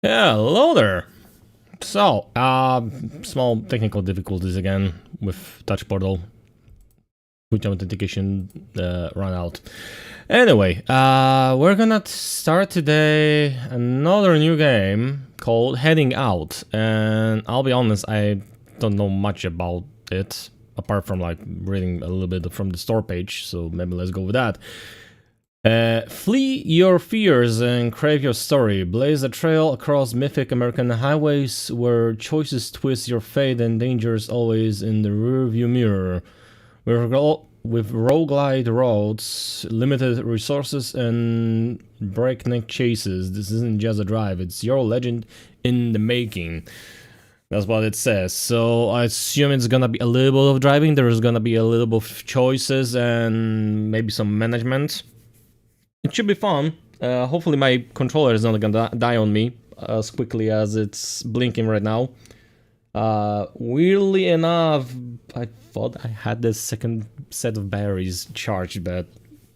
Yeah, hello there. So, small technical difficulties again with Touch Portal. Which authentication run out. Anyway, we're gonna start today another new game called Heading Out, and I'll be honest, I don't know much about it apart from like reading a little bit from the store page. So maybe let's go with that. Flee your fears and crave your story. Blaze a trail across mythic American highways where choices twist your fate and dangers always in the rearview mirror. With roguelite roads, limited resources, and breakneck chases, this isn't just a drive, it's your legend in the making. That's what it says. So I assume it's gonna be a little bit of driving, there's gonna be a little bit of choices and maybe some management. It should be fun. Hopefully my controller is not gonna die on me as quickly as it's blinking right now. Weirdly enough, I thought I had the second set of batteries charged, but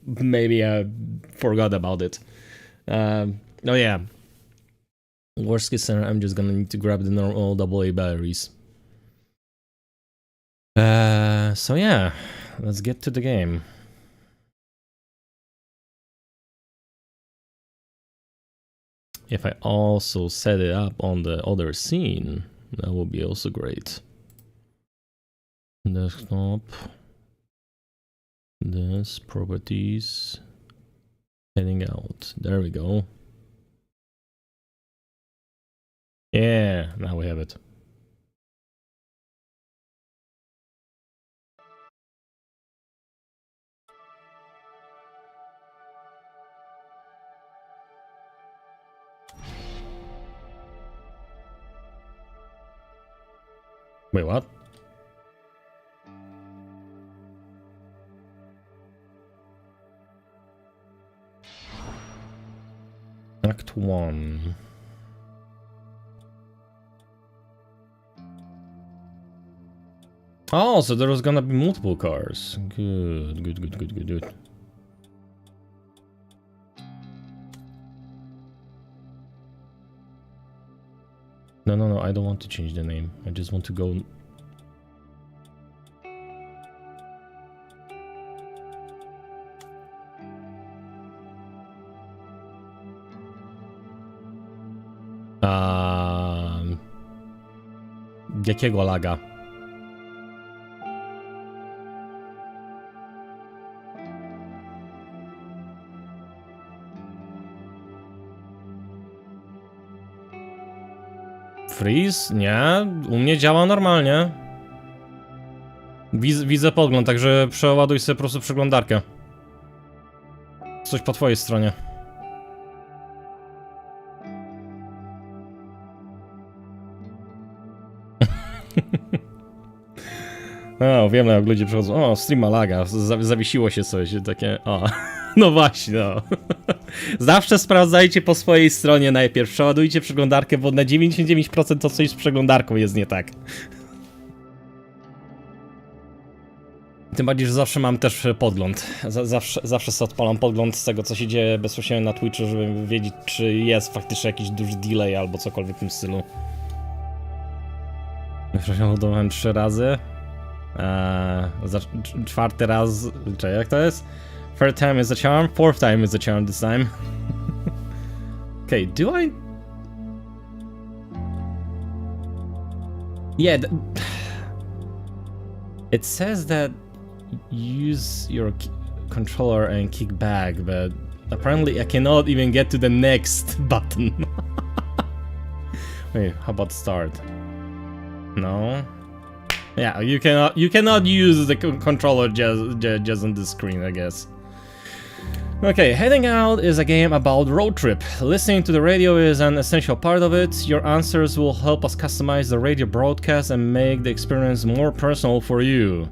maybe I forgot about it. Oh yeah. Worst case scenario, I'm just gonna need to grab the normal AA batteries. So yeah, let's get to the game. If I also set it up on the other scene, that would be also great. Desktop. This, properties. Heading out. There we go. Yeah, now we have it. Wait, what? Act 1. Oh, so there was gonna be multiple cars. Good. No, I don't want to change the name. I just want to go... Jakiego laga? Freeze? Nie, u mnie działa normalnie. Widzę podgląd, także przeładuj sobie po prostu przeglądarkę. Coś po twojej stronie. O, wiem, jak ludzie przychodzą. O, streama laga, zawiesiło się coś, takie. O, no właśnie, no. Zawsze sprawdzajcie po swojej stronie najpierw. Przeładujcie przeglądarkę, bo na 99% to coś z przeglądarką jest nie tak. Tym bardziej, że zawsze mam też podgląd. Zawsze sobie odpalam podgląd z tego, co się dzieje bezpośrednio na Twitchu, żeby wiedzieć, czy jest faktycznie jakiś duży delay albo cokolwiek w tym stylu. Przeładowałem 3 razy. Za czwarty raz... Czekaj, jak to jest? Third time is a charm, fourth time is a charm this time. Okay, do I... Yeah, it says that use your controller and kick back, but apparently I cannot even get to the next button. Wait, how about start? No. Yeah, you cannot use the controller just on the screen, I guess. Okay, Heading Out is a game about road trip. Listening to the radio is an essential part of it. Your answers will help us customize the radio broadcast and make the experience more personal for you.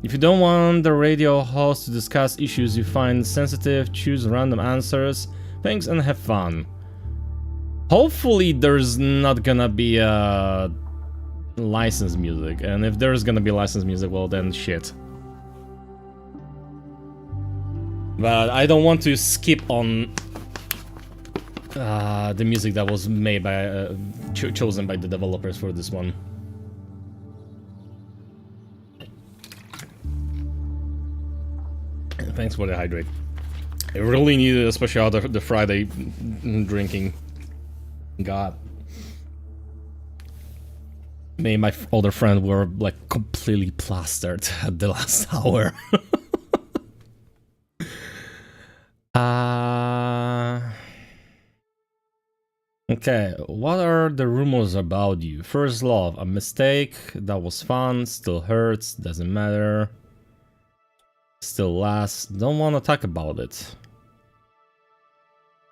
If you don't want the radio host to discuss issues you find sensitive, choose random answers. Thanks and have fun. Hopefully there's not gonna be licensed music, and if there's gonna be licensed music, well then shit. But I don't want to skip on the music that was made by chosen by the developers for this one. Thanks for the hydrate. I really needed it, especially out of the Friday drinking. God. Me and my older friend were like completely plastered at the last hour. Okay, what are the rumors about you? First love, a mistake, that was fun, still hurts, doesn't matter. Still lasts, don't want to talk about it.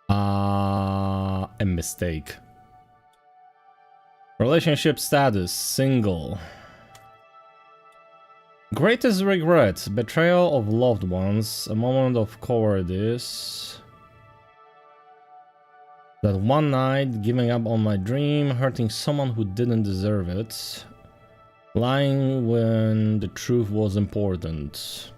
A mistake. Relationship status, single. Greatest regret, betrayal of loved ones, a moment of cowardice. That one night, giving up on my dream, hurting someone who didn't deserve it. Lying when the truth was important.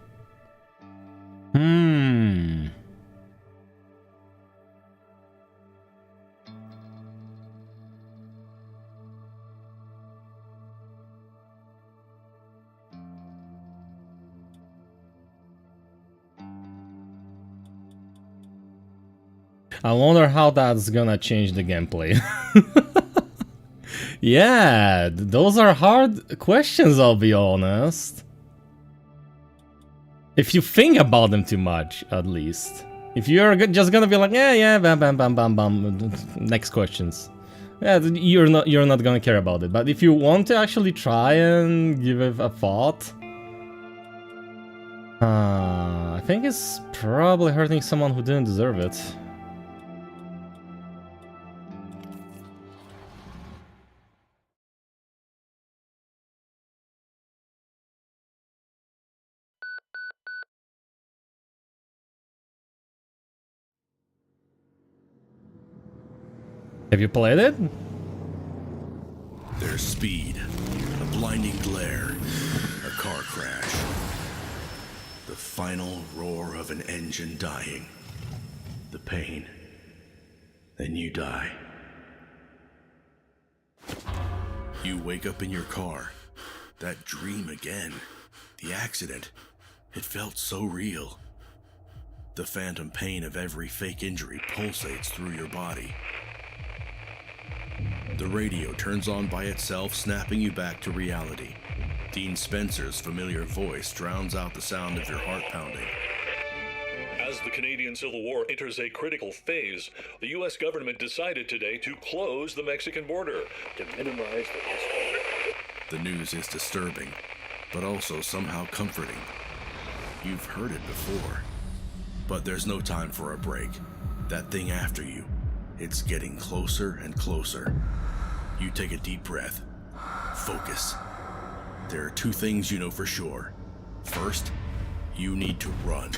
I wonder how that's gonna change the gameplay. Yeah, those are hard questions, I'll be honest. If you think about them too much, at least. If you're just gonna be like, yeah, bam, bam, bam, bam, bam, next questions. Yeah, you're not gonna care about it. But if you want to actually try and give it a thought, I think it's probably hurting someone who didn't deserve it. Have you played it? There's speed, a blinding glare, a car crash, the final roar of an engine dying, the pain, then you die. You wake up in your car, that dream again, the accident, it felt so real. The phantom pain of every fake injury pulsates through your body. The radio turns on by itself, snapping you back to reality. Dean Spencer's familiar voice drowns out the sound of your heart pounding. As the Canadian Civil War enters a critical phase, the U.S. government decided today to close the Mexican border to minimize the risk. The news is disturbing, but also somehow comforting. You've heard it before, but there's no time for a break. That thing after you, it's getting closer and closer. You take a deep breath. Focus. There are two things you know for sure. First, you need to run.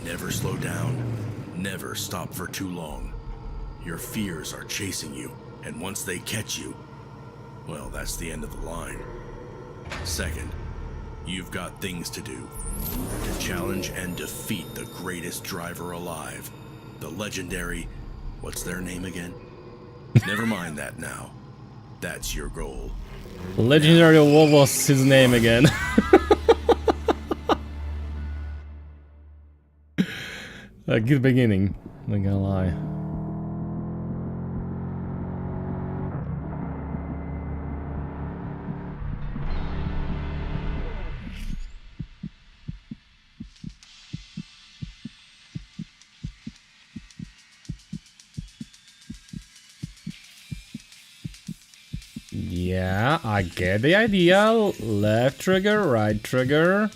Never slow down. Never stop for too long. Your fears are chasing you, and once they catch you, well, that's the end of the line. Second, you've got things to do. To challenge and defeat the greatest driver alive. The legendary... what's their name again? Never mind that now. That's your goal. Legendary, what was his name again? A good beginning, not gonna lie. Yeah, I get the idea. Left trigger, right trigger.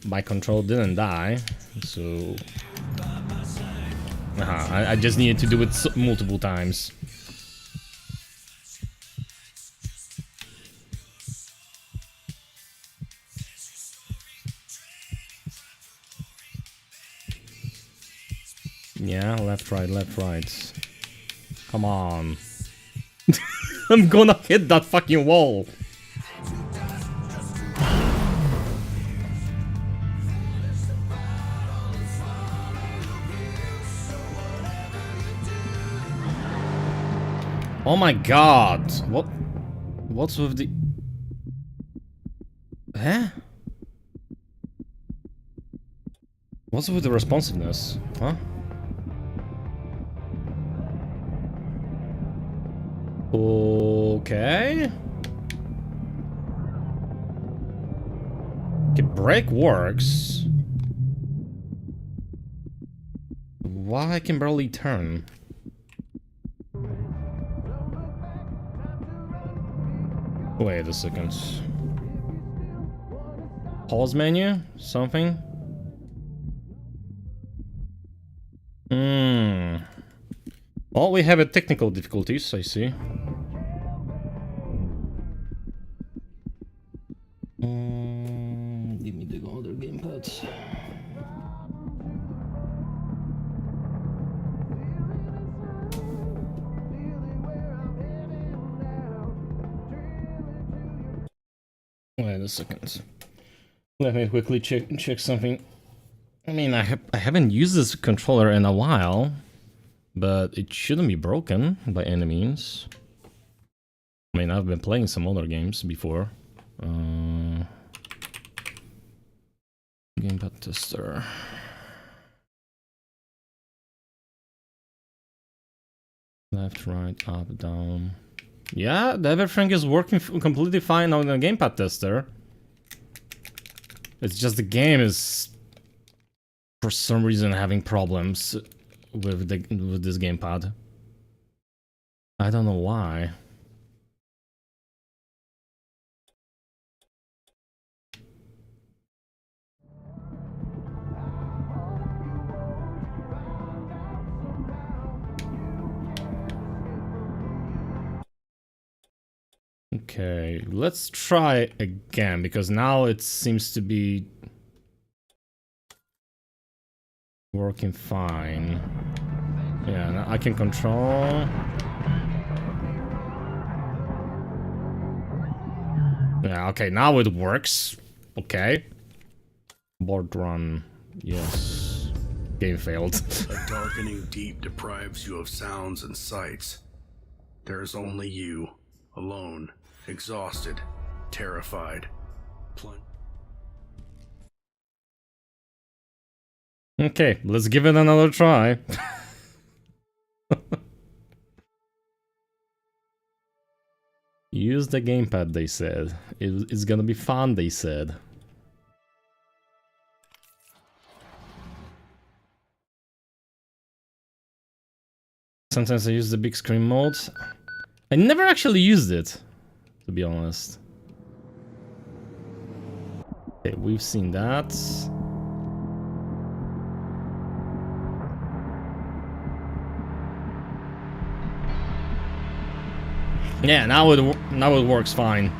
My control didn't die, so... I just needed to do it multiple times. Yeah, left, right. Come on. I'm gonna hit that fucking wall. Oh my god! What? What's with the... Huh? What's with the responsiveness? Huh? Okay. Okay, brake works. Why I can barely turn? Wait a second. Pause menu? Something? Well, we have a technical difficulties, I see. Give me the other gamepad. Wait a second. Let me quickly check something. I mean, I haven't used this controller in a while, but it shouldn't be broken by any means. I mean, I've been playing some other games before. Gamepad tester. Left, right, up, down. Yeah, everything is working completely fine on the gamepad tester. It's just the game is, for some reason, having problems with this gamepad. I don't know why. Okay, let's try again, because now it seems to be working fine. Yeah, now I can control. Yeah, okay, now it works. Okay. Board run. Yes. Game failed. A darkening deep deprives you of sounds and sights. There's only you, alone, exhausted, terrified. Okay, let's give it another try. Use the gamepad, they said. It's gonna be fun, they said. Sometimes I use the big screen mode. I never actually used it, to be honest. Okay, we've seen that. Yeah, now it works fine.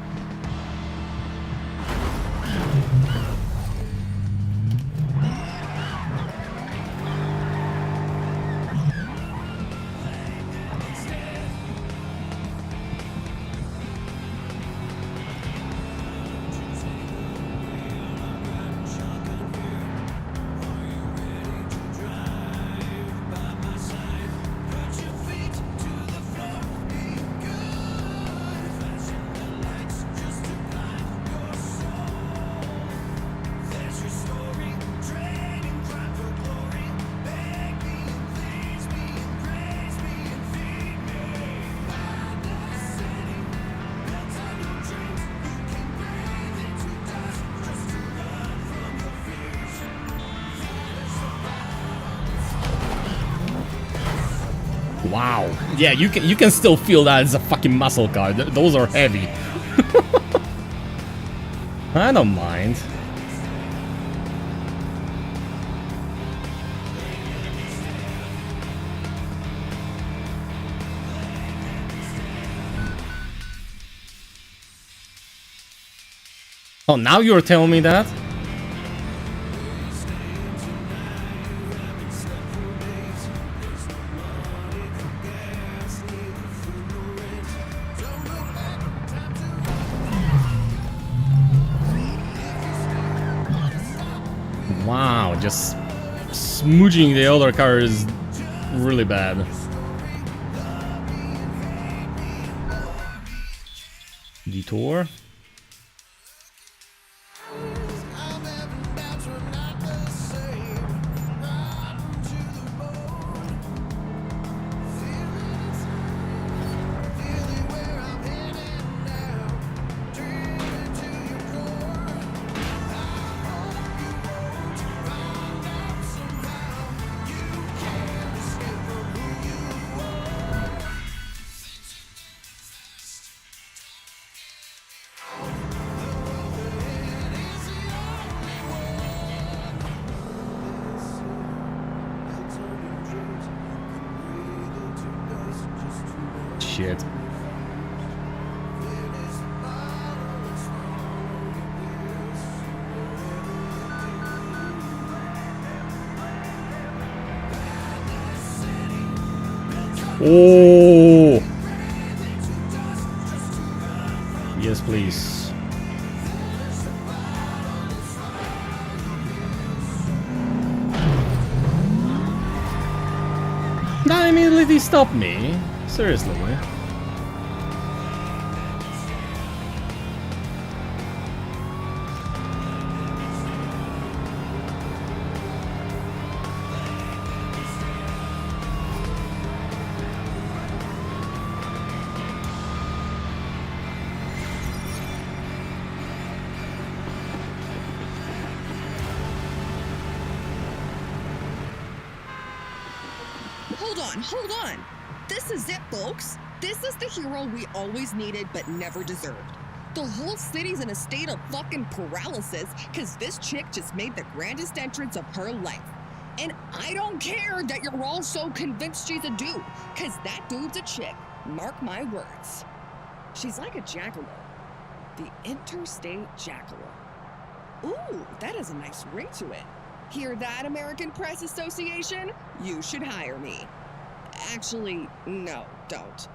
Wow. Yeah, you can still feel that it's a fucking muscle car. Those are heavy. I don't mind. Oh, now you're telling me that? Wow, just smooching the other car is really bad. detour. Shit. Oh. Yes, please. That immediately stopped me. Seriously. Hold on. This is it, folks. This is the hero we always needed but never deserved. The whole city's in a state of fucking paralysis because this chick just made the grandest entrance of her life. And I don't care that you're all so convinced she's a dude, because that dude's a chick. Mark my words. She's like a jackalope. The interstate jackalope. Ooh, that has a nice ring to it. Hear that, American Press Association? You should hire me. Actually, no, don't.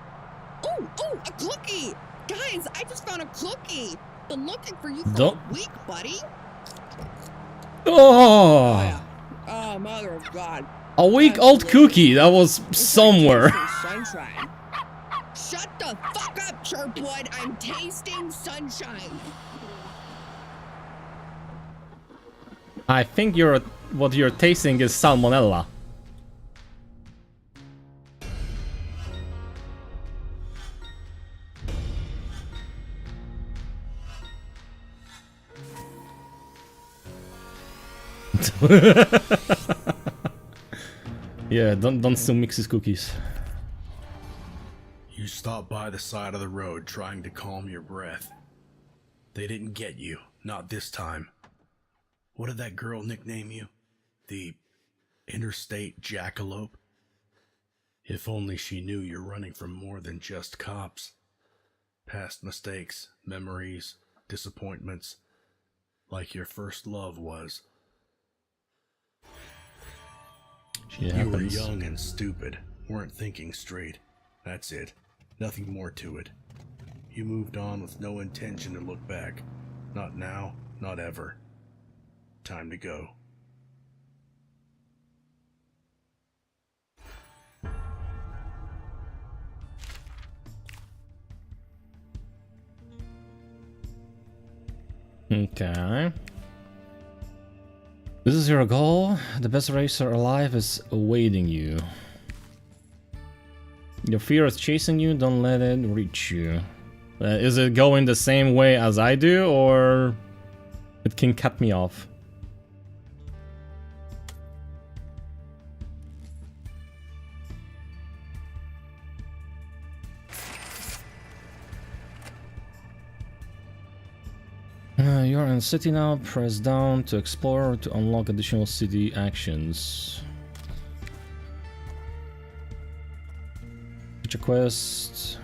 Ooh, a cookie! Guys, I just found a cookie! Been looking for you for a week, buddy. Oh! Oh, mother of God. A week-old cookie that was somewhere. Sunshine. Shut the fuck up, Chirpwood. I'm tasting sunshine. I think what you're tasting is salmonella. Yeah, don't still mix his cookies. You stopped by the side of the road trying to calm your breath. They didn't get you, not this time. What did that girl nickname you? The interstate jackalope? If only she knew you're running from more than just cops. Past mistakes, memories, disappointments, like your first love was. You were young and stupid, weren't thinking straight. That's it. Nothing more to it. You moved on with no intention to look back. Not now, not ever. Time to go. Okay. This is your goal. The best racer alive is awaiting you. Your fear is chasing you, don't let it reach you. Is it going the same way as I do, or it can cut me off? You're in city now, press down to explore to unlock additional city actions. Which quest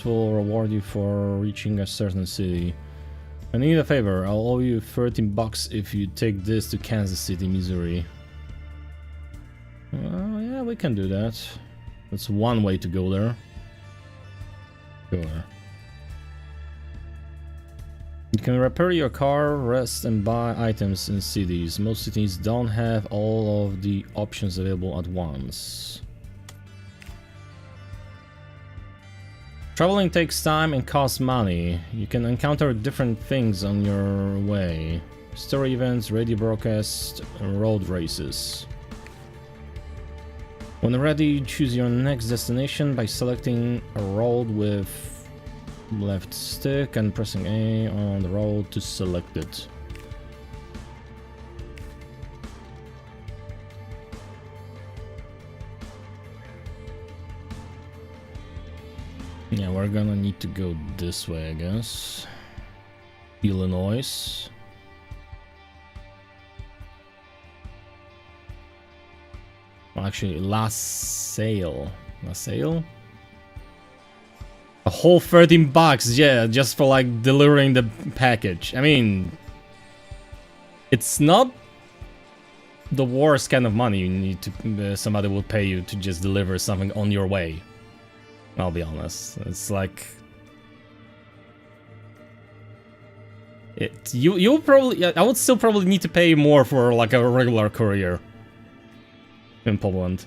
will reward you for reaching a certain city. I need a favor, I'll owe you 13 bucks if you take this to Kansas City, Missouri. Yeah, we can do that. That's one way to go there. Sure. You can repair your car, rest and buy items in cities. Most cities don't have all of the options available at once. Traveling takes time and costs money. You can encounter different things on your way. Story events, radio broadcasts, road races. When ready, choose your next destination by selecting a road with left stick and pressing A on the road to select it. Yeah, we're gonna need to go this way, I guess. Illinois. Well, actually, LaSalle. LaSalle? A whole $13, yeah, just for like delivering the package. I mean, it's not the worst kind of money you need to. Somebody will pay you to just deliver something on your way. I'll be honest. It's like you'll probably. I would still probably need to pay more for like a regular courier in Poland.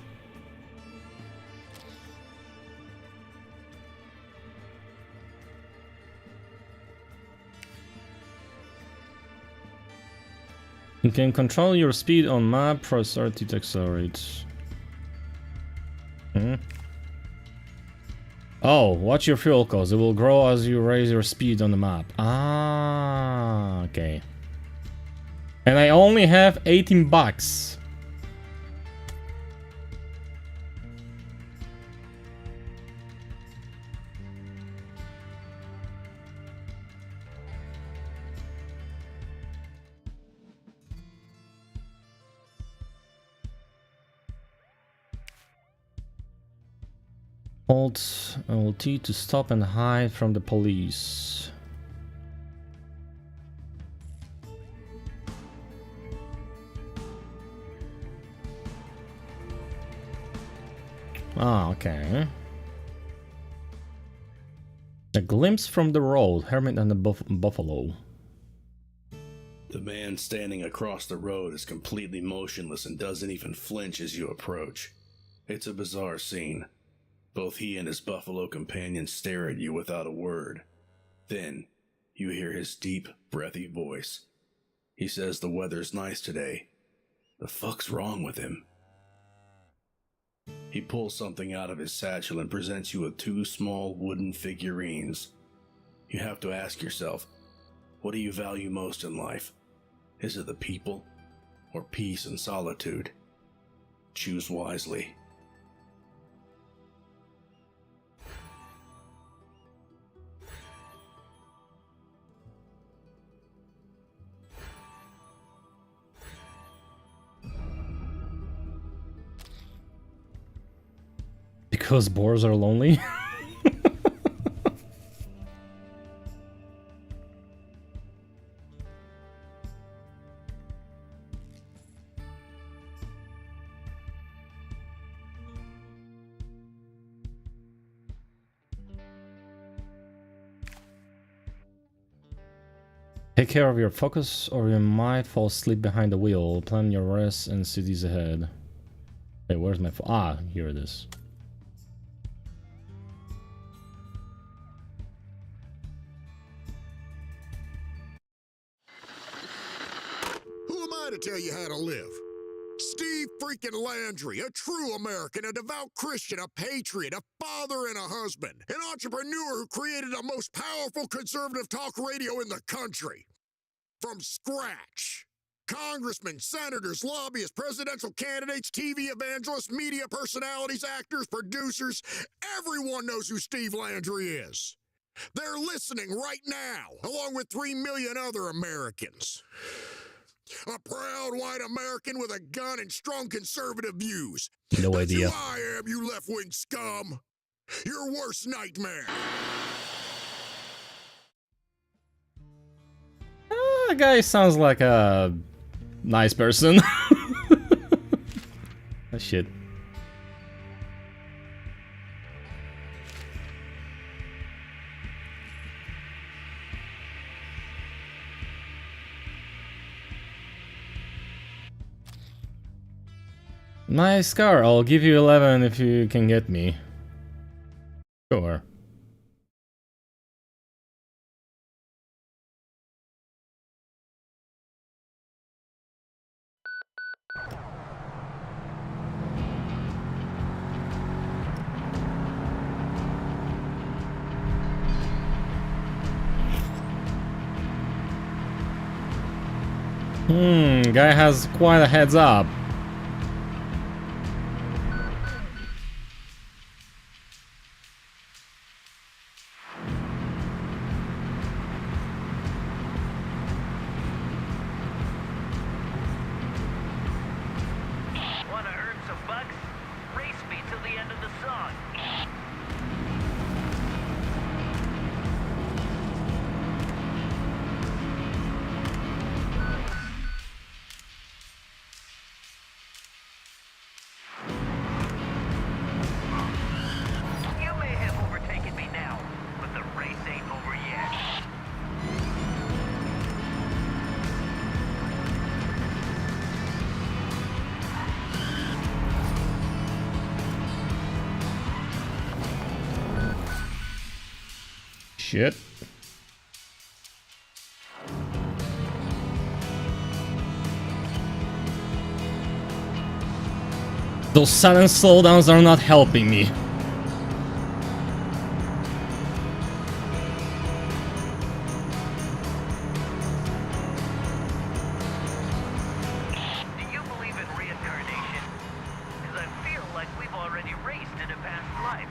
You can control your speed on map, press RT to accelerate. Oh, watch your fuel cost. It will grow as you raise your speed on the map. Ah, okay. And I only have $18. Hold LT to stop and hide from the police. Ah, okay. A glimpse from the road, Hermit and the Buffalo. The man standing across the road is completely motionless and doesn't even flinch as you approach. It's a bizarre scene. Both he and his buffalo companion stare at you without a word. Then, you hear his deep, breathy voice. He says the weather's nice today. The fuck's wrong with him? He pulls something out of his satchel and presents you with two small wooden figurines. You have to ask yourself, what do you value most in life? Is it the people, or peace and solitude? Choose wisely. Because boars are lonely? Take care of your focus or you might fall asleep behind the wheel. Plan your rest and cities ahead. Hey, where's my ah, here it is. Who am I to tell you how to live? Steve freaking Landry, a true American, a devout Christian, a patriot, a father and a husband, an entrepreneur who created the most powerful conservative talk radio in the country. From scratch. Congressmen, senators, lobbyists, presidential candidates, TV evangelists, media personalities, actors, producers, everyone knows who Steve Landry is. They're listening right now, along with 3 million other Americans. A proud white American with a gun and strong conservative views. No That's idea. who I am, you left-wing scum. Your worst nightmare. That guy sounds like a nice person. Ah, shit. Nice car, I'll give you 11 if you can get me. Sure. Guy has quite a heads up. Wanna earn some bucks? Race me till the end of the song. You may have overtaken me now, but the race ain't over yet. Shit. Those sudden slowdowns are not helping me. Do you believe in reincarnation? Because I feel like we've already raced in a past life.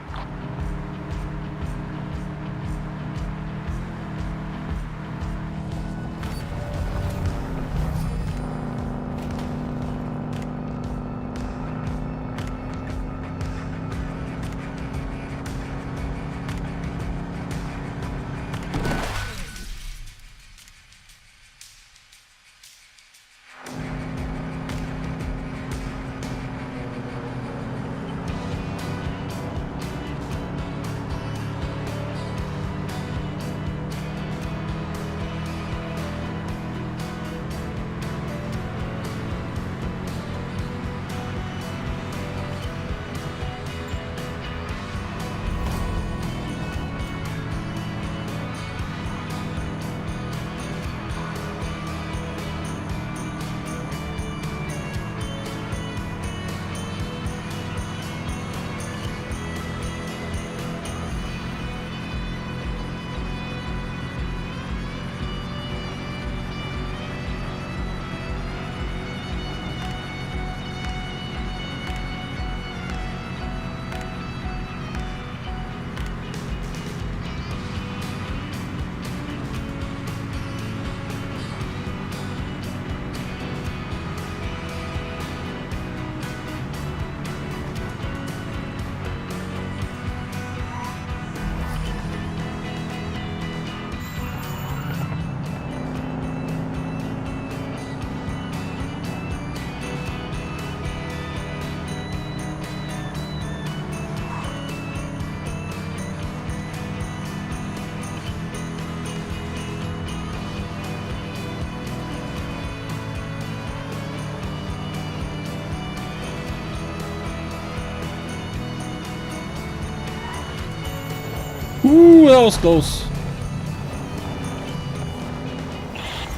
Ooh, that was close.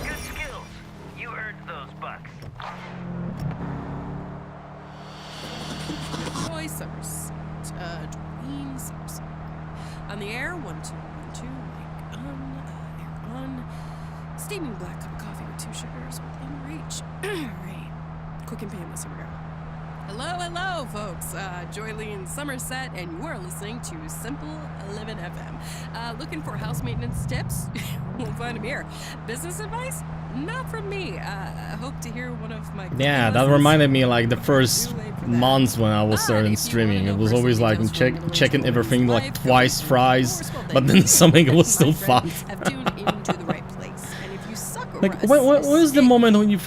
Good skills. You earned those bucks. Roy Summers. Dwayne Summers. On the air, 1, 2, 1, 2. Mic on. Air on. Steaming black cup of coffee with 2 sugars within reach. Alright. Quick and painless, here we go. Hello, folks. Joylene Somerset, and you are listening to Simple 11 FM. Looking for house maintenance tips? Won't find them here. Business advice? Not from me. Hope to hear one of my. Yeah, that reminded me like the first months when I was starting streaming. It was always like checking everything like twice thrice, but then something was still fun. Have tuned into the right place, and if you suck or Like, what is the moment when you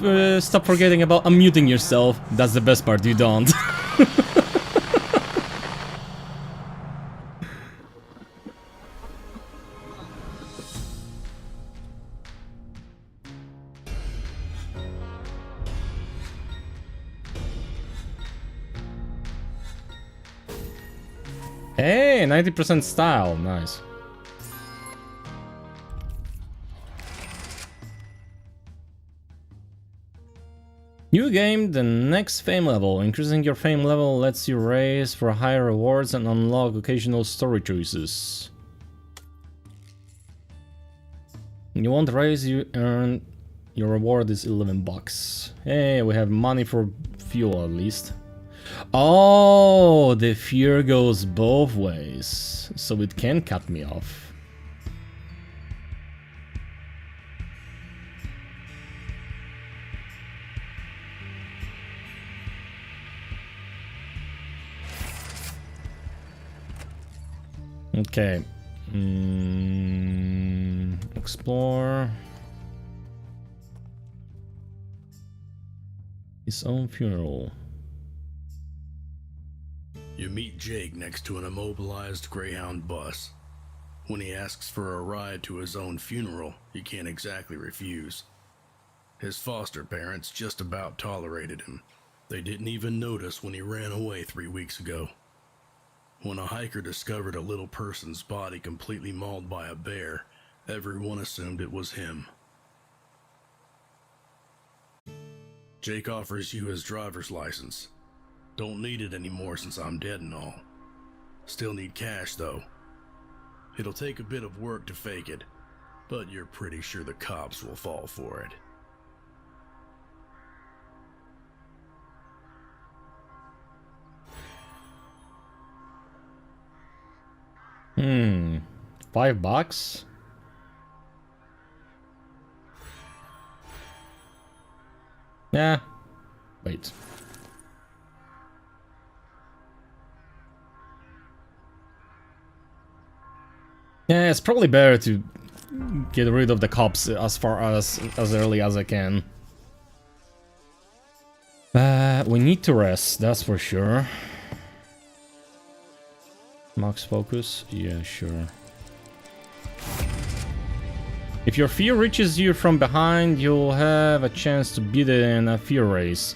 stop forgetting about unmuting yourself? That's the best part, you don't. Hey, 90% style, nice. New game, the next fame level. Increasing your fame level lets you race for higher rewards and unlock occasional story choices. You won't race, you earn Your reward is 11 bucks. Hey, we have money for fuel at least. Oh, the fear goes both ways, so it can cut me off. Okay. Explore. His own funeral. You meet Jake next to an immobilized Greyhound bus. When he asks for a ride to his own funeral, you can't exactly refuse. His foster parents just about tolerated him. They didn't even notice when he ran away 3 weeks ago. When a hiker discovered a little person's body completely mauled by a bear, everyone assumed it was him. Jake offers you his driver's license. Don't need it anymore since I'm dead and all. Still need cash though. It'll take a bit of work to fake it, but you're pretty sure the cops will fall for it. $5? Yeah. Wait. Yeah, it's probably better to get rid of the cops as early as I can. We need to rest, that's for sure. Max focus? Yeah, sure. If your fear reaches you from behind, you'll have a chance to beat it in a fear race.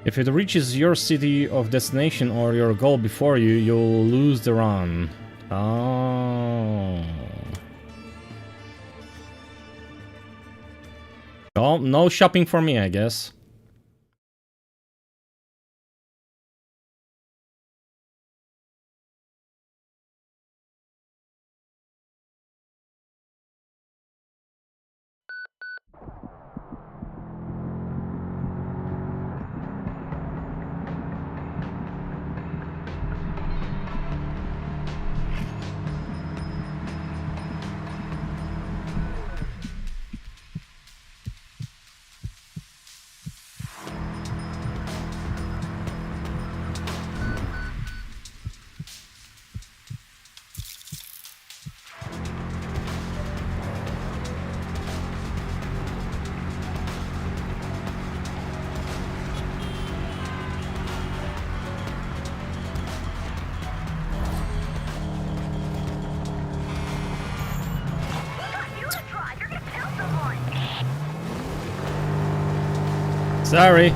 If it reaches your city of destination or your goal before you, you'll lose the run. Oh. Well, no shopping for me, I guess. Sorry.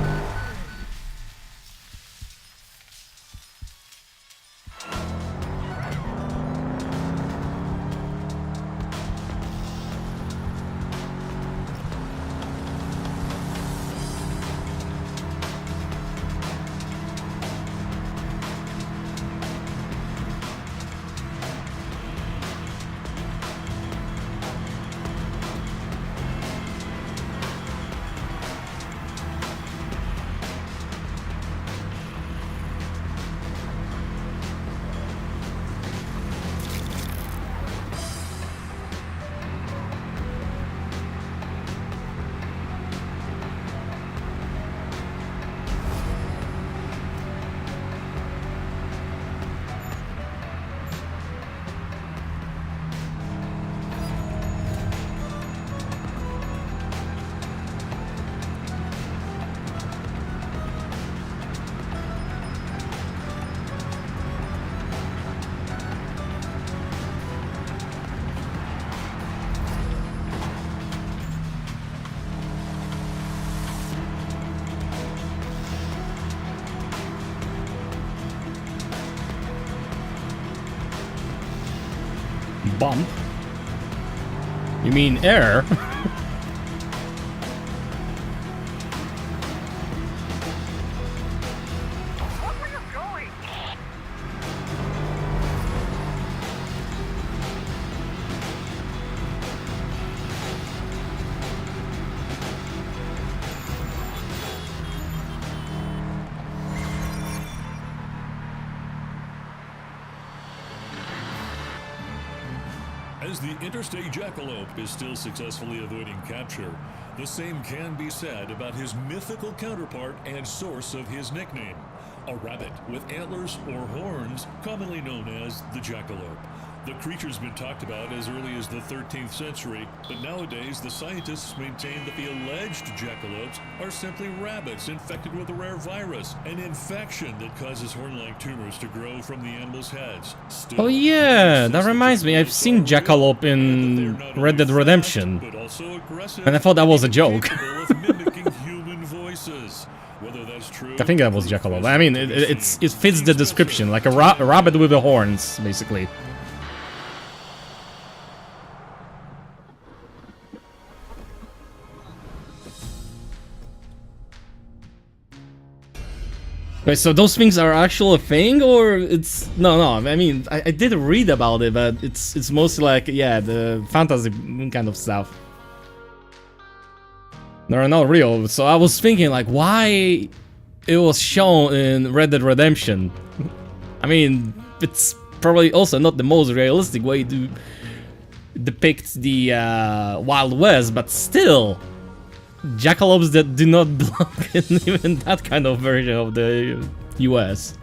Bump? You mean air? Where are you going? As the interstate jackalope is still successfully avoiding capture, the same can be said about his mythical counterpart and source of his nickname, a rabbit with antlers or horns, commonly known as the jackalope. The creature's been talked about as early as the 13th century, but nowadays the scientists maintain that the alleged jackalopes are simply rabbits infected with a rare virus, an infection that causes horn-like tumors to grow from the animals' heads. Still, Oh yeah, that reminds me, I've seen Jackalope in Red Dead Redemption, and I thought that was a joke. I think that was Jackalope. I mean, it fits the description, like a rabbit with the horns, basically. Wait, so those things are actual a thing, or it's no? I mean, I did read about it, but it's mostly like, yeah, the fantasy kind of stuff. They're not real. So I was thinking, like, why it was shown in Red Dead Redemption. I mean, it's probably also not the most realistic way to depict the Wild West, but still. Jackalopes that do not belong in even that kind of version of the US.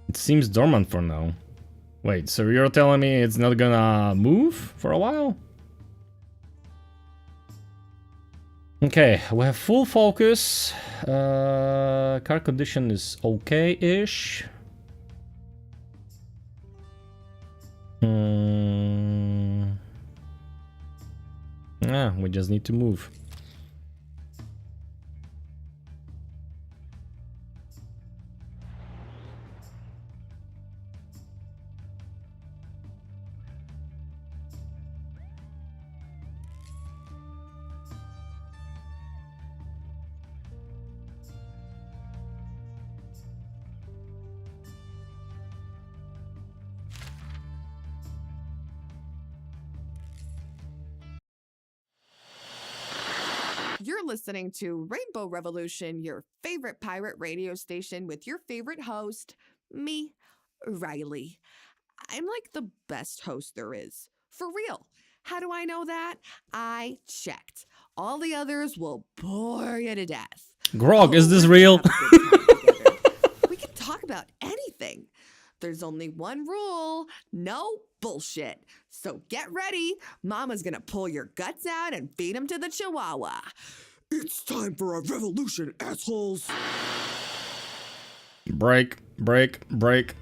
It seems dormant for now. Wait, so you're telling me it's not gonna move for a while? Okay, we have full focus. Car condition is okay-ish. Yeah, we just need to move. You're listening to Rainbow Revolution, your favorite pirate radio station with your favorite host, me, Riley. I'm like the best host there is. For real. How do I know that? I checked. All the others will bore you to death. Grog, is this we're real? gonna have a good time together. We can talk about anything. There's only one rule, no bullshit. So get ready. Mama's gonna pull your guts out and feed them to the Chihuahua. It's time for a revolution, assholes. Break, break, break.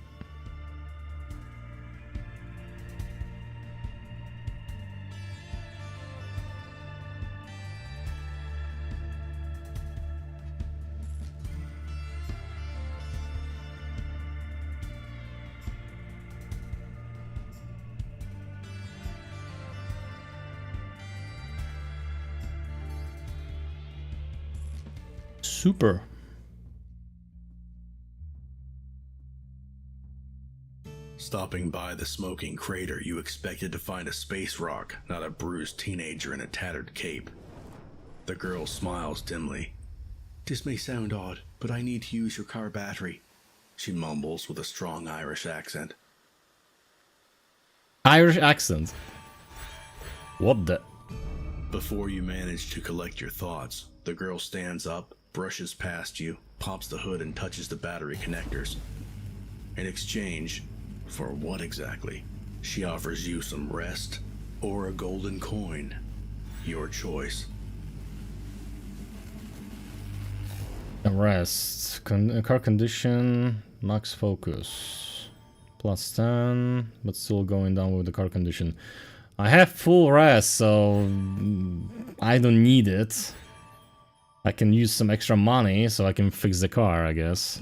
Super. Stopping by the smoking crater, you expected to find a space rock, not a bruised teenager in a tattered cape. The girl smiles dimly. "This may sound odd, but I need to use your car battery," she mumbles with a strong Irish accent. Irish accent. What the? Before you manage to collect your thoughts, the girl stands up, brushes past you, pops the hood and touches the battery connectors. In exchange, for what exactly? She offers you some rest or a golden coin. Your choice. Rest. Car condition. Max focus. Plus 10. But still going down with the car condition. I have full rest, so I don't need it. I can use some extra money so I can fix the car, I guess.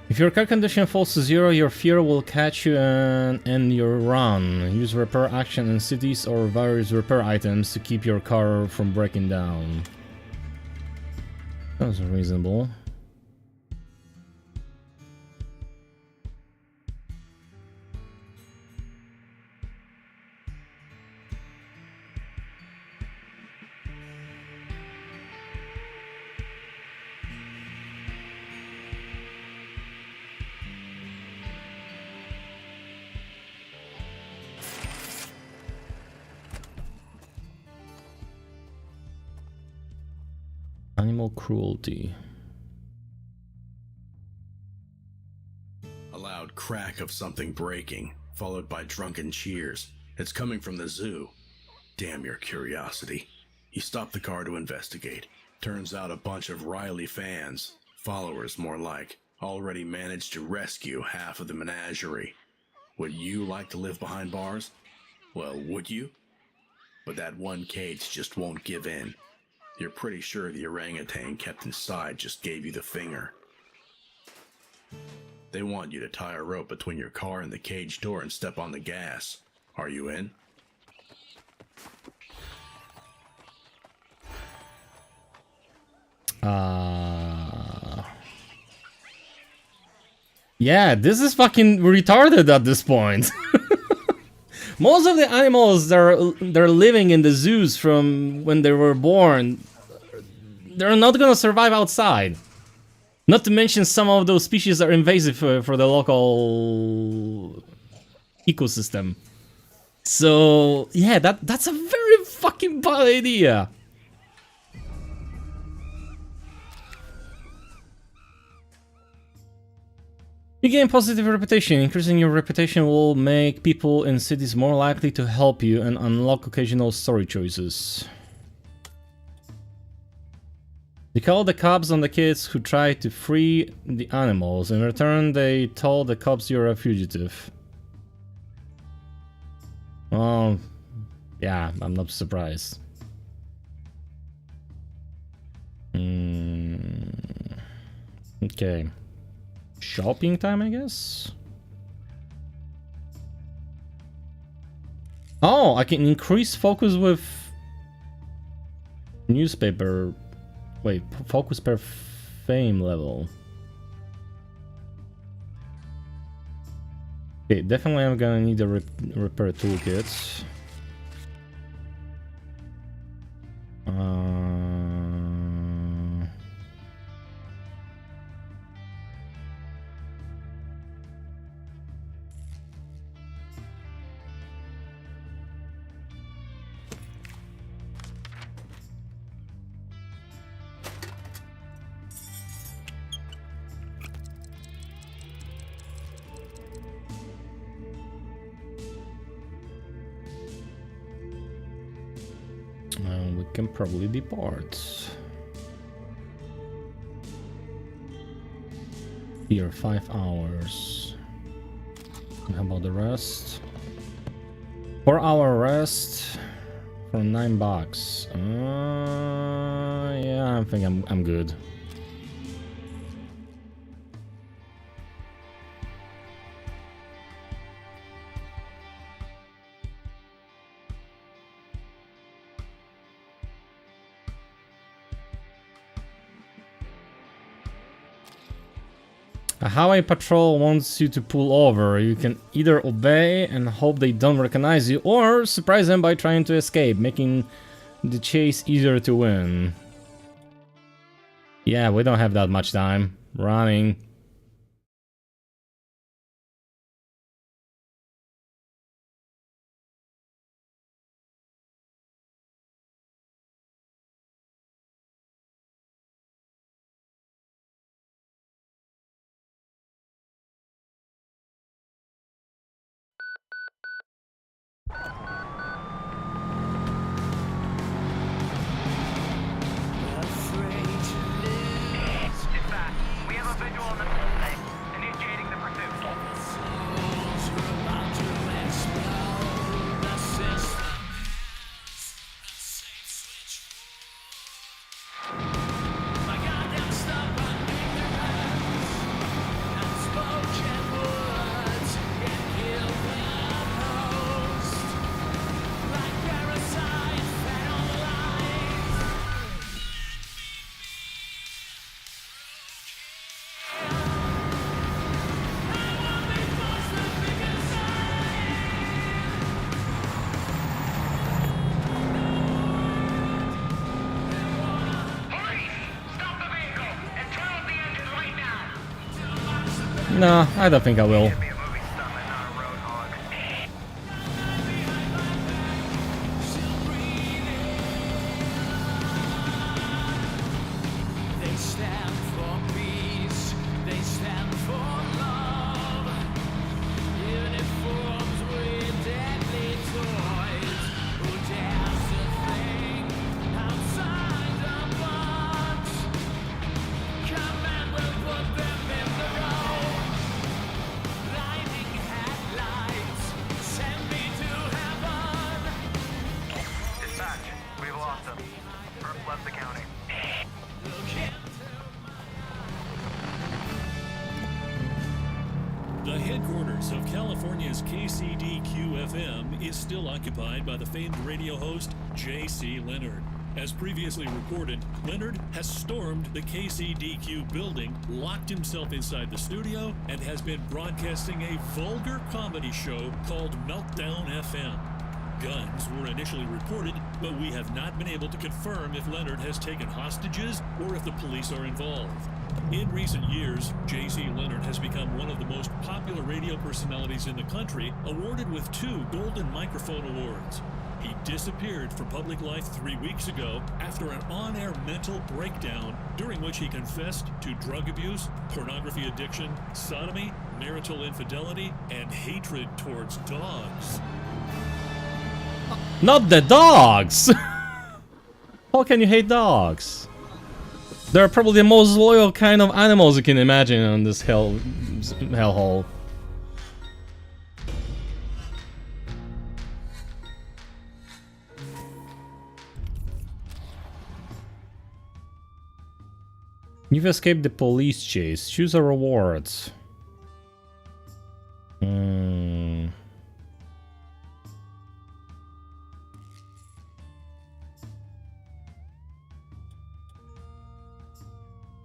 If your car condition falls to 0, your fear will catch you and end your run. Use repair action in cities or various repair items to keep your car from breaking down. Sounds reasonable. Animal cruelty. A loud crack of something breaking, followed by drunken cheers. It's coming from the zoo. Damn your curiosity. You stop the car to investigate. Turns out a bunch of Riley fans, followers more like, already managed to rescue half of the menagerie. Would you like to live behind bars? Well, would you? But that one cage just won't give in. You're pretty sure the orangutan kept inside just gave you the finger. They want you to tie a rope between your car and the cage door and step on the gas. Are you in? Yeah, this is fucking retarded at this point. Most of the animals they're living in the zoos from when they were born, they're not gonna survive outside. Not to mention some of those species are invasive for the local ecosystem. So yeah, that's a very fucking bad idea. You gain positive reputation. Increasing your reputation will make people in cities more likely to help you and unlock occasional story choices. You call the cops on the kids who try to free the animals. In return, they told the cops you're a fugitive. Well, yeah, I'm not surprised. Okay. Shopping time, I guess? Oh, I can increase focus with newspaper. Wait, focus per fame level. Okay, definitely I'm gonna need a repair toolkit. We can probably depart. Here, 5 hours. And how about the rest? 4-hour rest for $9. Yeah, I think I'm good. A highway patrol wants you to pull over. You can either obey and hope they don't recognize you, or surprise them by trying to escape, making the chase easier to win. Yeah, we don't have that much time. Running. Dispatch, we have a visual on the suspect. Initiating the pursuit. No, I don't think I will. Be a movie stuntman, not a road hog. headquarters of California's KCDQ-FM is still occupied by the famed radio host J.C. Leonard. As previously reported, Leonard has stormed the KCDQ building, locked himself inside the studio, and has been broadcasting a vulgar comedy show called Meltdown FM. Guns were initially reported, but we have not been able to confirm if Leonard has taken hostages or if the police are involved. In recent years, J.C. Leonard has become one of the most popular radio personalities in the country, awarded with 2 Golden Microphone Awards. He disappeared from public life 3 weeks ago after an on-air mental breakdown during which he confessed to drug abuse, pornography addiction, sodomy, marital infidelity, and hatred towards dogs. Not the dogs! How can you hate dogs? They're probably the most loyal kind of animals you can imagine on this hellhole. You've escaped the police chase. Choose a reward.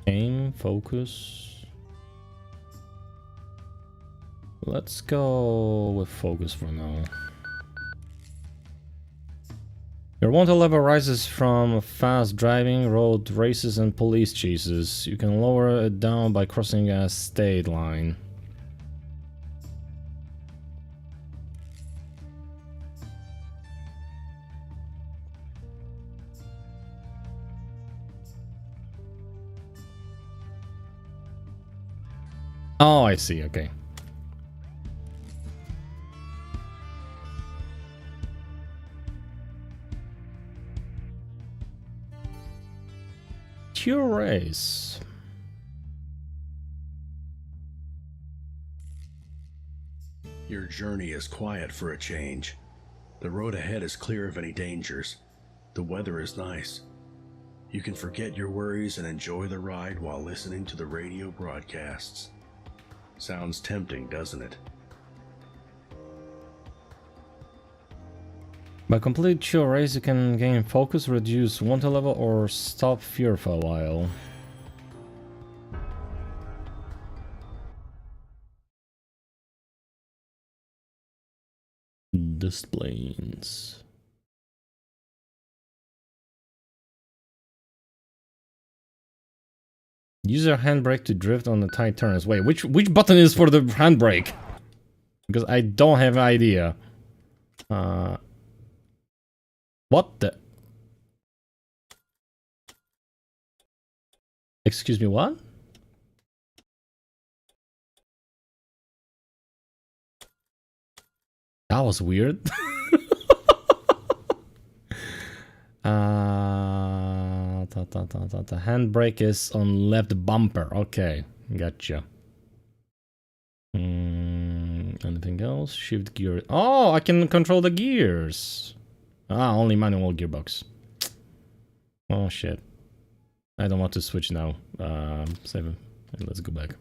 Aim, focus. Let's go with focus for now. Your wanted level rises from fast driving, road races, and police chases. You can lower it down by crossing a state line. Oh, I see, okay. Pure race. Your journey is quiet for a change. The road ahead is clear of any dangers. The weather is nice. You can forget your worries and enjoy the ride while listening to the radio broadcasts. Sounds tempting, doesn't it? By complete chill race, you can gain focus, reduce wanted level, or stop fear for a while. Displays. Use your handbrake to drift on the tight turns. Wait, which button is for the handbrake? Because I don't have an idea. What the? Excuse me, what? That was weird. The handbrake is on left bumper. Okay, gotcha. Anything else? Shift gear. Oh, I can control the gears. Ah, only manual gearbox. Oh shit. I don't want to switch now. Save it. Let's go back.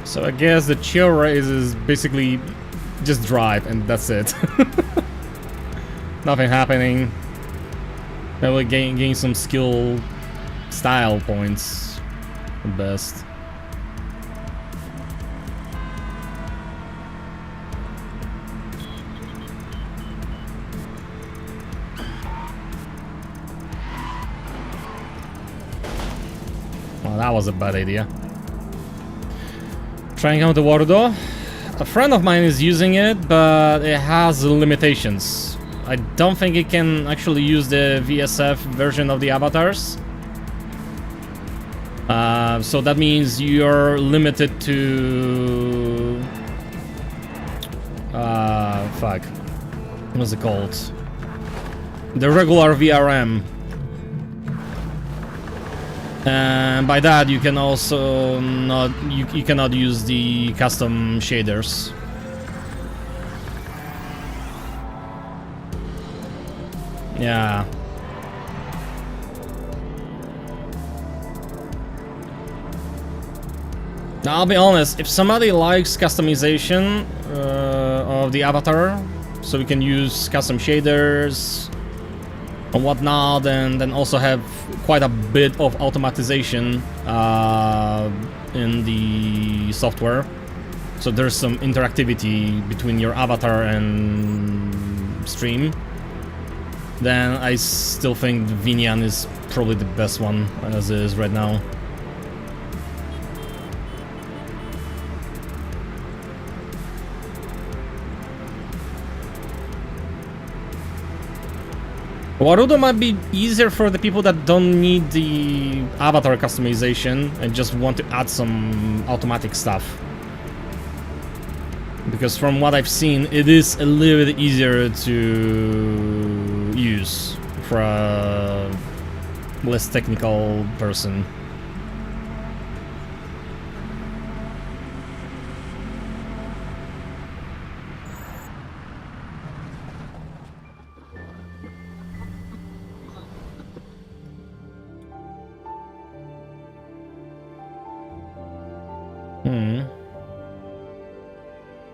So I guess the chill race is basically just drive and that's it. Nothing happening. Maybe gain some skill style points at best. Well, that was a bad idea. Trying out the water door. A friend of mine is using it, but it has limitations. I don't think it can actually use the VSF version of the avatars. So that means you're limited to... fuck. What's it called? The regular VRM. And by that you can also not... You cannot use the custom shaders. Yeah. Now, I'll be honest, if somebody likes customization of the avatar, so we can use custom shaders and whatnot, and then also have quite a bit of automatization in the software. So there's some interactivity between your avatar and stream. Then I still think Vinian is probably the best one as it is right now. Warudo might be easier for the people that don't need the avatar customization and just want to add some automatic stuff. Because from what I've seen, it is a little bit easier to use for a less technical person.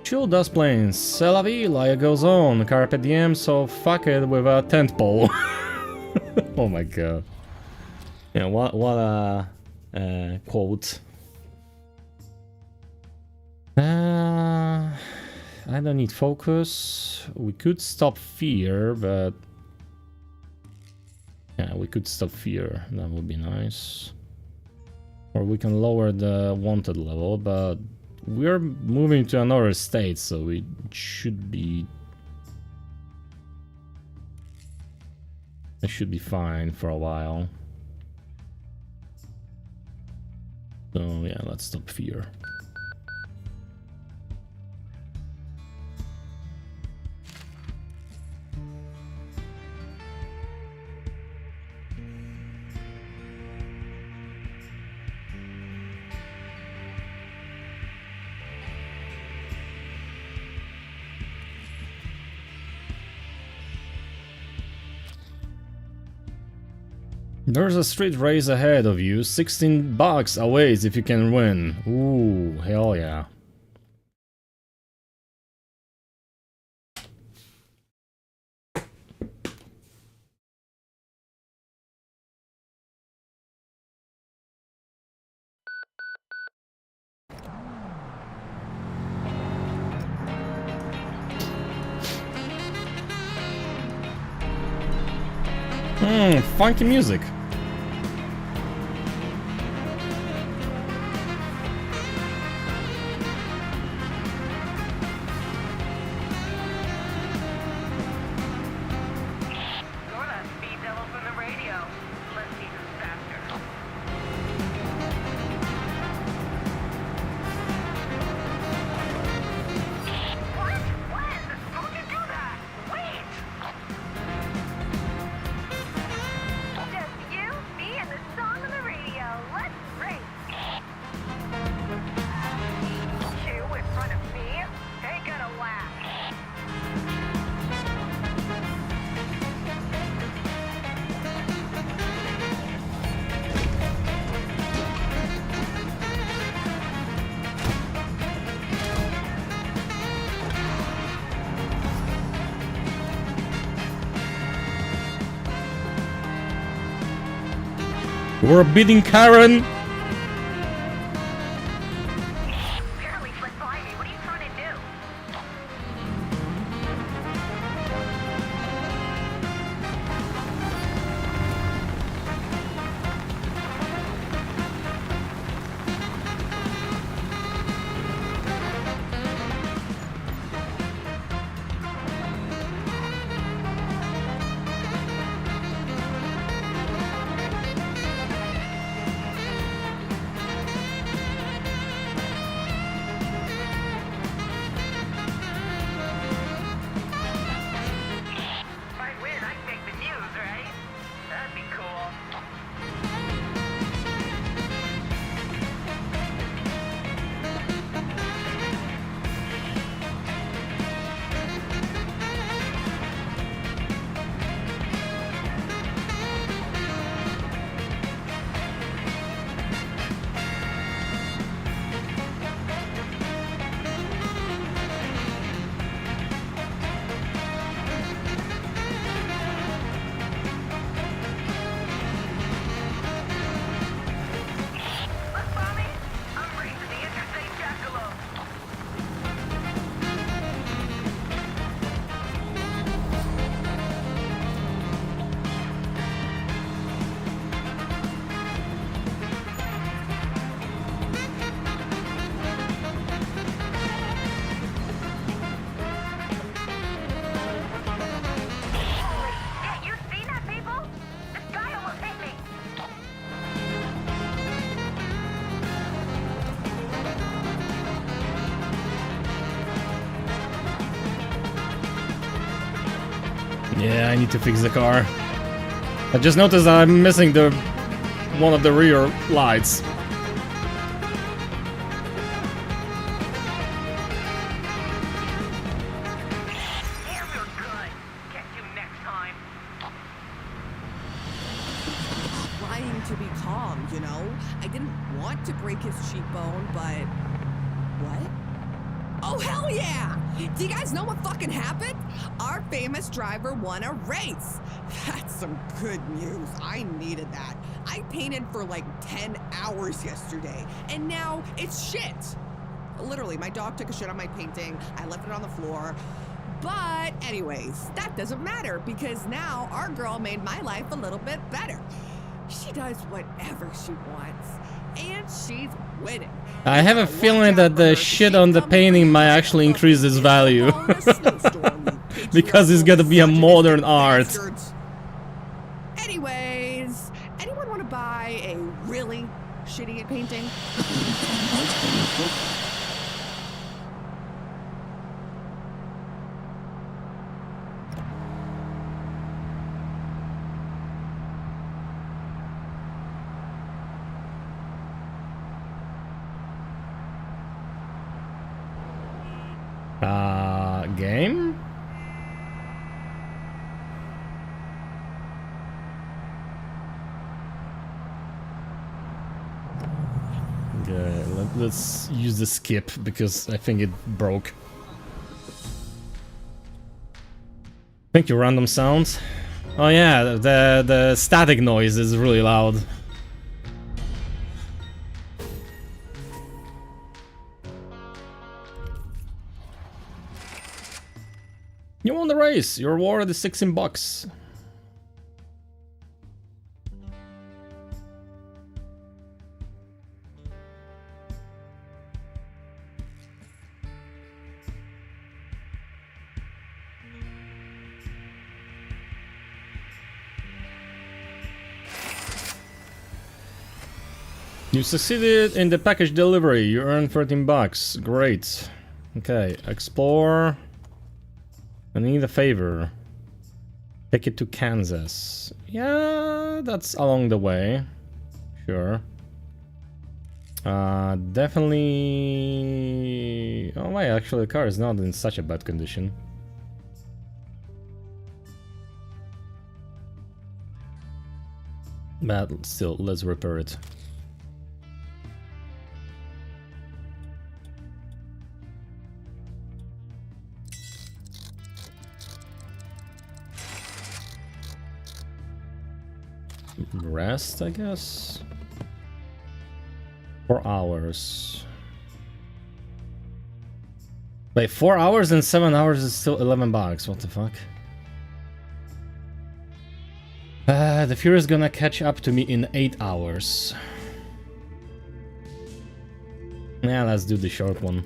Chill dust plains, c'est la vie, life goes on, carpe diem, so fuck it with a tent pole. Oh my god. Yeah, what a quote. I don't need focus. We could stop fear, but... Yeah, we could stop fear, that would be nice. Or we can lower the wanted level, but... We're moving to another state, so it should be... It should be fine for a while. So yeah, let's stop fear. There's a street race ahead of you, $16 awaits if you can win. Ooh, hell yeah. Funky music. Yes, We're beating Karen! Barely slipped by me. What are you trying to do? If I win, I can make the news, right? That'd be cool. Look, Mommy, I'm racing the Interstate Jackalope. Yeah, you seen that, people? This guy almost hit me. Yeah, I need to fix the car. I just noticed that I'm missing the one of the rear lights. Damn, you're good. Catch you next time. Trying to be calm, you know? I didn't want to break his cheekbone, but... What? Oh, hell yeah! Do you guys know what fucking happened? Our famous driver won a race. That's some good news. I needed that. I painted for like 10 hours yesterday, and now it's shit. Literally, my dog took a shit on my painting. I left it on the floor. But anyways, that doesn't matter because now our girl made my life a little bit better. She does whatever she wants, and she's winning. I have a feeling that the shit on the painting might actually increase its value. Because it's gonna be a modern art. Anyways, anyone want to buy a really shitty painting? Game? Okay, let's use the skip because I think it broke. Thank you, random sounds. Oh yeah, the static noise is really loud. You won the race. Your reward is $16. You succeeded in the package delivery. You earned $13. Great. Okay, explore. I need a favor. Take it to Kansas. Yeah, that's along the way. Sure. Definitely... Oh wait, actually the car is not in such a bad condition. But still, let's repair it. Rest, I guess. 4 hours. Wait, 4 hours and 7 hours is still $11. What the fuck? The Fury is gonna catch up to me in 8 hours. Yeah, let's do the short one.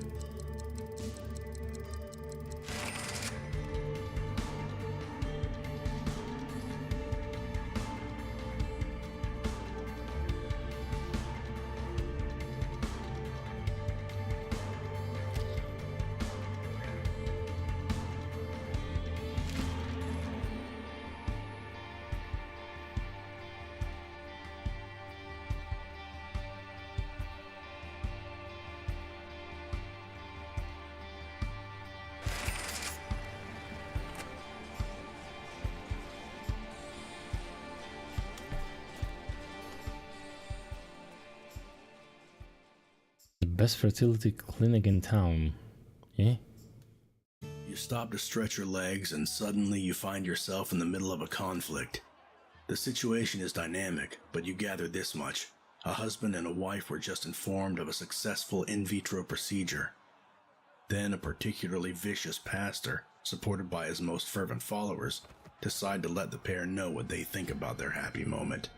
Best fertility clinic in town. Yeah? You stop to stretch your legs, and suddenly you find yourself in the middle of a conflict. The situation is dynamic, but you gather this much. A husband and a wife were just informed of a successful in vitro procedure. Then a particularly vicious pastor, supported by his most fervent followers, decide to let the pair know what they think about their happy moment.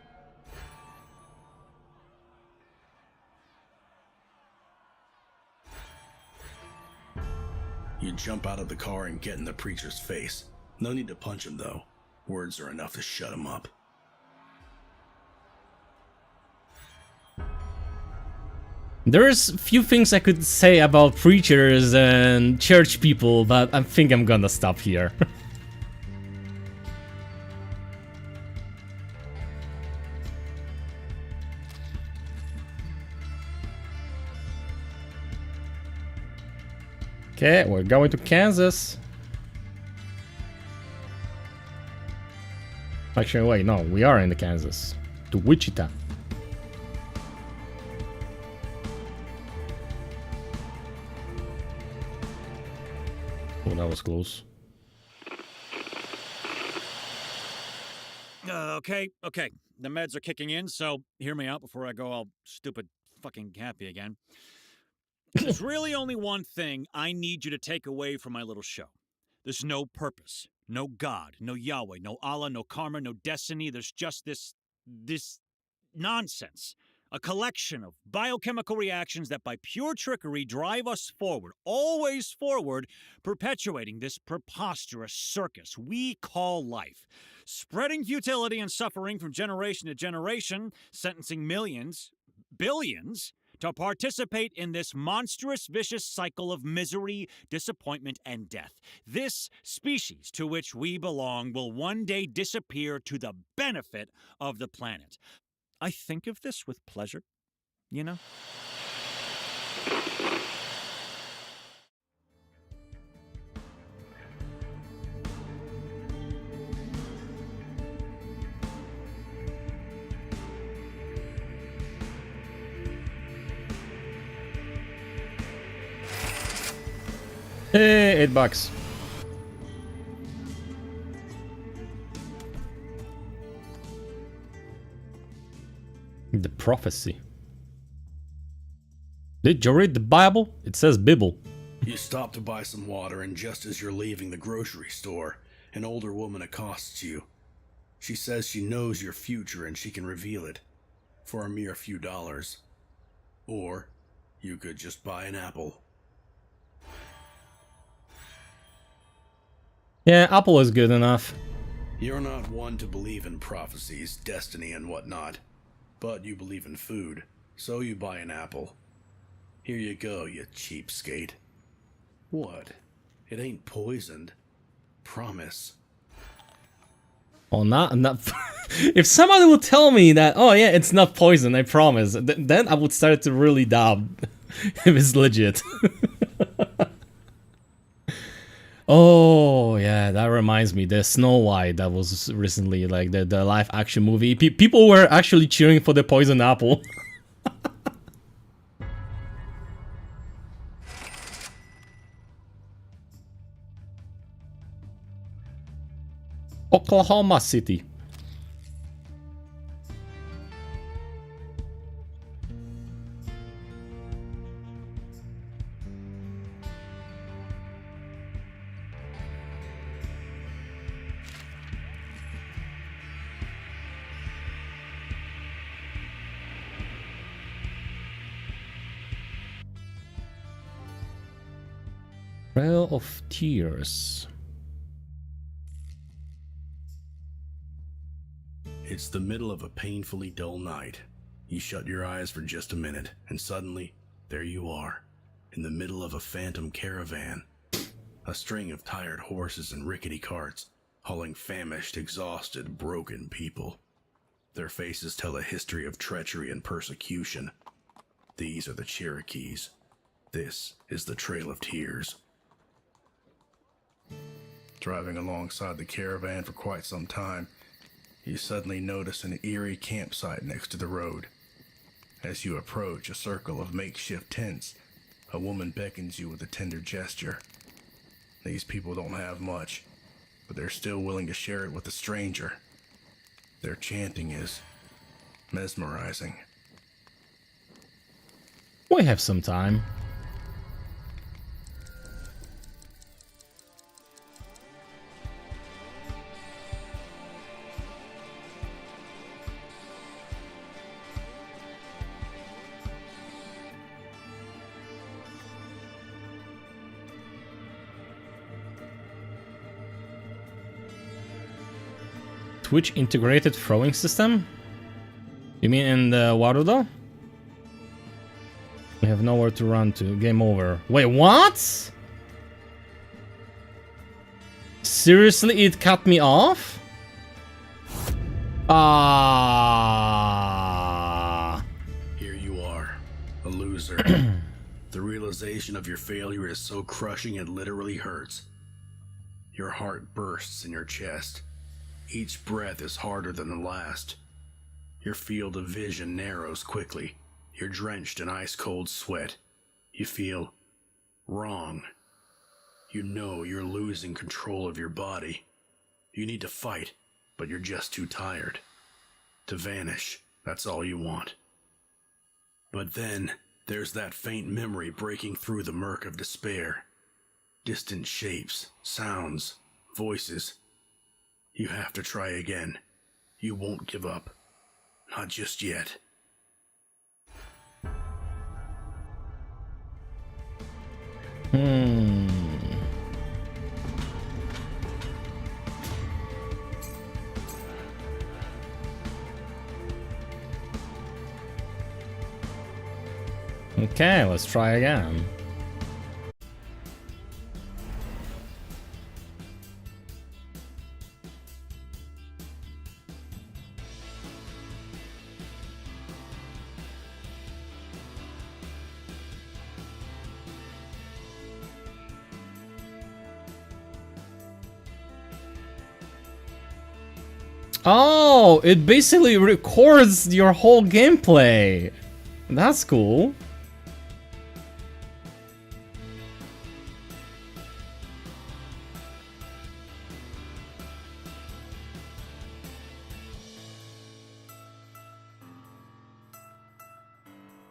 You jump out of the car and get in the preacher's face. No need to punch him, though. Words are enough to shut him up. There's few things I could say about preachers and church people, but I think I'm gonna stop here. Okay, we're going to Kansas. Actually, wait, no, we are in the Kansas. To Wichita. Oh, that was close. Okay. The meds are kicking in, so hear me out before I go all stupid fucking happy again. There's really only one thing I need you to take away from my little show. There's no purpose, no God, no Yahweh, no Allah, no karma, no destiny. There's just this nonsense. A collection of biochemical reactions that by pure trickery drive us forward, always forward, perpetuating this preposterous circus we call life. Spreading futility and suffering from generation to generation, sentencing millions, billions, to participate in this monstrous, vicious cycle of misery, disappointment, and death. This species to which we belong will one day disappear to the benefit of the planet. I think of this with pleasure, you know? Hey, $8. The prophecy. Did you read the Bible? It says Bible. You stop to buy some water, and just as you're leaving the grocery store, an older woman accosts you. She says she knows your future and she can reveal it for a mere few dollars. Or you could just buy an apple. Yeah, Apple is good enough. You're not one to believe in prophecies, destiny, and whatnot, but you believe in food, so you buy an apple. Here you go, you cheapskate. What? It ain't poisoned. Promise. Oh, not. If somebody would tell me that, oh yeah, it's not poison, I promise, then I would start to really doubt if it's legit. Oh yeah, that reminds me. The Snow White that was recently, like the live action movie. People were actually cheering for the poison apple. Oklahoma City. Trail of Tears. It's the middle of a painfully dull night. You shut your eyes for just a minute, and suddenly, there you are, in the middle of a phantom caravan. A string of tired horses and rickety carts, hauling famished, exhausted, broken people. Their faces tell a history of treachery and persecution. These are the Cherokees. This is the Trail of Tears. Driving alongside the caravan for quite some time, you suddenly notice an eerie campsite next to the road. As you approach a circle of makeshift tents, a woman beckons you with a tender gesture. These people don't have much, but they're still willing to share it with a stranger. Their chanting is mesmerizing. We have some time. Twitch integrated throwing system? You mean in the Warudo? We have nowhere to run to. Game over. Wait, what? Seriously, it cut me off? Ah. Here you are, a loser. The realization of your failure is so crushing it literally hurts. Your heart bursts in your chest. Each breath is harder than the last. Your field of vision narrows quickly. You're drenched in ice-cold sweat. You feel wrong. You know you're losing control of your body. You need to fight, but you're just too tired. To vanish, that's all you want. But then, there's that faint memory breaking through the murk of despair. Distant shapes, sounds, voices. You have to try again. You won't give up. Not just yet. Okay, let's try again. Oh, it basically records your whole gameplay. That's cool.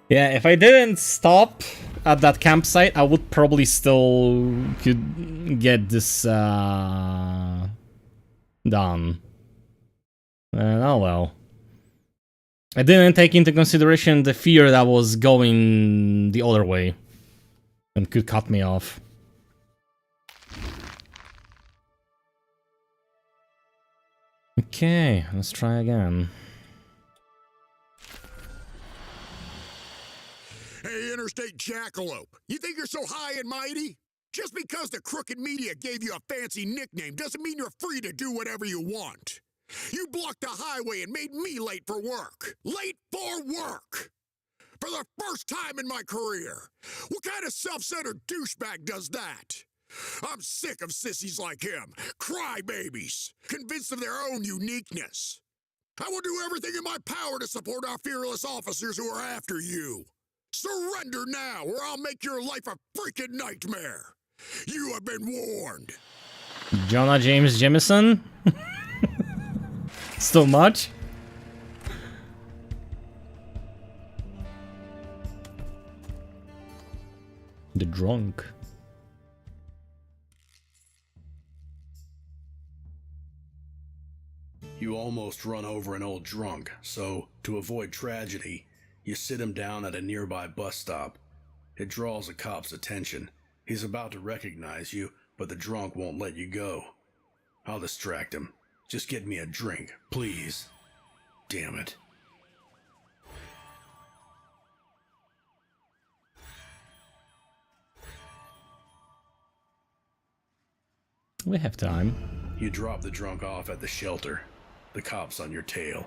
Yeah, if I didn't stop at that campsite, I would probably still could get this done. Oh well. I didn't take into consideration the fear that was going the other way and could cut me off. Okay, let's try again. Hey, Interstate Jackalope, you think you're so high and mighty? Just because the crooked media gave you a fancy nickname doesn't mean you're free to do whatever you want. You blocked the highway and made me late for work. Late for work! For the first time in my career. What kind of self-centered douchebag does that? I'm sick of sissies like him, crybabies, convinced of their own uniqueness. I will do everything in my power to support our fearless officers who are after you. Surrender now, or I'll make your life a freaking nightmare. You have been warned. Jonah James Jameson? So much? The drunk. You almost run over an old drunk, so, to avoid tragedy, you sit him down at a nearby bus stop. It draws a cop's attention, He's about to recognize you, but the drunk won't let you go. I'll distract him. Just get me a drink, please. Damn it. We have time. You drop the drunk off at the shelter. The cop's on your tail.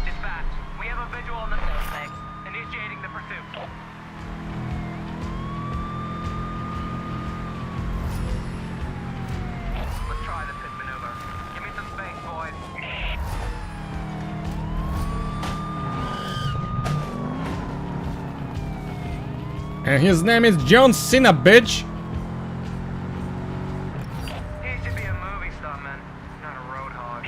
Dispatch, we have a visual on the suspect. Initiating the pursuit. Let's try this hit maneuver. Give me some space, boys. And his name is John Cena, bitch! He should be a movie stuntman, not a road hog.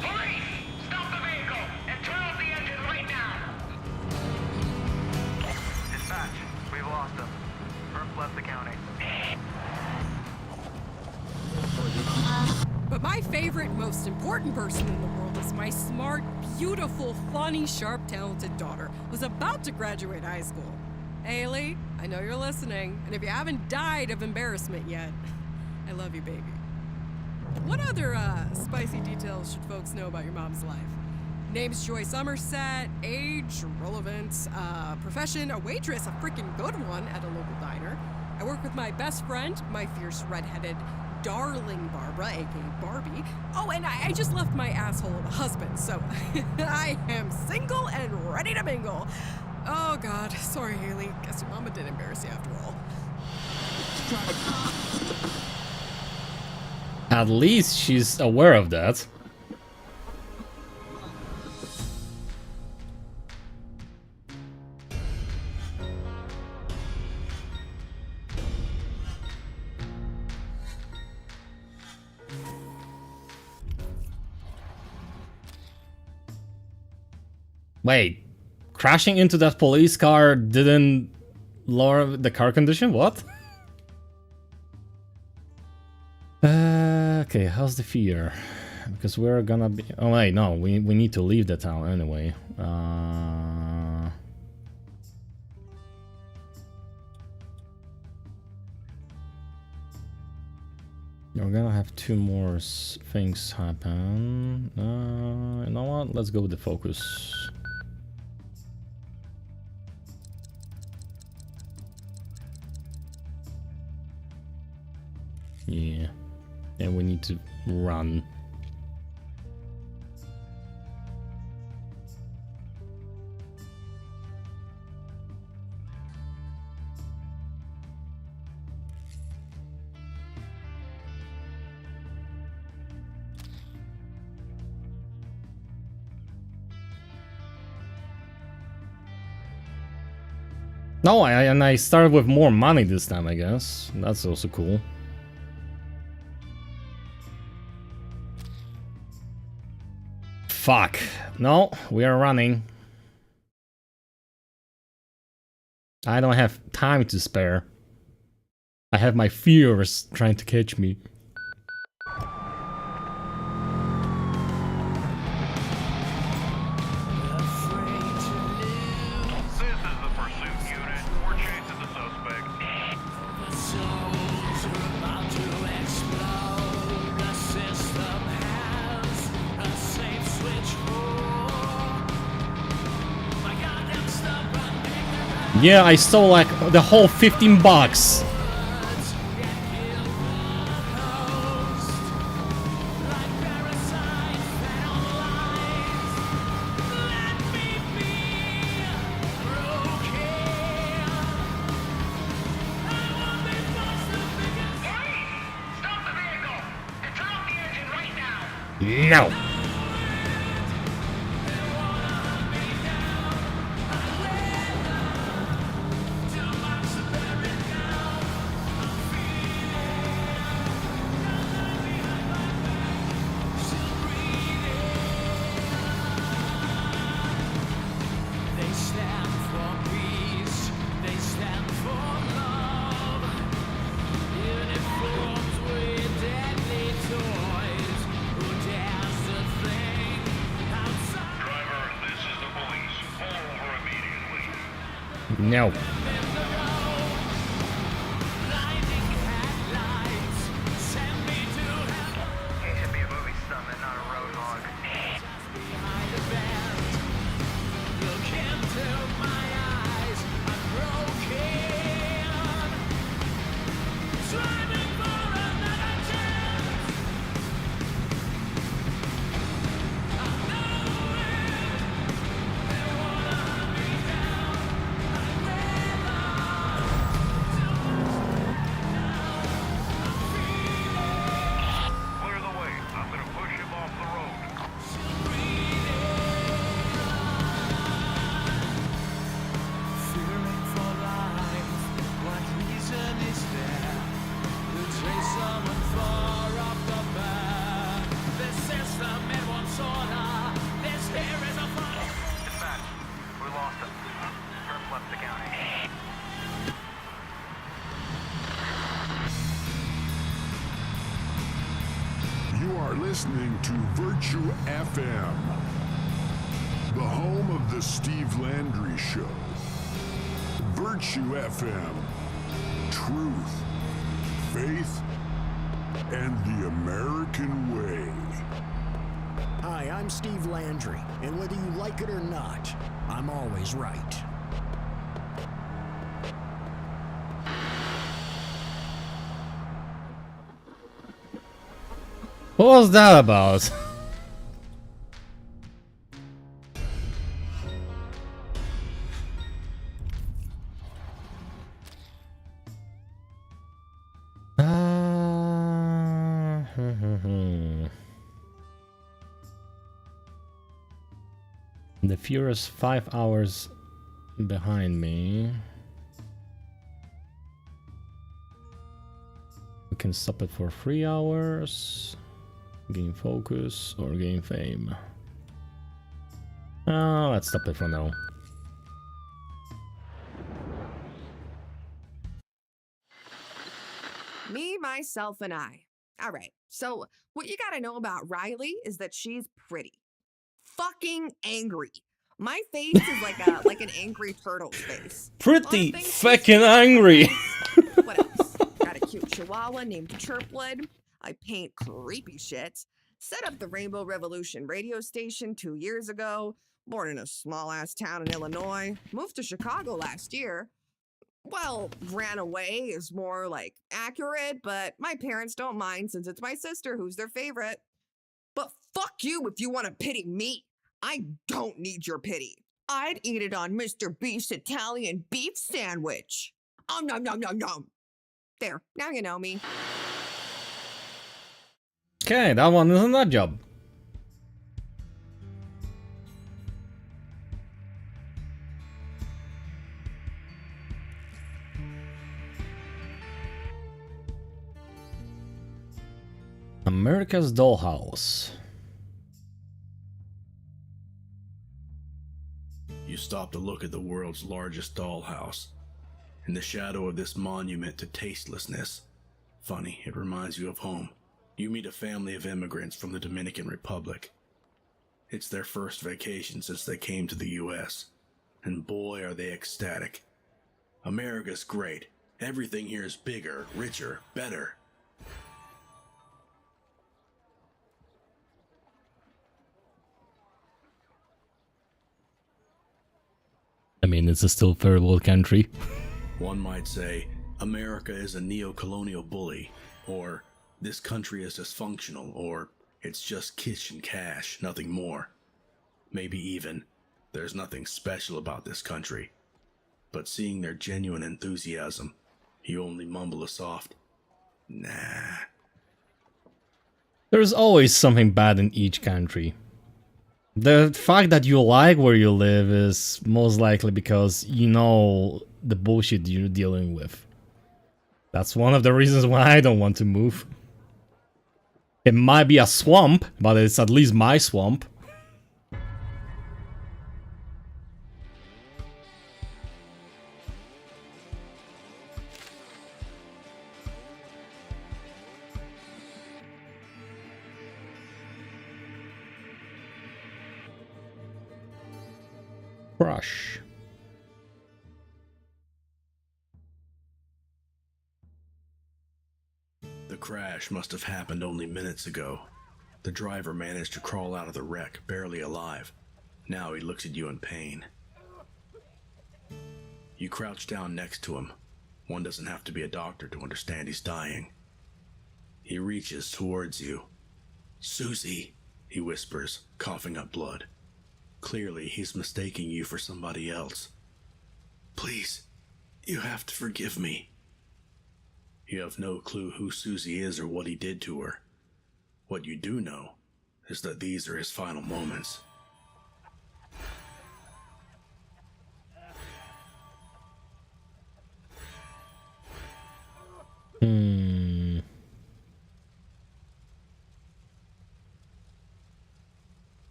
Police! Stop the vehicle and turn off the engine right now! Dispatch, we've lost him. Perp left the county. But my favorite, most important person in the world is my smart, beautiful, funny, sharp, talented daughter, who's about to graduate high school. Haley, I know you're listening, and if you haven't died of embarrassment yet, I love you, baby. What other, spicy details should folks know about your mom's life? Name's Joy Somerset, age, relevance, profession, a waitress, a freaking good one at a local diner. I work with my best friend, my fierce redheaded darling Barbara, aka Barbie. Oh, and I just left my asshole of a husband, so I am single and ready to mingle. Oh God, sorry Haley, guess your mama did embarrass you after all. At least she's aware of that. Wait, crashing into that police car didn't lower the car condition? What? Okay, how's the fear? Because we're gonna be... Oh wait, no, we need to leave the town anyway. We're gonna have two more things happen. You know what? Let's go with the focus. Yeah. And we need to run. No, I started with more money this time, I guess. That's also cool. Fuck. No, we are running. I don't have time to spare. I have my fears trying to catch me. This is the pursuit unit. We're chasing the suspect. Yeah, I stole like the whole 15 bucks. No! They stand for peace, they stand for love. Uniforms with deadly toys. Who dares to think outside? Driver, this is the police. Pull over immediately. No. Blinding headlights send me to hell. He should be a movie stuntman, not a roadhog. Behind the bend, look into my eyes. I'm broken. Striving for another chance. I know it. They wanna be down. Clear the way. I'm gonna push him off the road. Fearing for life, what reason is there to chase someone far off the path? The system it wants order. This here is a fight. Dispatch, we lost him. Turn left the county. You are listening to Virtue FM, the home of the Steve Landry Show. Virtue FM, truth, faith, and the American way. Hi, I'm Steve Landry, and whether you like it or not, I'm always right. What was that about? The Furious 5 hours behind me. We can stop it for 3 hours. Gain focus or gain fame. Let's stop it for now. Me, myself, and I. All right. So, what you gotta know about Riley is that she's pretty. Fucking angry. My face is like an angry turtle's face. Pretty things she's fucking angry. What else? Got a cute chihuahua named Chirpwood. I paint creepy shit. Set up the Rainbow Revolution radio station 2 years ago. Born in a small ass town in Illinois. Moved to Chicago last year. Well, ran away is more like accurate, but my parents don't mind since it's my sister who's their favorite. But fuck you if you want to pity me. I don't need your pity. I'd eat it on Mr. Beast's Italian beef sandwich. Nom nom nom nom. There, now you know me. Okay, that one is a nut job. America's Dollhouse. You stop to look at the world's largest dollhouse. In the shadow of this monument to tastelessness. Funny, it reminds you of home. You meet a family of immigrants from the Dominican Republic. It's their first vacation since they came to the US. And boy, are they ecstatic. America's great. Everything here is bigger, richer, better. I mean, it's a still third world country. One might say, America is a neo-colonial bully, or this country is dysfunctional, or it's just kitchen cash, nothing more. Maybe even, there's nothing special about this country. But seeing their genuine enthusiasm, you only mumble a soft, nah. There's always something bad in each country. The fact that you like where you live is most likely because you know the bullshit you're dealing with. That's one of the reasons why I don't want to move. It might be a swamp, but it's at least my swamp. Crush. The crash must have happened only minutes ago. The driver managed to crawl out of the wreck, barely alive. Now he looks at you in pain. You crouch down next to him. One doesn't have to be a doctor to understand he's dying. He reaches towards you. "Susie," he whispers, coughing up blood. Clearly, he's mistaking you for somebody else. "Please, you have to forgive me." You have no clue who Susie is or what he did to her. What you do know is that these are his final moments.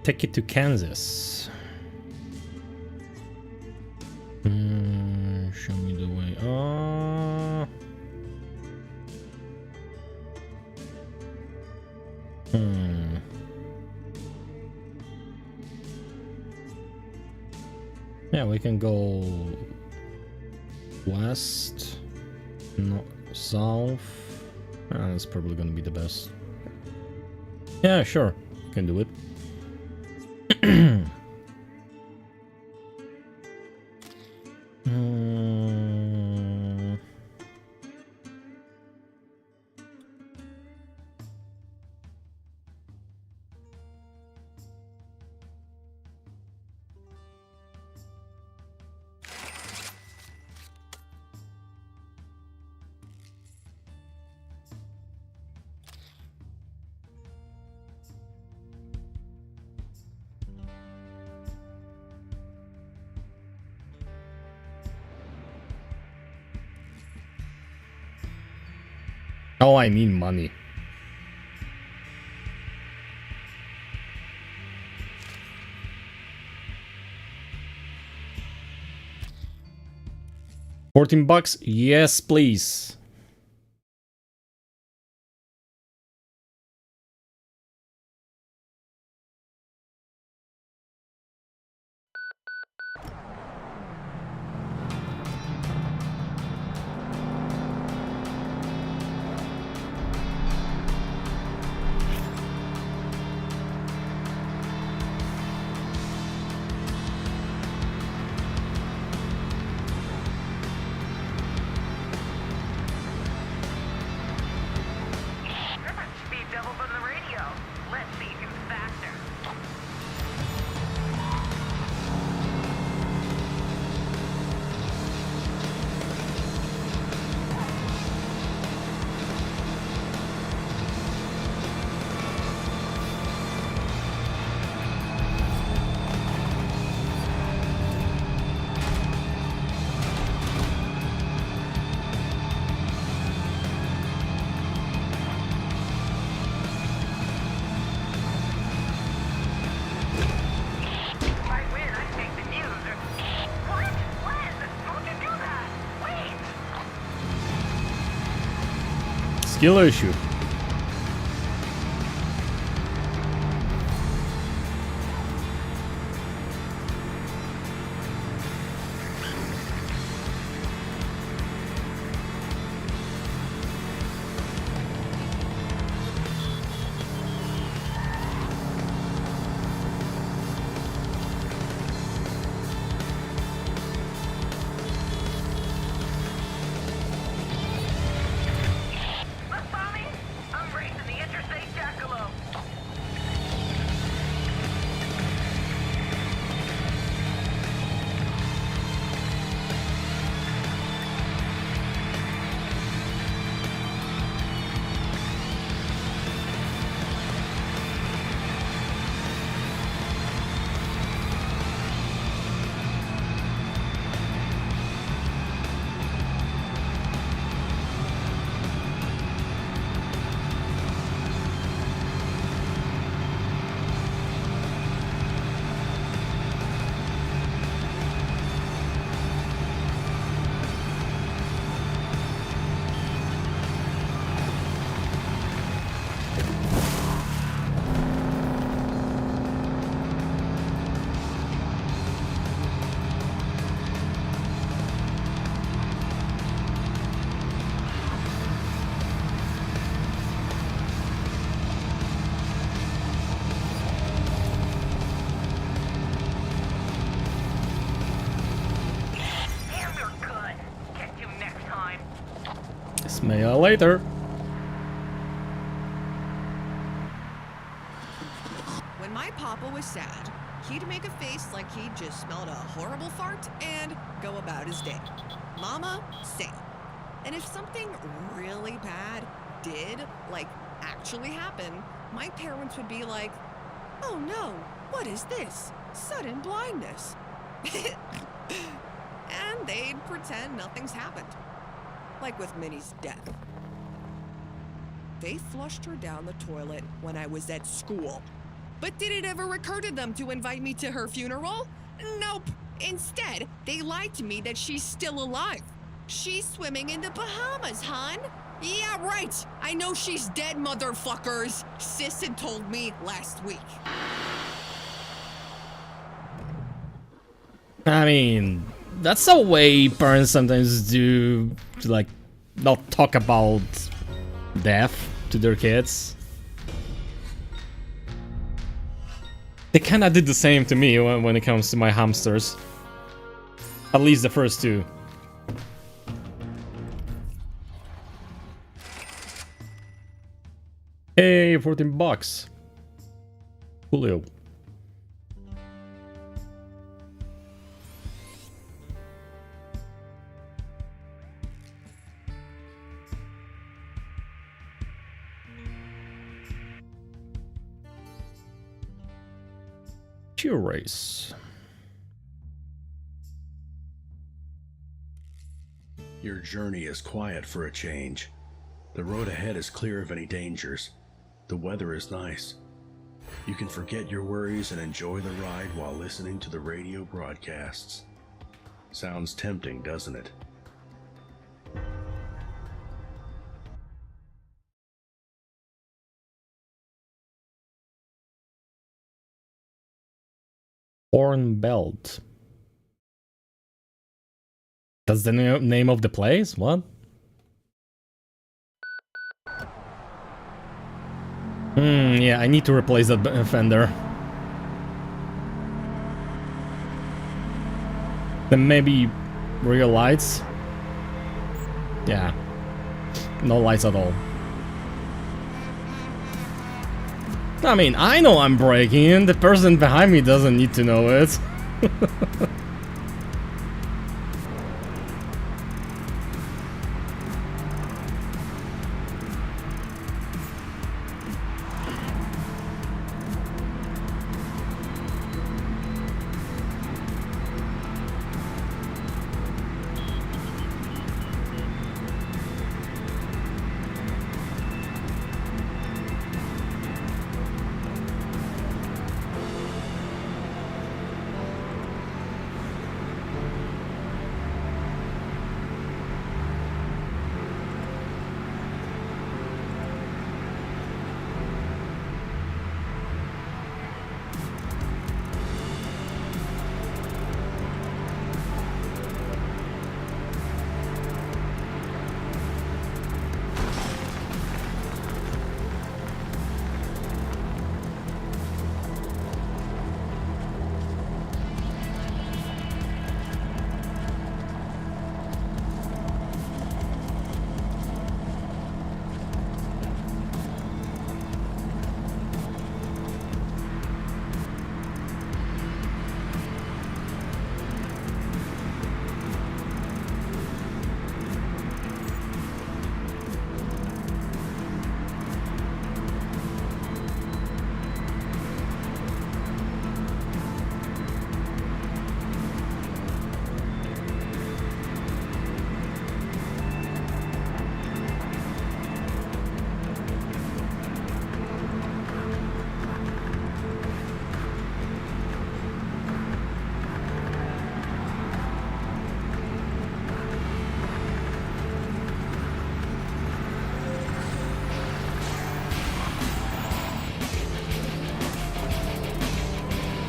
Take it to Kansas. Show me the way. Yeah, we can go west, no, south. That's probably gonna be the best. Yeah, sure, can do it. Oh, I mean money. $14? Yes, please. Speed double from the radio. Let's see who's faster. If I win, I take the news. What? When? How'd you do that? Wait! Skill issue. Mail later. When my papa was sad, he'd make a face like he'd just smelled a horrible fart and go about his day. Mama, same. And if something really bad did, like, actually happen, my parents would be like, "Oh no, what is this? Sudden blindness." And they'd pretend nothing's happened. Like with Minnie's death. They flushed her down the toilet when I was at school. But did it ever occur to them to invite me to her funeral? Nope. Instead, they lied to me that she's still alive. She's swimming in the Bahamas, hon. Yeah, right. I know she's dead, motherfuckers. Sis had told me last week. I mean, that's a way parents sometimes do to, like, not talk about death to their kids. They kinda did the same to me when it comes to my hamsters. At least the first two. Hey, $14. Julio. Pure race. Your journey is quiet for a change. The road ahead is clear of any dangers. The weather is nice. You can forget your worries and enjoy the ride while listening to the radio broadcasts. Sounds tempting, doesn't it? Horn Belt. That's the name of the place? What? Yeah, I need to replace that fender. Then maybe real lights? Yeah. No lights at all. I mean, I know I'm braking, the person behind me doesn't need to know it.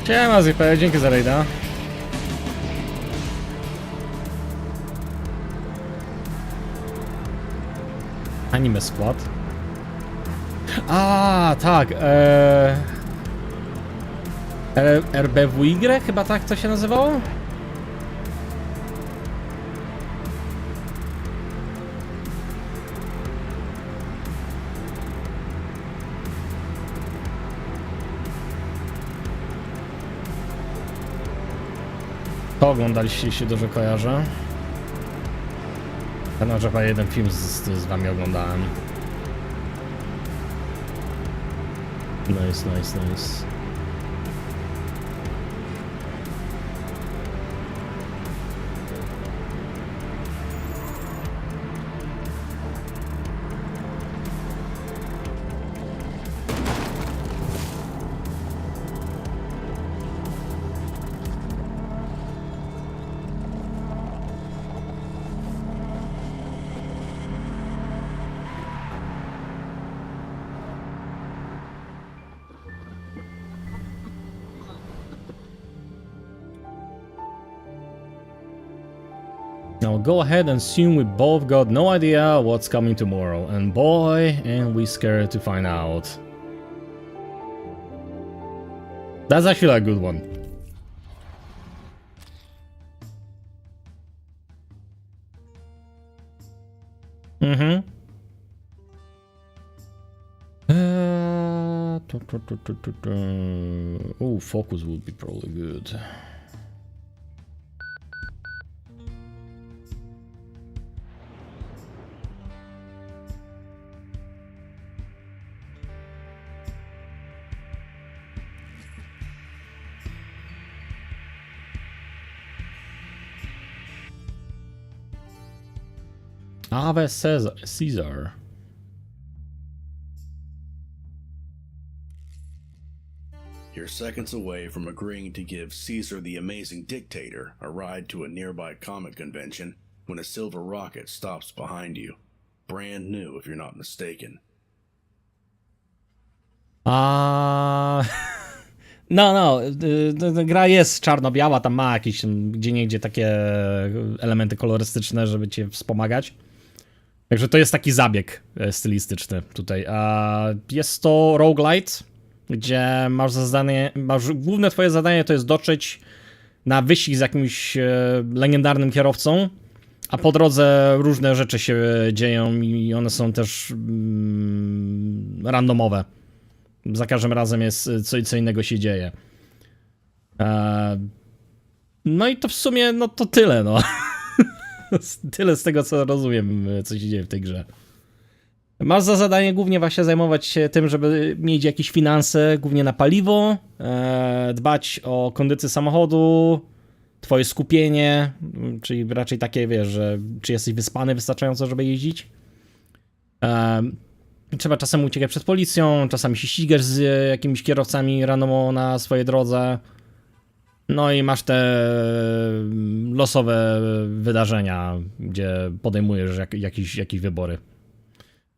Siema Zipper, dzięki za rejda. Anime Squad. A, tak. RBWY chyba tak to się nazywało? To oglądaliście, jeśli dobrze kojarzę. Ja no, że chyba jeden film z wami oglądałem. Nice, nice, nice. Now go ahead and assume we both got no idea what's coming tomorrow, and boy, and we scared to find out. That's actually a good one. Mm-hmm. Oh, focus would be probably good. Ave Caesar. You're seconds away from agreeing to give Caesar the Amazing Dictator a ride to a nearby comic convention when a silver rocket stops behind you. Brand new, if you're not mistaken. No, gra jest czarno-biała, tam ma jakieś gdzieniegdzie takie elementy kolorystyczne, żeby cię wspomagać. Także to jest taki zabieg stylistyczny tutaj. Jest to roguelite, gdzie masz zadanie, główne twoje zadanie to jest dotrzeć na wyścig z jakimś legendarnym kierowcą, a po drodze różne rzeczy się dzieją i one są też randomowe. Za każdym razem jest co innego się dzieje. No i to w sumie, no to tyle, no. Tyle z tego, co rozumiem, co się dzieje w tej grze. Masz za zadanie głównie właśnie zajmować się tym, żeby mieć jakieś finanse, głównie na paliwo, dbać o kondycję samochodu, twoje skupienie, czyli raczej takie, wiesz, że czy jesteś wyspany wystarczająco, żeby jeździć. Trzeba czasem uciekać przed policją, czasami się ścigasz z jakimiś kierowcami randomo na swojej drodze. No i masz te losowe wydarzenia, gdzie podejmujesz jakieś wybory.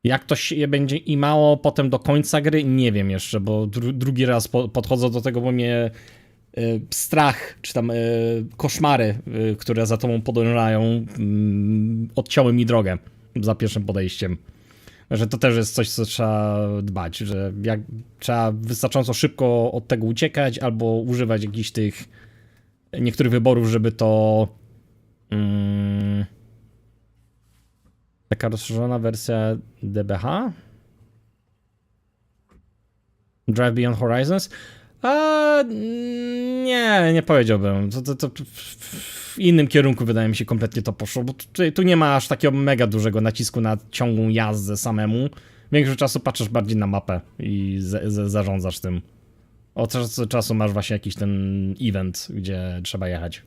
Jak to się będzie imało potem do końca gry, nie wiem jeszcze, bo drugi raz podchodzę do tego, bo mnie strach, czy tam koszmary, które za tobą podążają, odcięły mi drogę za pierwszym podejściem. Że to też jest coś, co trzeba dbać, że jak trzeba wystarczająco szybko od tego uciekać, albo używać jakichś tych niektórych wyborów, żeby to taka rozszerzona wersja DBH? Drive Beyond Horizons? Nie powiedziałbym. To w innym kierunku wydaje mi się kompletnie to poszło, bo tu nie ma aż takiego mega dużego nacisku na ciągłą jazdę samemu. Większość czasu patrzysz bardziej na mapę i zarządzasz tym. Od czasu masz właśnie jakiś ten event, gdzie trzeba jechać.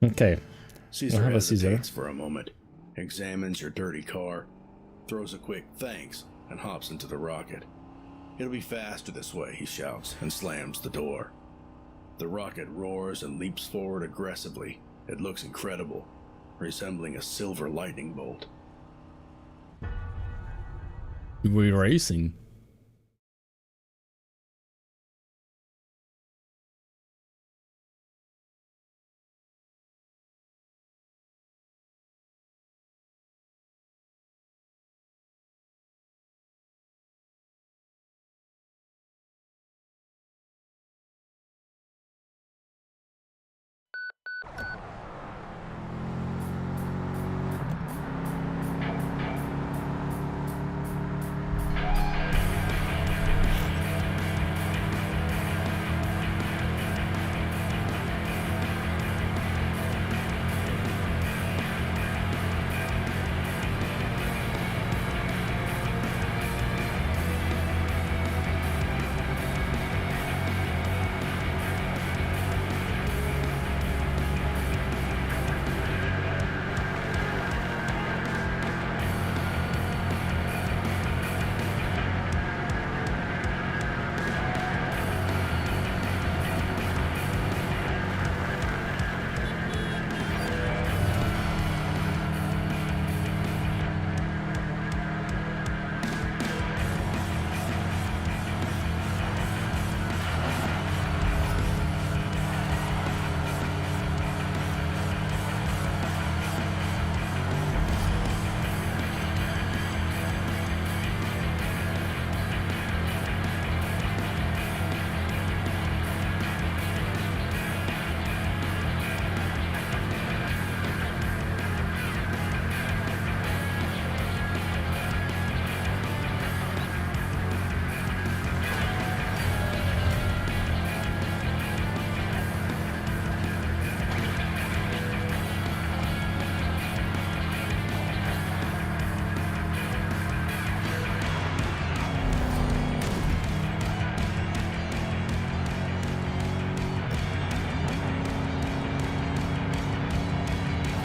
Okay. Caesar hesitates for a moment, examines your dirty car, throws a quick thanks, and hops into the rocket. It'll be faster this way, he shouts, and slams the door. The rocket roars and leaps forward aggressively. It looks incredible, resembling a silver lightning bolt. We're racing.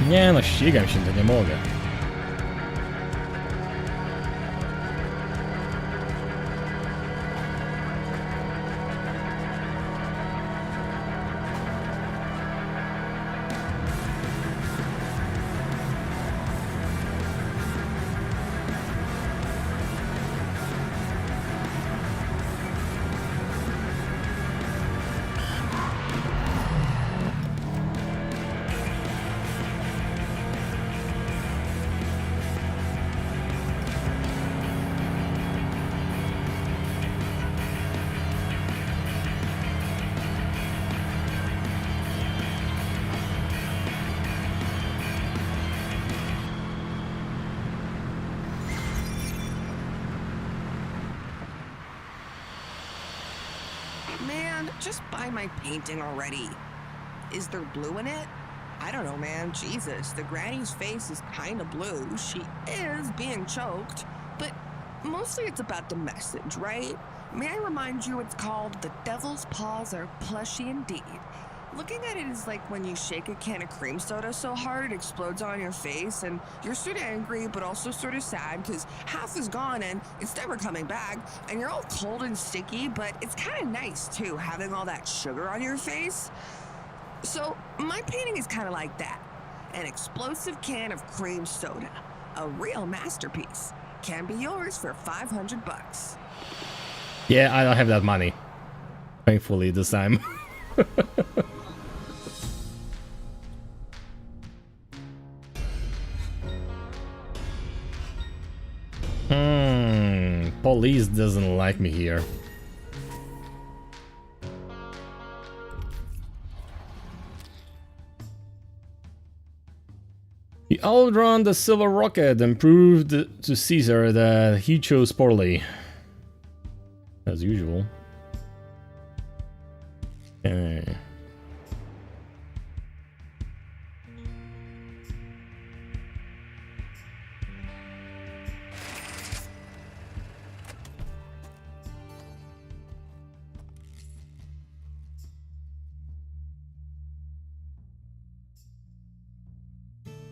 Nie no, ścigam się, to nie mogę. Man, just buy my painting already. Is there blue in it? I don't know, man. Jesus, the granny's face is kind of blue. She is being choked, but mostly it's about the message, right? May I remind you it's called The Devil's Paws Are Plushy Indeed. Looking at it is like when you shake a can of cream soda so hard it explodes on your face, and you're sort of angry but also sort of sad because half is gone and it's never coming back, and you're all cold and sticky, but it's kind of nice too, having all that sugar on your face. So my painting is kind of like that. An explosive can of cream soda. A real masterpiece. Can be yours for $500. Yeah, I don't have that money. Thankfully this time. Police doesn't like me here. He outrun the Silver Rocket and proved to Caesar that he chose poorly. As usual. Okay.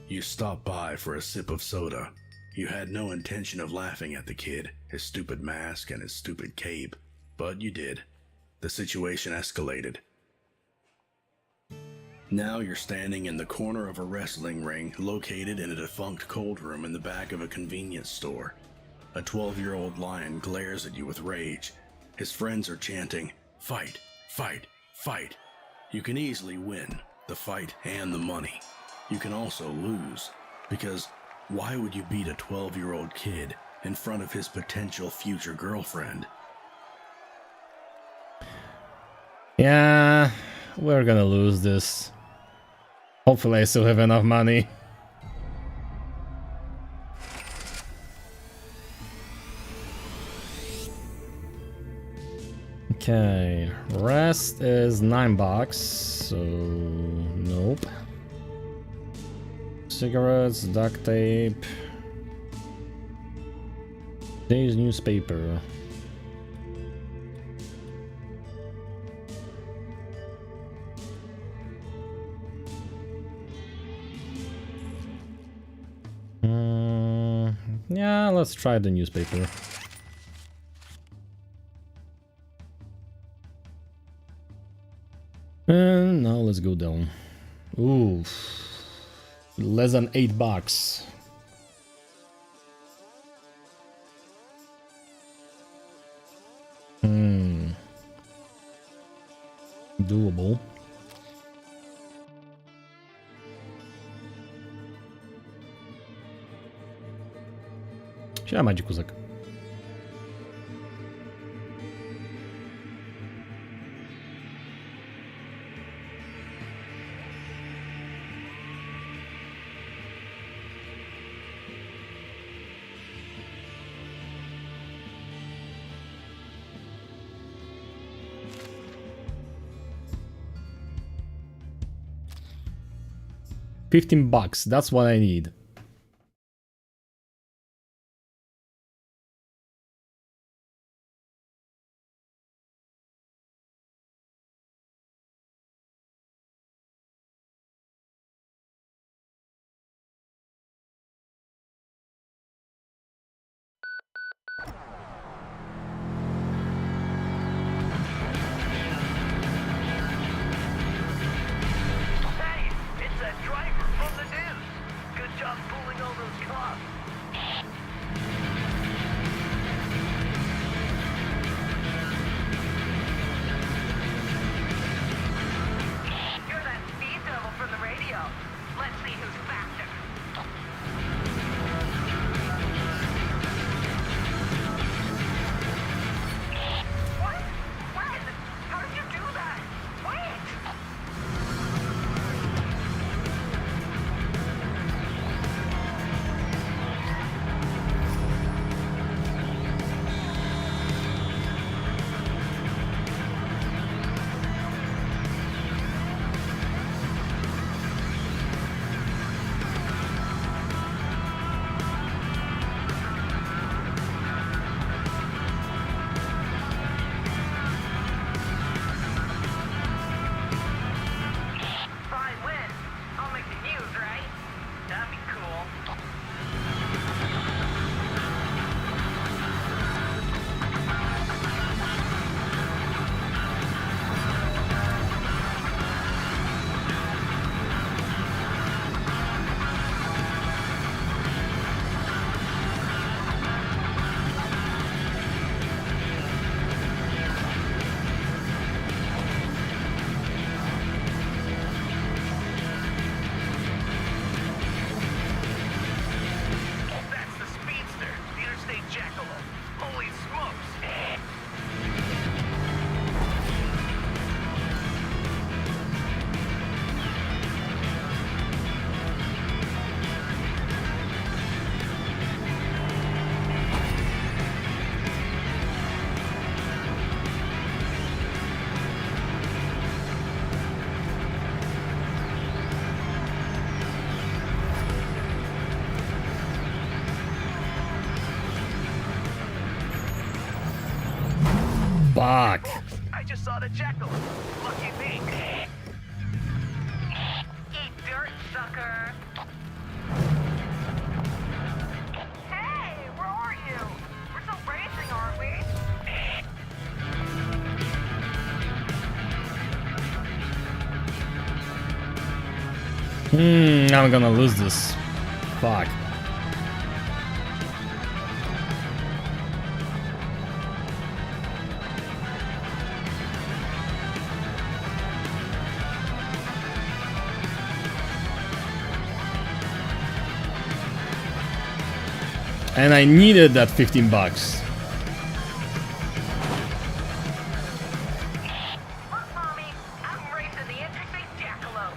You stopped by for a sip of soda. You had no intention of laughing at the kid, his stupid mask, and his stupid cape, but you did. The situation escalated. Now you're standing in the corner of a wrestling ring located in a defunct cold room in the back of a convenience store. A 12-year-old lion glares at you with rage. His friends are chanting, "Fight, fight, fight." You can easily win the fight and the money. You can also lose, because why would you beat a 12-year-old kid in front of his potential future girlfriend? Yeah, we're gonna lose this. Hopefully I still have enough money. Okay, rest is $9, so nope. Cigarettes, duct tape. Today's newspaper. Yeah, let's try the newspaper. And now let's go down. Ooh, less than $8. Doable. Siema, dzikusek. $15, that's what I need. Fuck. I just saw the jackalope. Lucky me. Eat dirt, sucker. Hey, where are you? We're still racing, aren't we? I'm gonna lose this. Fuck. And I needed that 15 bucks. Look, Mommy, I'm racing the interstate jackalope.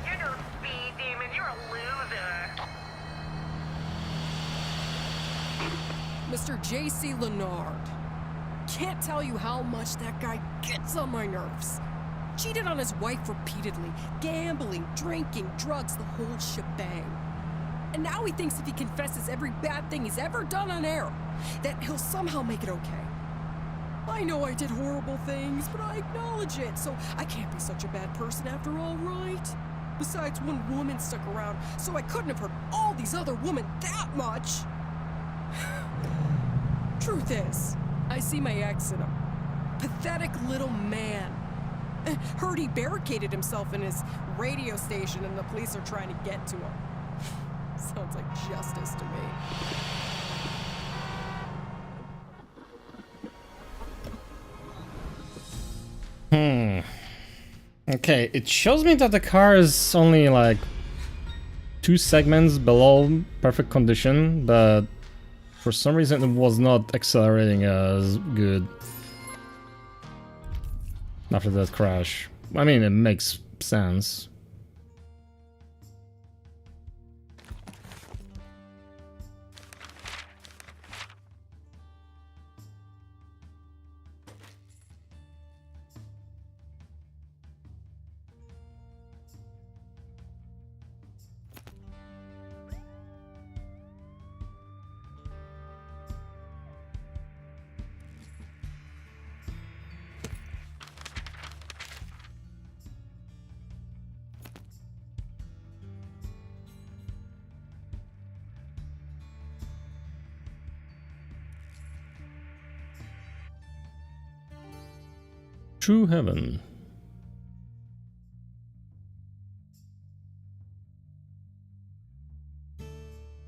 You're no speed demon, you're a loser. Mr. J.C. Leonard. Can't tell you how much that guy gets on my nerves. Cheated on his wife repeatedly, gambling, drinking, drugs, the whole shebang. And now he thinks if he confesses every bad thing he's ever done on air, that he'll somehow make it okay. I know I did horrible things, but I acknowledge it, so I can't be such a bad person after all, right? Besides, one woman stuck around, so I couldn't have hurt all these other women that much. Truth is, I see my ex in him. Pathetic little man. Heard he barricaded himself in his radio station and the police are trying to get to him. Sounds like justice to me. Okay, it shows me that the car is only like 2 segments below perfect condition, but for some reason it was not accelerating as good after that crash. I mean, it makes sense. True heaven.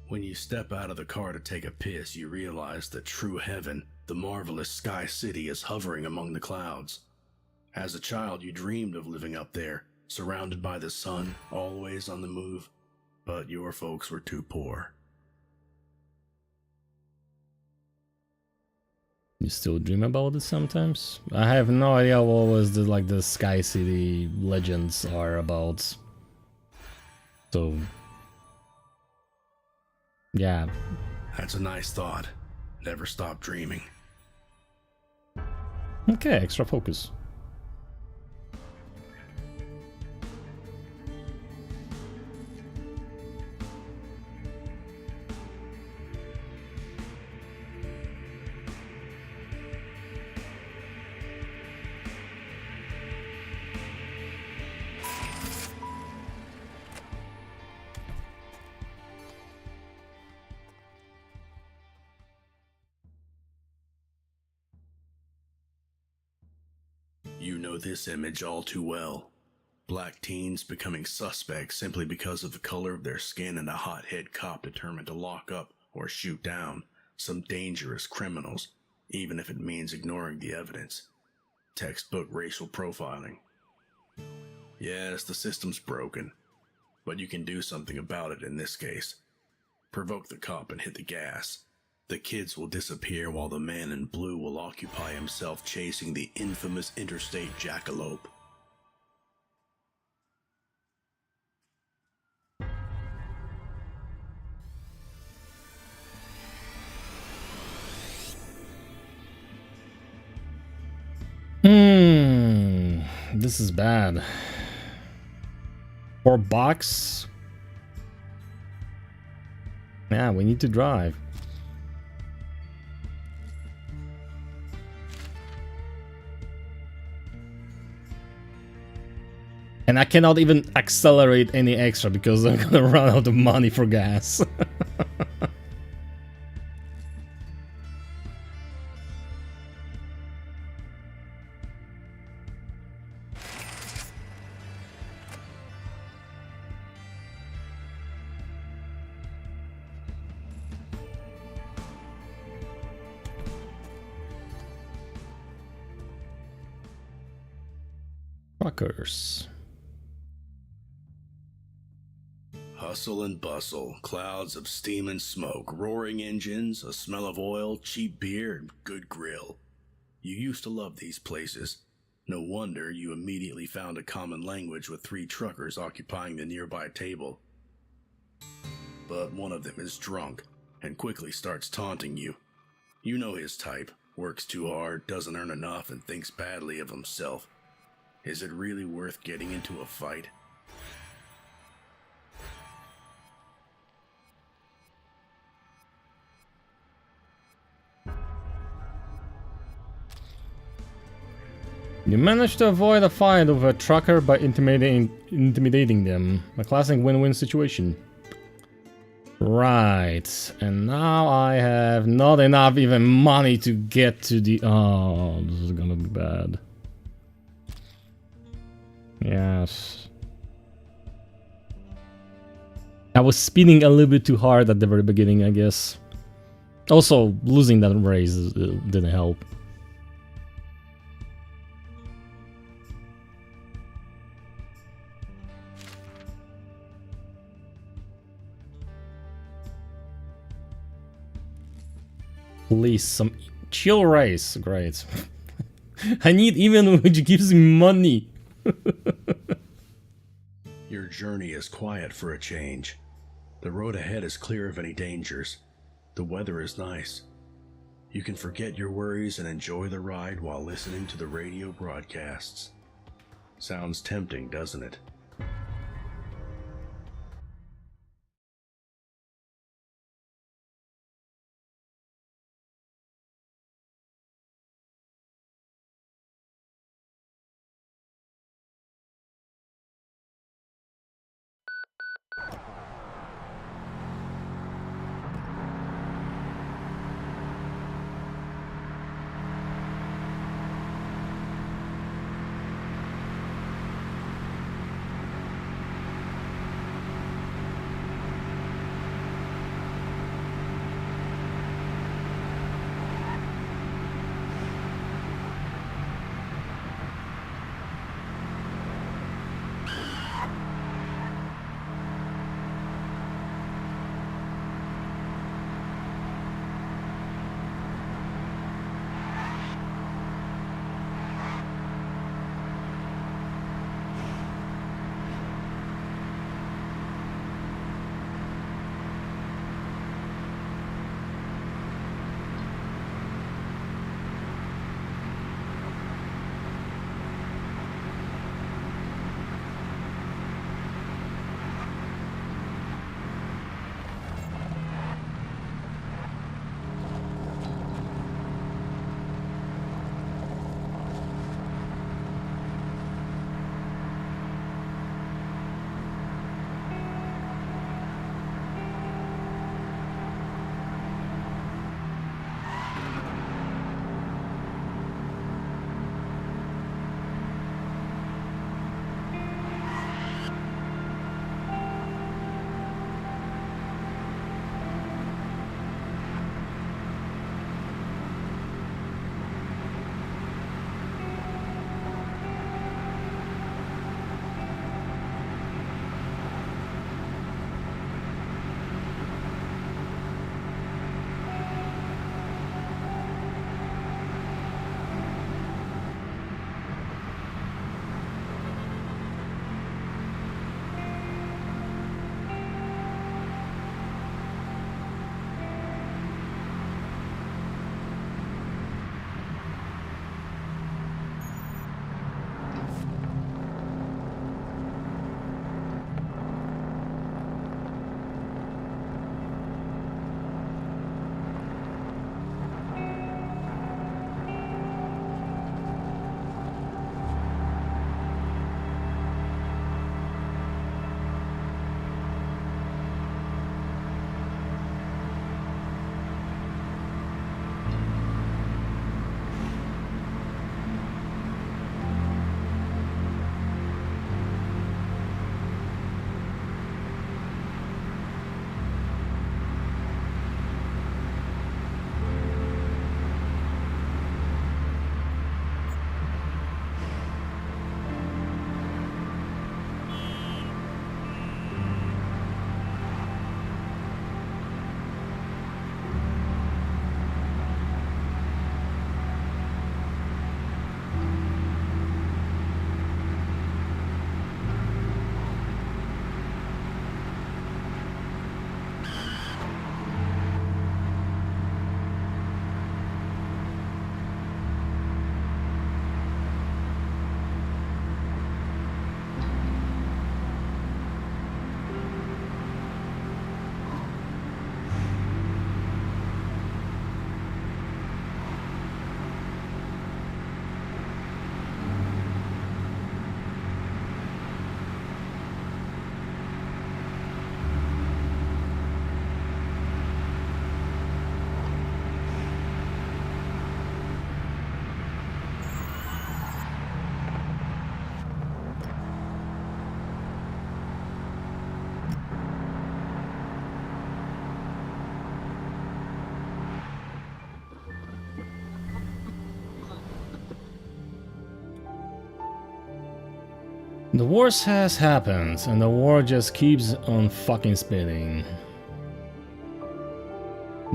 When you step out of the car to take a piss, you realize that true heaven, the marvelous sky city, is hovering among the clouds. As a child, you dreamed of living up there, surrounded by the sun, always on the move, but your folks were too poor. You still dream about it sometimes? I have no idea what was the Sky City legends are about. So yeah. That's a nice thought. Never stop dreaming. Okay, extra focus. You know this image all too well. Black teens becoming suspects simply because of the color of their skin and a hothead cop determined to lock up or shoot down some dangerous criminals, even if it means ignoring the evidence. Textbook racial profiling. Yes, the system's broken, but you can do something about it in this case. Provoke the cop and hit the gas. The kids will disappear while the man in blue will occupy himself chasing the infamous interstate jackalope. This is bad. $4? Yeah, we need to drive. And I cannot even accelerate any extra because I'm gonna run out of money for gas. Truckers. Hustle and bustle, clouds of steam and smoke, roaring engines, a smell of oil, cheap beer, and good grill. You used to love these places. No wonder you immediately found a common language with 3 truckers occupying the nearby table. But one of them is drunk and quickly starts taunting you. You know his type, works too hard, doesn't earn enough, and thinks badly of himself. Is it really worth getting into a fight? You managed to avoid a fight with a trucker by intimidating them. A classic win-win situation. Right, and now I have not enough even money to get to the... Oh, this is gonna be bad. Yes. I was speeding a little bit too hard at the very beginning, I guess. Also, losing that race didn't help. Please, some chill race. Great. I need even which gives me money. Your journey is quiet for a change. The road ahead is clear of any dangers. The weather is nice. You can forget your worries and enjoy the ride while listening to the radio broadcasts. Sounds tempting, doesn't it? The worst has happened, and the war just keeps on fucking spinning.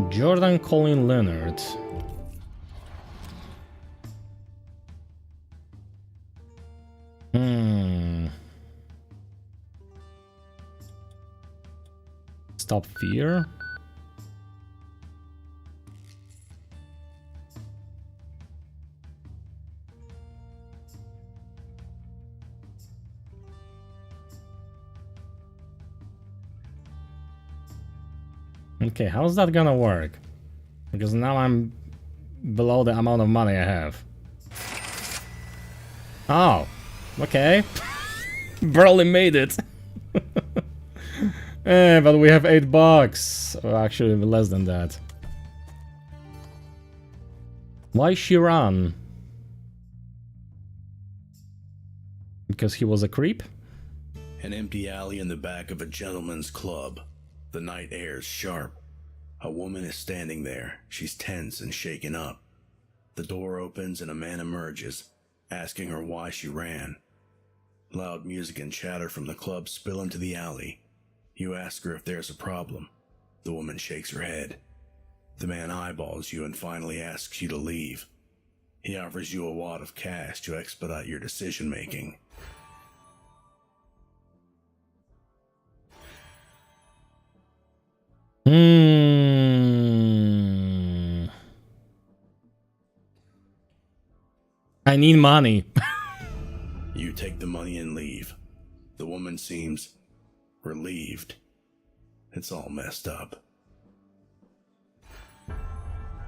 Jordan Colin Leonard. Stop fear? Okay, how's that gonna work? Because now I'm below the amount of money I have. Oh, okay. Barely made it. But we have $8. Or actually, less than that. Why Shiran? Because he was a creep? An empty alley in the back of a gentleman's club. The night air's sharp. A woman is standing there. She's tense and shaken up. The door opens and a man emerges, asking her why she ran. Loud music and chatter from the club spill into the alley. You ask her if there's a problem. The woman shakes her head. The man eyeballs you and finally asks you to leave. He offers you a wad of cash to expedite your decision-making. I need money. You take the money and leave. The woman seems relieved. It's all messed up.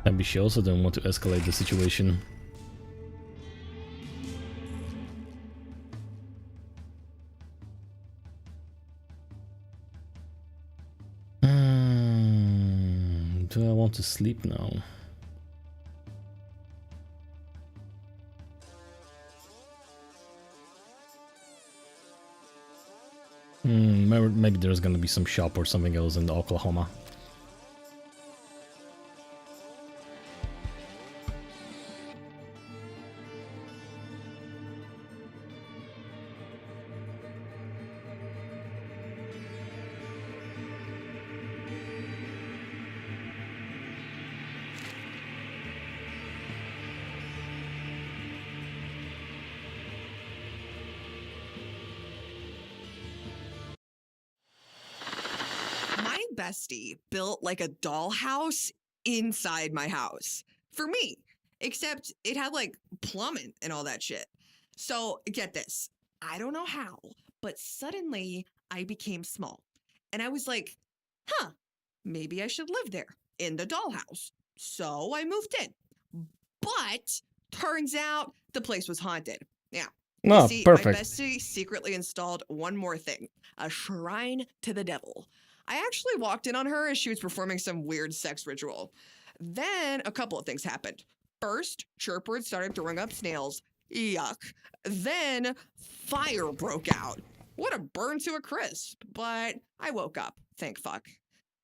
Maybe she also didn't want to escalate the situation. Do I want to sleep now? Maybe there's gonna be some shop or something else in Oklahoma. Bestie built like a dollhouse inside my house for me, except it had like plumbing and all that shit. So get this, I don't know how, but suddenly I became small and I was like, maybe I should live there in the dollhouse. So I moved in, but turns out the place was haunted. Yeah. No, See, perfect. My bestie secretly installed one more thing, a shrine to the devil. I actually walked in on her as she was performing some weird sex ritual. Then a couple of things happened. First, Chirpward started throwing up snails. Yuck. Then fire broke out. What a burn to a crisp. But I woke up, thank fuck.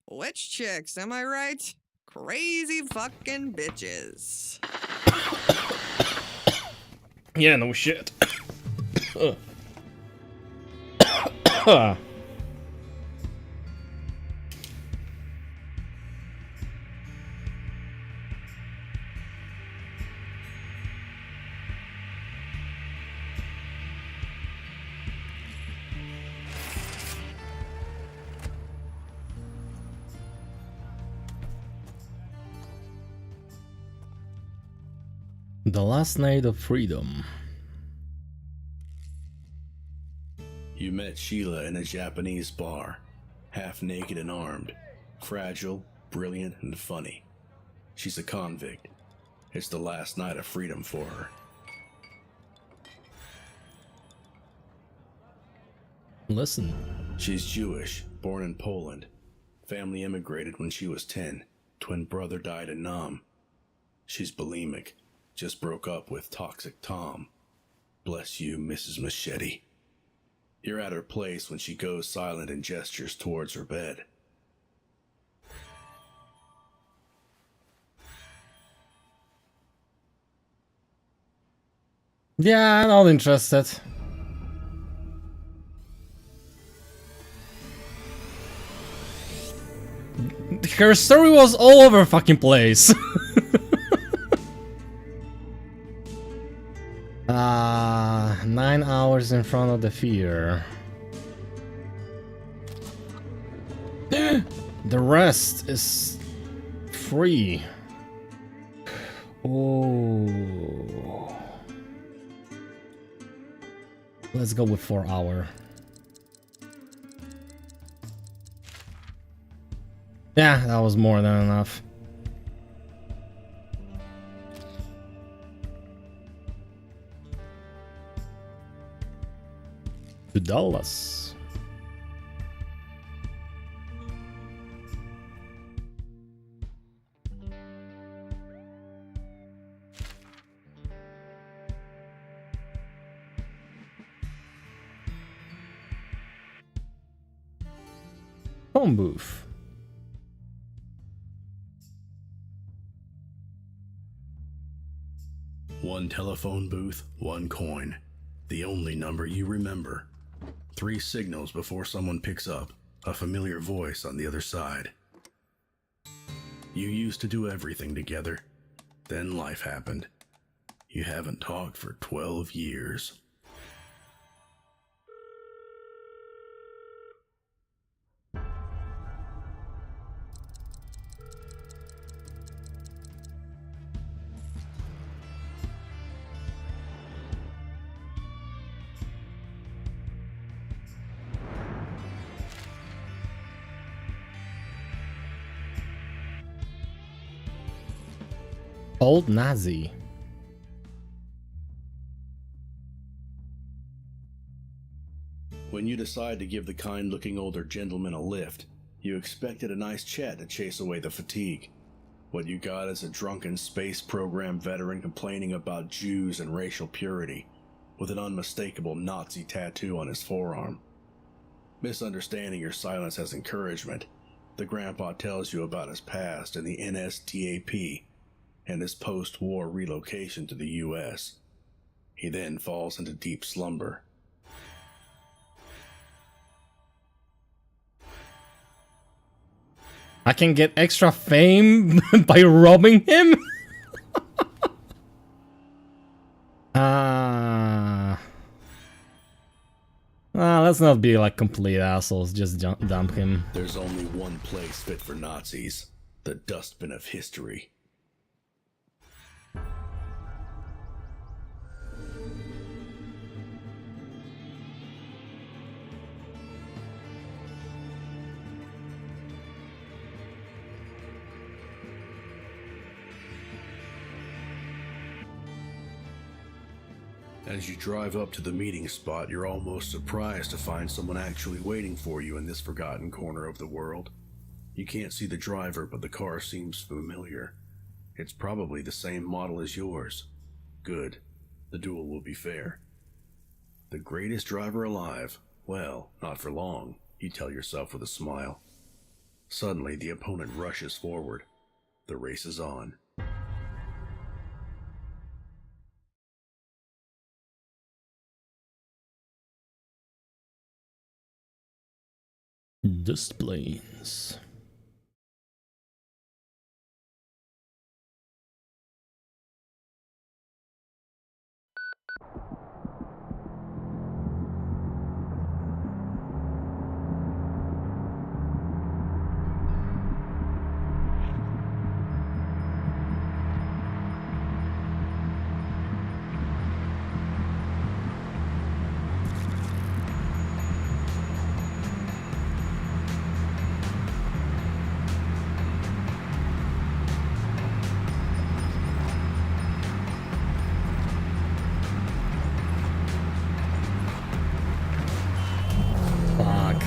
Witch chicks, am I right? Crazy fucking bitches. Yeah, no shit. The last night of freedom. You met Sheila in a Japanese bar, half naked and armed, fragile, brilliant, and funny. She's a convict. It's the last night of freedom for her. Listen. She's Jewish, born in Poland. Family immigrated when she was 10. Twin brother died in Nam. She's bulimic. Just broke up with Toxic Tom. Bless you, Mrs. Machete. You're at her place when she goes silent and gestures towards her bed. Yeah, I'm not interested. her story was all over fucking place. 9 hours in front of the fear. The rest is free. Oh. Let's go with 4 hour. Yeah, that was more than enough. To Dallas. Phone booth. One telephone booth, one coin. The only number you remember. 3 signals before someone picks up. A familiar voice on the other side. You used to do everything together. Then life happened. You haven't talked for 12 years. Old Nazi. When you decide to give the kind-looking older gentleman a lift, you expected a nice chat to chase away the fatigue. What you got is a drunken space program veteran complaining about Jews and racial purity, with an unmistakable Nazi tattoo on his forearm. Misunderstanding your silence as encouragement, the grandpa tells you about his past in the NSDAP and his post-war relocation to the U.S. He then falls into deep slumber. I can get extra fame by robbing him? Let's not be like complete assholes, just dump him. There's only one place fit for Nazis, the dustbin of history. As you drive up to the meeting spot, you're almost surprised to find someone actually waiting for you in this forgotten corner of the world. You can't see the driver, but the car seems familiar. It's probably the same model as yours. Good. The duel will be fair. The greatest driver alive? Well, not for long, you tell yourself with a smile. Suddenly, the opponent rushes forward. The race is on. Displays. Fuck.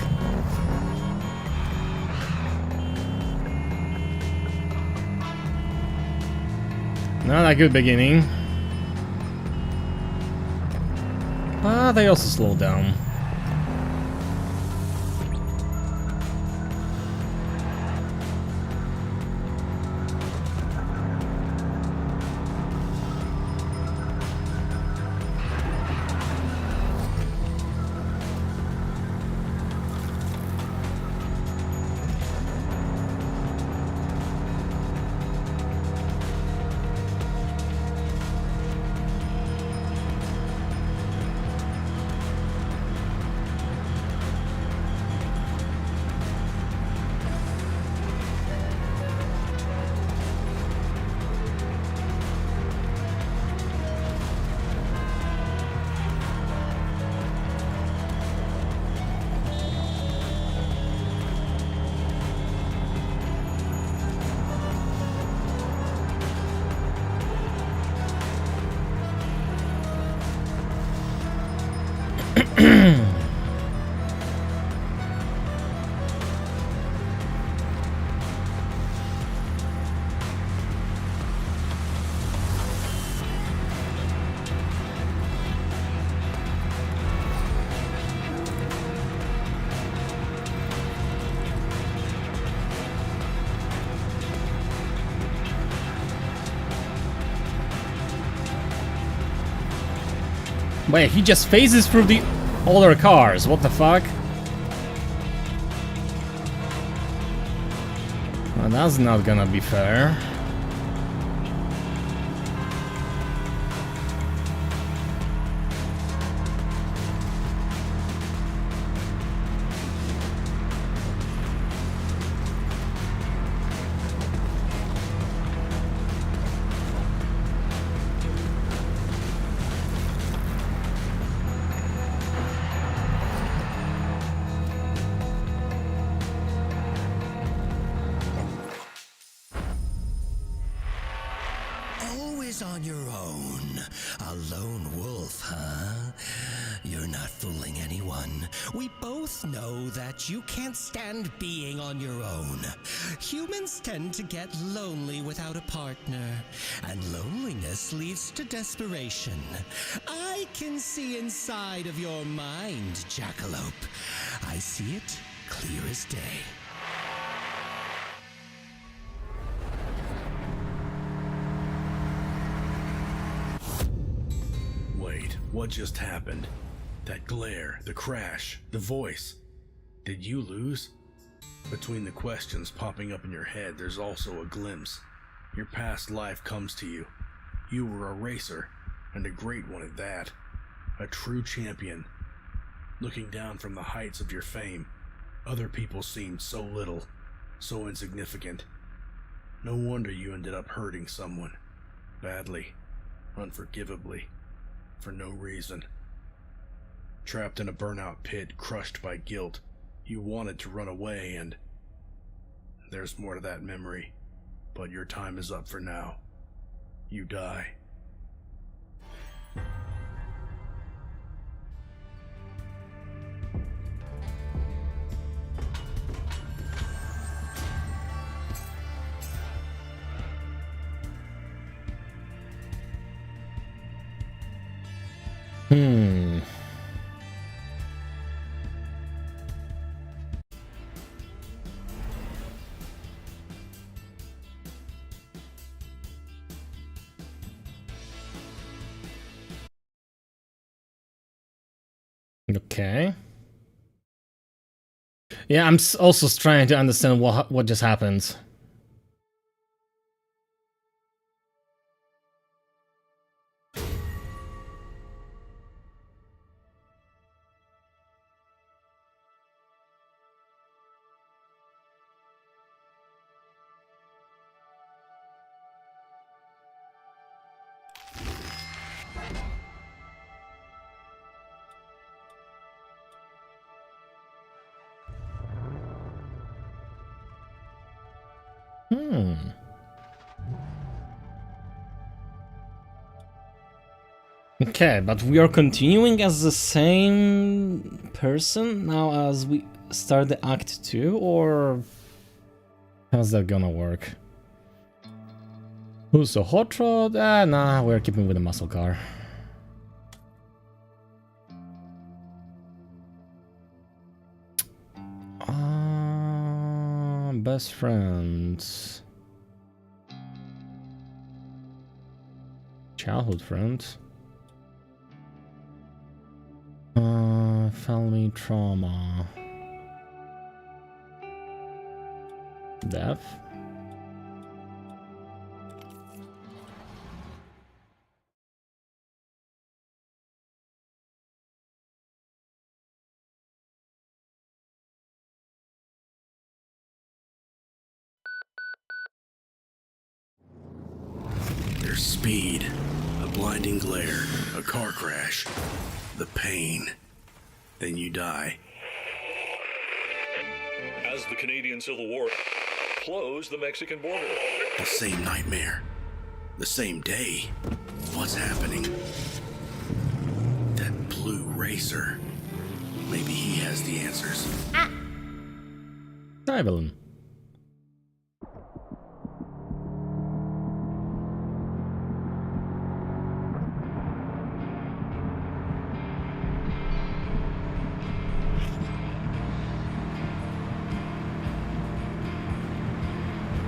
Not a good beginning. They also slow down. Wait, he just phases through the other cars. What the fuck? Well, that's not gonna be fair. Always on your own. A lone wolf, huh? You're not fooling anyone. We both know that you can't stand being on your own. Humans tend to get lonely without a partner, and loneliness leads to desperation. I can see inside of your mind, Jackalope. I see it clear as day. Wait, what just happened? That glare, the crash, the voice. Did you lose? Between the questions popping up in your head, there's also a glimpse. Your past life comes to you. You were a racer, and a great one at that. A true champion. Looking down from the heights of your fame, other people seemed so little, so insignificant. No wonder you ended up hurting someone. Badly. Unforgivably. For no reason. Trapped in a burnout pit, crushed by guilt, you wanted to run away, and there's more to that memory, but your time is up for now. You die. Okay. Yeah, I'm also trying to understand what just happened. Okay, but we are continuing as the same person now as we start the Act 2, or how's that gonna work? Who's a hot rod? Nah, we're keeping with the muscle car. Best friends. Childhood friends. Family trauma. Death. There's speed, a blinding glare, a car crash, the pain. Then you die. As the Canadian Civil War closed the Mexican border. The same nightmare. The same day. What's happening? That blue racer. Maybe he has the answers. Evelyn.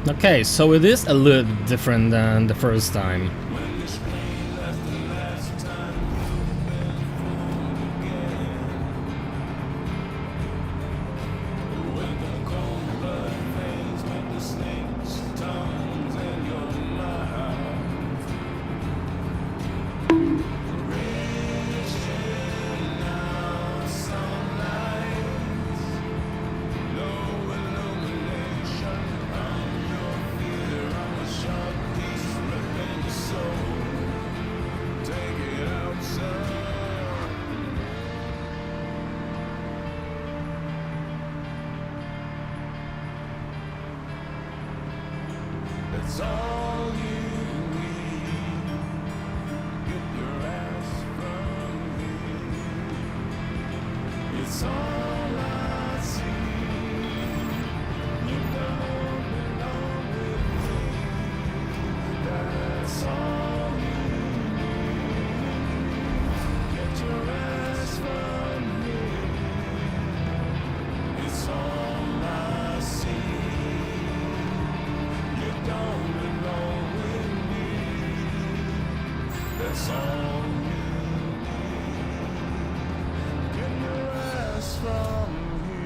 Okay, so it is a little different than the first time. When this plane left the last time, It's all you need. Get your ass from here. It's all I see. You don't belong with me. That's all you need. Get your ass from here. It's all I see. You don't belong with me. That's all you need. Get your ass from here.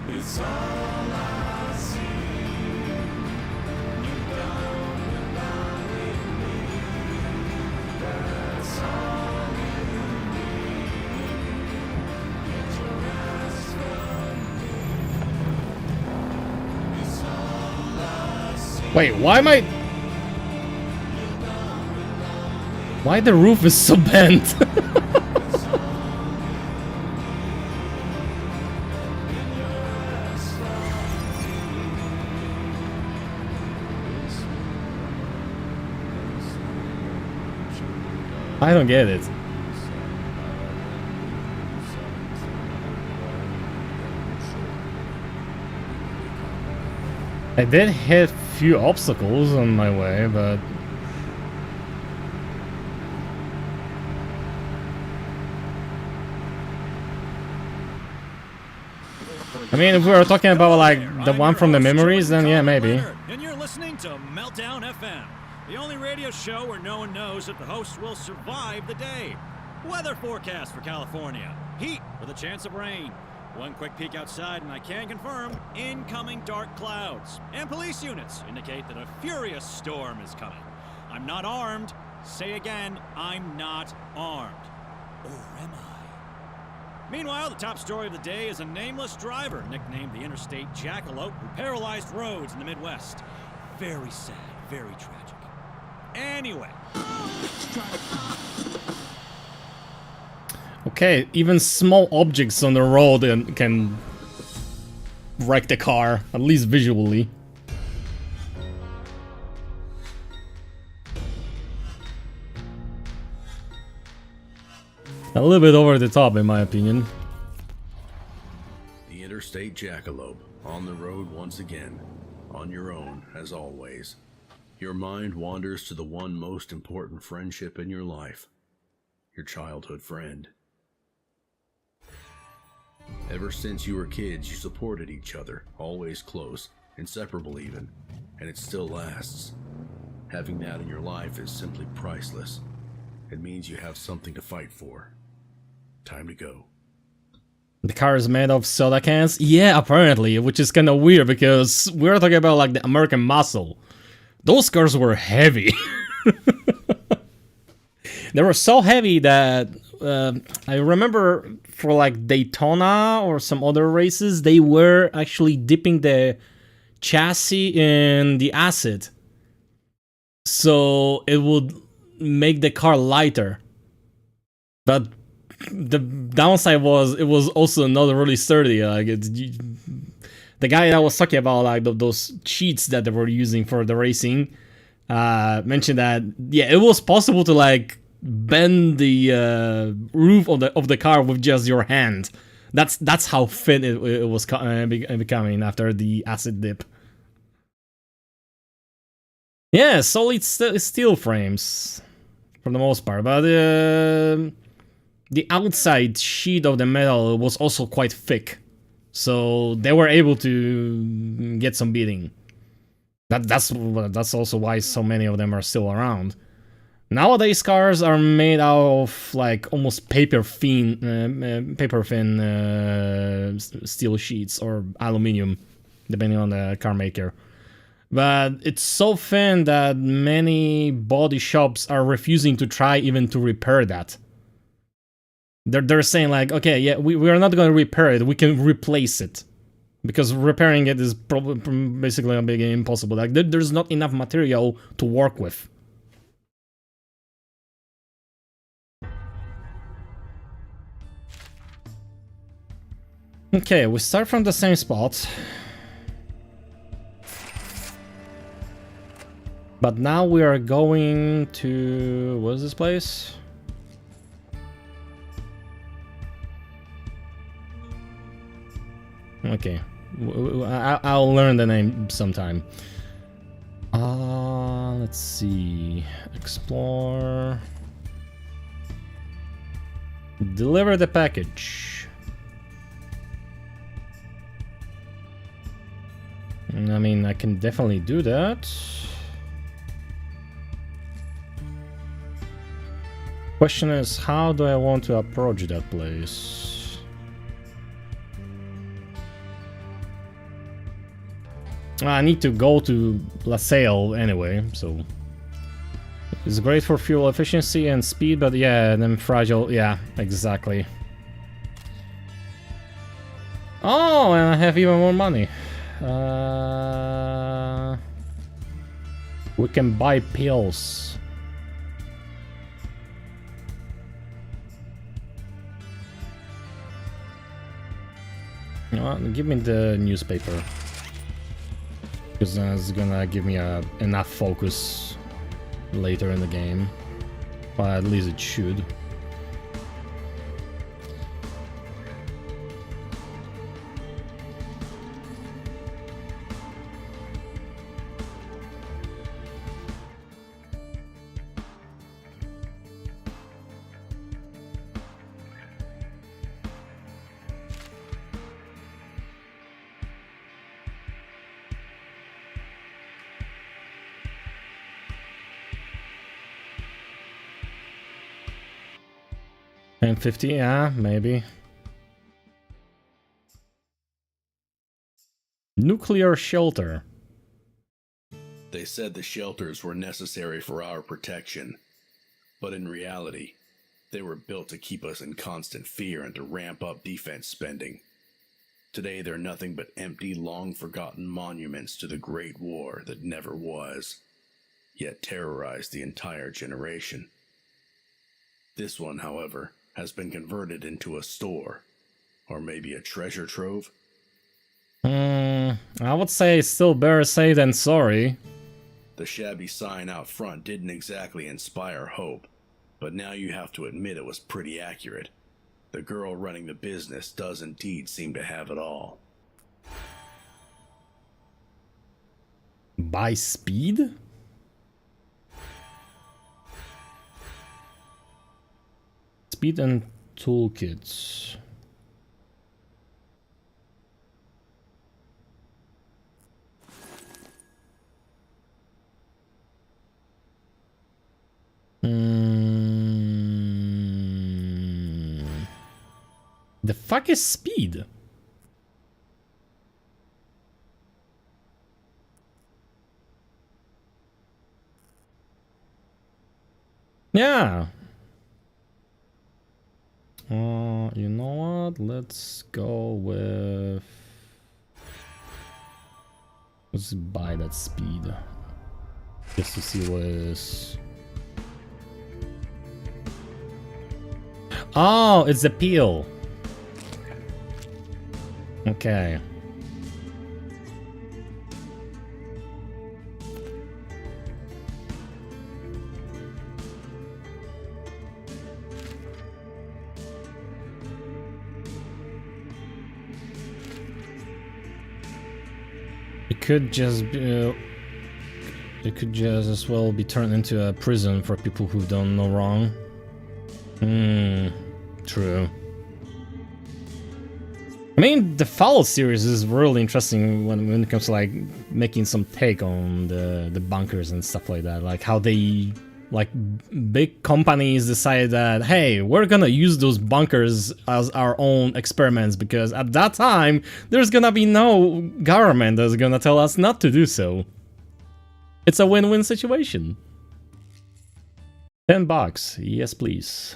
It's all I see. You don't belong with me. That's all you need. Get your ass from me. It's all I see. Wait, why am I... Why the roof is so bent? I don't get it. I did hit few obstacles on my way, but... I mean, if we were talking about like the one from the memories, then yeah, maybe. And you're listening to Meltdown FM, the only radio show where no one knows if the host will survive the day. Weather forecast for California. Heat with a chance of rain. One quick peek outside and I can confirm incoming dark clouds. And police units indicate that a furious storm is coming. I'm not armed. Say again, I'm not armed. Or am I? Meanwhile, the top story of the day is a nameless driver nicknamed the Interstate Jackalope who paralyzed roads in the Midwest. Very sad, very tragic. Anyway. Okay, even small objects on the road can wreck the car, at least visually. A little bit over the top, in my opinion. The Interstate Jackalope, on the road once again, on your own, as always. Your mind wanders to the one most important friendship in your life, your childhood friend. Ever since you were kids, you supported each other, always close, inseparable even, and it still lasts. Having that in your life is simply priceless. It means you have something to fight for. Time to go. The car is made of soda cans? Yeah, apparently, which is kind of weird because we're talking about like the American muscle. Those cars were heavy. They were so heavy that I remember for like Daytona or some other races, they were actually dipping the chassis in the acid. So it would make the car lighter. But the downside was it was also not really sturdy. Like the guy that was talking about like those cheats that they were using for the racing mentioned that yeah, it was possible to like bend the roof of the car with just your hand. That's how thin it was becoming after the acid dip. Yeah, solid steel frames for the most part, but the outside sheet of the metal was also quite thick, so they were able to get some beating. That's also why so many of them are still around. Nowadays, cars are made out of like almost paper thin steel sheets or aluminum, depending on the car maker. but it's so thin that many body shops are refusing to try even to repair that. They're saying like, okay, yeah, we are not going to repair it, we can replace it. Because repairing it is probably basically gonna be impossible. Like there's not enough material to work with. Okay, we start from the same spot. But now we are going to... what is this place? Okay, I'll learn the name sometime. Let's see. Explore. Deliver the package. I mean, I can definitely do that. Question is, how do I want to approach that place? I need to go to LaSalle anyway, so... It's great for fuel efficiency and speed, but yeah, then fragile, yeah, exactly. Oh, and I have even more money. We can buy pills. You know what? Give me the newspaper. Because that's gonna give me enough focus later in the game. Well, at least it should. And 50, yeah, maybe. Nuclear shelter. They said the shelters were necessary for our protection, but in reality, they were built to keep us in constant fear and to ramp up defense spending. Today they're nothing but empty, long-forgotten monuments to the Great War that never was, yet terrorized the entire generation. This one, however, has been converted into a store, or maybe a treasure trove. I would say still better safe than sorry. The shabby sign out front didn't exactly inspire hope, but now you have to admit it was pretty accurate. The girl running the business does indeed seem to have it all. Buy speed? Speed and toolkits. The fuck is speed? Yeah. You know what? Let's go with... let's buy that speed. Just to see what it is. Oh, it's the peel. Okay. It could just be, it could just as well be turned into a prison for people who don't know wrong. True. I mean, the Fallout series is really interesting when it comes to like making some take on the bunkers and stuff like that. Like how they, like big companies decide that, hey, we're gonna use those bunkers as our own experiments because at that time there's gonna be no government that's gonna tell us not to do so. It's a win-win situation. $10. Yes, please.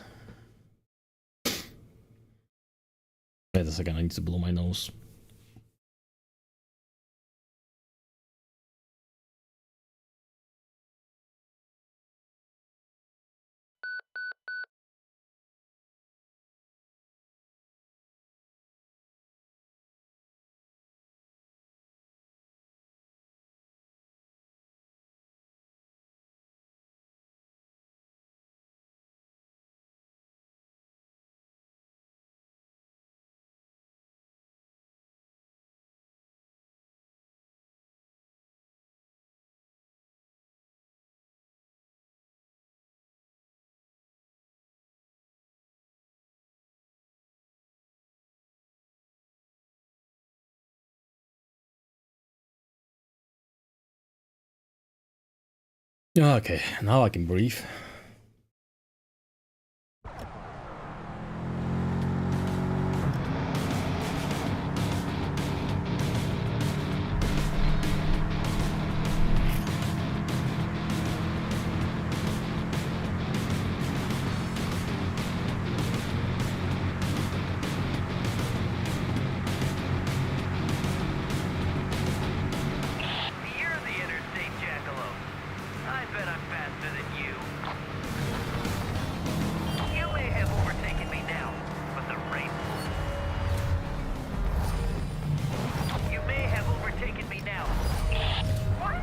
Wait a second, I need to blow my nose. Okay, now I can breathe. You're the interstate jackalope. I bet I'm faster than you. You may have overtaken me now, but the race... You may have overtaken me now. What?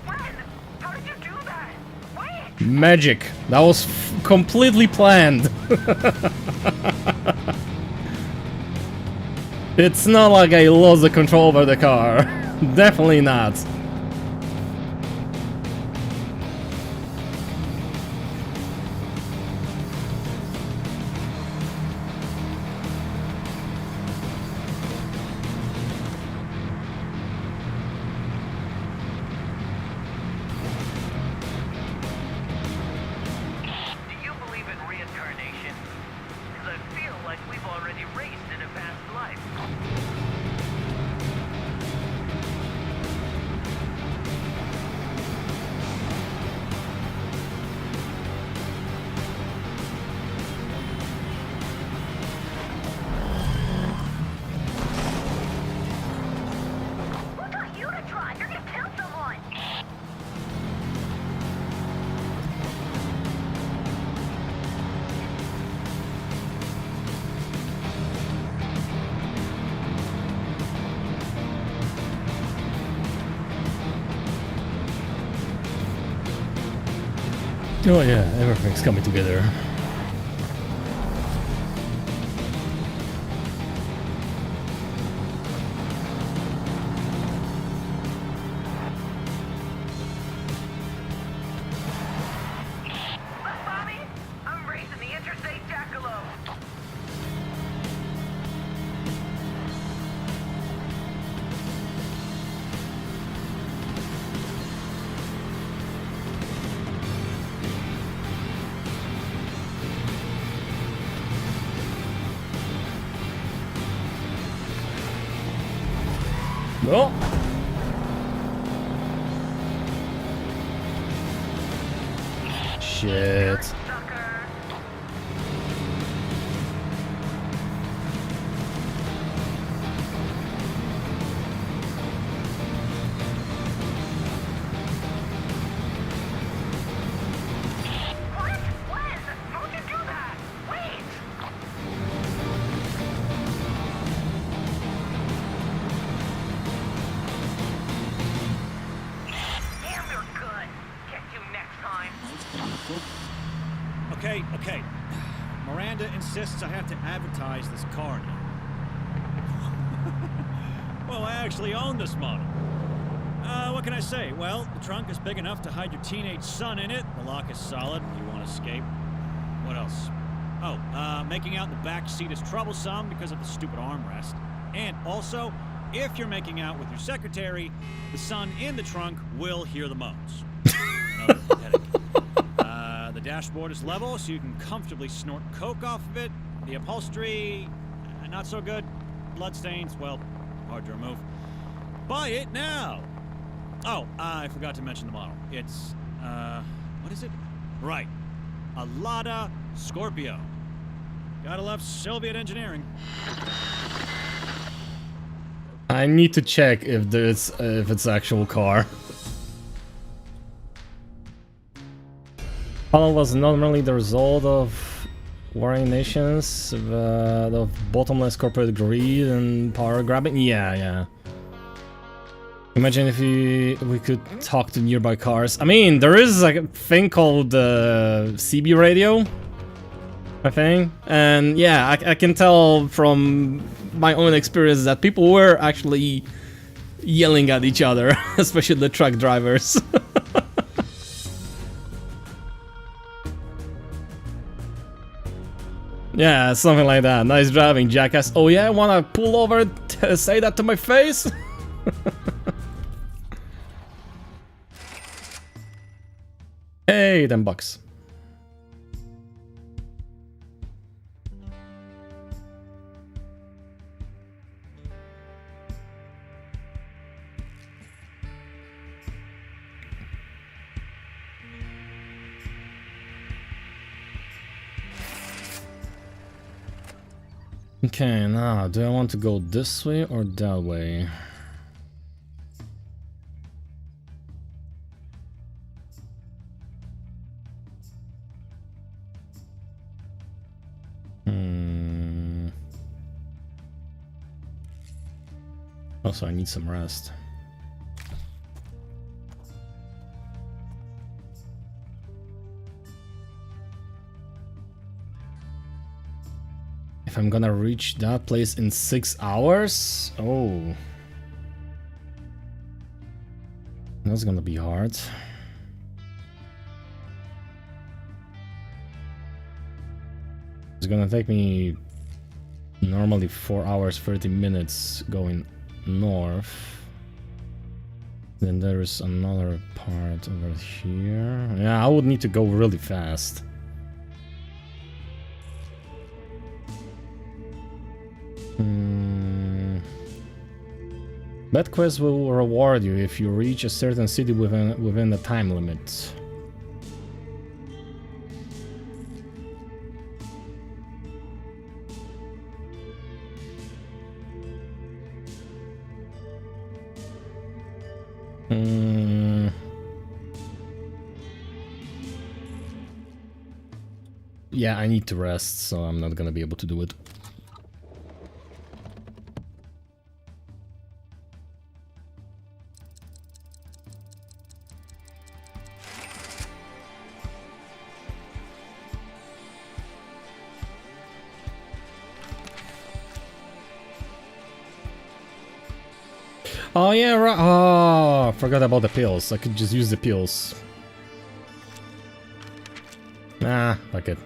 When? How did you do that? Wait! Magic. That was completely planned. It's not like I lost the control over the car. Definitely not. Do you believe in reincarnation? Because I feel like we've already raced in a past life. What got you to try? You're gonna kill someone! Oh yeah, everything's coming together. Look, Bobby, I'm racing the interstate jackalope. No. Shit. Sucker. What? When? How'd you do that? Wait! Damn, they're good. Catch you next time. Okay. Miranda insists I have to advertise this car now. Well, I actually own this model. What can I say? Well, the trunk is big enough to hide your teenage son in it. The lock is solid if you want to escape. What else? Oh, making out in the back seat is troublesome because of the stupid armrest. And also, if you're making out with your secretary, the son in the trunk will hear the moans. Another headache. The dashboard is level, so you can comfortably snort coke off of it. The upholstery, not so good. Bloodstains, well, hard to remove. Buy it now! Oh, I forgot to mention the model. It's, what is it? Right. A Lada Scorpio. Gotta love Soviet engineering. I need to check if it's actual car. Funnel was normally the result of warring nations, of bottomless corporate greed and power grabbing. Yeah. Imagine if we could talk to nearby cars. I mean, there is like a thing called CB radio, I think, and yeah, I can tell from my own experience that people were actually yelling at each other, especially the truck drivers. Yeah, something like that. Nice driving, jackass. Oh yeah, wanna pull over, say that to my face? Hey, $10. Okay, now, do I want to go this way or that way? Also, I need some rest. If I'm gonna reach that place in 6 hours? Oh. That's gonna be hard. It's gonna take me normally 4 hours 30 minutes going north. Then there's another part over here. Yeah, I would need to go really fast. That quest will reward you if you reach a certain city within the time limit. Yeah, I need to rest, so I'm not gonna be able to do it. Oh yeah, right. Oh, I forgot about the pills. I could just use the pills. Nah, fuck it.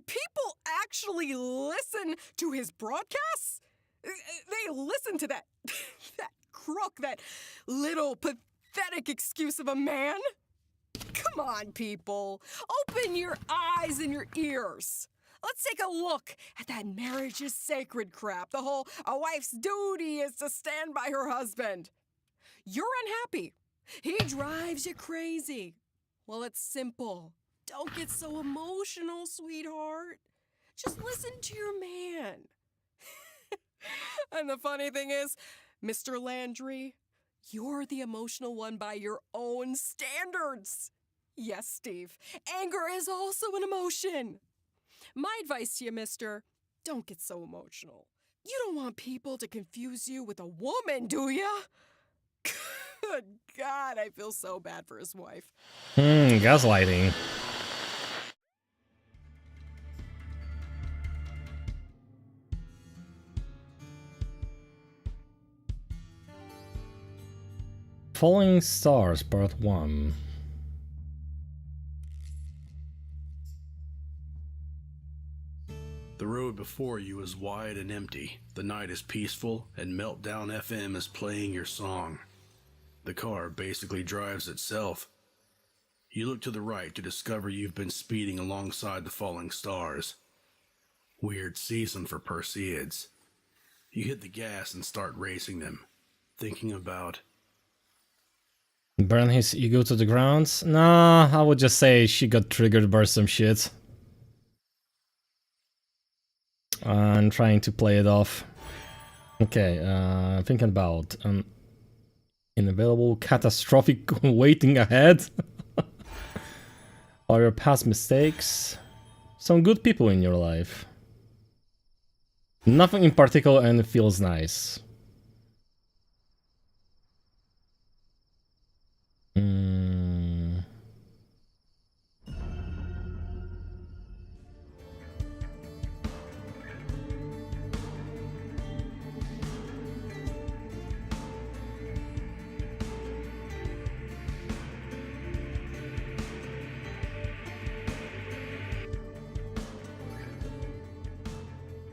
People actually listen to his broadcasts? They listen to that that crook, that little pathetic excuse of a man? Come on, people. Open your eyes and your ears. Let's take a look at that marriage is sacred crap. The whole a wife's duty is to stand by her husband. You're unhappy. He drives you crazy. Well, it's simple. Don't get so emotional, sweetheart. Just listen to your man. And the funny thing is, Mr. Landry, you're the emotional one by your own standards. Yes, Steve, anger is also an emotion. My advice to you, mister, don't get so emotional. You don't want people to confuse you with a woman, do ya? Good God, I feel so bad for his wife. Gaslighting. Falling Stars Part 1. The road before you is wide and empty. The night is peaceful, and Meltdown FM is playing your song. The car basically drives itself. You look to the right to discover you've been speeding alongside the falling stars. Weird season for Perseids. You hit the gas and start racing them, thinking about... Burn his ego to the ground? Nah, I would just say she got triggered by some shit. And trying to play it off. Okay, thinking about unavailable catastrophic waiting ahead. Are your past mistakes? Some good people in your life. Nothing in particular and it feels nice.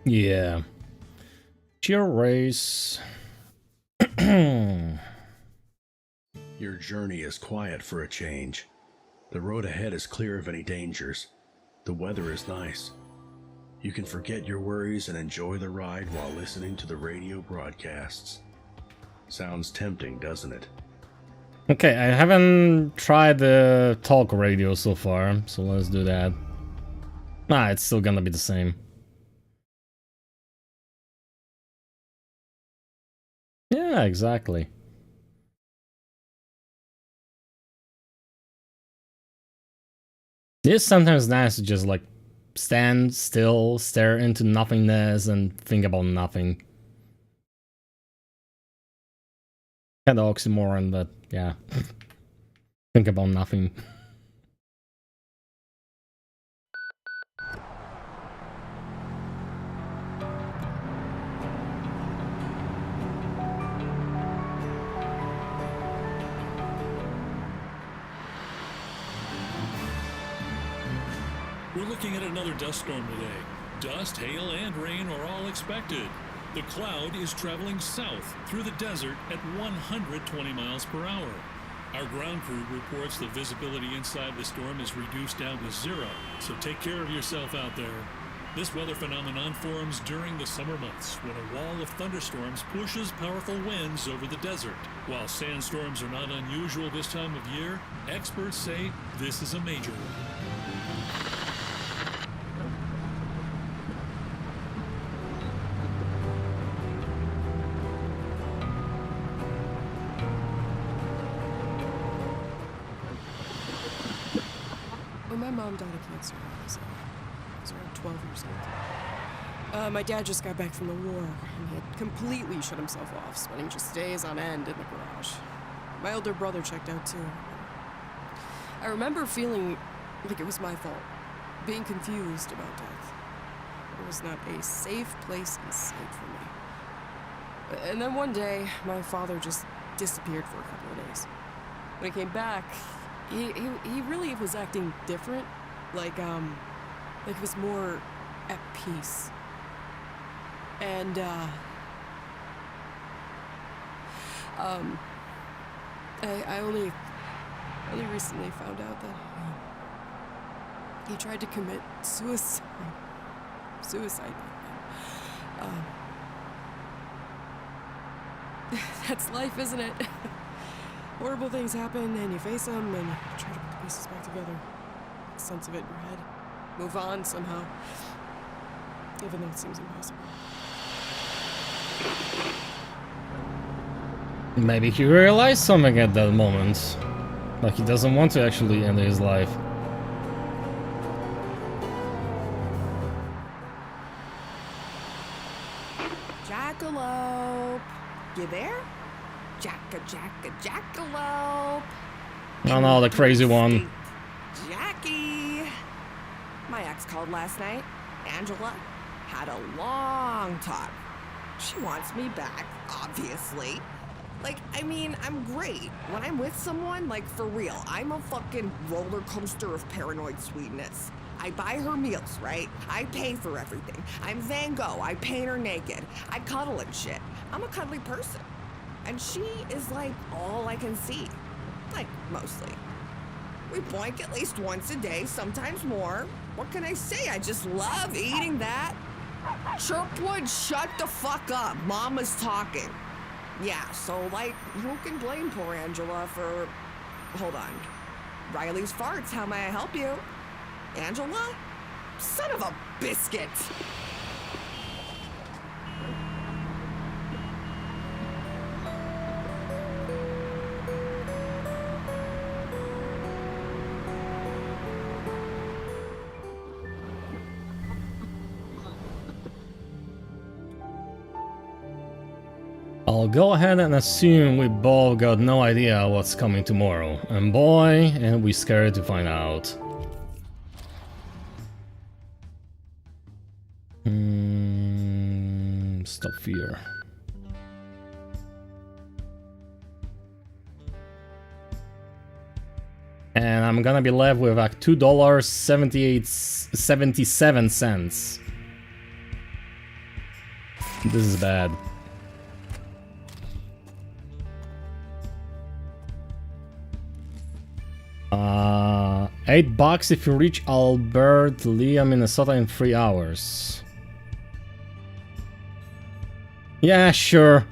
Yeah. Cheer race. Your journey is quiet for a change. The road ahead is clear of any dangers. The weather is nice. You can forget your worries and enjoy the ride while listening to the radio broadcasts. Sounds tempting, doesn't it? Okay, I haven't tried the talk radio so far, so let's do that. Nah, it's still gonna be the same. Yeah, exactly. It's sometimes nice to just like stand still, stare into nothingness, and think about nothing. Kind of oxymoron, but yeah. Think about nothing. We're looking at another dust storm today. Dust, hail, and rain are all expected. The cloud is traveling south through the desert at 120 miles per hour. Our ground crew reports the visibility inside the storm is reduced down to 0, so take care of yourself out there. This weather phenomenon forms during the summer months when a wall of thunderstorms pushes powerful winds over the desert. While sandstorms are not unusual this time of year, experts say this is a major one. My mom died of cancer when I was around 12 years old. My dad just got back from the war, and he had completely shut himself off, spending just days on end in the garage. My older brother checked out too. I remember feeling like it was my fault, being confused about death. It was not a safe place in sight for me. And then one day, my father just disappeared for a couple of days. When he came back, he really was acting different, like he was more at peace. And I only recently found out that he tried to commit suicide back then. That's life, isn't it? Horrible things happen, and you face them, and you try to put the pieces back together. Make sense of it in your head. Move on somehow. Even though it seems impossible. Maybe he realized something at that moment. Like he doesn't want to actually end his life. Jackalope, you there? Jackalope. Oh no, the crazy one. Jackie. My ex called last night. Angela had a long talk. She wants me back, obviously. Like, I mean, I'm great. When I'm with someone, like, for real, I'm a fucking roller coaster of paranoid sweetness. I buy her meals, right? I pay for everything. I'm Van Gogh. I paint her naked. I cuddle and shit. I'm a cuddly person. And she is like all I can see. Like, mostly. We boink at least once a day, sometimes more. What can I say? I just love eating that. Chirpwood, shut the fuck up. Mama's talking. Yeah, so, like, who can blame poor Angela for... Hold on. Riley's farts, how may I help you? Angela? Son of a biscuit! I'll go ahead and assume we both got no idea what's coming tomorrow. And boy, and we scared to find out. Stop fear. And I'm gonna be left with like $2.77. This is bad. $8 if you reach Albert Lea, Minnesota in 3 hours. Yeah, sure.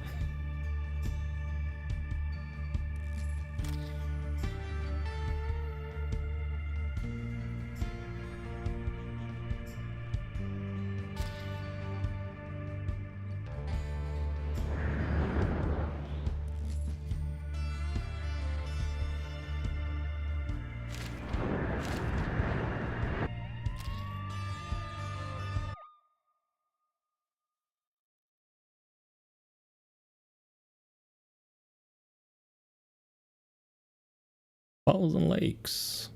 Thousand Lakes.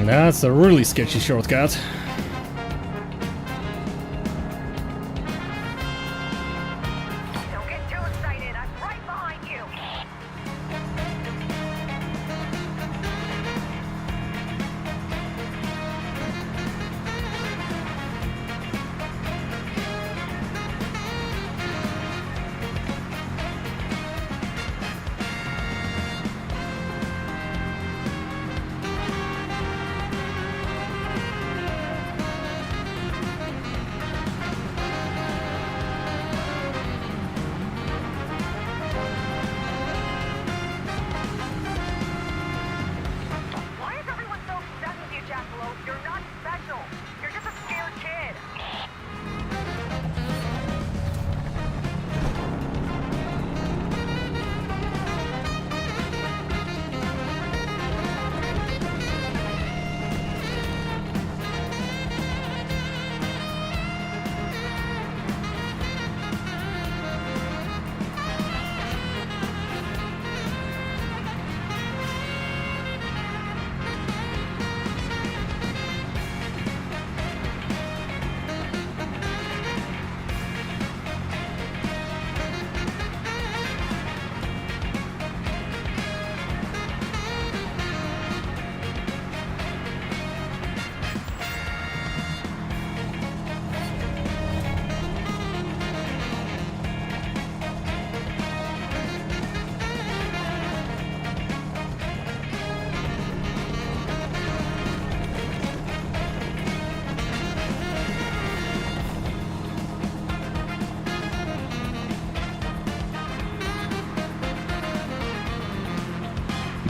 That's a really sketchy shortcut. Don't get too excited. I'm right behind you.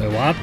Wait, what?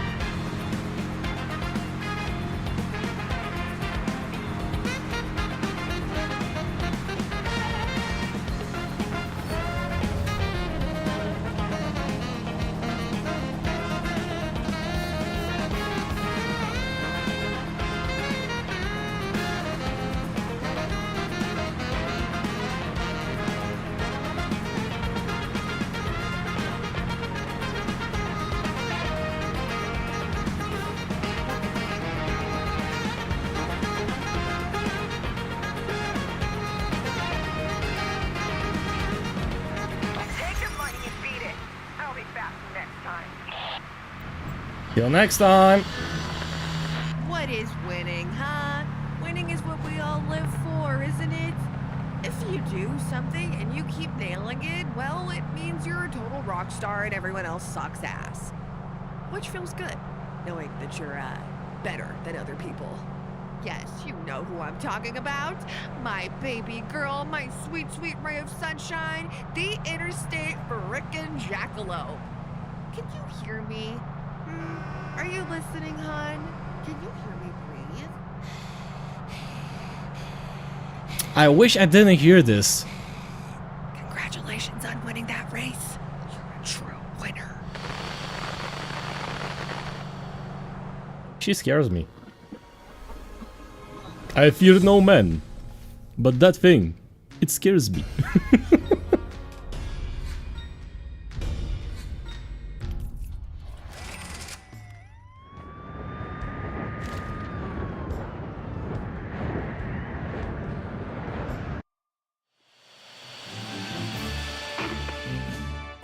Take the money and beat it. I'll be faster next time. Till next time. What is winning, huh? Winning is what we all live for, isn't it? If you do something and you keep nailing it, well, it means you're a total rock star and everyone else sucks ass. Which feels good, knowing that you're, better than other people. Yes, you know who I'm talking about. My baby girl, my sweet, sweet ray of sunshine, the interstate frickin' jackalope. Can you hear me? Are you listening, hon? Can you hear me breathe? I wish I didn't hear this. Congratulations on winning that race. You're a true winner. She scares me. I fear no man. But that thing, it scares me.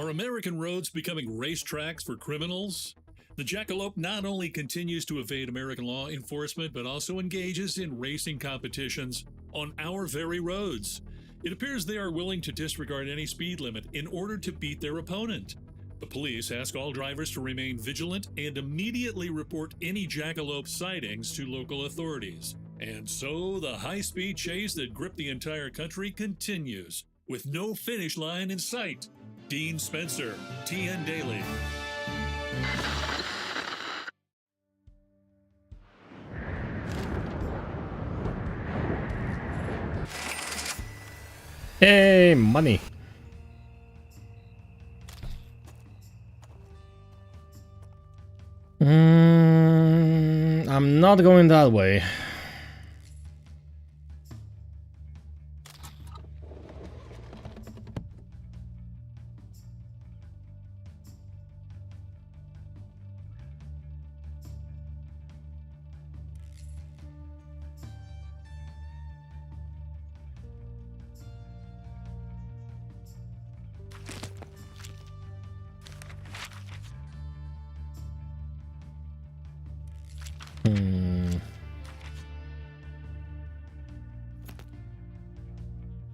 Are American roads becoming racetracks for criminals? The Jackalope not only continues to evade American law enforcement, but also engages in racing competitions on our very roads. It appears they are willing to disregard any speed limit in order to beat their opponent. The police ask all drivers to remain vigilant and immediately report any Jackalope sightings to local authorities. And so the high-speed chase that gripped the entire country continues, with no finish line in sight. Dean Spencer, TN Daily. Hey, money. I'm not going that way.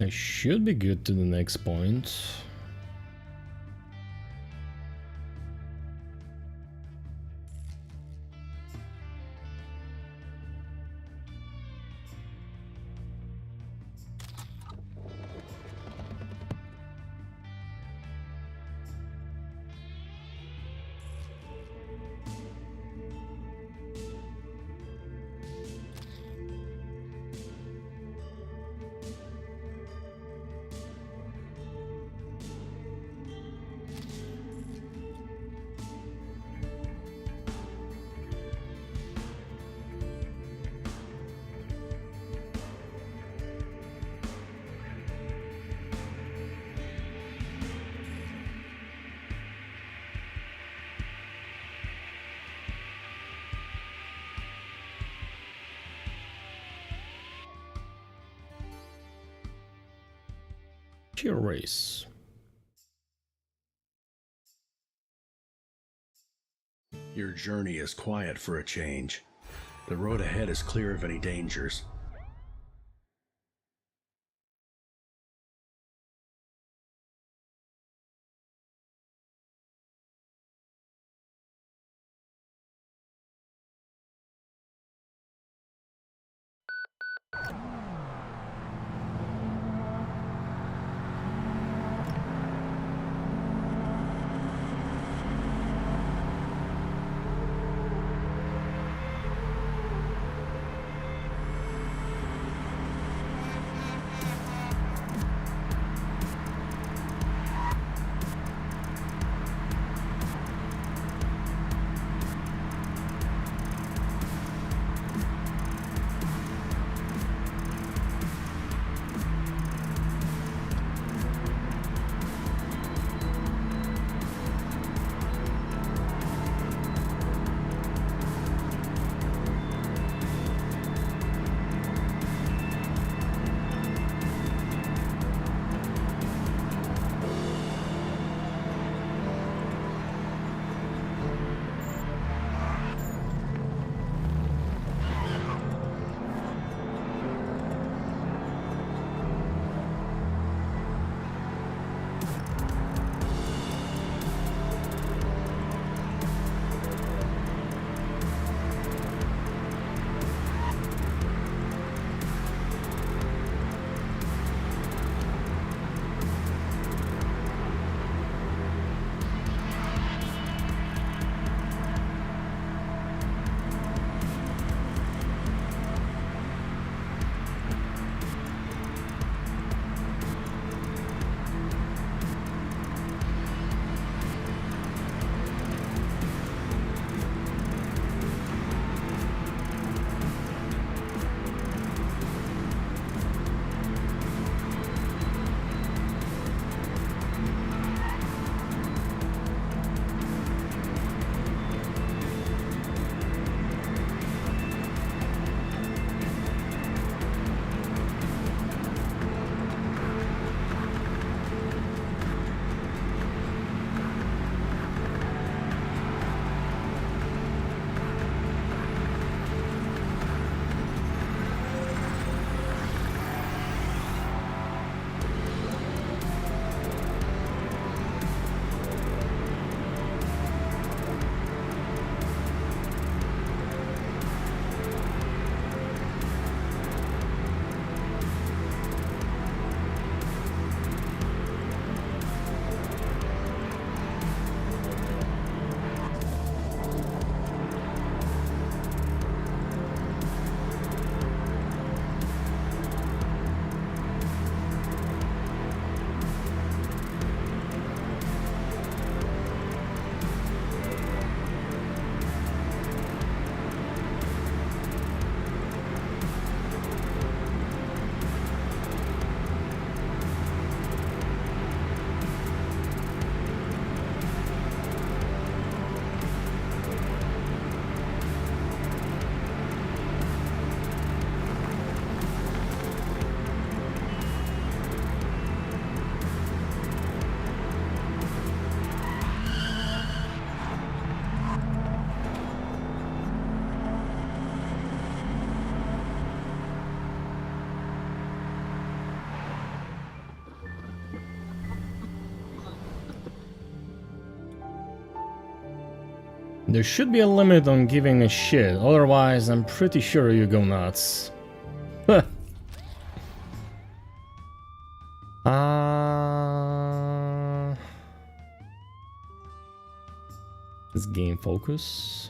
I should be good to the next point. Cheer race. Your journey is quiet for a change. The road ahead is clear of any dangers. There should be a limit on giving a shit, otherwise I'm pretty sure you go nuts. Let's game focus.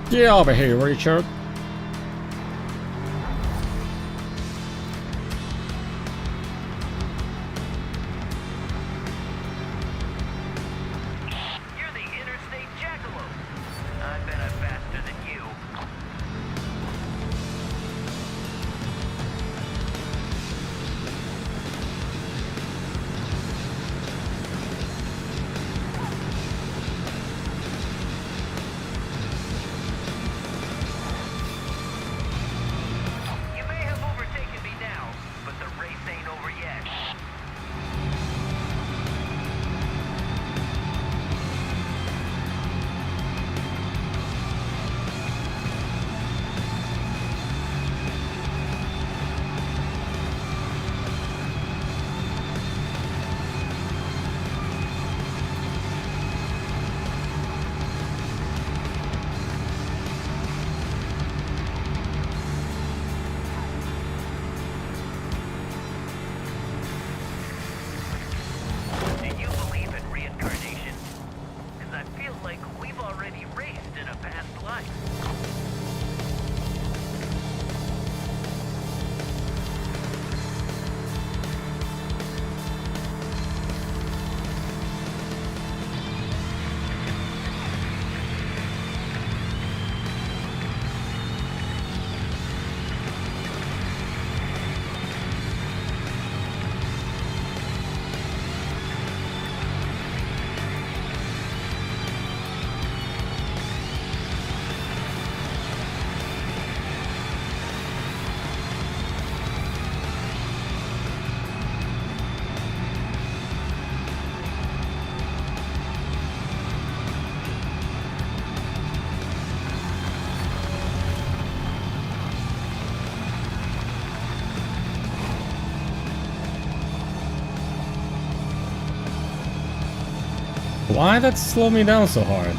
Get over here, Richard. You're the interstate jackalope. I bet I'm faster than you. You may have overtaken me now, but the race ain't over yet. Do you believe in reincarnation? Because I feel like we've already raced in a past life. Why that slow me down so hard?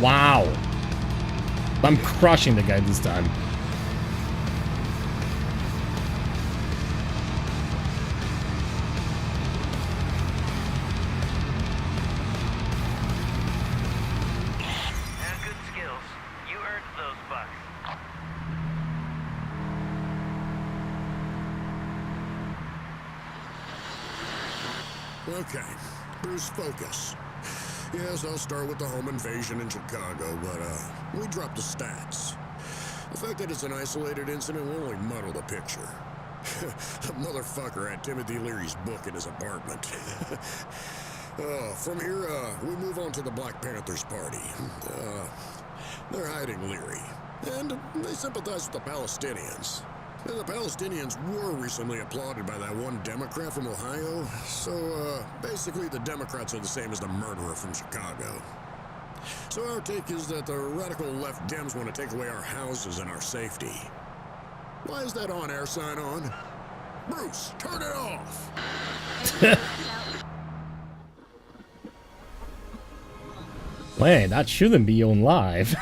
Wow. I'm crushing the guy this time. Good skills. You earned those bucks. Okay, Bruce, focus. Yes, I'll start with the home invasion in Chicago, but we dropped the stats. The fact that it's an isolated incident will only muddle the picture. The motherfucker had Timothy Leary's book in his apartment. From here, we move on to the Black Panthers party. They're hiding Leary, and they sympathize with the Palestinians. And the Palestinians were recently applauded by that one Democrat from Ohio, so basically the Democrats are the same as the murderer from Chicago. So our take is that the radical left Dems want to take away our houses and our safety. Why is that on-air sign on? Bruce, turn it off! Wait, that shouldn't be on live.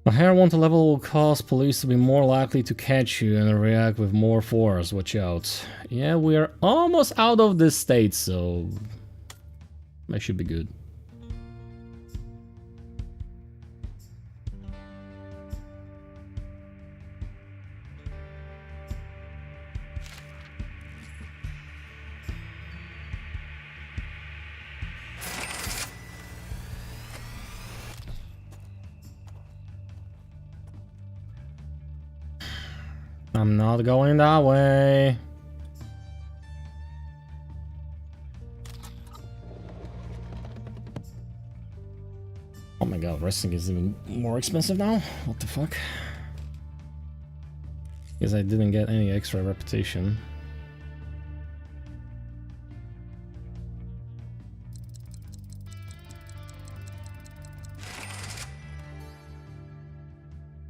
A higher wanted level will cause police to be more likely to catch you and react with more force. Watch out. Yeah, we're almost out of this state, so that should be good. I'm not going that way. Oh my god, resting is even more expensive now? What the fuck? Because I didn't get any extra reputation.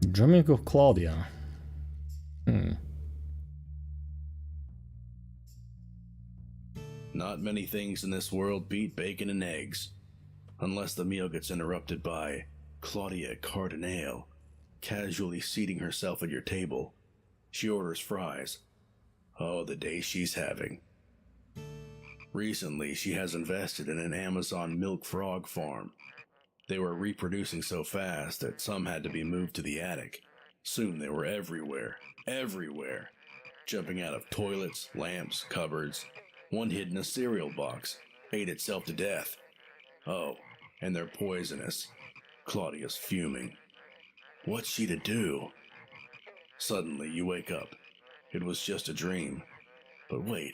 Drumming of Claudia. Not many things in this world beat bacon and eggs. Unless the meal gets interrupted by Claudia Cardinale casually seating herself at your table. She orders fries. Oh, the day she's having. Recently, she has invested in an Amazon milk frog farm. They were reproducing so fast that some had to be moved to the attic. Soon they were everywhere. Everywhere. Jumping out of toilets, lamps, cupboards. One hid in a cereal box. Ate itself to death. Oh, and they're poisonous. Claudia's fuming. What's she to do? Suddenly you wake up. It was just a dream. But wait.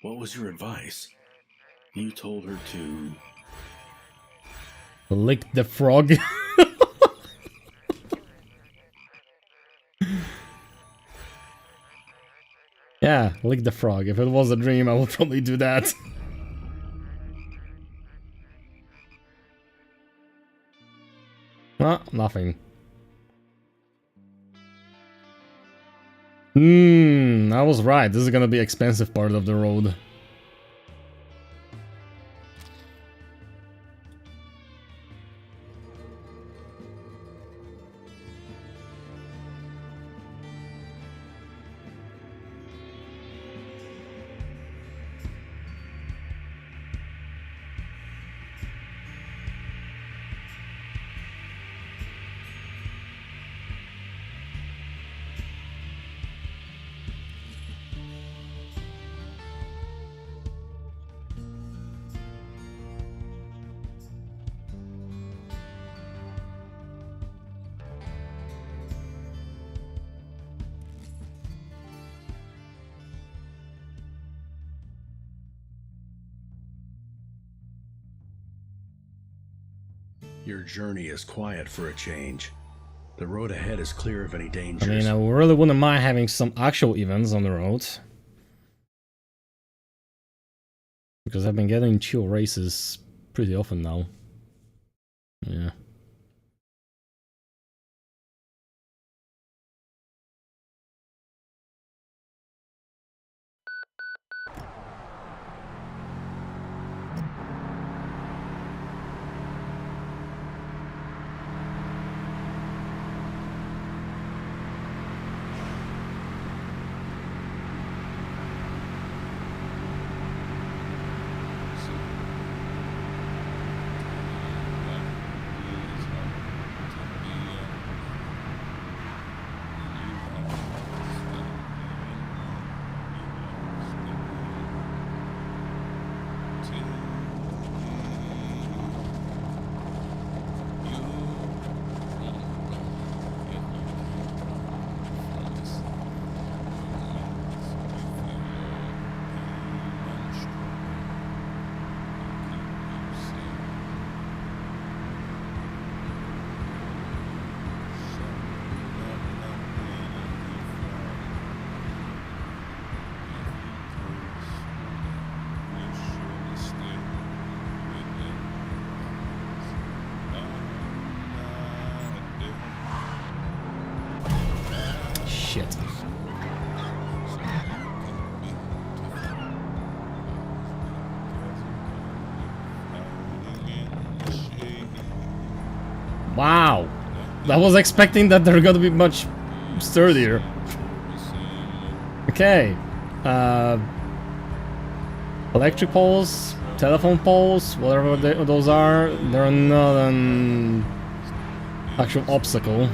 What was your advice? You told her to... lick the frog. Yeah, lick the frog. If it was a dream, I would probably do that. Ah, nothing. I was right. This is gonna be expensive part of the road. Your journey is quiet for a change. The road ahead is clear of any dangers. I mean, I really wouldn't mind having some actual events on the road. Because I've been getting chill races pretty often now. Yeah. Shit. Wow. I was expecting that they're gonna be much sturdier. Okay. Electric poles, telephone poles, whatever those are, they're not an actual obstacle.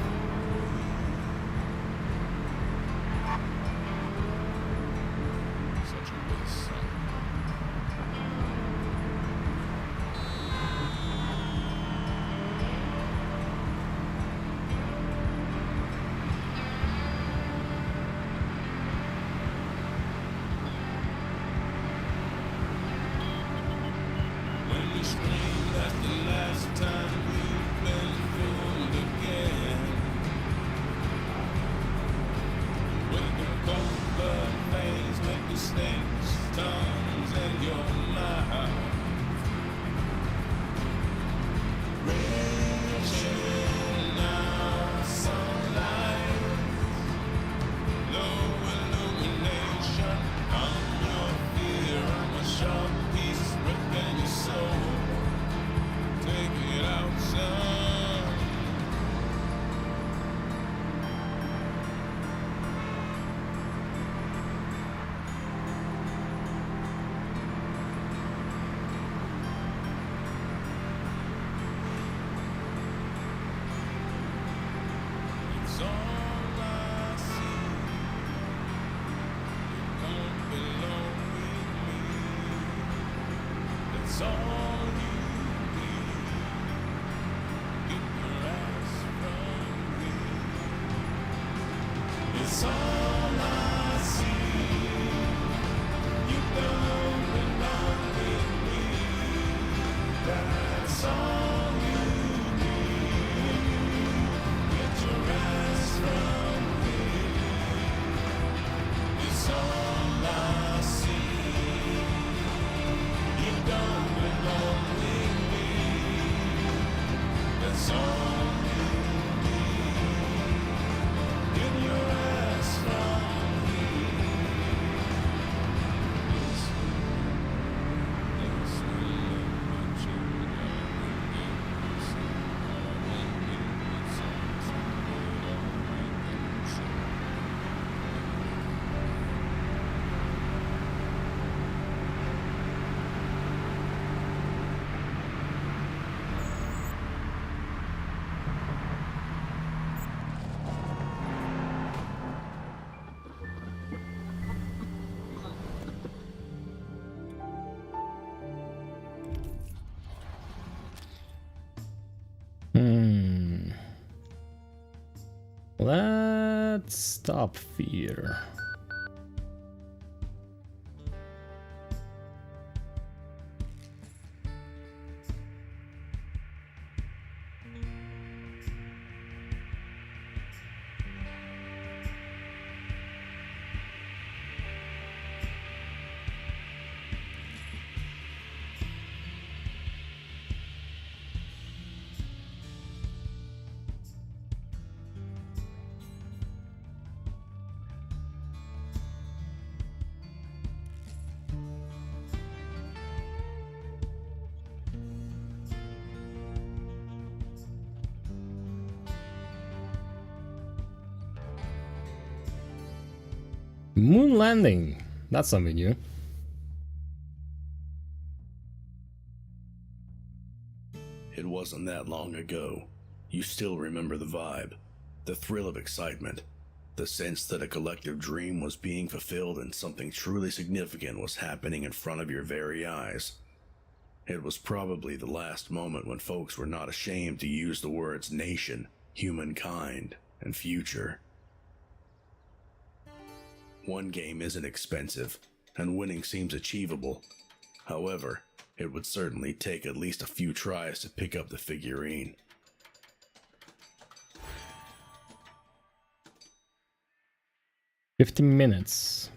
Let's stop fear. Moon landing. That's something new. It wasn't that long ago. You still remember the vibe, the thrill of excitement, the sense that a collective dream was being fulfilled and something truly significant was happening in front of your very eyes. It was probably the last moment when folks were not ashamed to use the words nation, humankind, and future. One game isn't expensive, and winning seems achievable. However, it would certainly take at least a few tries to pick up the figurine. "50 minutes.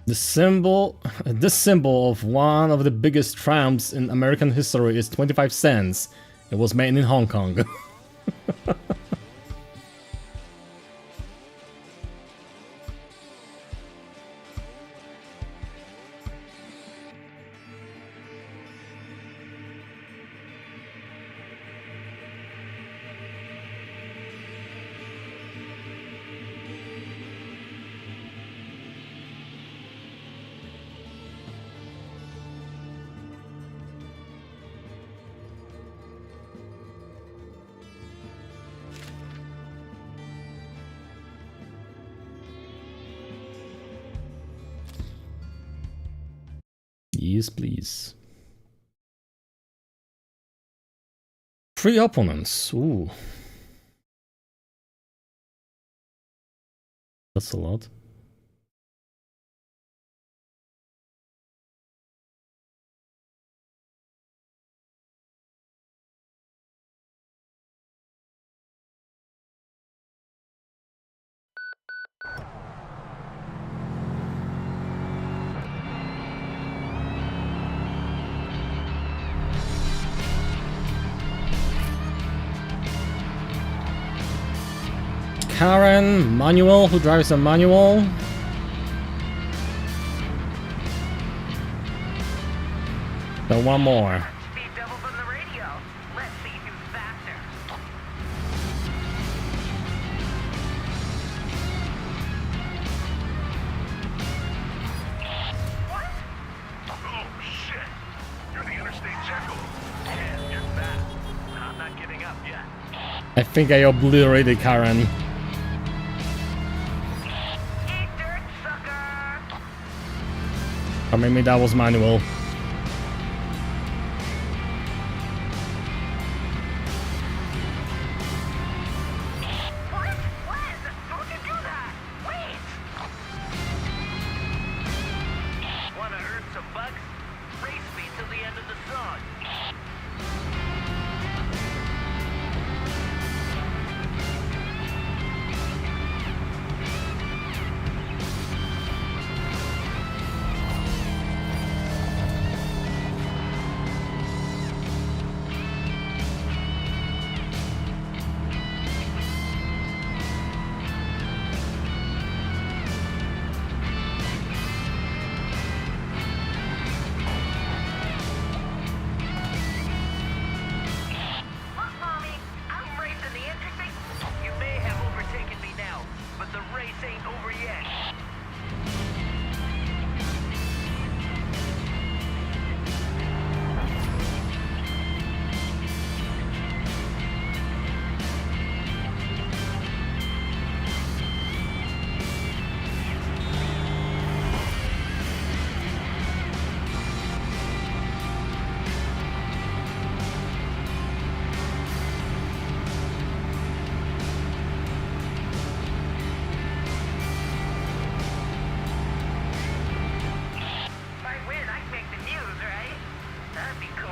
This symbol of one of the biggest tramps in American history is 25 cents. It was made in Hong Kong. Yes, please. 3 opponents. Ooh. That's a lot. Karen, manual, who drives a manual. Then one more. Speed double from the radio. Let's see who's faster. What? Oh, shit. You're the Interstate Jackalope. Yeah, you're fast. I'm not giving up yet. I think I obliterated Karen. Eat dirt, sucker! Or maybe that was manual. What? When? Don't you do that? Wait! Wanna earn some bucks? Race me till the end of the song. Look, Mommy, I'm racing the Interstate. You may have overtaken me now, but the race ain't over yet. If I win, I can make the news, right? That'd be cool.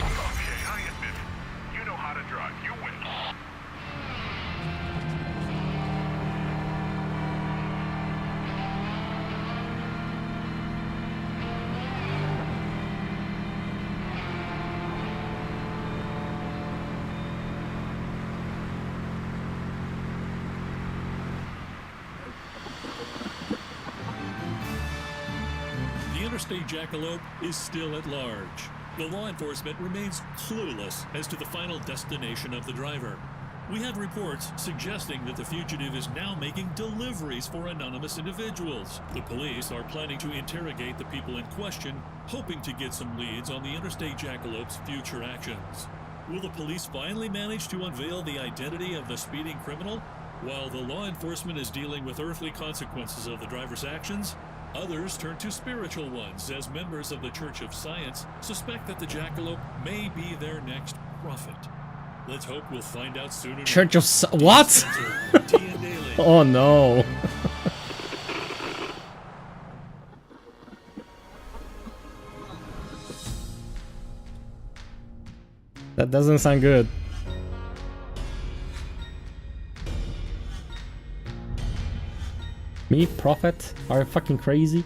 Okay, I admit it. You know how to drive. You win. The Interstate Jackalope is still at large. The law enforcement remains clueless as to the final destination of the driver. We have reports suggesting that the fugitive is now making deliveries for anonymous individuals. The police are planning to interrogate the people in question, hoping to get some leads on the Interstate Jackalope's future actions. Will the police finally manage to unveil the identity of the speeding criminal, while the law enforcement is dealing with earthly consequences of the driver's actions? Others turn to spiritual ones, as members of the Church of Science suspect that the jackalope may be their next prophet. Let's hope we'll find out soon enough. Church of what? TNA. Oh no. That doesn't sound good. Me, prophet? Are you fucking crazy?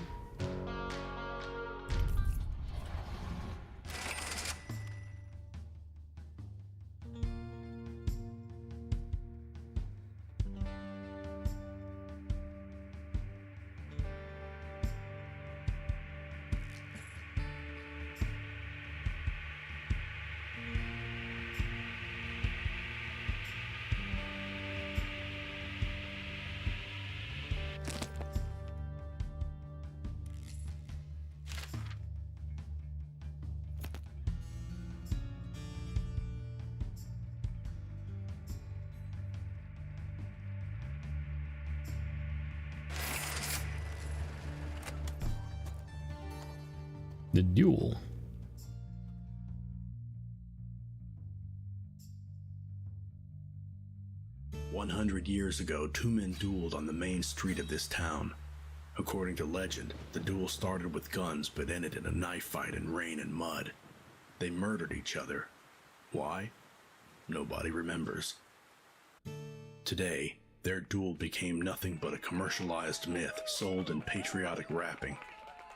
The duel. "100 years ago, two men dueled on the main street of this town. According to legend, the duel started with guns but ended in a knife fight in rain and mud. They murdered each other. Why? Nobody remembers. Today, their duel became nothing but a commercialized myth sold in patriotic wrapping.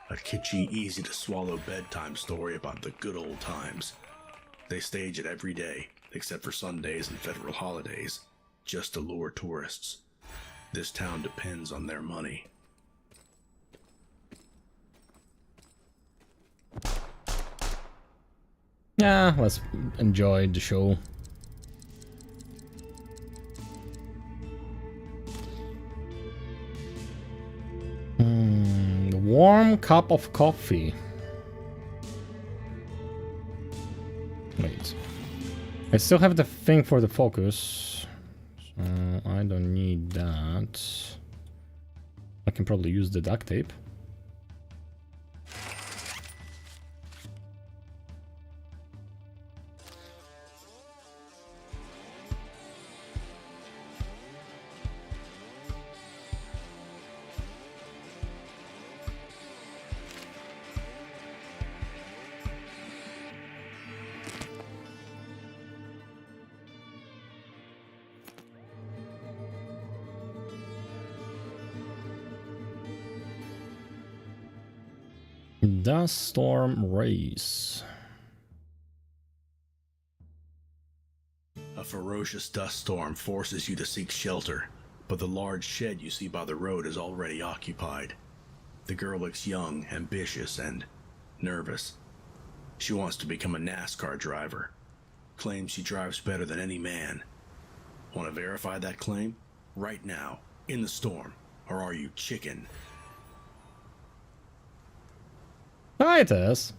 A kitschy, easy-to-swallow bedtime story about the good old times. They stage it every day, except for Sundays and federal holidays, just to lure tourists. This town depends on their money." Yeah, let's enjoy the show. Warm cup of coffee. Wait. I still have the thing for the focus. So I don't need that. I can probably use the duct tape. Dust storm race. A ferocious dust storm forces you to seek shelter, but the large shed you see by the road is already occupied. The girl looks young, ambitious, and nervous. She wants to become a NASCAR driver. Claims she drives better than any man. Want to verify that claim? Right now, in the storm. Or are you chicken? Hi, Tess.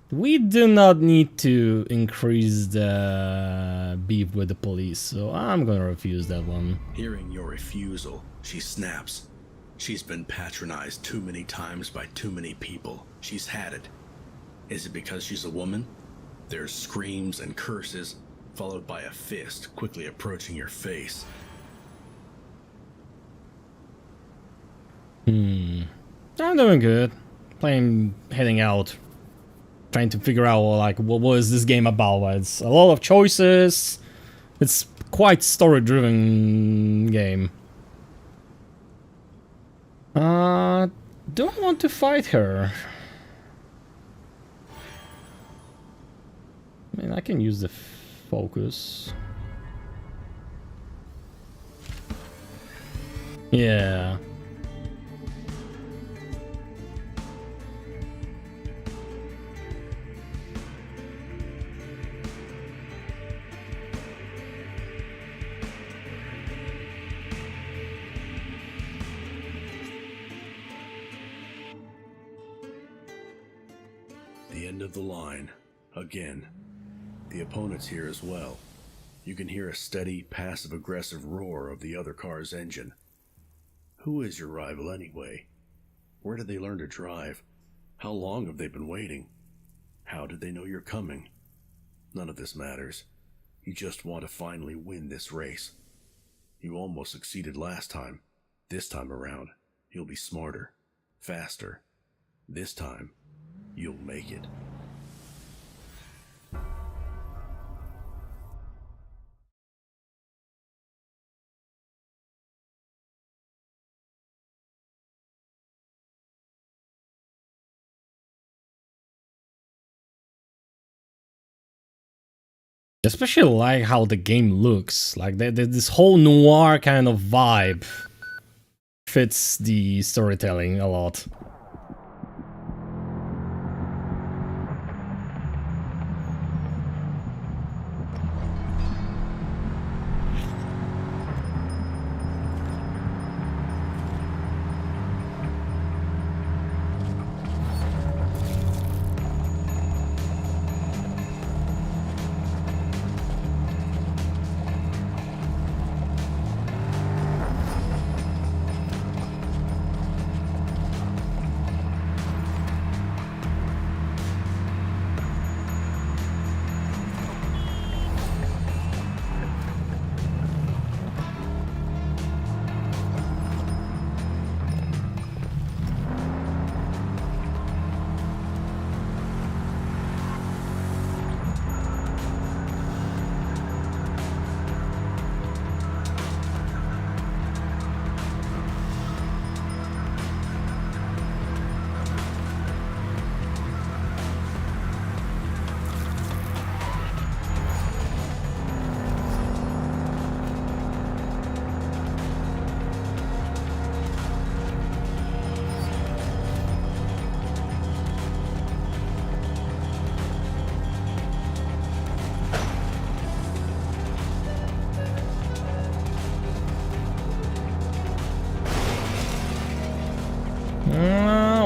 We do not need to increase the beef with the police, so I'm gonna refuse that one. Hearing your refusal, she snaps. She's been patronized too many times by too many people. She's had it. Is it because she's a woman? There's screams and curses, followed by a fist quickly approaching your face. I'm doing good. Heading out. Trying to figure out, like, what is this game about? It's a lot of choices. It's quite story-driven game. Don't want to fight her. I mean, I can use the focus. Yeah. The end of the line. Again. The opponent's here as well. You can hear a steady, passive-aggressive roar of the other car's engine. Who is your rival anyway? Where did they learn to drive? How long have they been waiting? How did they know you're coming? None of this matters. You just want to finally win this race. You almost succeeded last time. This time around, you'll be smarter, faster. This time, you'll make it. Especially like how the game looks. Like this whole noir kind of vibe fits the storytelling a lot.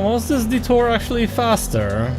Was this detour actually faster?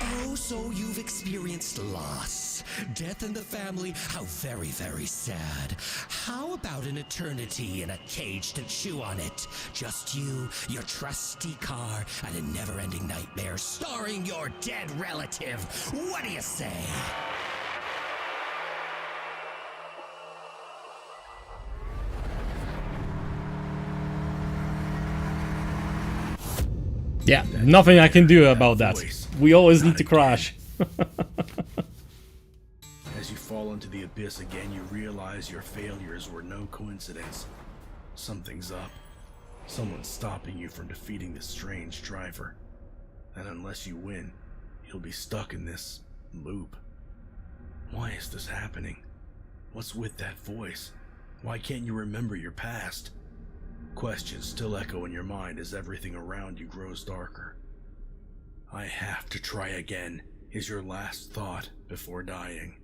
Oh, so you've experienced loss, death in the family, how very, very sad. How about an eternity in a cage to chew on it? Just you, your trusty car, and a never-ending nightmare starring your dead relative. What do you say? Yeah, nothing I can do about that. We always need to crash. As you fall into the abyss again, you realize your failures were no coincidence. Something's up. Someone's stopping you from defeating this strange driver. And unless you win, you'll be stuck in this loop. Why is this happening? What's with that voice? Why can't you remember your past? Questions still echo in your mind as everything around you grows darker. I have to try again, is your last thought before dying.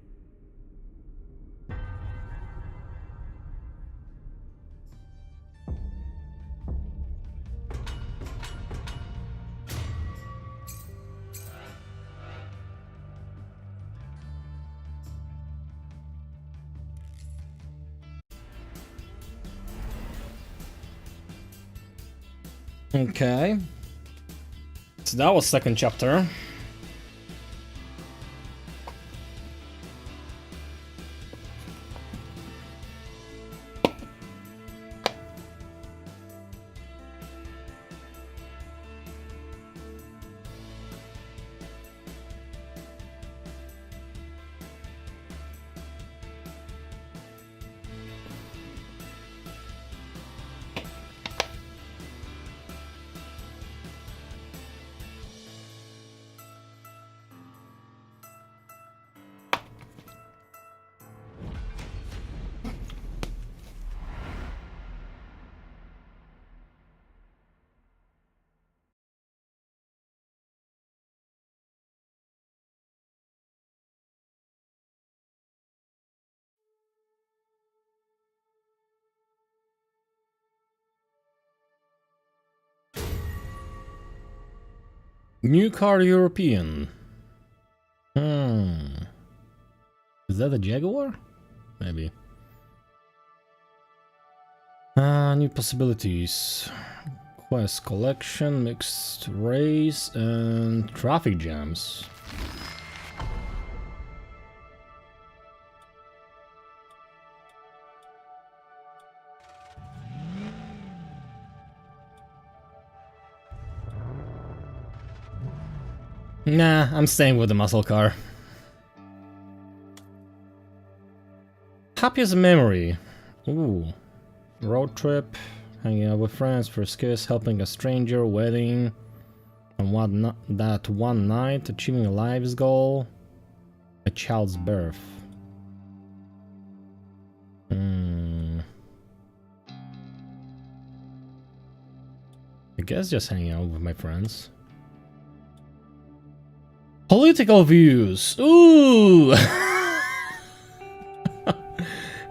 Okay. So that was second chapter. New car European. Is that a Jaguar? Maybe. New possibilities. Quest collection, mixed race, and traffic jams. Nah, I'm staying with the muscle car. Happiest memory. Ooh. Road trip, hanging out with friends, first kiss, helping a stranger, wedding, and that one night, achieving a life's goal, a child's birth. I guess just hanging out with my friends. Political views. Ooh.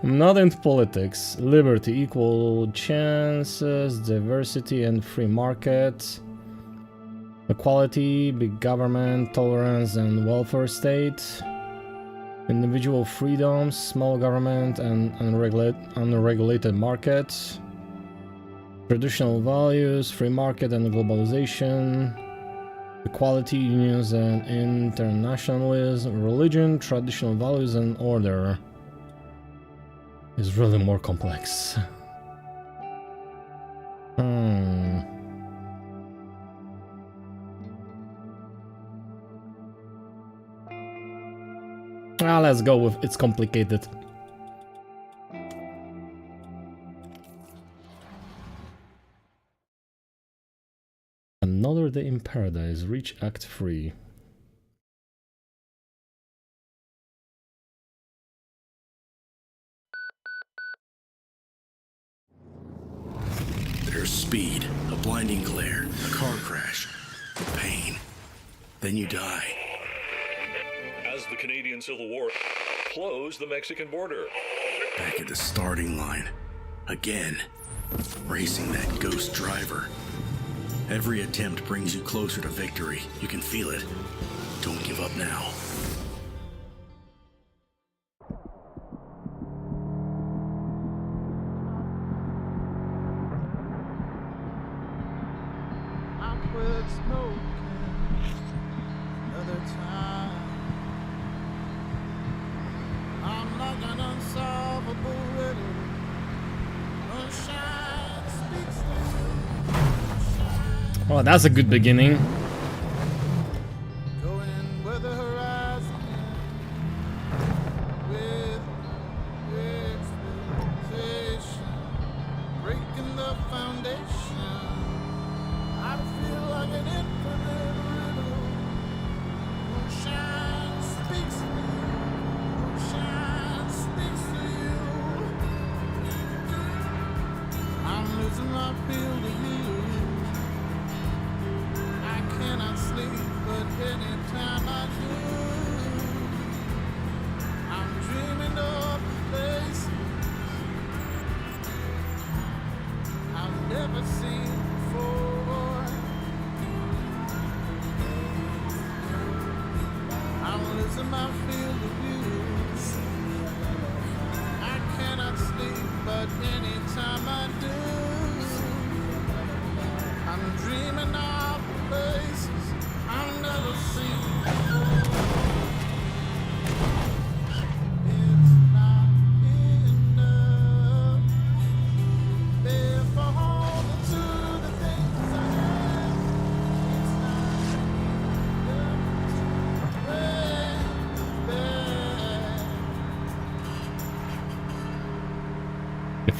I'm not into politics. Liberty, equal chances, diversity and free market, equality, big government, tolerance and welfare state, individual freedoms, small government and unregulated market, traditional values, free market and globalization, equality, unions and internationalism, religion, traditional values and order. Is really more complex. Let's go with it's complicated. Another Day in Paradise. Reach Act 3. There's speed, a blinding glare, a car crash, pain. Then you die. As the Canadian Civil War closed the Mexican border. Back at the starting line. Again. Racing that ghost driver. Every attempt brings you closer to victory. You can feel it. Don't give up now. Oh, that's a good beginning.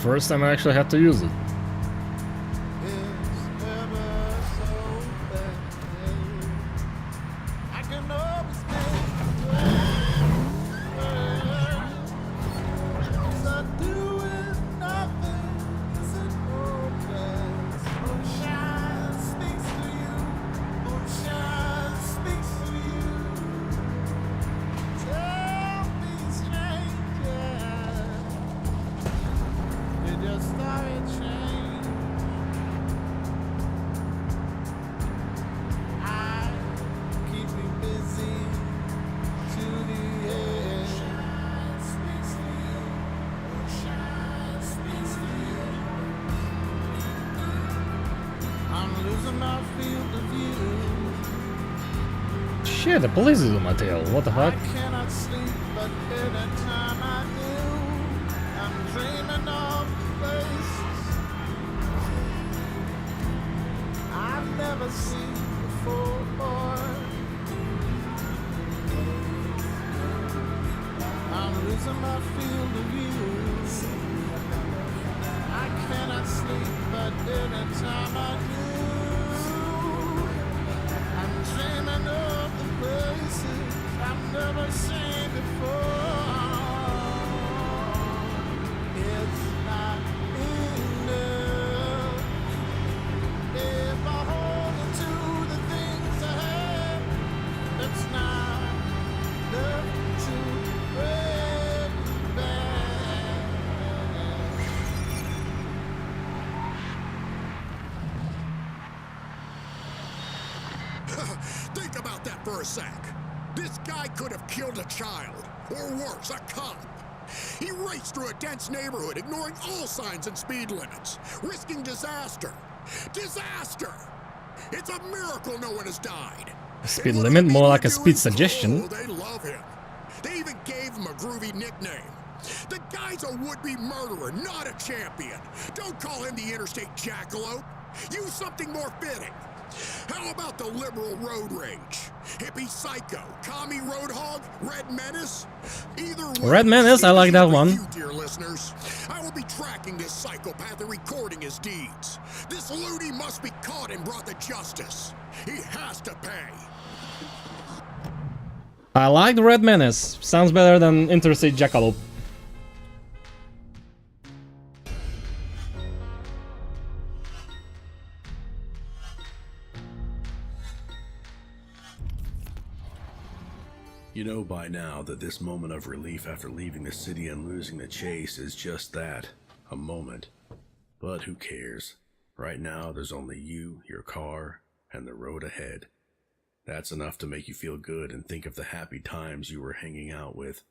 First time I actually had to use it. Story change. shit, the police is on my tail. What the fuck? Cannot sleep, but anytime I do, I'm dreaming of places I've never seen before. I'm losing my field of view. I cannot sleep, but anytime I do, I'm dreaming of the places I've never seen before. It's not enough if I hold on to the things I have. That's not enough to bring me back. Think about that for a sec. This guy could have killed a child, or worse, a cop. He raced through a dense neighborhood, ignoring all signs and speed limits, risking disaster. Disaster! It's a miracle no one has died. Speed And what limit, are more the like a media speed doing? suggestion. Oh, they love him. They even gave him a groovy nickname. The guy's a would-be murderer, not a champion. Don't call him the interstate jackalope. Use something more fitting. How about the liberal road rage? Hippie psycho, commie roadhog, red menace? Either way, Red Menace, I like that for one. You, dear listeners, I will be tracking this psychopath and recording his deeds. This loony must be caught and brought to justice. He has to pay. I like the Red Menace. Sounds better than Interstate Jackalope. You know by now that this moment of relief after leaving the city and losing the chase is just that, a moment. But who cares? Right now there's only you, your car, and the road ahead. That's enough to make you feel good and think of the happy times you were hanging out with.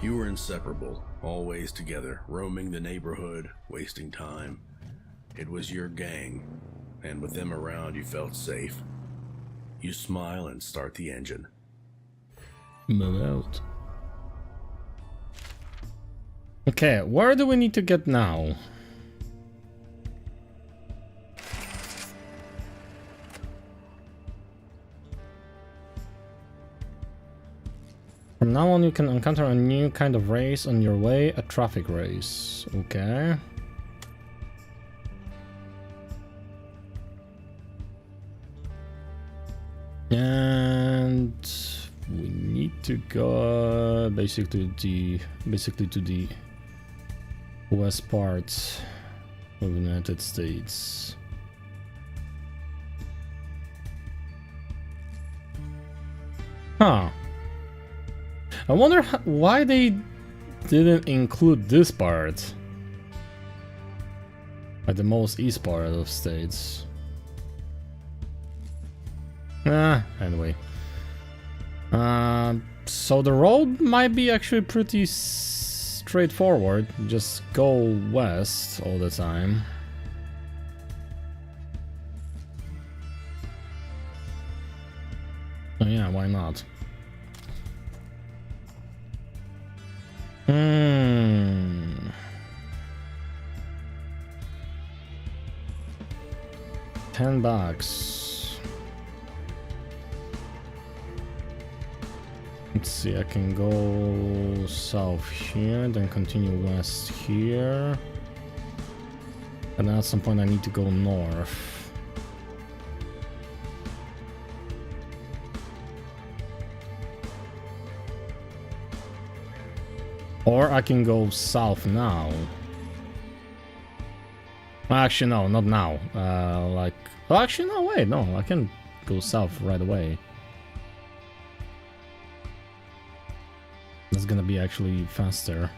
You were inseparable, always together, roaming the neighborhood, wasting time. It was your gang, and with them around you felt safe. You smile and start the engine. Move out. Okay, where do we need to get now? From now on you can encounter a new kind of race on your way, a traffic race. Okay. And we need to go basically to the west part of the United States. Huh. I wonder why they didn't include this part at the most east part of states. Anyway. So the road might be actually pretty straightforward. Just go west all the time. Oh yeah, why not? 10 bucks. Let's see, I can go south here, then continue west here. And then at some point I need to go north. Or I can go south now. Actually, no, not now. Like, oh, actually, no, wait, no, I can go south right away. That's gonna be actually faster.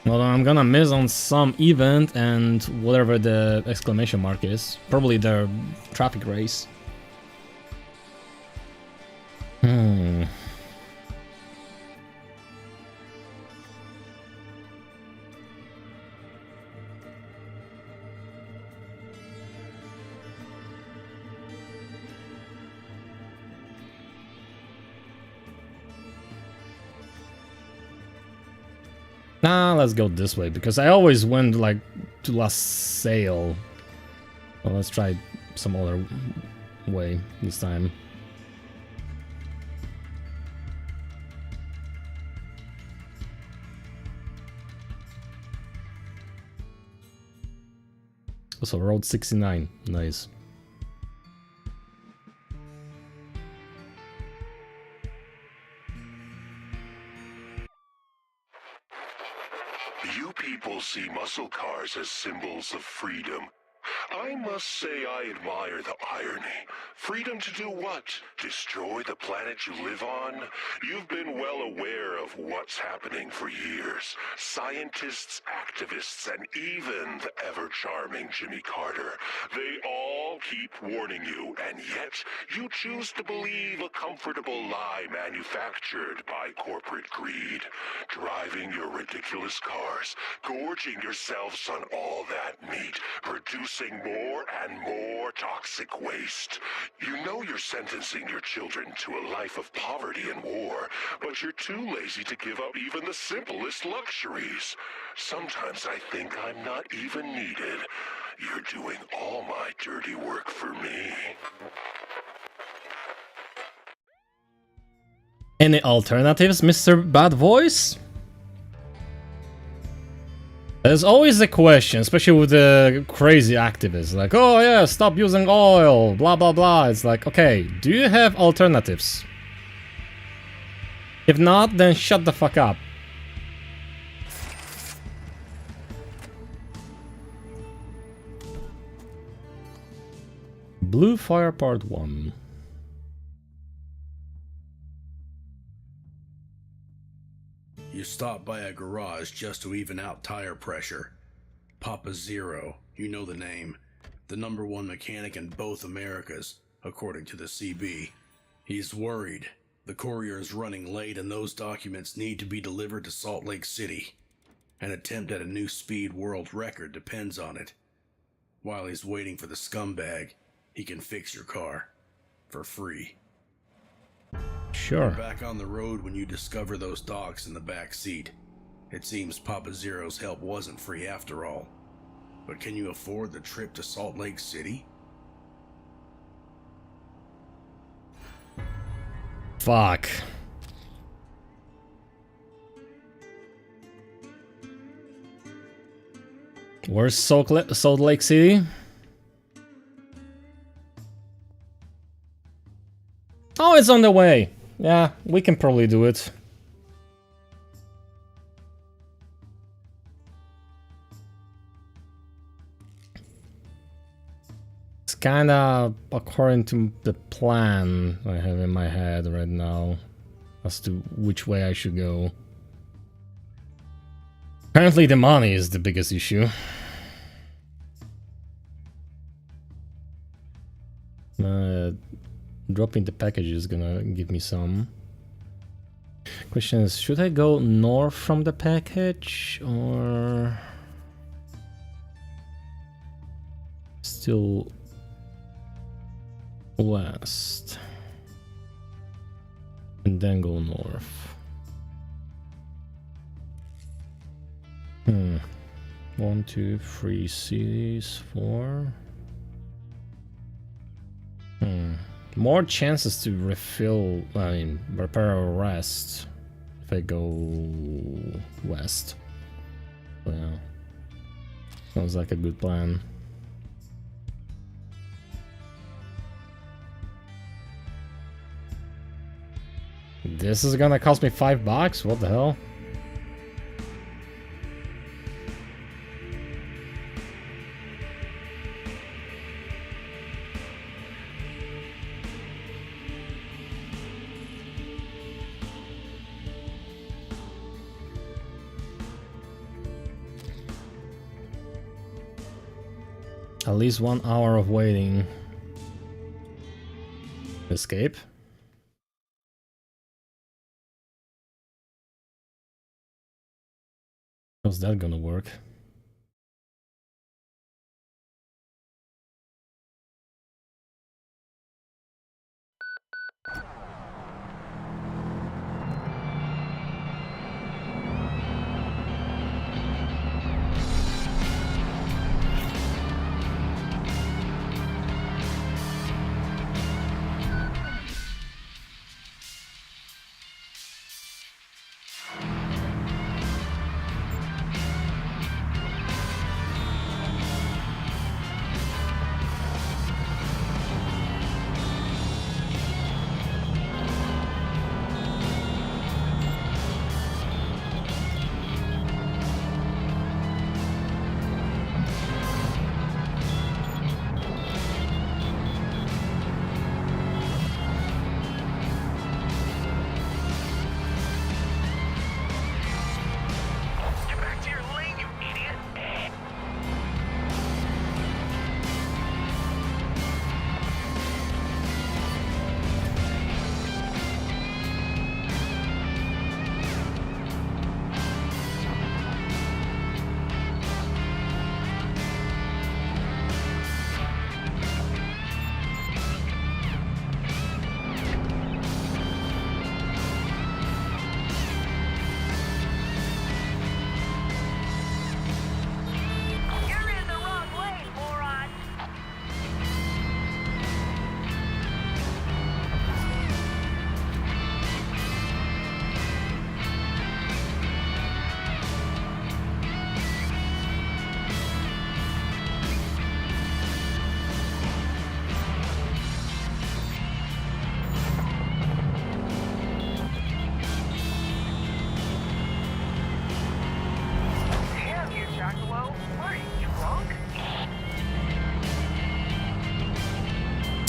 Well, I'm gonna miss on some event and whatever the exclamation mark is. Probably the traffic race. Nah, let's go this way, because I always went, like, to last sale. Well, let's try some other way this time. Also, Road 69. Nice. You people see muscle cars as symbols of freedom. I must say I admire the irony. Freedom to do what? Destroy the planet you live on? You've been well aware of what's happening for years. Scientists, activists, and even the ever-charming Jimmy Carter. They all keep warning you, and yet you choose to believe a comfortable lie manufactured by corporate greed. Driving your ridiculous cars, gorging yourselves on all that meat, producing more and more toxic waste. You know you're sentencing your children to a life of poverty and war, but you're too lazy to give up even the simplest luxuries. Sometimes I think I'm not even needed. You're doing all my dirty work for me. Any alternatives, Mr. Bad Voice? There's always a question, especially with the crazy activists, like, oh yeah, stop using oil, blah blah blah. It's like, okay, do you have alternatives? If not, then shut the fuck up. Blue Fire Part 1. You stop by a garage just to even out tire pressure. Papa Zero, you know the name. The #1 mechanic in both Americas, according to the CB. He's worried. The courier is running late and those documents need to be delivered to Salt Lake City. An attempt at a new speed world record depends on it. While he's waiting for the scumbag, he can fix your car. For free. Sure. You're back on the road when you discover those dogs in the back seat. It seems Papa Zero's help wasn't free after all. But can you afford the trip to Salt Lake City? Fuck. Where's Salt Lake City? Oh, it's on the way. Yeah, we can probably do it. It's kinda according to the plan I have in my head right now as to which way I should go. Apparently the money is the biggest issue. Dropping the package is gonna give me some. Question is, should I go north from the package or still west and then go north? 1, 2, 3 cities, 4. More chances to refill, repair or rest if I go west. Well, sounds like a good plan. This is gonna cost me $5? What the hell? At least 1 hour of waiting. Escape? How's that gonna work?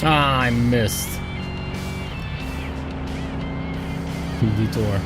Ah, I missed. Detour.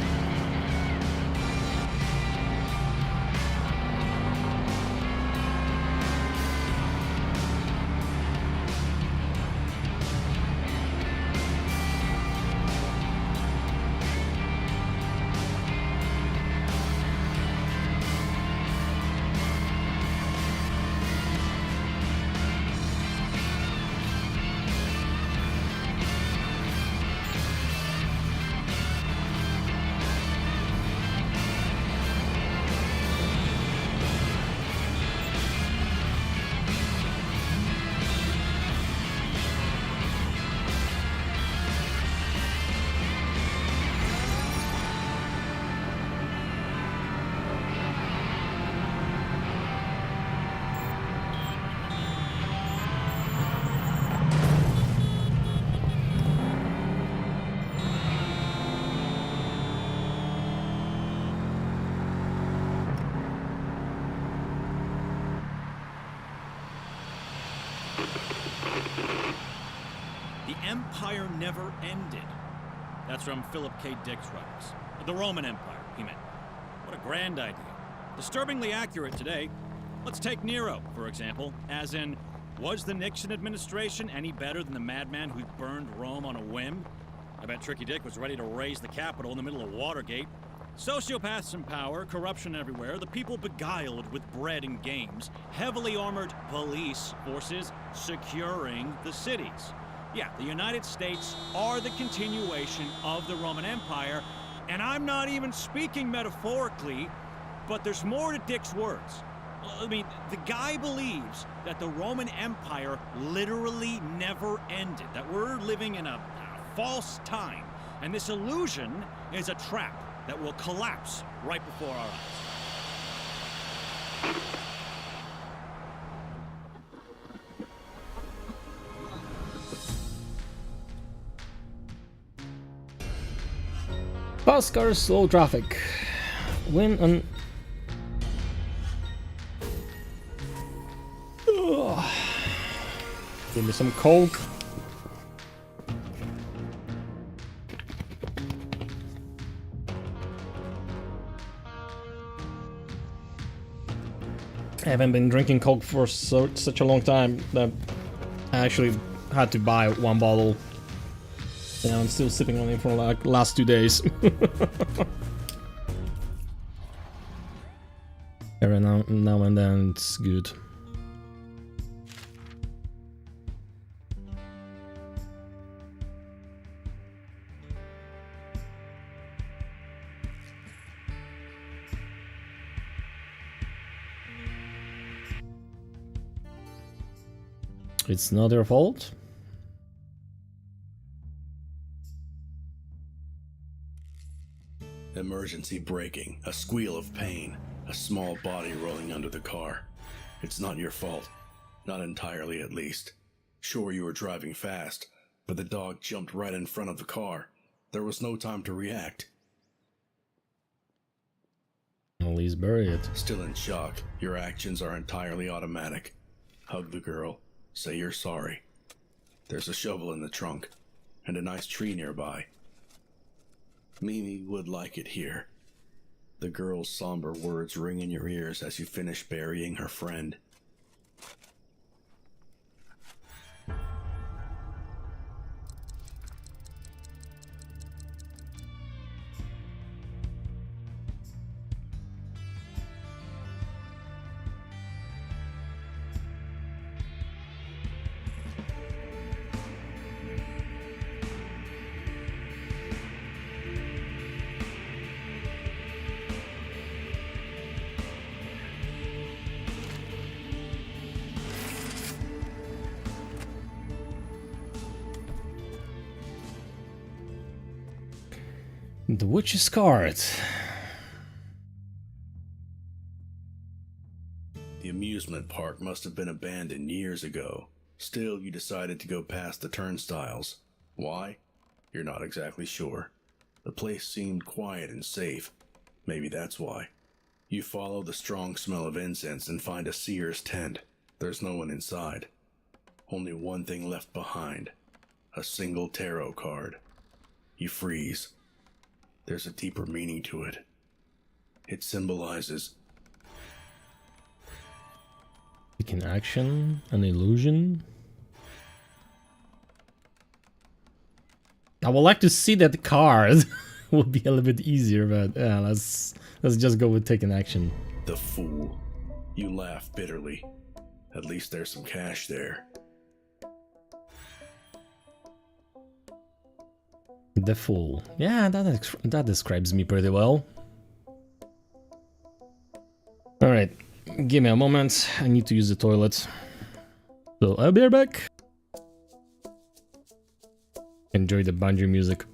The Empire never ended. That's from Philip K. Dick's writings. The Roman Empire, he meant. What a grand idea. Disturbingly accurate today. Let's take Nero, for example, as in, was the Nixon administration any better than the madman who burned Rome on a whim? I bet Tricky Dick was ready to raise the Capitol in the middle of Watergate. Sociopaths in power, corruption everywhere, the people beguiled with bread and games, heavily armored police forces securing the cities. Yeah, the United States are the continuation of the Roman Empire, and I'm not even speaking metaphorically, but there's more to Dick's words. I mean, the guy believes that the Roman Empire literally never ended, that we're living in a false time, and this illusion is a trap that will collapse right before our eyes. Fast cars, slow traffic. Win on. Ugh. Give me some coke. I haven't been drinking coke for such a long time that I actually had to buy one bottle. Yeah, I'm still sipping on it for like last 2 days. Every now and then it's good. It's not your fault. Emergency braking, a squeal of pain, a small body rolling under the car. It's not your fault. Not entirely, at least. Sure, you were driving fast, but the dog jumped right in front of the car. There was no time to react. At least bury it. Still in shock, your actions are entirely automatic. Hug the girl. Say you're sorry. There's a shovel in the trunk, and a nice tree nearby. Mimi would like it here. The girl's somber words ring in your ears as you finish burying her friend. The witch's card. The amusement park must have been abandoned years ago. Still, you decided to go past the turnstiles. Why? You're not exactly sure. The place seemed quiet and safe. Maybe that's why. You follow the strong smell of incense and find a seer's tent. There's no one inside. Only one thing left behind. A single tarot card. You freeze. There's a deeper meaning to it. It symbolizes Taking action, an illusion. I would like to see that card. Would be a little bit easier, but yeah, let's just go with taking action. the fool. You laugh bitterly. At least there's some cash there. The fool. Yeah, that describes me pretty well. Alright, give me a moment. I need to use the toilet. So I'll be right back. Enjoy the banjo music.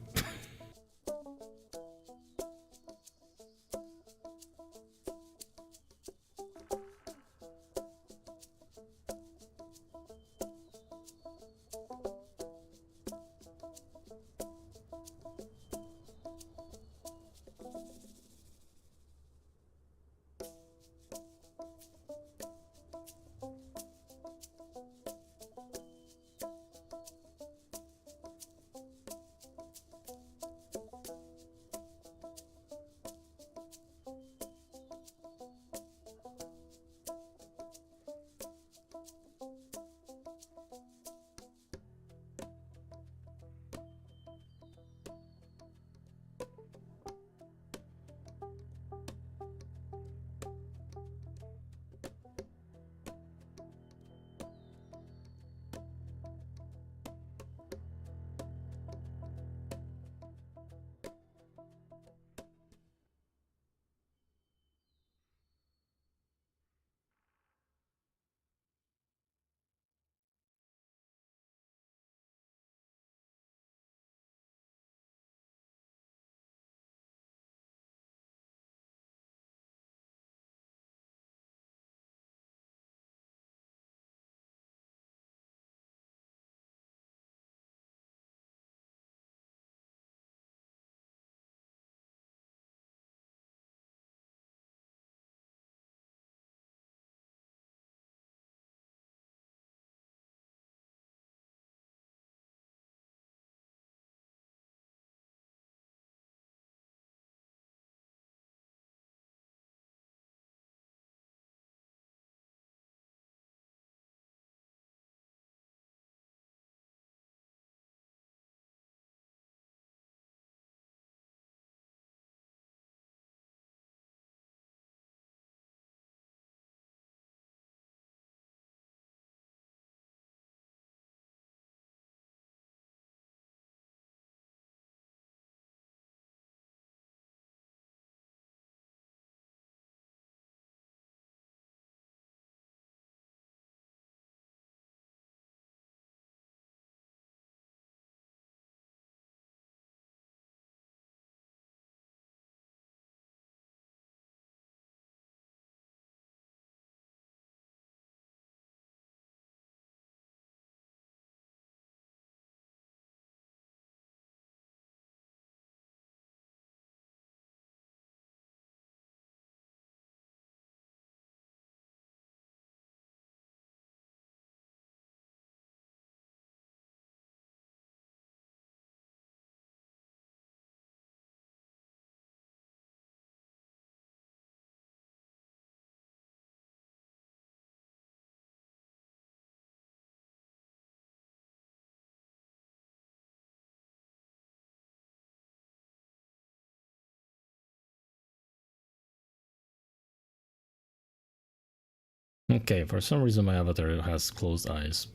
Okay, for some reason my avatar has closed eyes.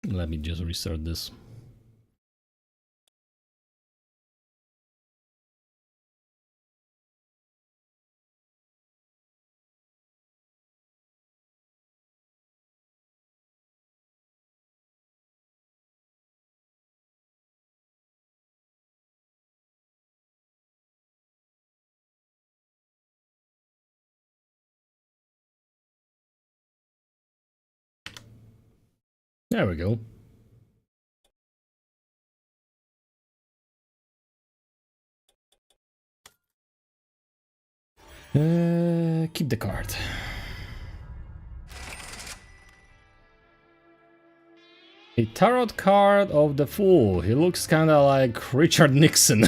Let me just restart this. There we go. Keep the card. A tarot card of the Fool. He looks kind of like Richard Nixon.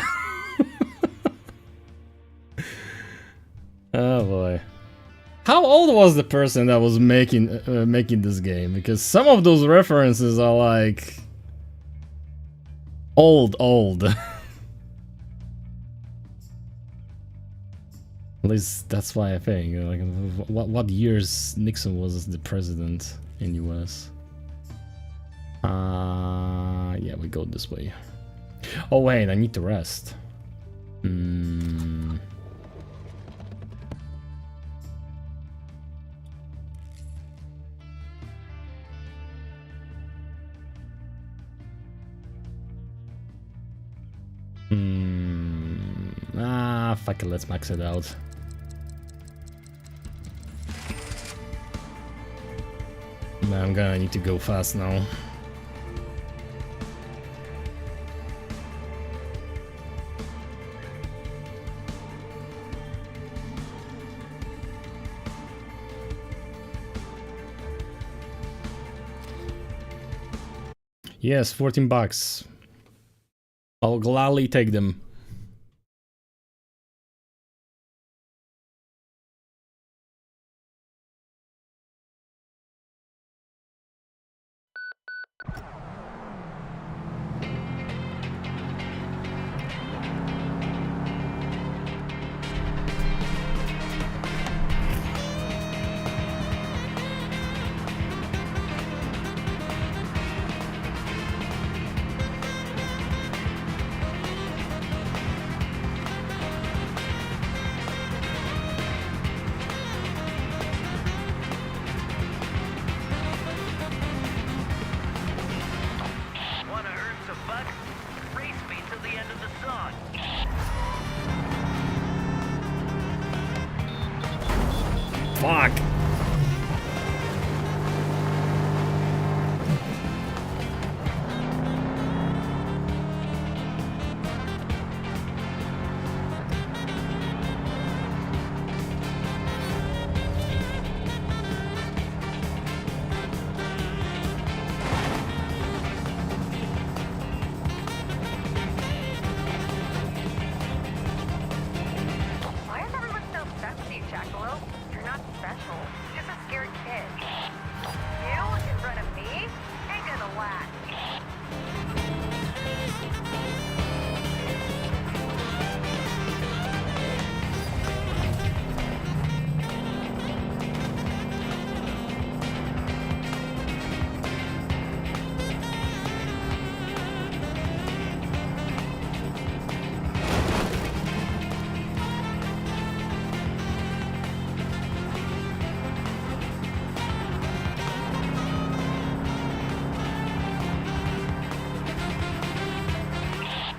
Oh boy. How old was the person that was making this game? Because some of those references are like old. At least that's why I think. Like, what years Nixon was the president in US? Yeah, we go this way. Oh wait, I need to rest. Fuck it, let's max it out. Man, I'm gonna need to go fast now. Yes, 14 bucks. I'll gladly take them. Fuck. Why is everyone so obsessed with you, Jackalope? You're not special. Just a scared kid. You in front of me ain't gonna last.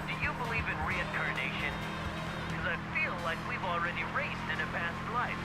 Do you believe in reincarnation? Because I feel like we've already raced in a past life.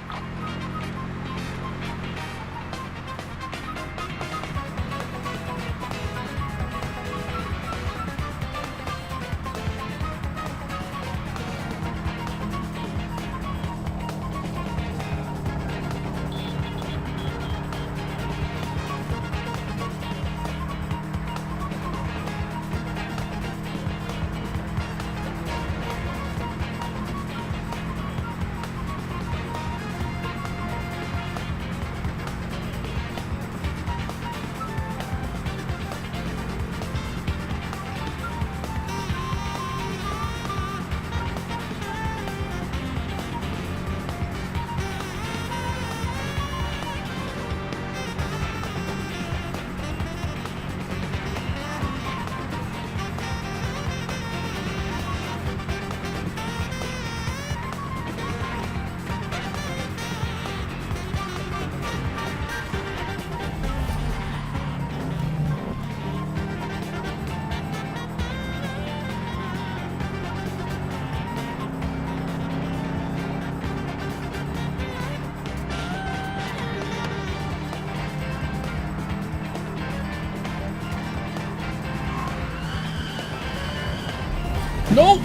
No!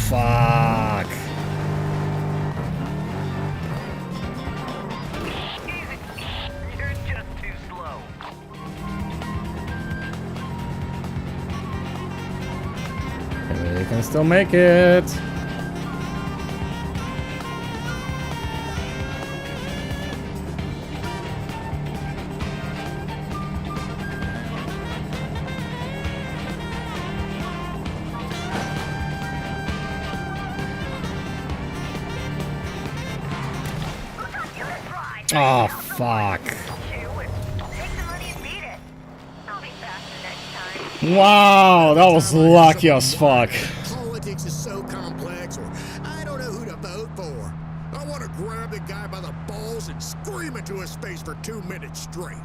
Fuck. Can still make it. Oh, fuck. Wow, that was lucky as fuck. Politics is so complex, or I don't know who to vote for. I want to grab the guy by the balls and scream into his face for 2 minutes straight.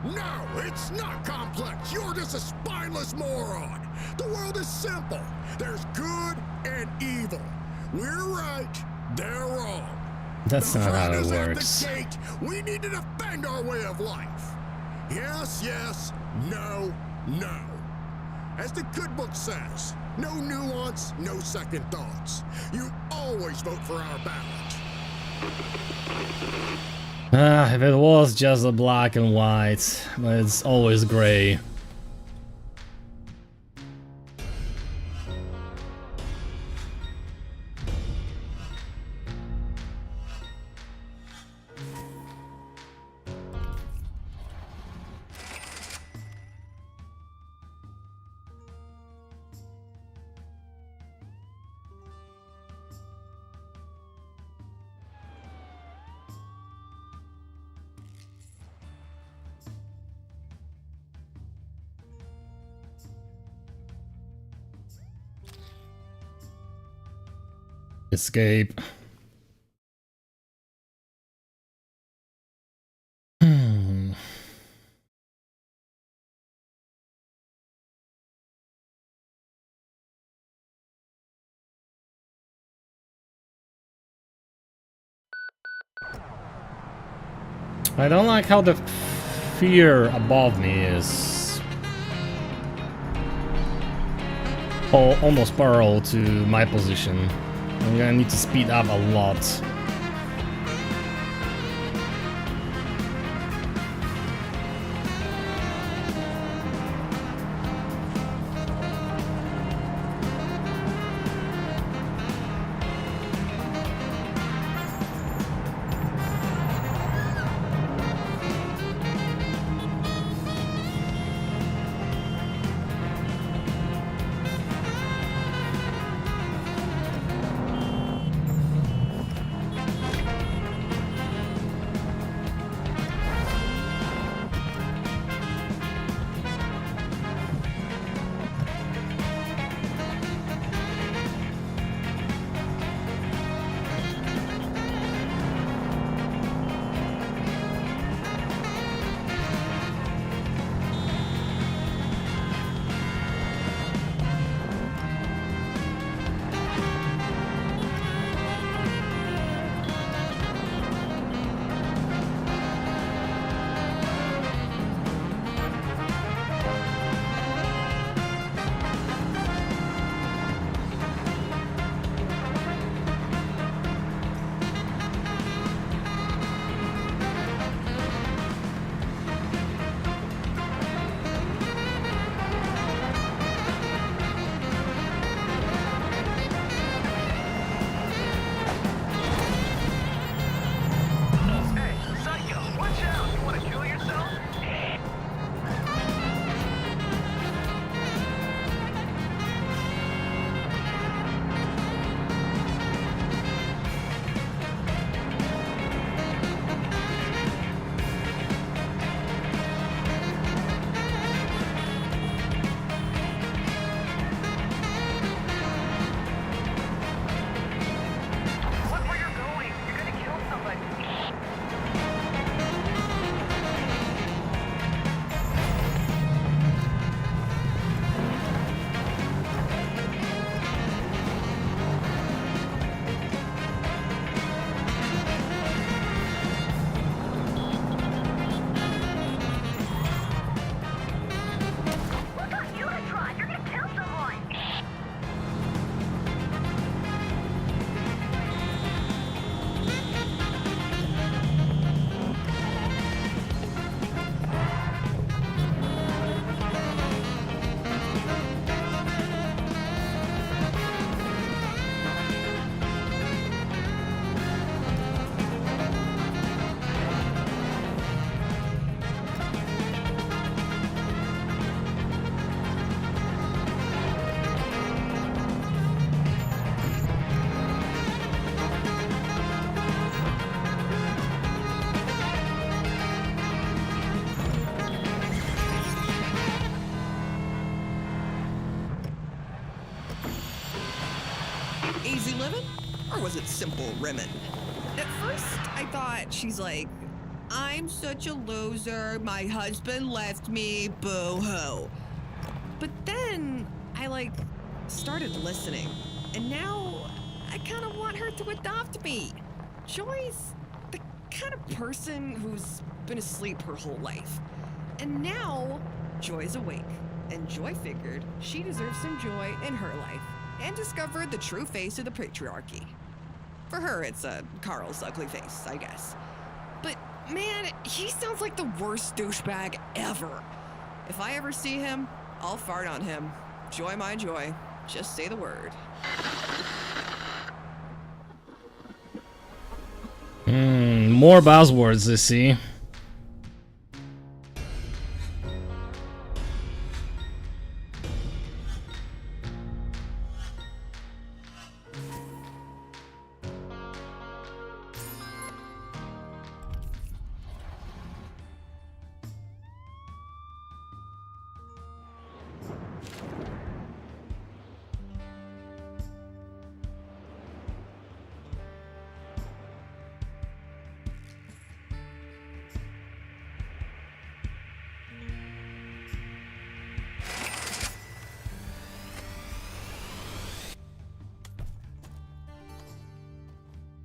No, it's not complex. You're just a spineless moron. The world is simple. There's good and evil. We're right. They're wrong. That's not how it At works. the gate, we need to defend our way of life. Yes, yes. No, no. As the good book says, no nuance, no second thoughts. You always vote for our ballot. Ah, if it was just a black and white, but it's always gray. Escape. I don't like how the fear above me is almost parallel to my position. I'm gonna need to speed up a lot. was it simple Rimmon? At first, I thought she's like, I'm such a loser, my husband left me, boo-hoo. But then I started listening, and now I kind of want her to adopt me. Joy's the kind of person who's been asleep her whole life. And now Joy's awake, and Joy figured she deserves some joy in her life and discovered the true face of the patriarchy. For her, it's Carl's ugly face, I guess. But man, he sounds like the worst douchebag ever. If I ever see him, I'll fart on him. Joy my joy. Just say the word. More buzzwords, I see.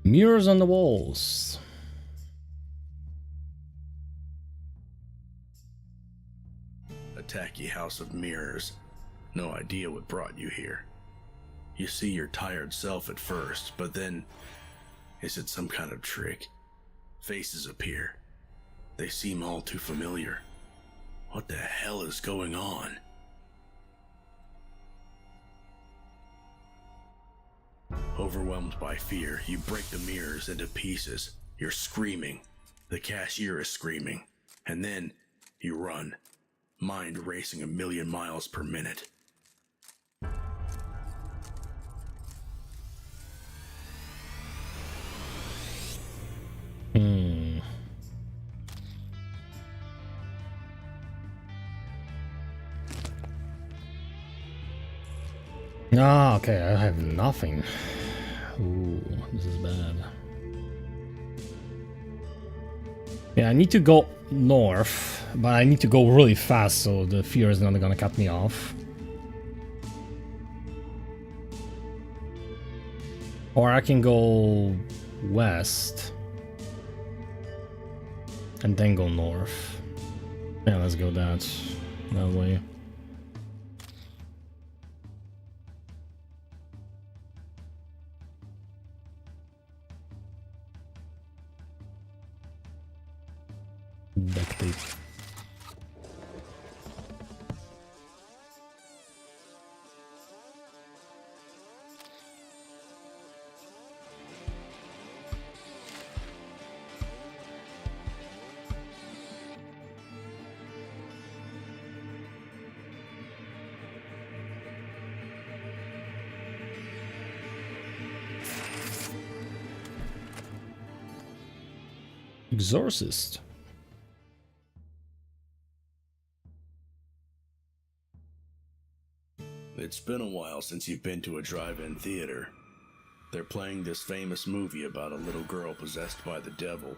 Mirrors on the walls. A tacky house of mirrors. No idea what brought you here. You see your tired self at first, but then... Is it some kind of trick? Faces appear. They seem all too familiar. What the hell is going on? Overwhelmed by fear, you break the mirrors into pieces. You're screaming. The cashier is screaming. And then you run, mind racing 1,000,000 miles per minute. Ah, okay, I have nothing. Ooh, this is bad. Yeah, I need to go north, but I need to go really fast so the fear is not gonna cut me off. Or I can go west and then go north. Yeah, let's go that way. Duct tape. Exorcist. It's been a while since you've been to a drive-in theater. They're playing this famous movie about a little girl possessed by the devil.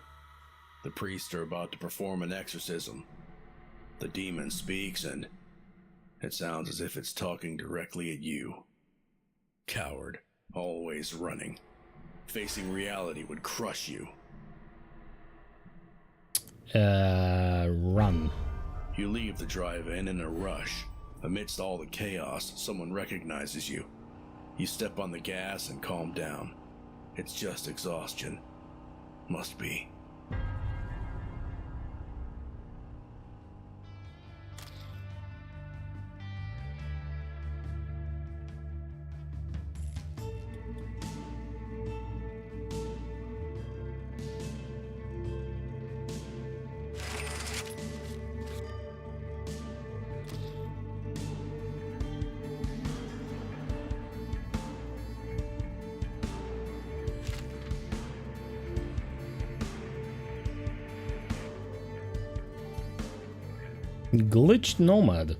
The priests are about to perform an exorcism. The demon speaks and it sounds as if it's talking directly at you. Coward, always running. Facing reality would crush you. Run. You leave the drive-in in a rush. Amidst all the chaos, someone recognizes you. You step on the gas and calm down. It's just exhaustion. Must be. Glitched Nomad.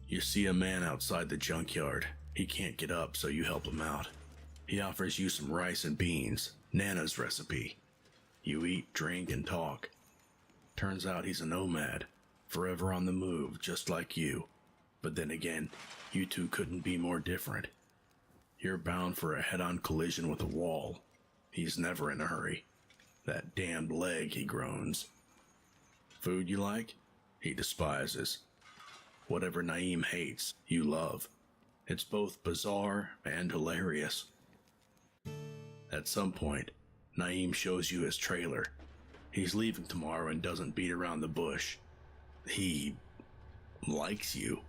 You see a man outside the junkyard. He can't get up, so you help him out. He offers you some rice and beans, Nana's recipe. You eat, drink, and talk. Turns out he's a nomad, forever on the move, just like you. But then again, you two couldn't be more different. You're bound for a head-on collision with a wall. He's never in a hurry. That damned leg, he groans. Food you like? He despises. Whatever Naeem hates, you love. It's both bizarre and hilarious. At some point, Naeem shows you his trailer. He's leaving tomorrow and doesn't beat around the bush. He likes you.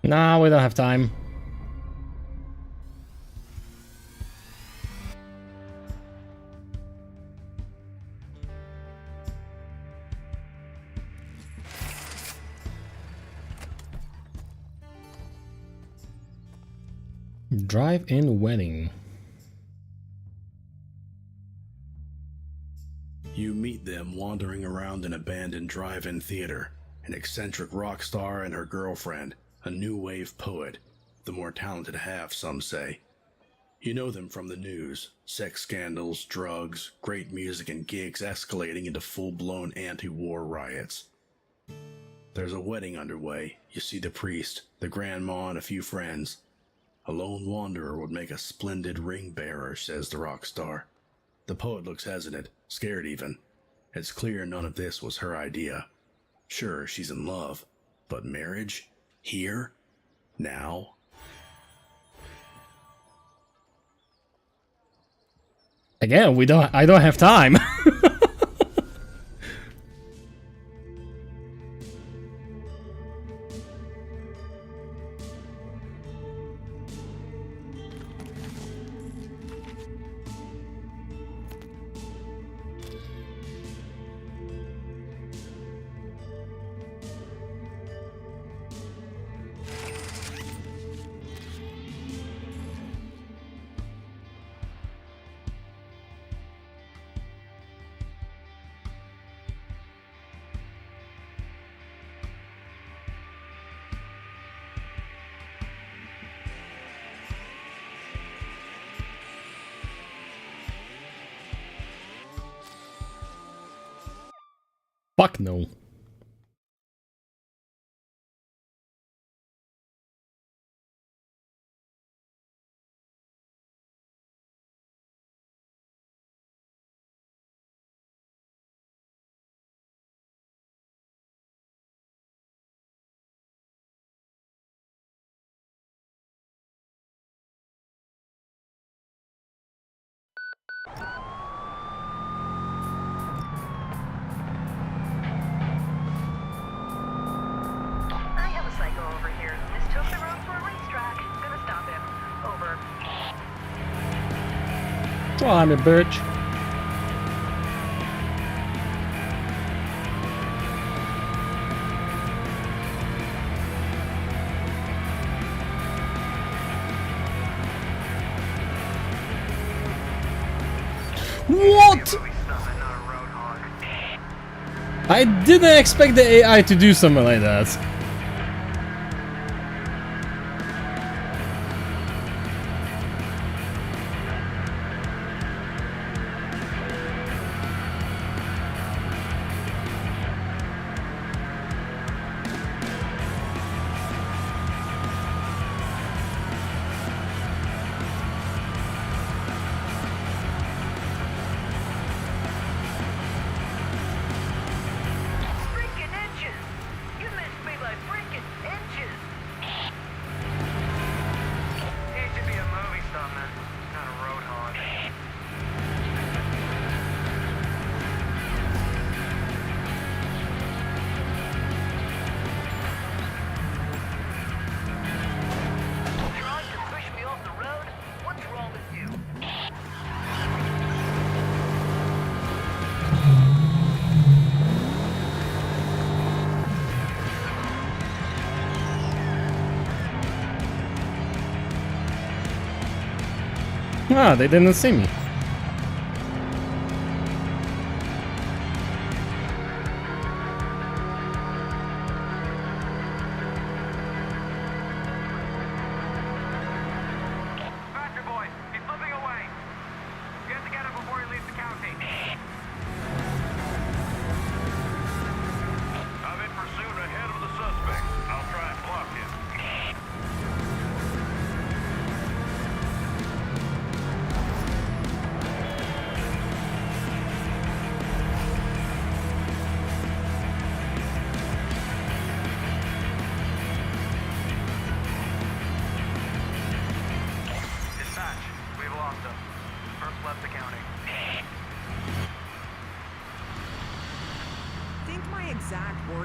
Nah, we don't have time. Drive-in wedding. You meet them wandering around an abandoned drive-in theater. An eccentric rock star and her girlfriend, a new wave poet, the more talented half, some say. You know them from the news, sex scandals, drugs, great music and gigs escalating into full-blown anti-war riots. There's a wedding underway. You see the priest, the grandma, and a few friends. A lone wanderer would make a splendid ring bearer, says the rock star. The poet looks hesitant, scared even. It's clear none of this was her idea. Sure, she's in love, but marriage? Here? Now? Again, I don't have time. Fuck no. Try me, bitch. What? I didn't expect the AI to do something like that. Ah, they didn't see me.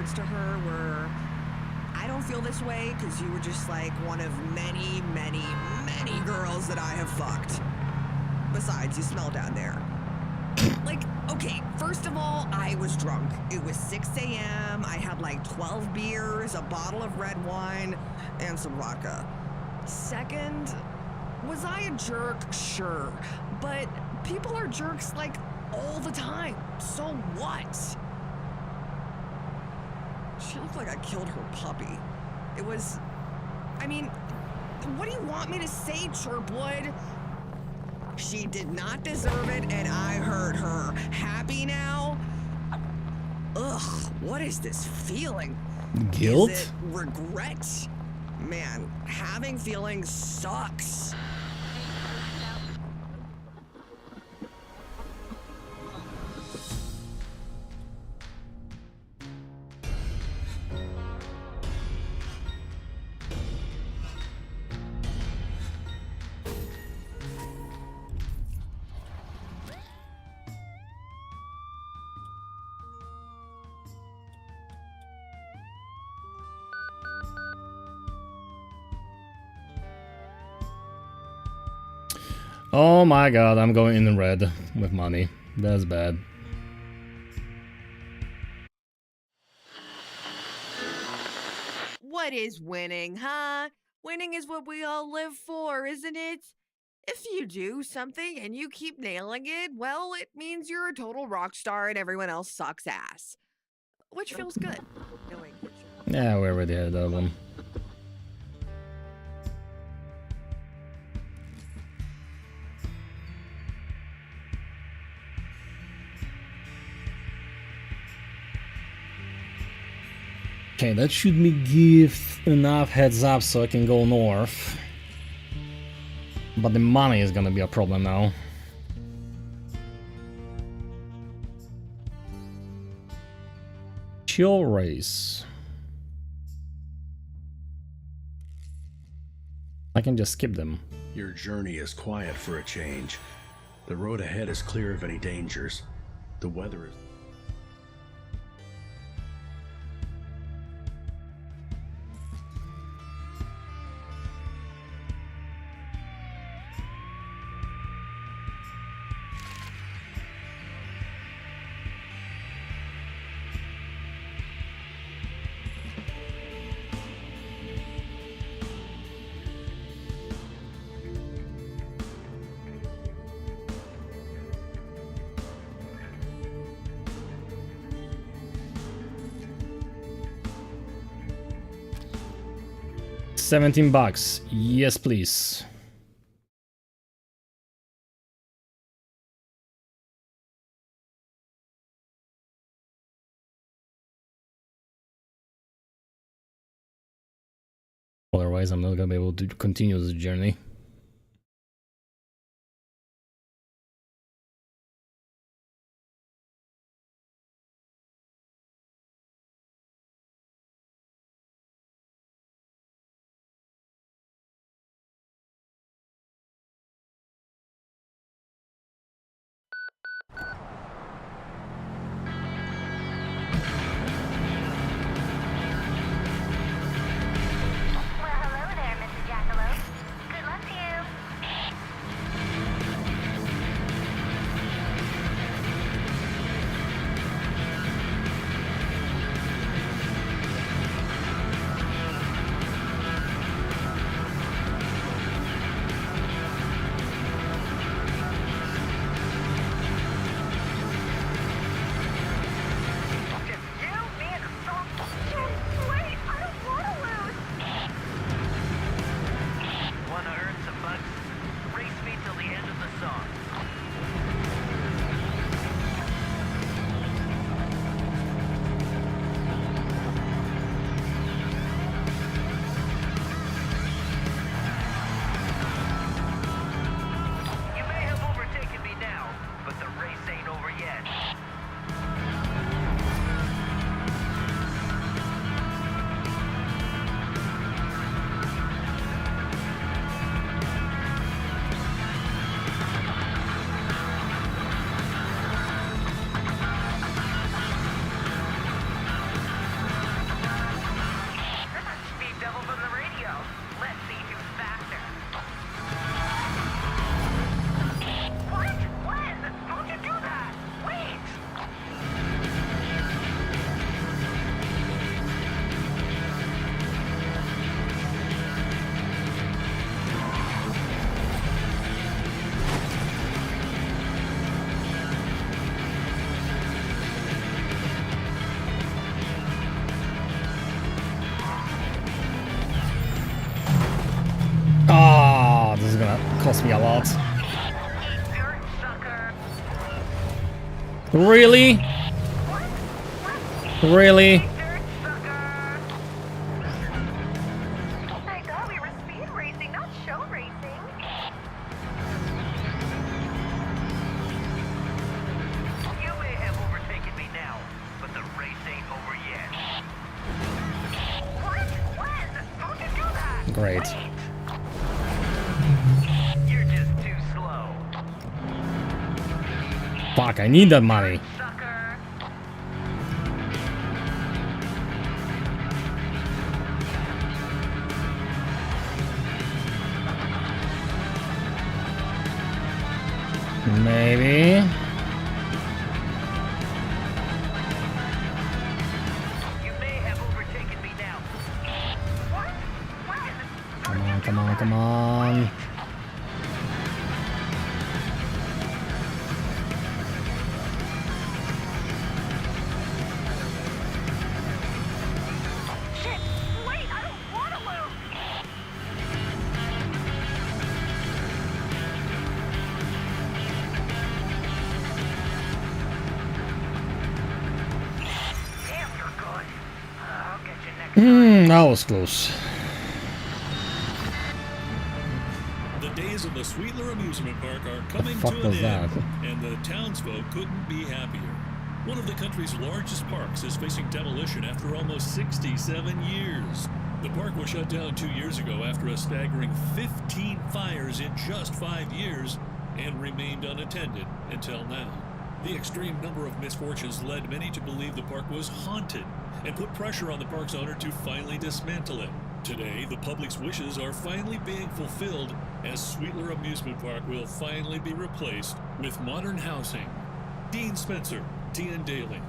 words to her were, I don't feel this way because you were just like one of many, many, many girls that I have fucked. Besides, you smell down there. Like, okay, first of all, I was drunk. It was 6 a.m. I had like 12 beers, a bottle of red wine, and some vodka. Second, was I a jerk? Sure. But people are jerks like all the time. So what? She looked like I killed her puppy. It was, I mean, what do you want me to say, Chirpwood? She did not deserve it, and I hurt her. Happy now? Ugh, what is this feeling? Guilt? Is it regret? Man, having feelings sucks. Oh my god, I'm going in the red with money. That's bad. What is winning, huh? Winning is what we all live for, isn't it? If you do something and you keep nailing it, well, it means you're a total rock star and everyone else sucks ass. Which feels good. Knowing that you're- Yeah, we already had that one. Okay, that should me give enough heads up so I can go north. But the money is gonna be a problem now. Chill race. I can just skip them. Your journey is quiet for a change. The road ahead is clear of any dangers. The weather is... $17. Yes, please. Otherwise, I'm not gonna be able to continue this journey. Well, hello there, Mr. Jackalope. Good luck cost me a lot. Really? Really? My God, we were speed racing, not show racing. You may have overtaken me now, but the race ain't over yet. What? When? How'd you do that? Great. You're just too slow. Fuck, I need that money. Maybe. You may have overtaken me now. What? When? Come on, come on, come on. Shit! Wait, I don't want to lose! Damn, you're good. I'll get you next time. That was close. The days of the Sweetler Amusement Park are coming fuck to an was end, that? and the townsfolk couldn't be happier. One of the country's largest parks is facing demolition after almost 67 years. The park was shut down 2 years ago after a staggering 15 fires in just 5 years and remained unattended until now. The extreme number of misfortunes led many to believe the park was haunted and put pressure on the park's owner to finally dismantle it. Today, the public's wishes are finally being fulfilled as Sweetler Amusement Park will finally be replaced with modern housing. Dean Spencer, TN Daily.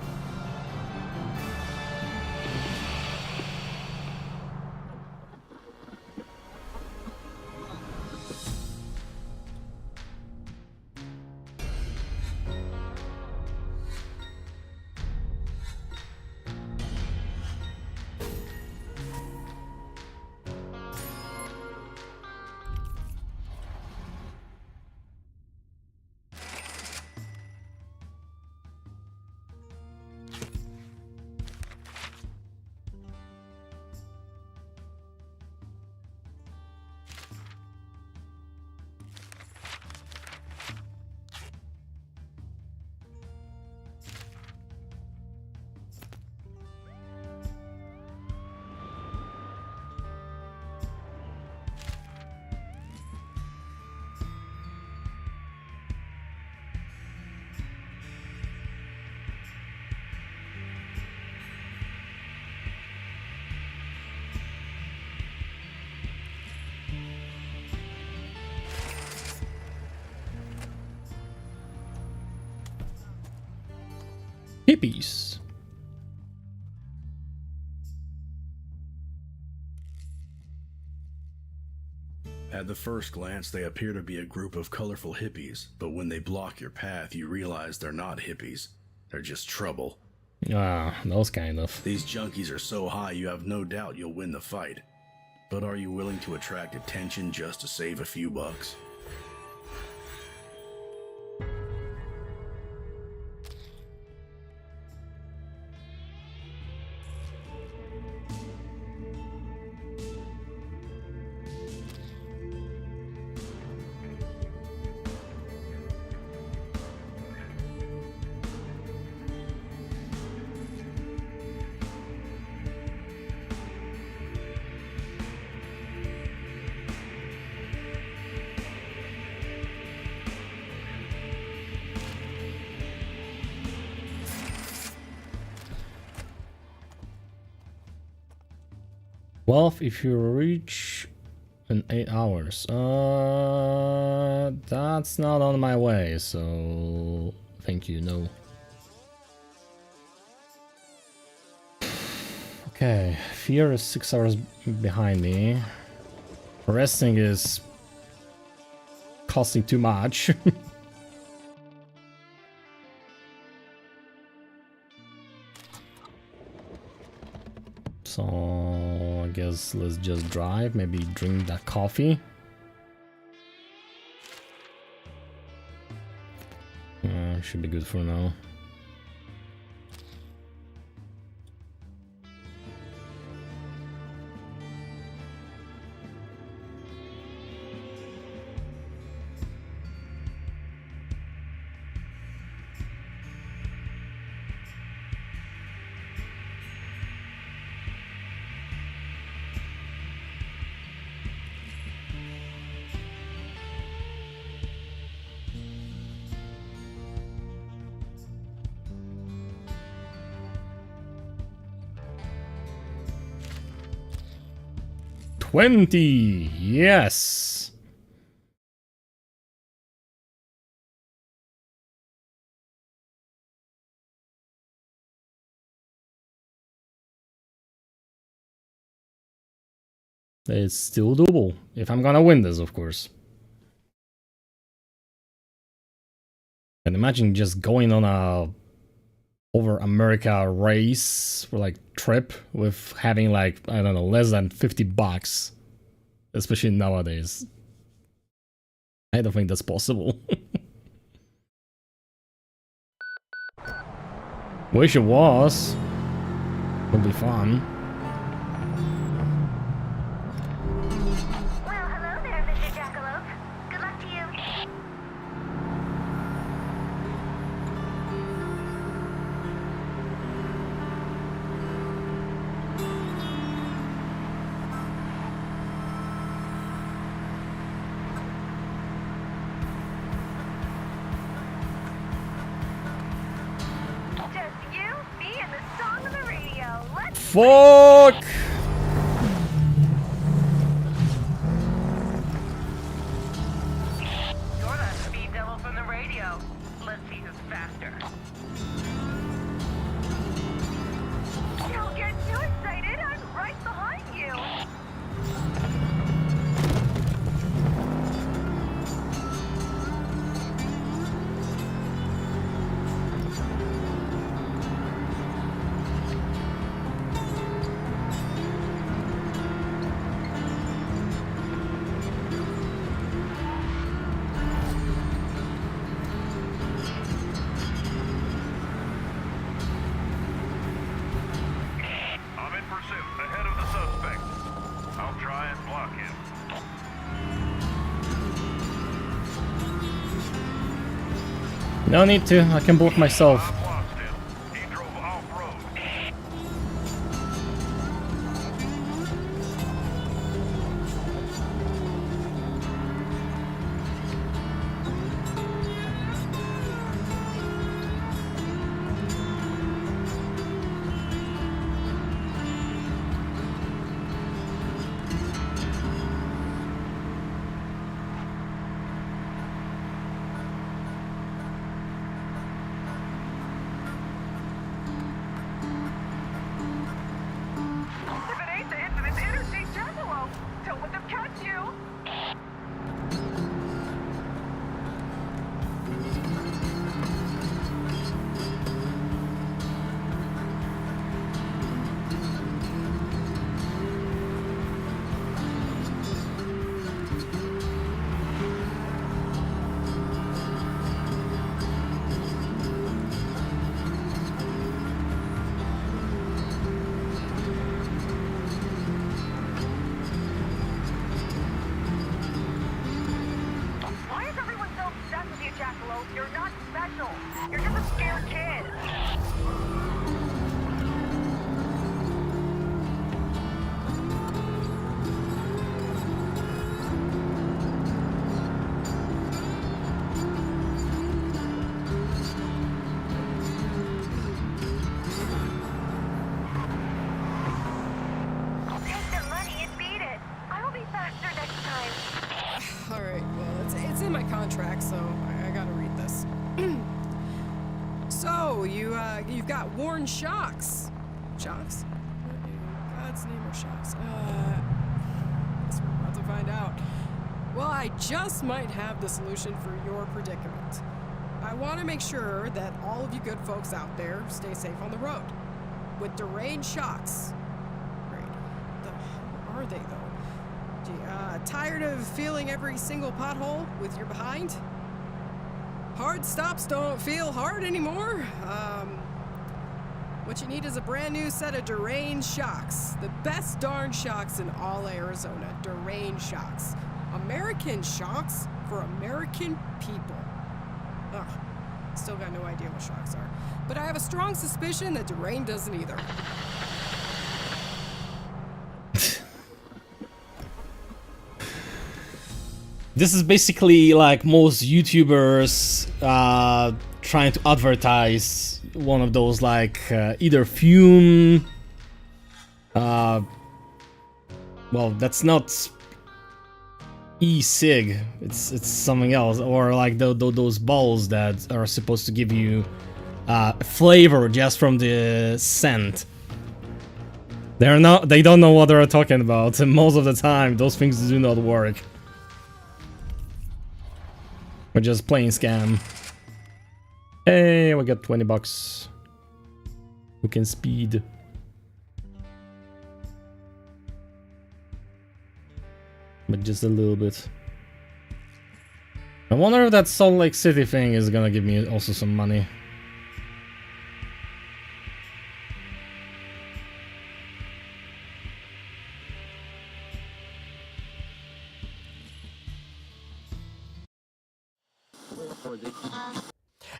Hippies. At the first glance, they appear to be a group of colorful hippies, but when they block your path, you realize they're not hippies. They're just trouble. Ah, those kind of. These junkies are so high you have no doubt you'll win the fight. But are you willing to attract attention just to save a few bucks? Wealth if you reach in 8 hours. That's not on my way, so thank you, no. Okay, fear is 6 hours behind me. Resting is costing too much. So I guess let's just drive, maybe drink that coffee. Yeah, should be good for now. Yes. It's still doable if I'm gonna win this, of course. And imagine just going on a over America race or like trip with having like, I don't know, less than $50, especially nowadays. I don't think that's possible. Wish it was. Would be fun. Well, hello there, Mr. Jackalope. Good luck to you. Just you, me, and the song on the radio. Let's Fuck! You're the speed devil from the radio. Let's see who's faster. Don't get too excited. I'm right behind you. I'm in pursuit, ahead of the suspect. I'll try and block him. No need to, I can block myself. I've lost him. He drove off-road. If it ain't the infamous Interstate Jackalope, don't let them catch you. Why is everyone so obsessed with you, Jackalope? You're not special. You're just a scared kid. Take the money and beat it. I'll be faster next time. All right, well, it's in my contract, so I gotta read this. So you've got worn shocks. Shocks? What in God's name are shocks? Guess we're about to find out. Well, I just might have the solution for your predicament. I want to make sure that all of you good folks out there stay safe on the road. With deranged shocks. Great. The hell are they, though? Gee, tired of feeling every single pothole with your behind? Hard stops don't feel hard anymore. What you need is a brand new set of Durain shocks. The best darn shocks in all Arizona. Durain shocks. American shocks for American people. Ugh. Still got no idea what shocks are. But I have a strong suspicion that Durain doesn't either. This is basically like most YouTubers trying to advertise one of those like either Fume. Well, that's not e-cig. It's something else, or like those balls that are supposed to give you flavor just from the scent. They don't know what they're talking about, and most of the time those things do not work. We're just playing scam. Hey, we got 20 bucks. We can speed. But just a little bit. I wonder if that Salt Lake City thing is gonna give me also some money.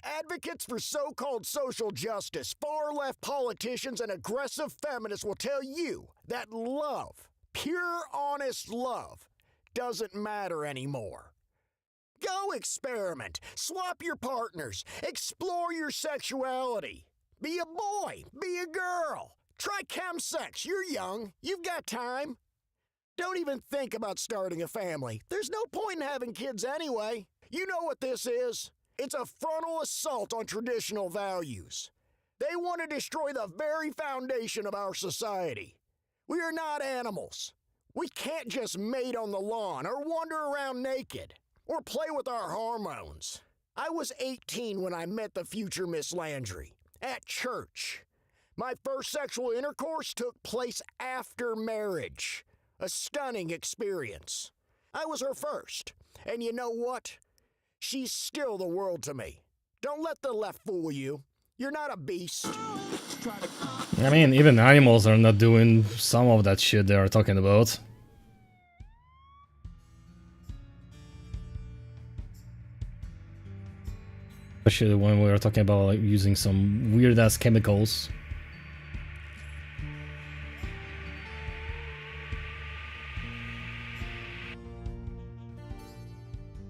Advocates for so-called social justice, far-left politicians, and aggressive feminists will tell you that love, pure, honest love, doesn't matter anymore. Go experiment, swap your partners, explore your sexuality. Be a boy, be a girl. Try chemsex, you're young, you've got time. Don't even think about starting a family. There's no point in having kids anyway. You know what this is? It's a frontal assault on traditional values. They want to destroy the very foundation of our society. We are not animals. We can't just mate on the lawn or wander around naked or play with our hormones. I was 18 when I met the future Miss Landry at church. My first sexual intercourse took place after marriage. A stunning experience. I was her first. And you know what? She's still the world to me. Don't let the left fool you. You're not a beast. I mean, even animals are not doing some of that shit they are talking about. Especially when we were talking about like using some weird ass chemicals.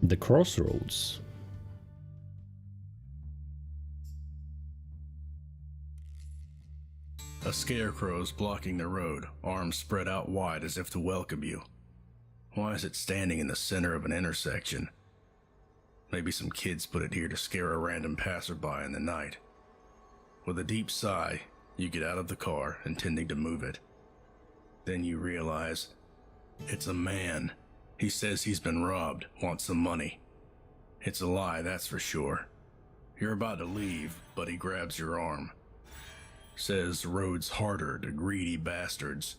The crossroads. A scarecrow's blocking the road, arms spread out wide as if to welcome you. Why is it standing in the center of an intersection? Maybe some kids put it here to scare a random passerby in the night. With a deep sigh, you get out of the car, intending to move it. Then you realize it's a man. He says he's been robbed, wants some money. It's a lie, that's for sure. You're about to leave, but he grabs your arm. Says the road's harder to greedy bastards.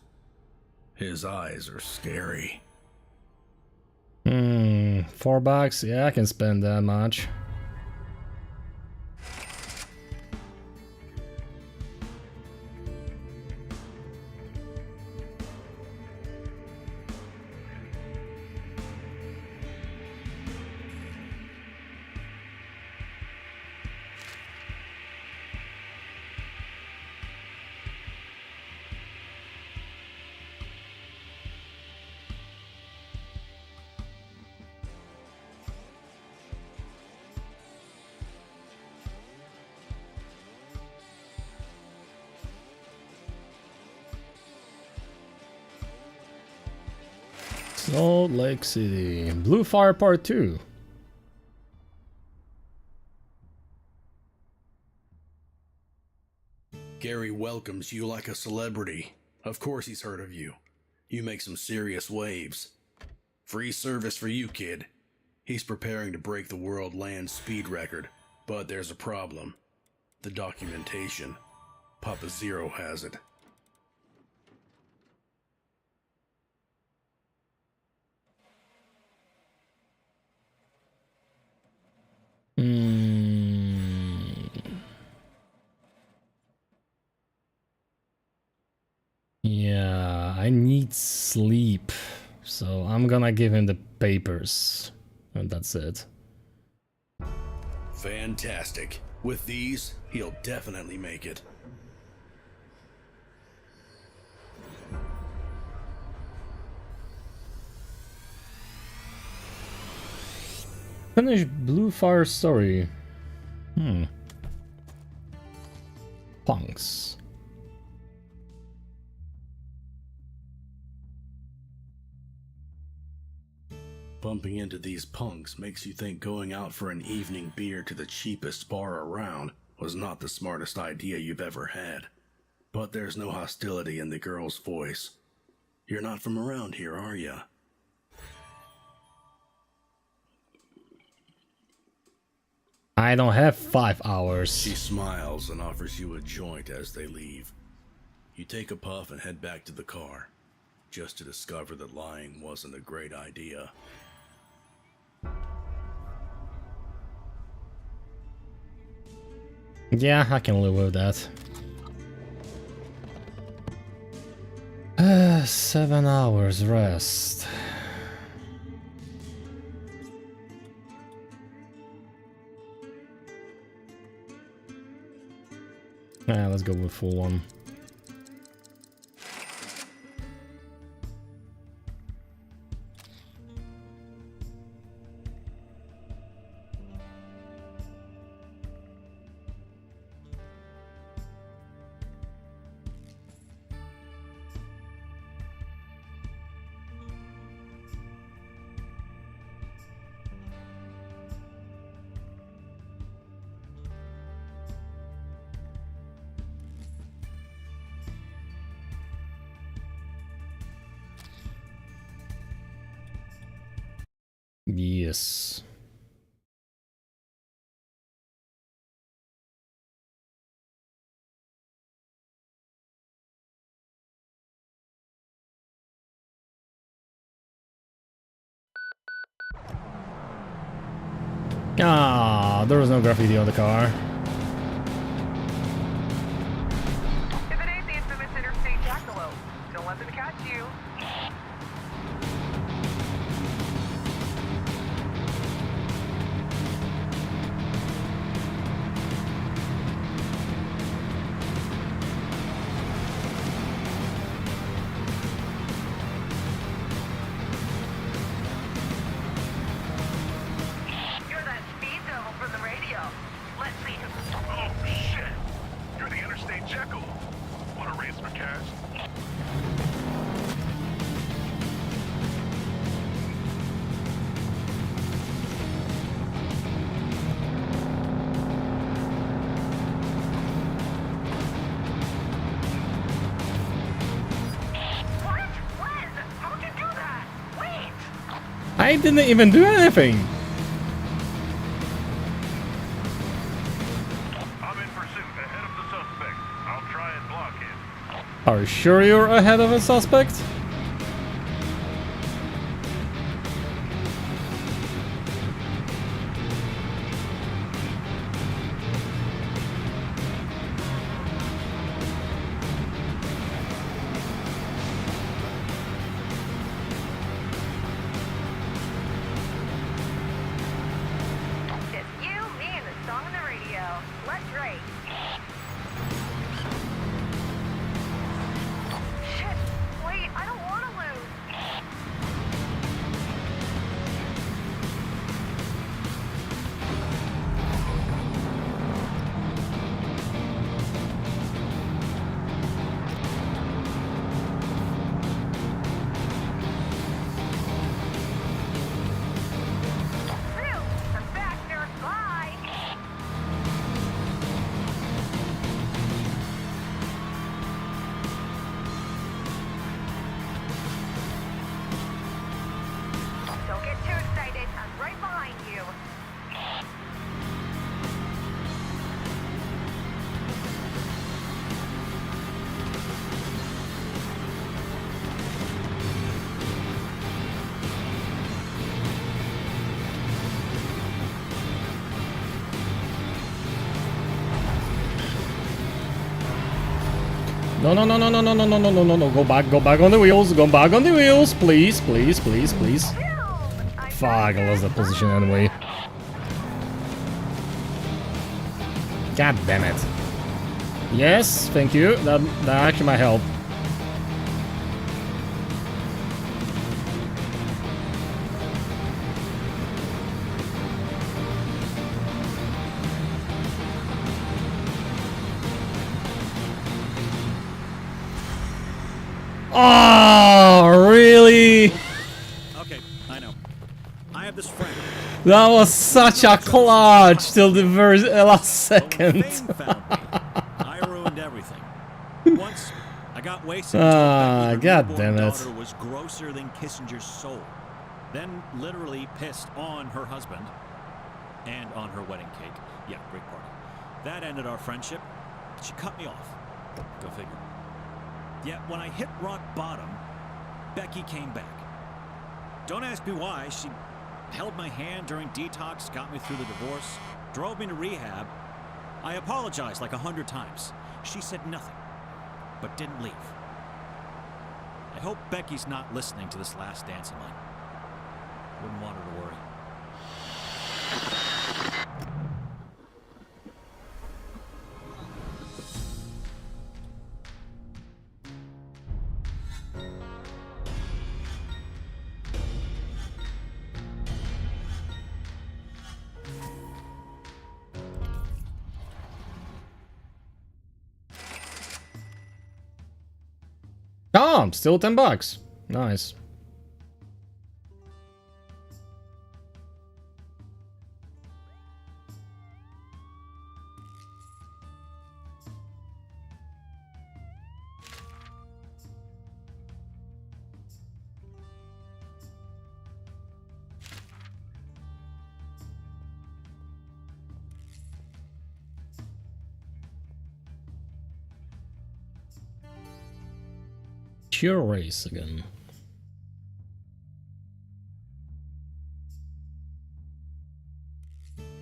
His eyes are scary. $4? Yeah, I can spend that much. Salt Lake City. Blue Fire Part 2. Gary welcomes you like a celebrity. Of course he's heard of you. You make some serious waves. Free service for you, kid. He's preparing to break the world land speed record, but there's a problem. The documentation. Papa Zero has it. Hmm. needs sleep. So I'm gonna give him the papers. And that's it. Fantastic. With these, he'll definitely make it. Finish Blue Fire story. Punks. Bumping into these punks makes you think going out for an evening beer to the cheapest bar around was not the smartest idea you've ever had. But there's no hostility in the girl's voice. You're not from around here, are ya? I don't have 5 hours. She smiles and offers you a joint as they leave. You take a puff and head back to the car, just to discover that lying wasn't a great idea. Yeah, I can live with that. 7 hours rest. Yeah, let's go with full one. Yes. Ah, there was no graffiti on the car. If it ain't the infamous Interstate Jackalope, don't let them catch you. You're that speed devil from the radio. Let's see who. Oh, shit! You're the Interstate Jackalope. Want to race for cash? What? When? How'd you do that? Wait! I didn't even do anything. I'm in pursuit ahead of the suspect. I'll try and block him. Are you sure you're ahead of a suspect? Just you, me, and the song on the radio. Let's race. Shit! Wait, I don't No, no, no, no, no, no, no, no, no, no, no, no. Go back on the wheels. Go back on the wheels. Please, please, please, please. Fuck, I lost that position anyway. God damn it. Yes, thank you. That actually might help. Oh, really? Okay, I know. I have this friend. That was such a clutch till the very last second. Fame found me. I ruined everything. Once, I got wasted. and told Ah, Becky her God newborn damn it. daughter was grosser than Kissinger's soul. Then literally pissed on her husband and on her wedding cake. Yeah, great party. That ended our friendship. She cut me off. Go figure. Yet when I hit rock bottom, Becky came back. Don't ask me why. She held my hand during detox, got me through the divorce, drove me to rehab. I apologized like 100 times. She said nothing, but didn't leave. I hope Becky's not listening to this last dance of mine. Wouldn't want her to worry. Oh, still $10. Nice. Pure race again.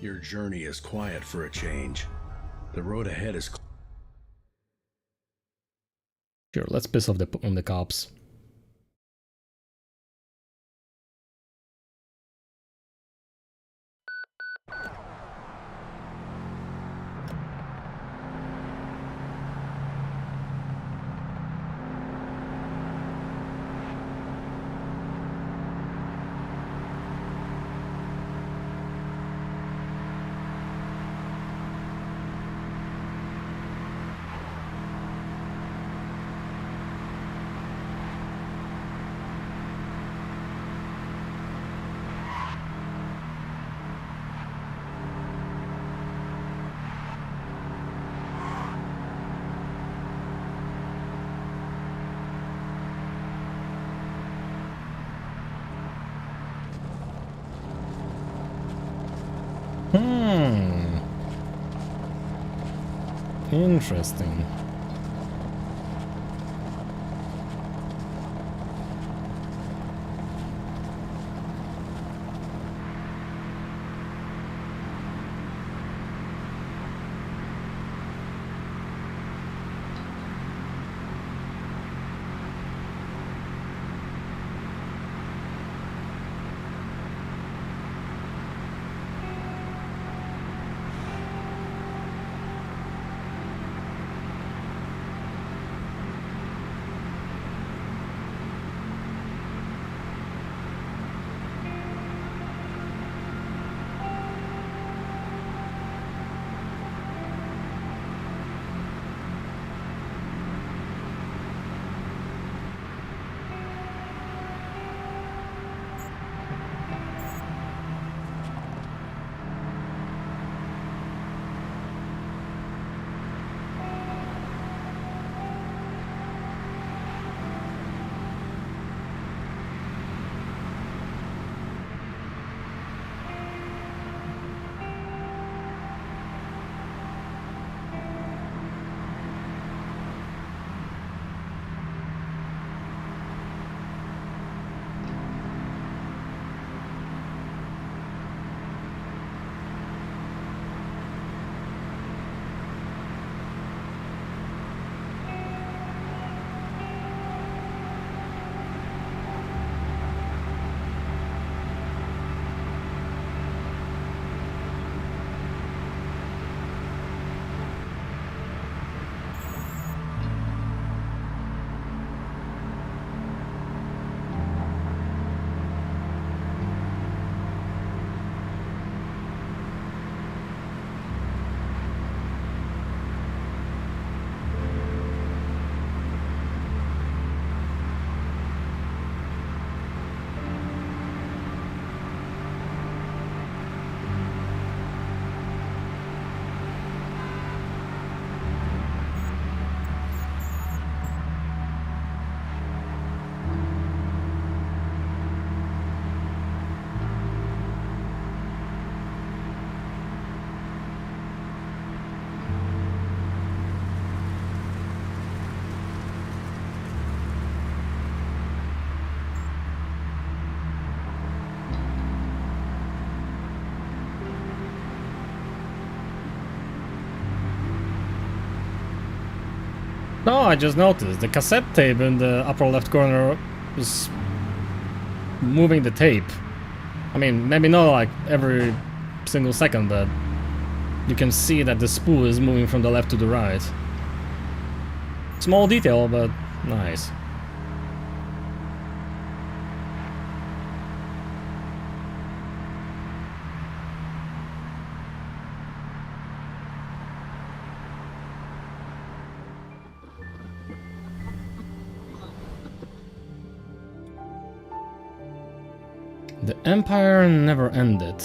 Your journey is quiet for a change. The road ahead is Sure, let's piss off on the cops. Interesting. No, I just noticed the cassette tape in the upper left corner was moving the tape. I mean, maybe not like every single second, but you can see that the spool is moving from the left to the right. Small detail, but nice. The Empire never ended.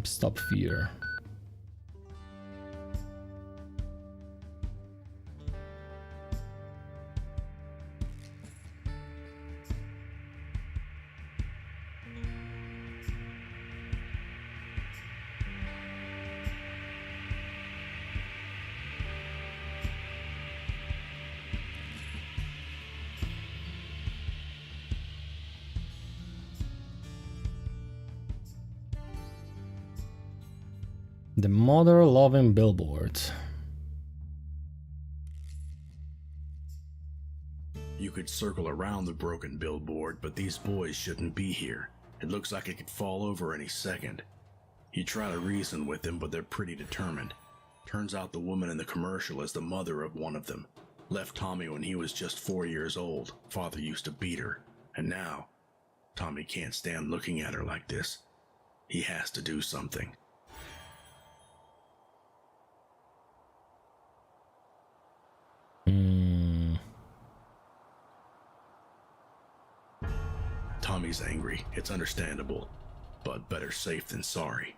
Stop fear. The mother-loving billboard. You could circle around the broken billboard, but these boys shouldn't be here. It looks like it could fall over any second. You try to reason with them, but they're pretty determined. Turns out the woman in the commercial is the mother of one of them. Left Tommy when he was just 4 years old. Father used to beat her. And now, Tommy can't stand looking at her like this. He has to do something. Tommy's angry. It's understandable, but better safe than sorry.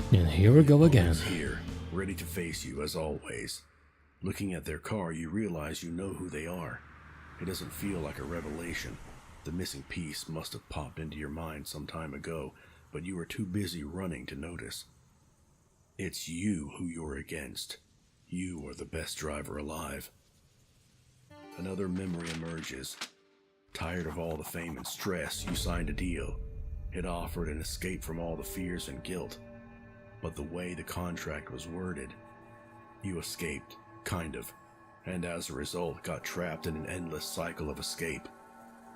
And here we go again. Here, ready to face you as always. Looking at their car, you realize you know who they are. It doesn't feel like a revelation. The missing piece must have popped into your mind some time ago, but you were too busy running to notice. It's you who you're against. You are the best driver alive. Another memory emerges. Tired of all the fame and stress, you signed a deal. It offered an escape from all the fears and guilt. But the way the contract was worded, you escaped, kind of, and as a result got trapped in an endless cycle of escape.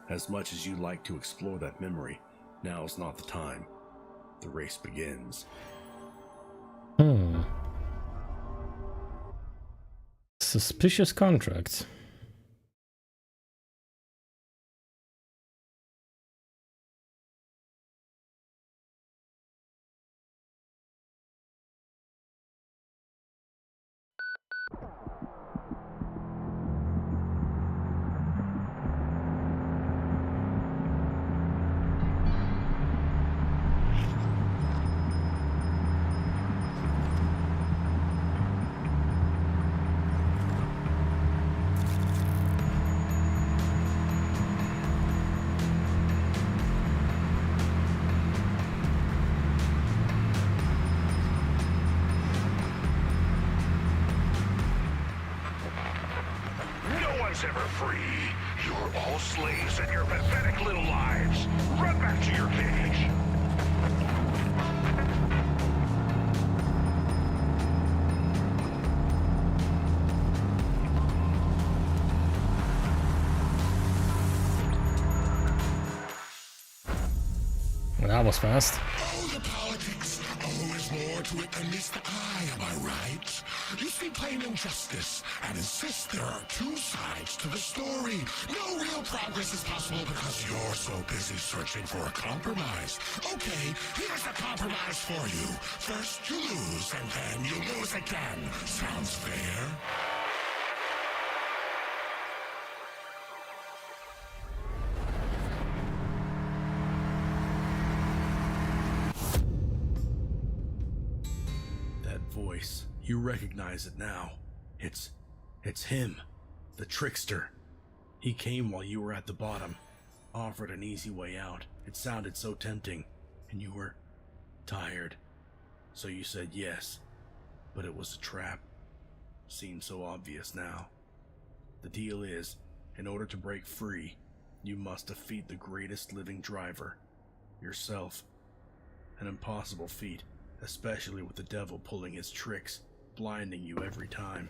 As much as you'd like to explore that memory, now's not the time. The race begins. Suspicious contract. Ever free. You're all slaves in your pathetic little lives. Run back to your cage. Well, that was fast. Oh, the politics. Always more to it than meets the eye, am I right? You see plain injustice and insist there are two sides to the story. No real progress is possible because you're so busy searching for a compromise. Okay, here's the compromise for you. First you lose, and then you lose again. Sounds fair? That voice, you recognize it now. It's It's him, the trickster. He came while you were at the bottom, offered an easy way out. It sounded so tempting, and you were tired. So you said yes, but it was a trap. Seems so obvious now. The deal is, in order to break free, you must defeat the greatest living driver, yourself. An impossible feat, especially with the devil pulling his tricks, blinding you every time.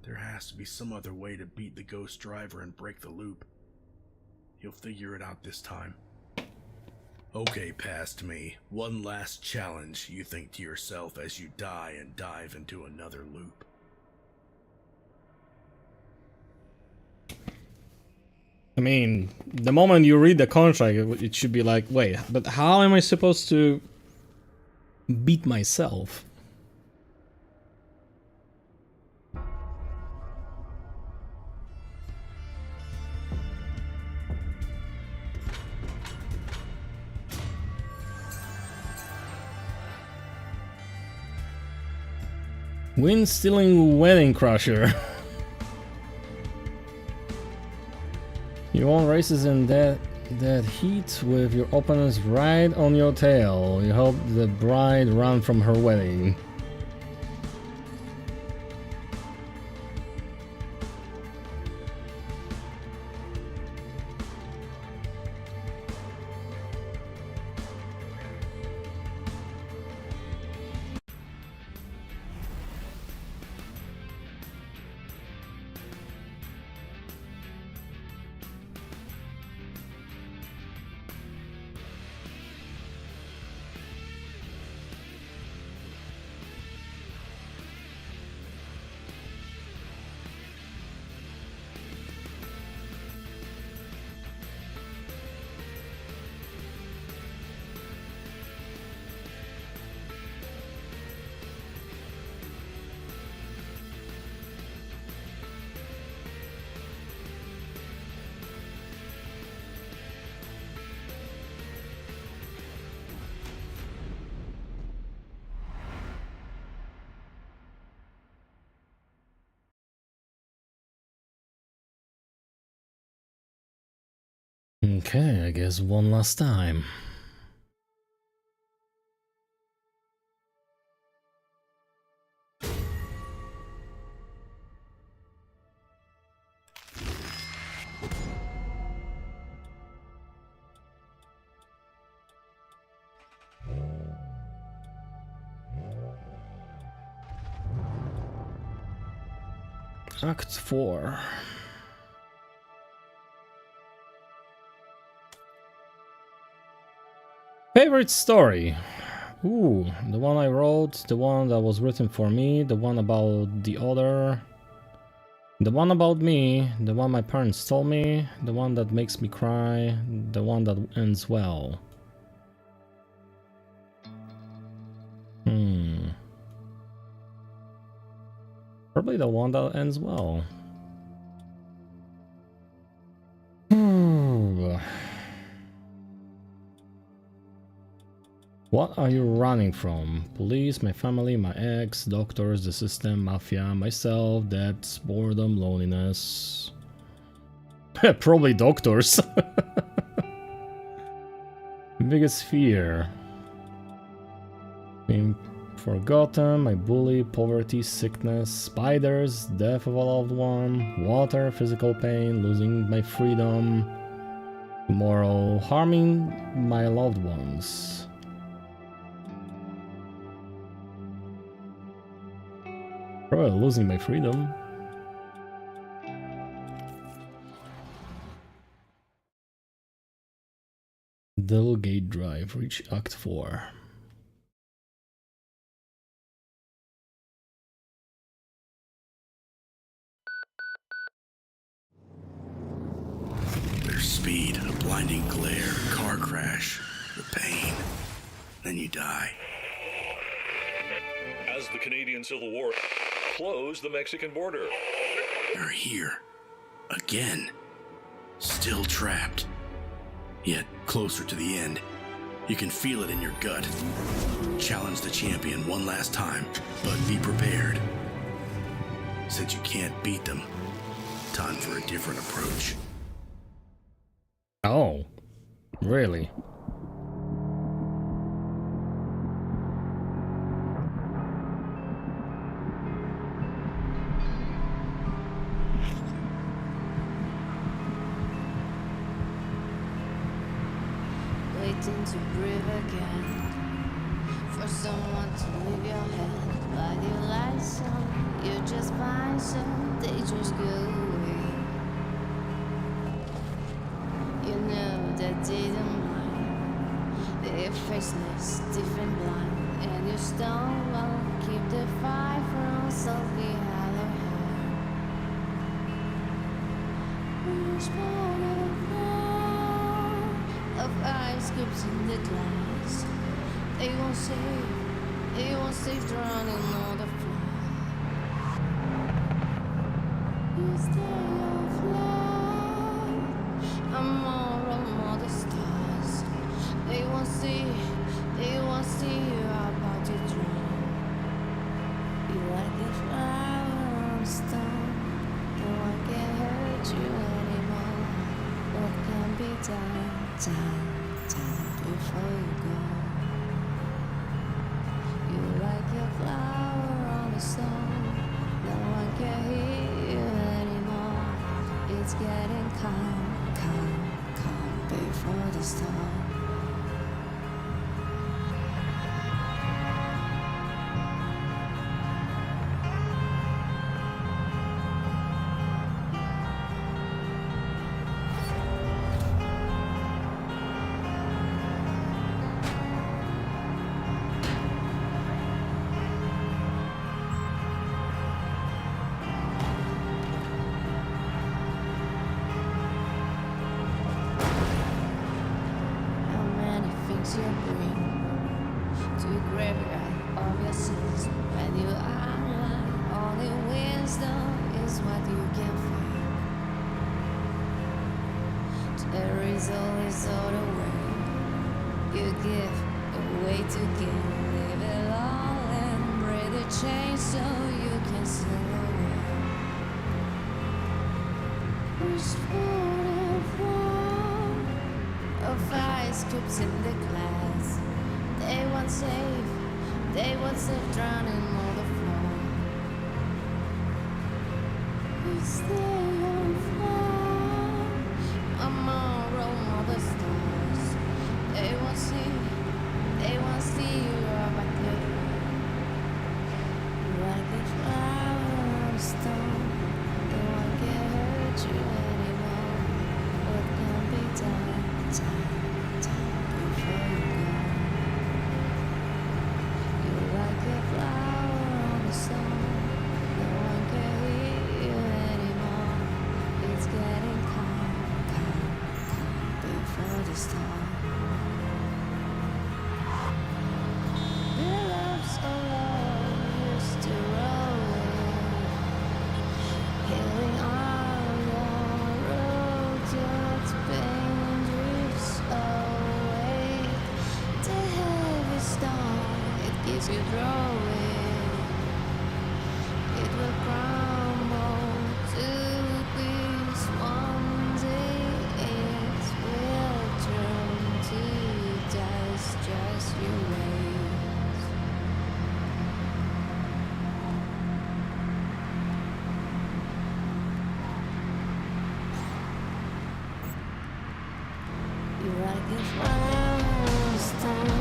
There has to be some other way to beat the ghost driver and break the loop. You'll figure it out this time. Okay, past me. One last challenge, you think to yourself as you die and dive into another loop. I mean, the moment you read the contract, it should be like, wait, but how am I supposed to beat myself? Wind-stealing wedding crusher. You won races in that heat with your opponents right on your tail. You help the bride run from her wedding. Okay, I guess one last time. Act 4. Favorite story? Ooh, the one I wrote, the one that was written for me, the one about the other, the one about me, the one my parents told me, the one that makes me cry, the one that ends well. Probably the one that ends well. What are you running from? Police, my family, my ex, doctors, the system, mafia, myself, debts, boredom, loneliness. Probably doctors. Biggest fear. Being forgotten, my bully, poverty, sickness, spiders, death of a loved one, water, physical pain, losing my freedom, tomorrow, harming my loved ones. Probably losing my freedom. Delegate Drive, reach Act 4. There's speed, a blinding glare, car crash, the pain. Then you die. As the Canadian Civil War closed the Mexican border. You're here. Again. Still trapped. Yet closer to the end. You can feel it in your gut. Challenge the champion one last time, but be prepared. Since you can't beat them, time for a different approach. Oh, really? Waiting to breathe again, for someone to leave your hand. While you lie some, you just find some, they just go away. You know that they don't mind, they're faceless, stiff and blind, and you still won't keep the fire from softly hollow hand. Which part of ice cubes in the glass, they won't save drowning on the floor. You stay afloat, I'm more on all the stars. They won't see you about to drown. You like a flower on a stone, no one can hurt you anymore. What can be done? Time before you go. You like your flower on the stone, no one can hear you anymore. It's getting calm before the storm. You bring to graveyard of your sins. When you are alive, only wisdom is what you can feel. There is always other way. You give a way to give. Leave it all and break the chain so you can sail away. Which part of ice cubes in the glass, they won't save drowning on the floor. You stay on fire, I'm all on the stars. They won't see you about there. You like a flower on a stone, no one can hurt you anymore. What can be done? Time before you go. You like a flower on the sun, no one can hear you anymore. It's getting calm before the storm. The love's alone used to roll, healing all your roads, it's pain. Keeps you growing, it will crumble to peace one day. It will turn to dust, just you wait. You like a flower on a stone.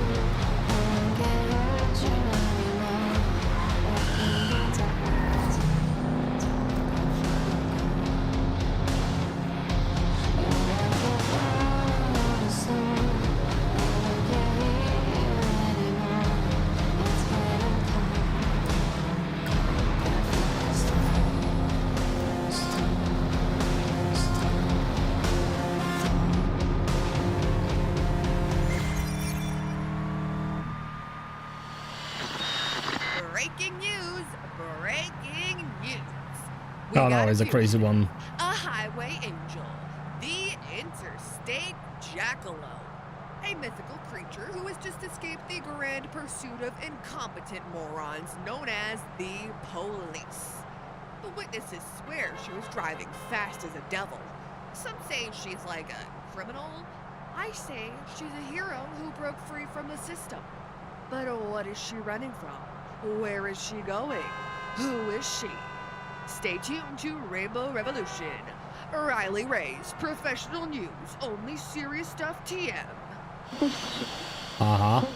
Oh no, it's a crazy one. A highway angel, the interstate jackalope, a mythical creature who has just escaped the grand pursuit of incompetent morons known as the police. but witnesses swear she was driving fast as a devil. Some say she's like a criminal. I say she's a hero who broke free from the system. But what is she running from? Where is she going? Who is she? Stay tuned to Rainbow Revolution. Riley Ray's Professional News, only serious stuff TM. Uh-huh.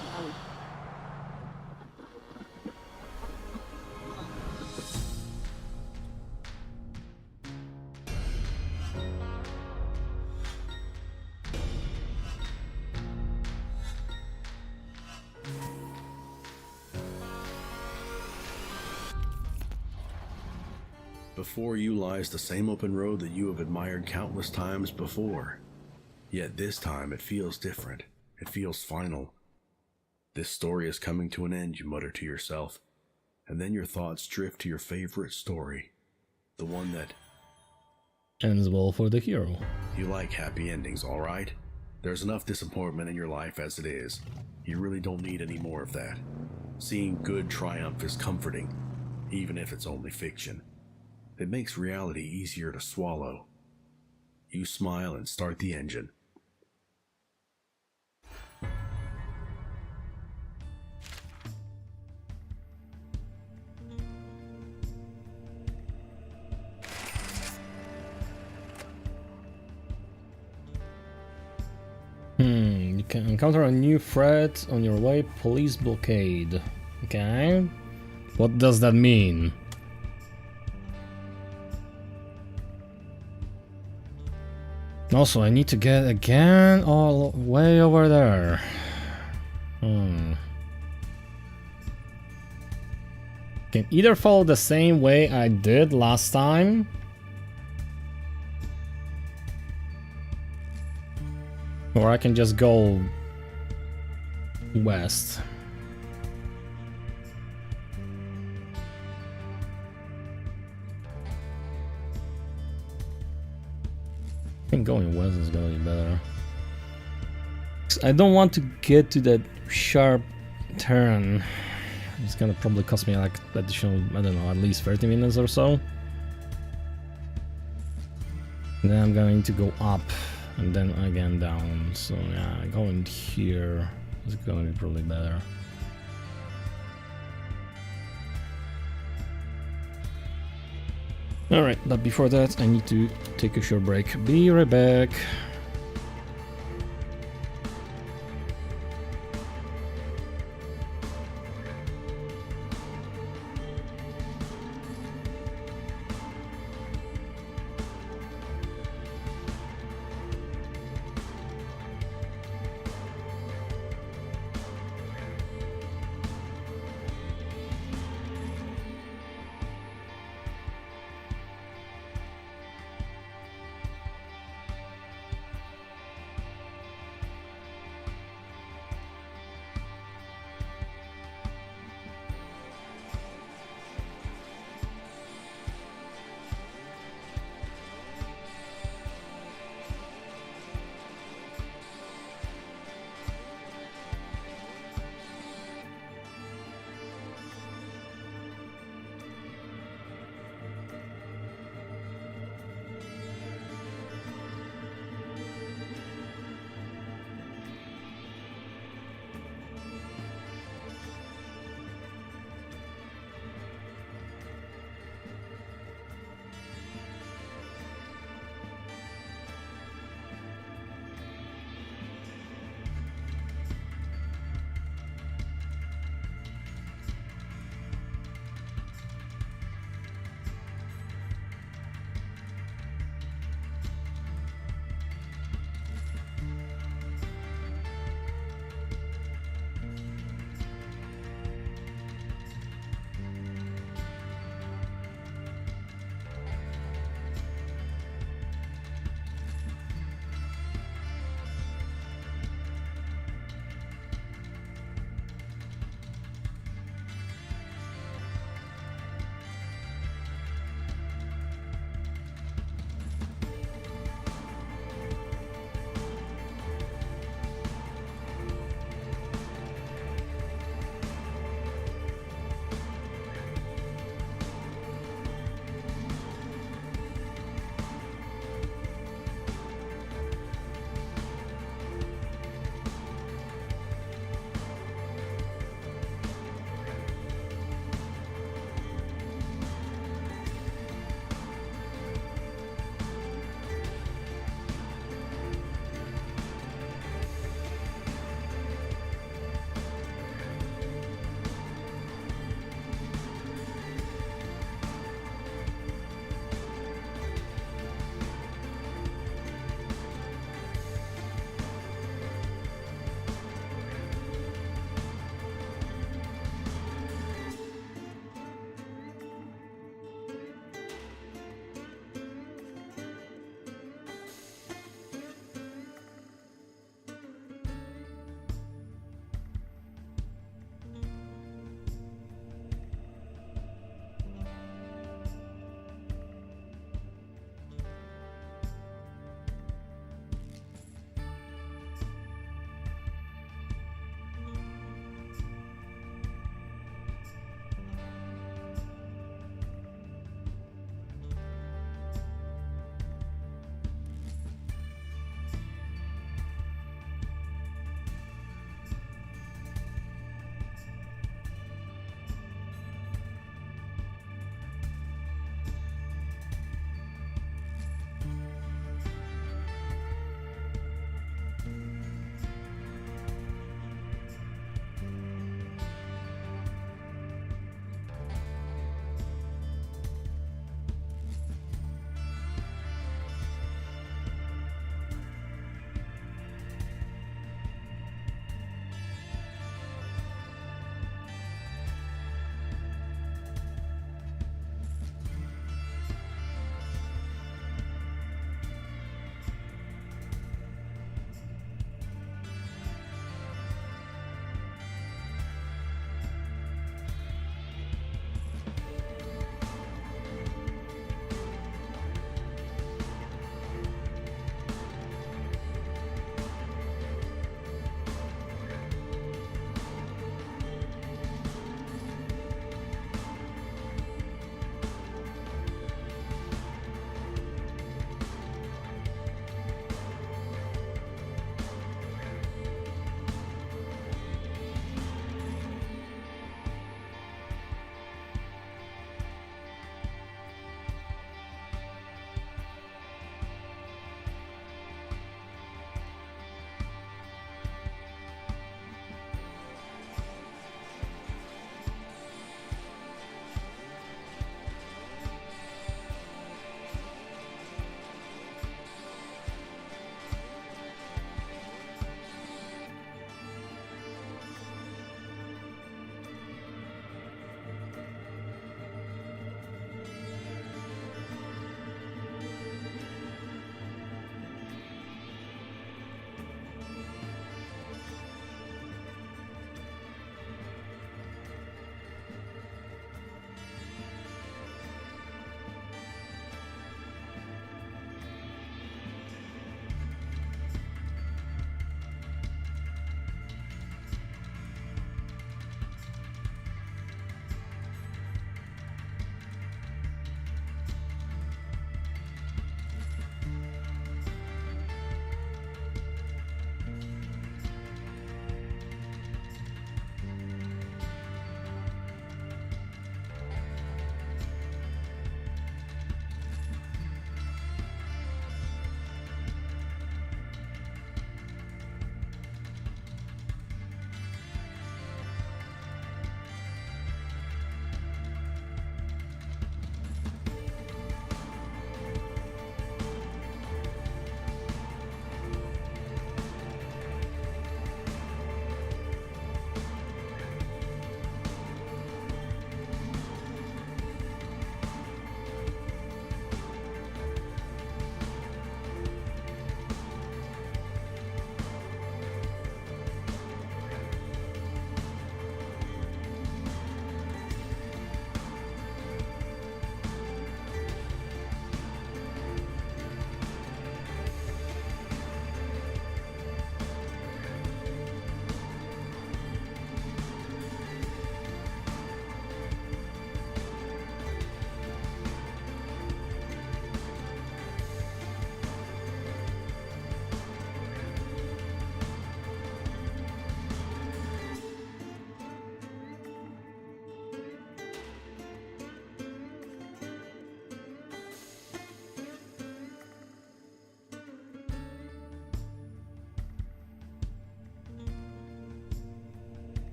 Before you lies the same open road that you have admired countless times before. Yet this time it feels different. It feels final. This story is coming to an end, you mutter to yourself, and then your thoughts drift to your favorite story. The one that ends well for the hero. You like happy endings, alright? There's enough disappointment in your life as it is. You really don't need any more of that. Seeing good triumph is comforting, even if it's only fiction. It makes reality easier to swallow. You smile and start the engine. You can encounter a new threat on your way, police blockade. Okay. What does that mean? Also, I need to get again all way over there. Can either follow the same way I did last time, or I can just go west. I think going west is gonna be better. I don't want to get to that sharp turn. It's gonna probably cost me like additional, I don't know, at least 30 minutes or so. And then I'm going to go up and then again down. So yeah, going here is gonna be probably better. Alright, but before that I need to take a short break. Be right back.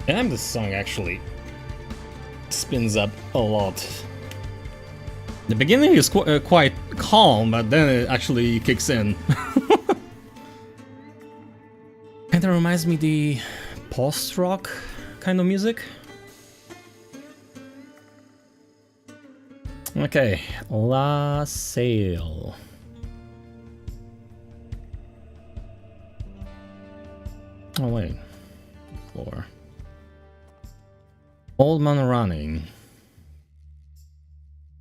And this song actually spins up a lot. The beginning is quite calm, but then it actually kicks in. Kinda reminds me the post-rock kind of music. Okay, La Salle. Oh wait, floor. Old Man Running.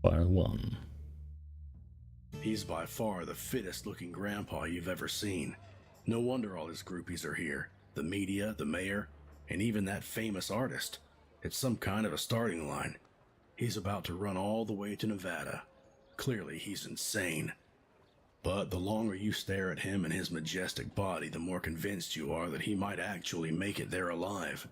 Part 1. He's by far the fittest looking grandpa you've ever seen. No wonder all his groupies are here. The media, the mayor, and even that famous artist. It's some kind of a starting line. He's about to run all the way to Nevada. Clearly he's insane. But the longer you stare at him and his majestic body, the more convinced you are that he might actually make it there alive.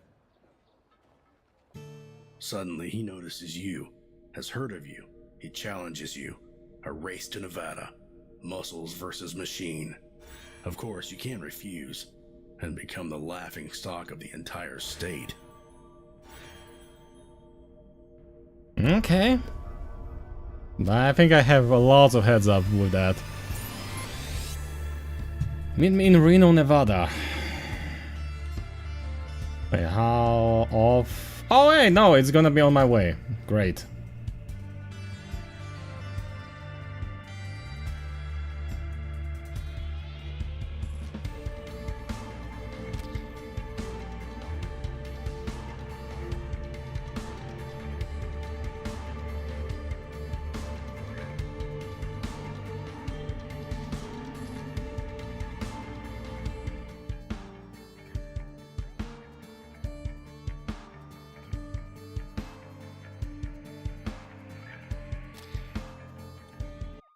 Suddenly he notices you, has heard of you. He challenges you. A race to Nevada. Muscles versus machine. Of course, you can't refuse and become the laughing stock of the entire state. Okay. I think I have a lot of heads up with that. Meet me in Reno, Nevada. Wait, how off? Oh wait, no, it's gonna be on my way. Great.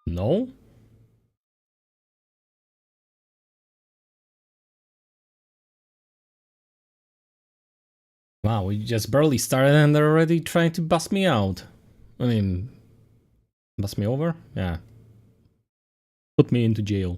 No? Wow, we just barely started and they're already trying to bust me out. I mean, bust me over? Yeah. Put me into jail.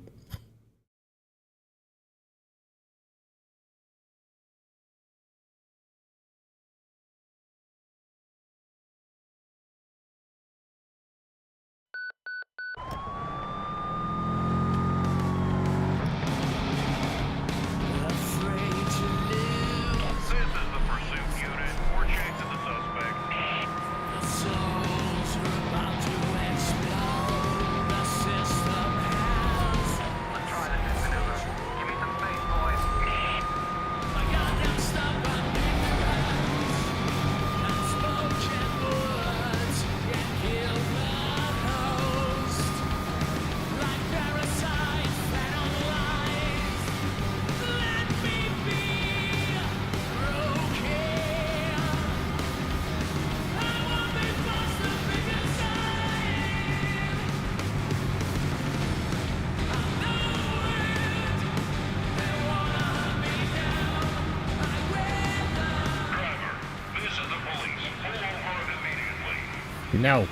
No.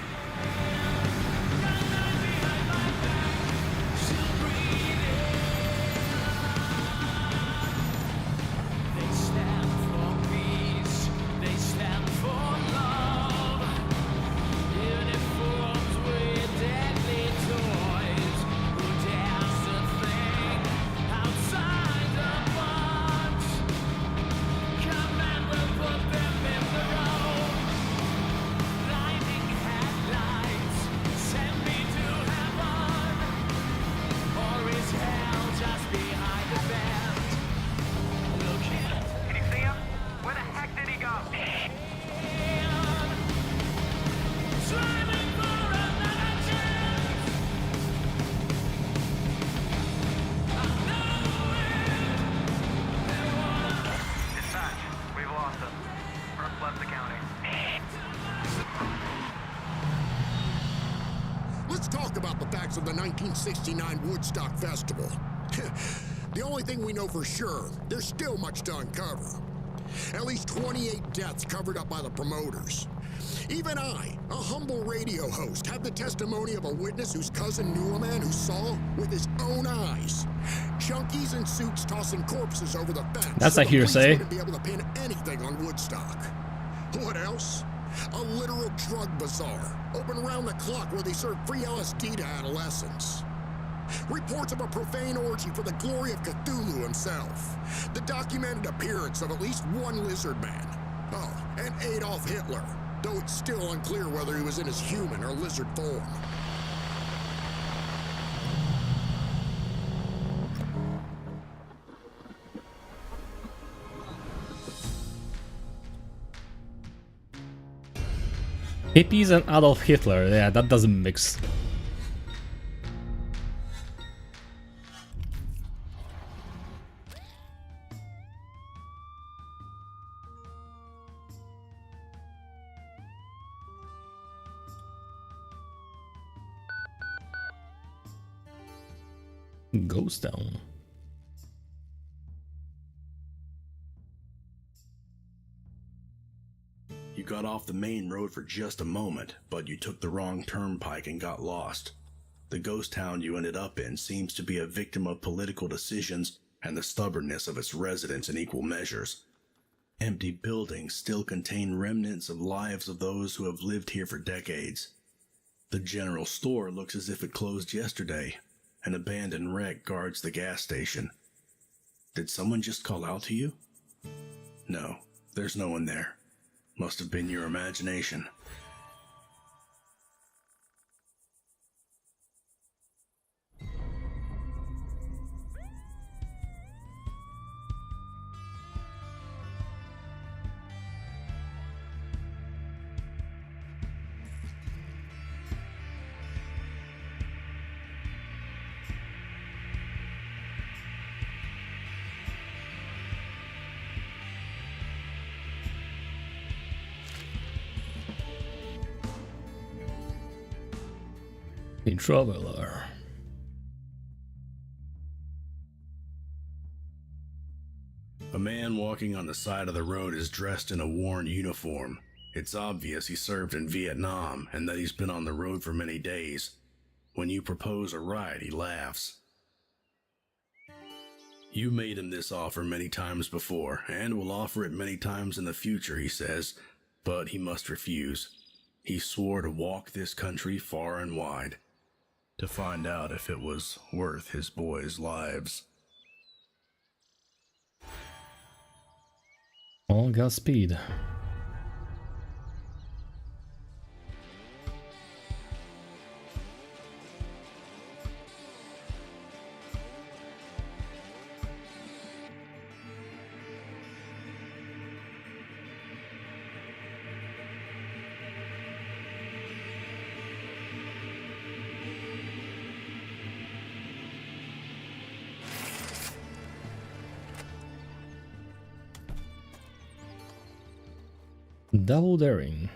Of the 1969 Woodstock Festival. The only thing we know for sure, there's still much to uncover. At least 28 deaths covered up by the promoters. Even I, a humble radio host, have the testimony of a witness whose cousin knew a man who saw with his own eyes junkies in suits tossing corpses over the fence. That's so a the police hearsay. wouldn't be able to pin anything on Woodstock. What else? A literal drug bazaar, open around the clock where they serve free LSD to adolescents. Reports of a profane orgy for the glory of Cthulhu himself. The documented appearance of at least one lizard man. Oh, and Adolf Hitler, though it's still unclear whether he was in his human or lizard form. Hippies and Adolf Hitler, yeah, that doesn't mix. Ghost Town. You got off the main road for just a moment, but you took the wrong turnpike and got lost. The ghost town you ended up in seems to be a victim of political decisions and the stubbornness of its residents in equal measures. Empty buildings still contain remnants of lives of those who have lived here for decades. The general store looks as if it closed yesterday. An abandoned wreck guards the gas station. Did someone just call out to you? No, there's no one there. Must have been your imagination. The Traveler. A man walking on the side of the road is dressed in a worn uniform. It's obvious he served in Vietnam and that he's been on the road for many days. When you propose a ride, he laughs. You made him this offer many times before, and will offer it many times in the future, he says, but he must refuse. He swore to walk this country far and wide, to find out if it was worth his boys' lives. All Godspeed. Double Daring.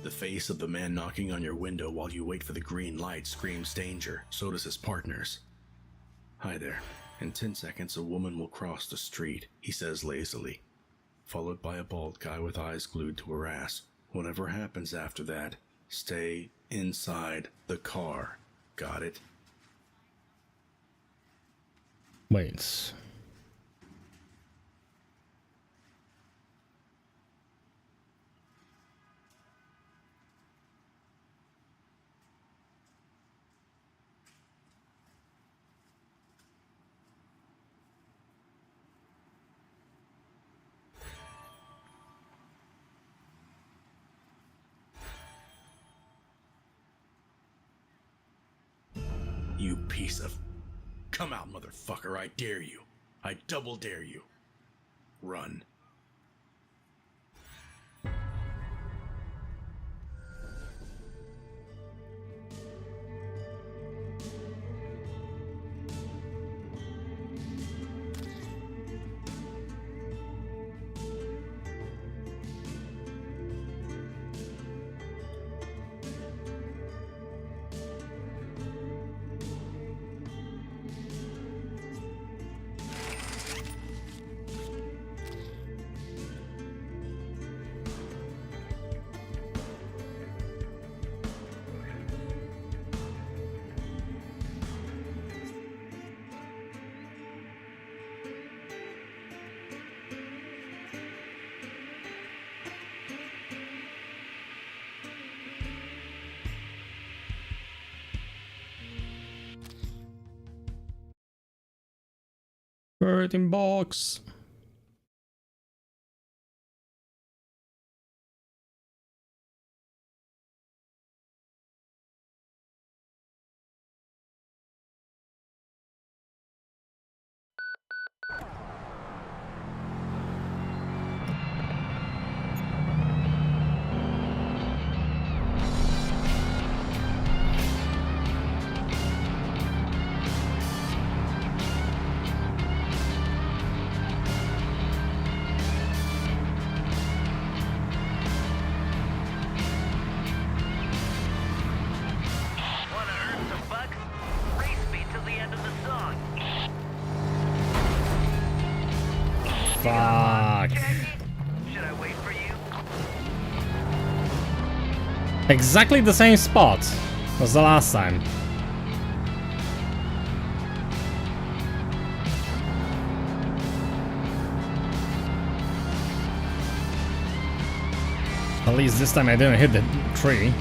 The face of the man knocking on your window while you wait for the green light screams danger. So does his partner's. Hi there. In 10 seconds, a woman will cross the street, he says lazily, followed by a bald guy with eyes glued to her ass. Whatever happens after that, stay inside the car. Got it? Wait. You piece of... Come out, motherfucker, I dare you. I double dare you. Run. 13 box. Wanna earn some bucks? Race me till the end of the song. Fuck. Should I wait for you? Exactly the same spot as the last time. At least this time I didn't hit the tree.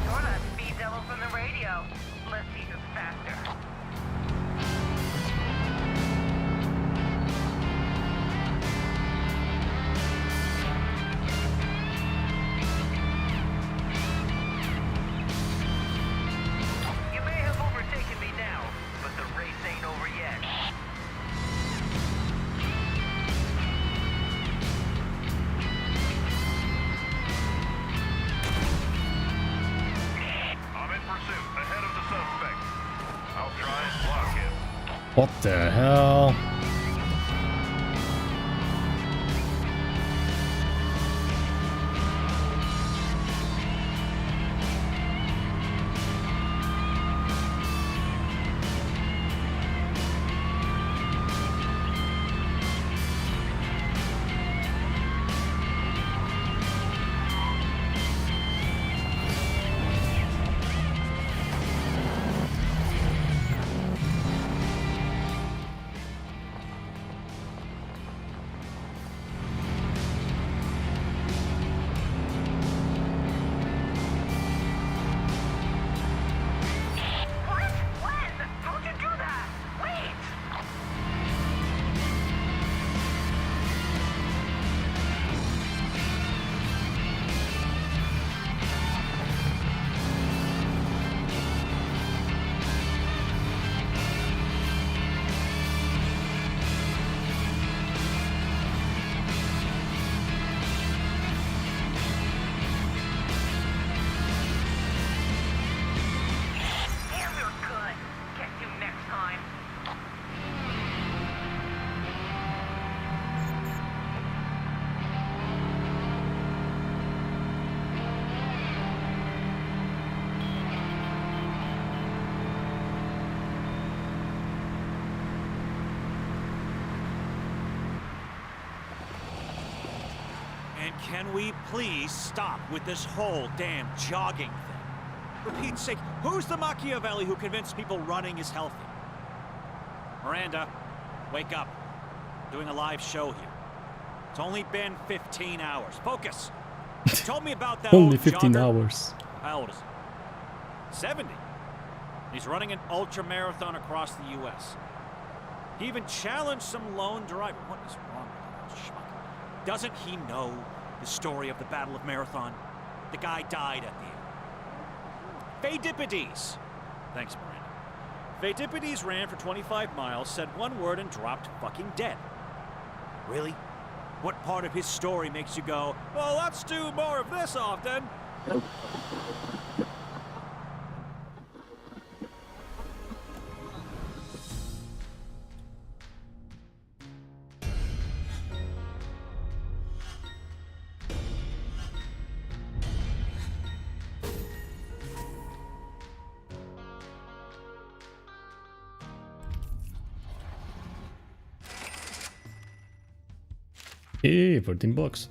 You're that speed devil from the radio. Let's see who's faster. You may have overtaken me now, but the race ain't over yet. I'm in pursuit, ahead of the suspect. I'll try and block him. What the hell? What? When? How'd you do that? Wait! Yeah, we were good. Get you next time. And can we please stop with this whole damn jogging thing? For Pete's sake, who's the Machiavelli who convinced people running is healthy? Miranda, wake up. I'm doing a live show here. It's only been 15 hours. Focus. You told me about that Only old 15 jogger. hours. How old is he? 70. He's running an ultra marathon across the U.S. He even challenged some lone driver. What is wrong with that schmuck? Doesn't he know the story of the Battle of Marathon? The guy died at the end. Pheidippides. Thanks, Miranda. Pheidippides ran for 25 miles, said one word, and dropped fucking dead. Really? What part of his story makes you go, well, let's do more of this often? Hey, 14 bucks.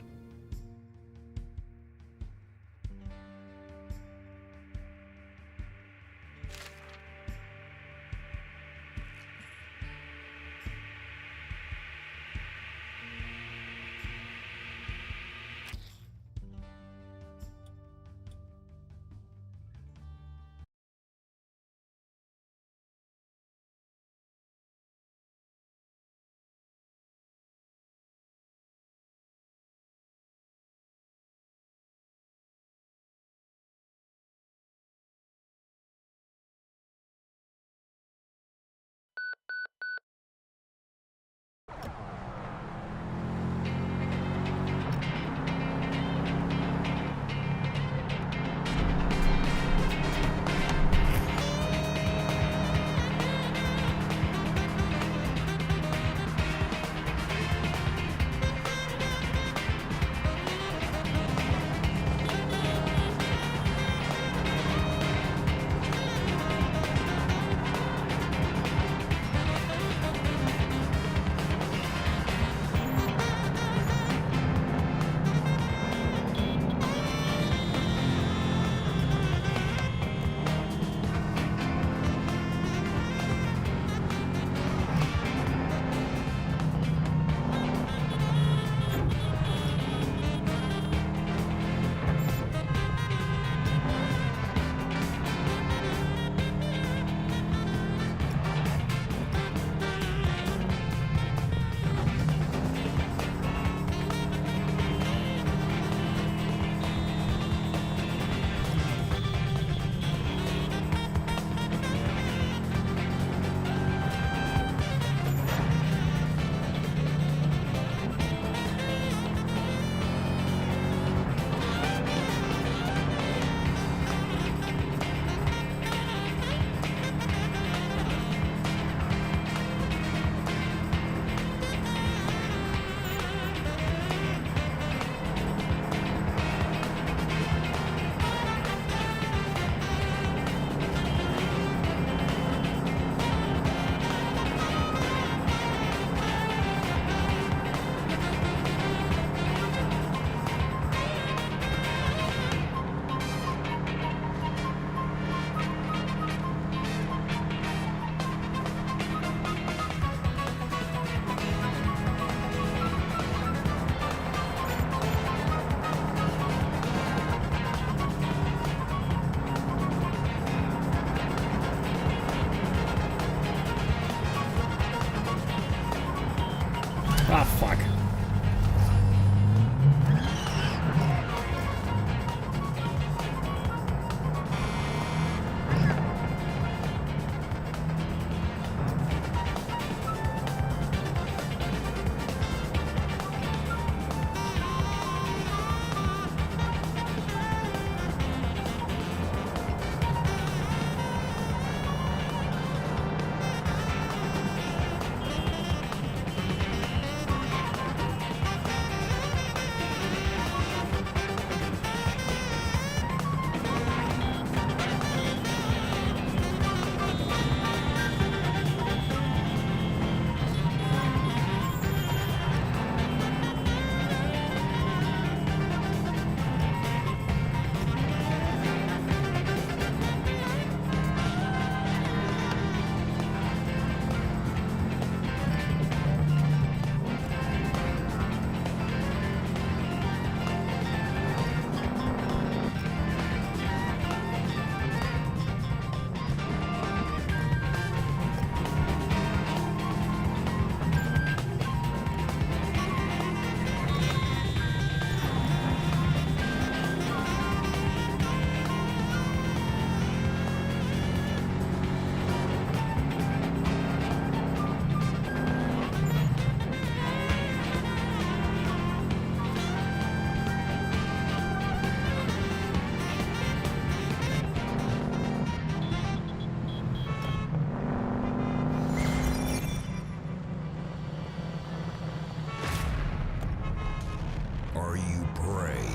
Are you prey?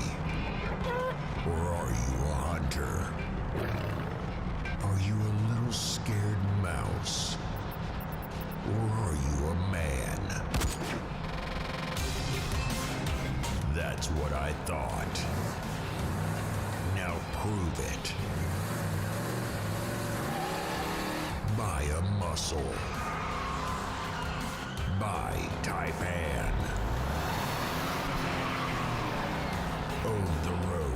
Or are you a hunter? Are you a little scared mouse? Or are you a man? That's what I thought. Now prove it. Buy a muscle. Buy Taipan. Own the road.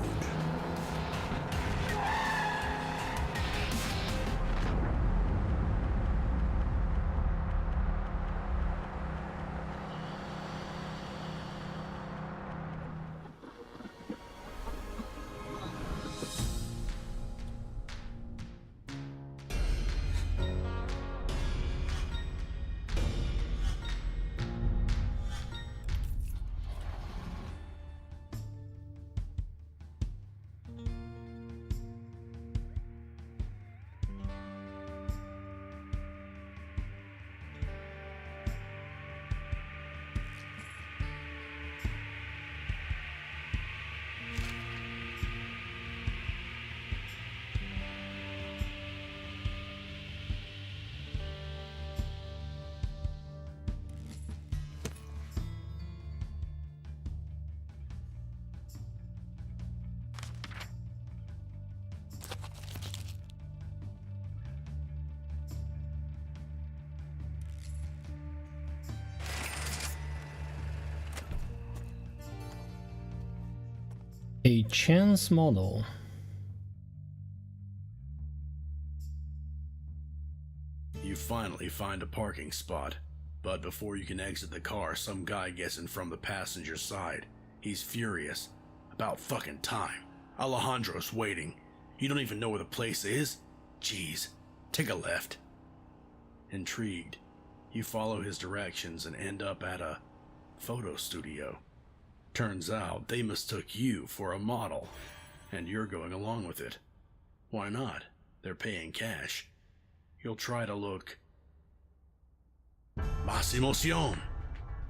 A chance model. You finally find a parking spot, but before you can exit the car, some guy gets in from the passenger side. He's furious. About fucking time. Alejandro's waiting. You don't even know where the place is? Jeez, take a left. Intrigued, you follow his directions and end up at a photo studio. Turns out they mistook you for a model, and you're going along with it. Why not? They're paying cash. You'll try to look... Más emoción!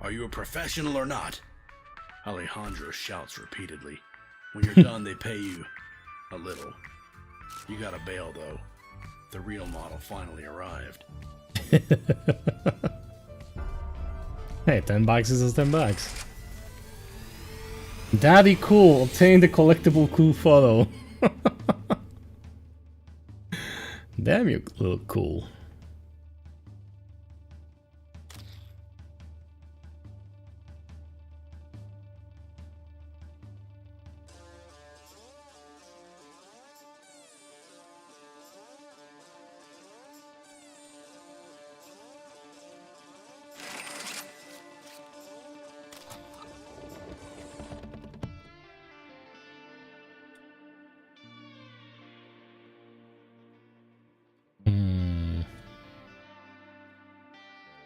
Are you a professional or not? Alejandro shouts repeatedly. When you're done, they pay you a little. You gotta bail, though. The real model finally arrived. Hey, $10 is $10. Daddy cool, obtain the collectible cool photo. Damn, you look cool.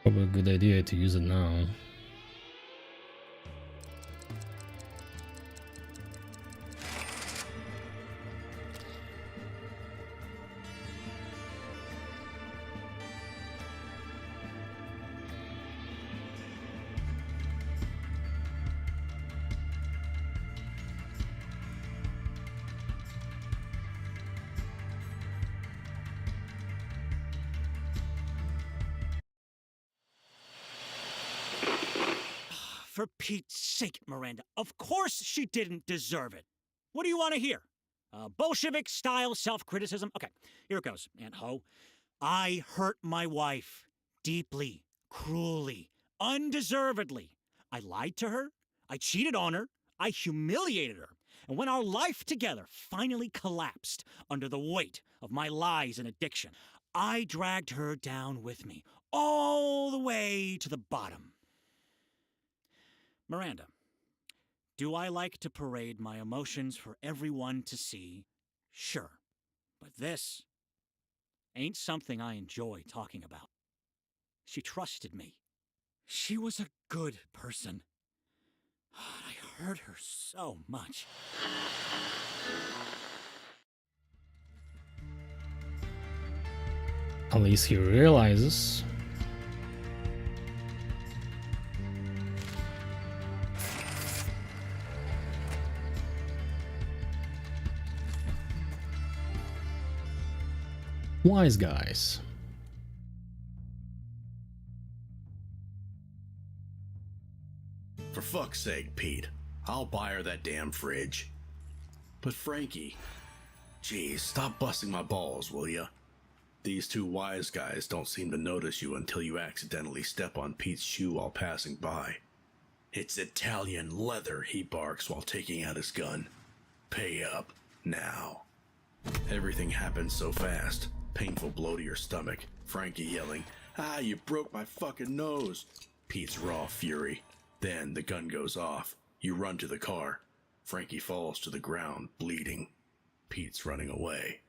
Probably a good idea to use it now. For Pete's sake, Miranda, of course she didn't deserve it. What do you want to hear? Bolshevik-style self-criticism? Okay, here it goes, Aunt Ho. I hurt my wife. Deeply, cruelly, undeservedly. I lied to her. I cheated on her. I humiliated her. And when our life together finally collapsed under the weight of my lies and addiction, I dragged her down with me, all the way to the bottom. Miranda, do I like to parade my emotions for everyone to see? Sure. But this ain't something I enjoy talking about. She trusted me. She was a good person. I hurt her so much. At least he realizes. Wise guys. For fuck's sake, Pete. I'll buy her that damn fridge. But Frankie, geez, stop busting my balls, will ya? These two wise guys don't seem to notice you until you accidentally step on Pete's shoe while passing by. It's Italian leather, he barks while taking out his gun. Pay up, now. Everything happens so fast. Painful blow to your stomach. Frankie yelling, "Ah, you broke my fucking nose." Pete's raw fury. Then the gun goes off. You run to the car. Frankie falls to the ground, bleeding. Pete's running away.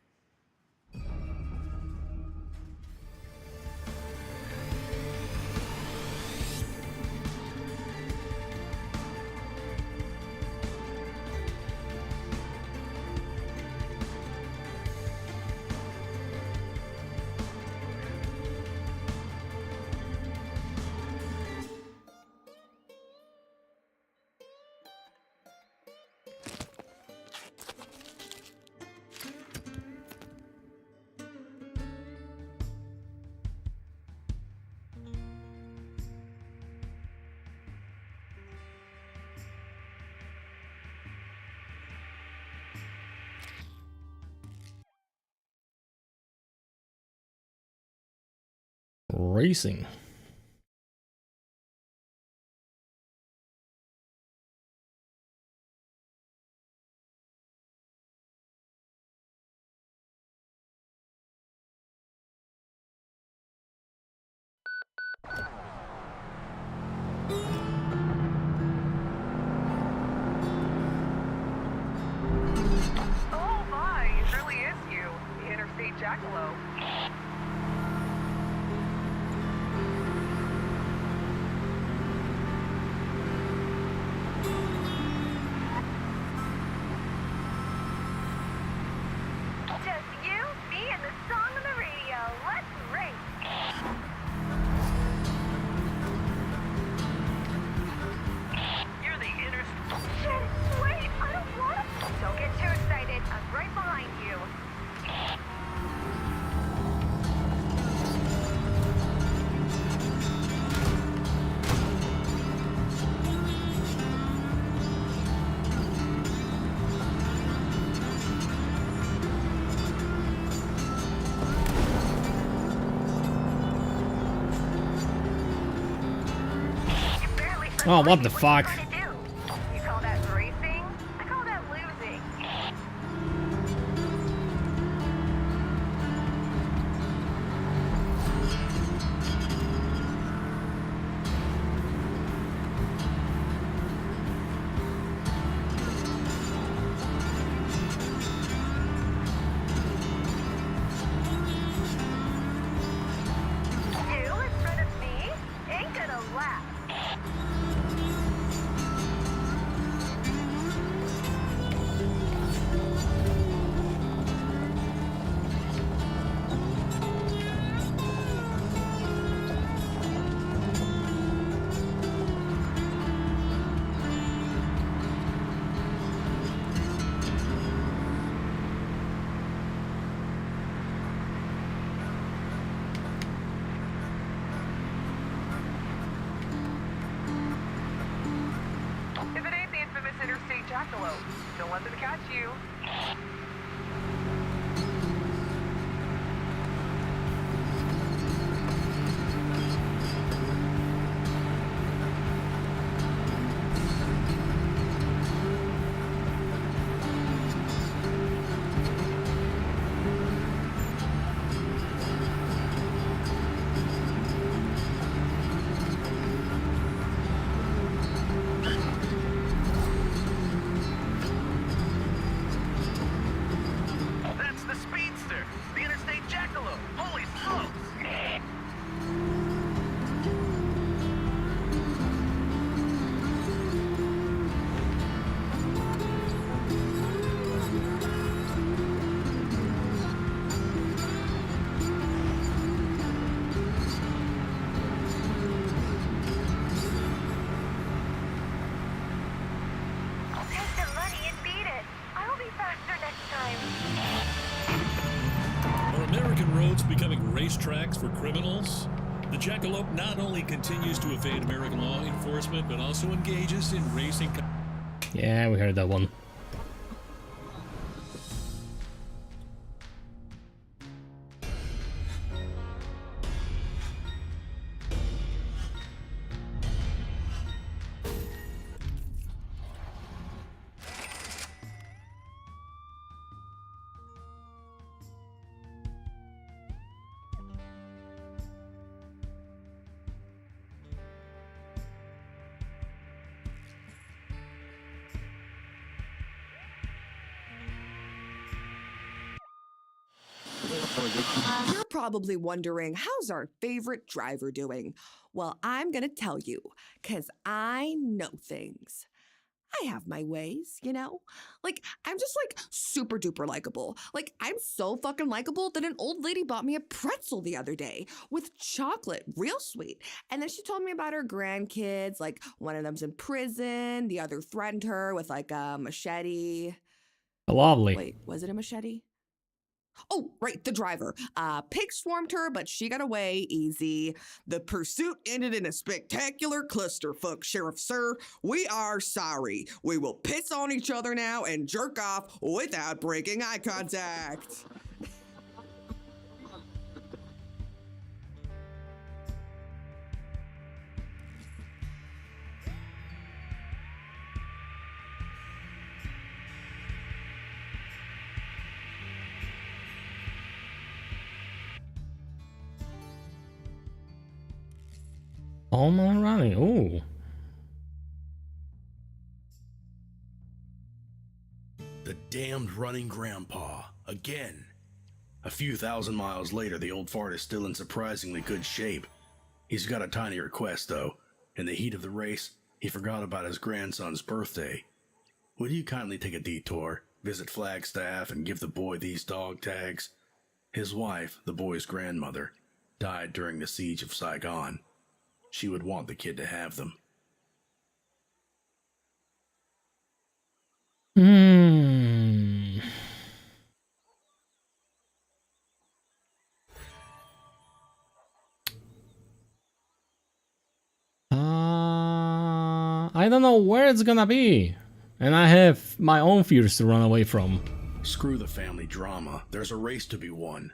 Racing. Oh my, it really is you, the Interstate Jackalope. Just you, me, and the song on the radio. Let's race. You're the Interstate. Wait, I don't want to. Don't get too excited. I'm right behind you. Oh, what the fuck? You call that racing? I call that losing. You in front of me ain't gonna last. If it ain't the infamous Interstate Jackalope, don't let them catch you. roads becoming racetracks for criminals? The Jackalope not only continues to evade American law enforcement, but also engages in racing. Yeah, we heard that one. You're probably wondering, how's our favorite driver doing? Well, I'm gonna tell you, because I know things. I have my ways, you know? Like, I'm just like super duper likable. Like, I'm so fucking likable that an old lady bought me a pretzel the other day with chocolate, real sweet. And then she told me about her grandkids. Like, one of them's in prison, the other threatened her with like a machete. Lovely. Wait, was it a machete? Oh, right, the driver. Pig swarmed her, but she got away easy. The pursuit ended in a spectacular clusterfuck, Sheriff Sir. We are sorry. We will piss on each other now and jerk off without breaking eye contact. All my running. Ooh. The damned running grandpa. Again. A few thousand miles later, the old fart is still in surprisingly good shape. He's got a tiny request, though. In the heat of the race, he forgot about his grandson's birthday. Would you kindly take a detour, visit Flagstaff, and give the boy these dog tags? His wife, the boy's grandmother, died during the siege of Saigon. She would want the kid to have them. I don't know where it's gonna be. And I have my own fears to run away from. Screw the family drama. There's a race to be won.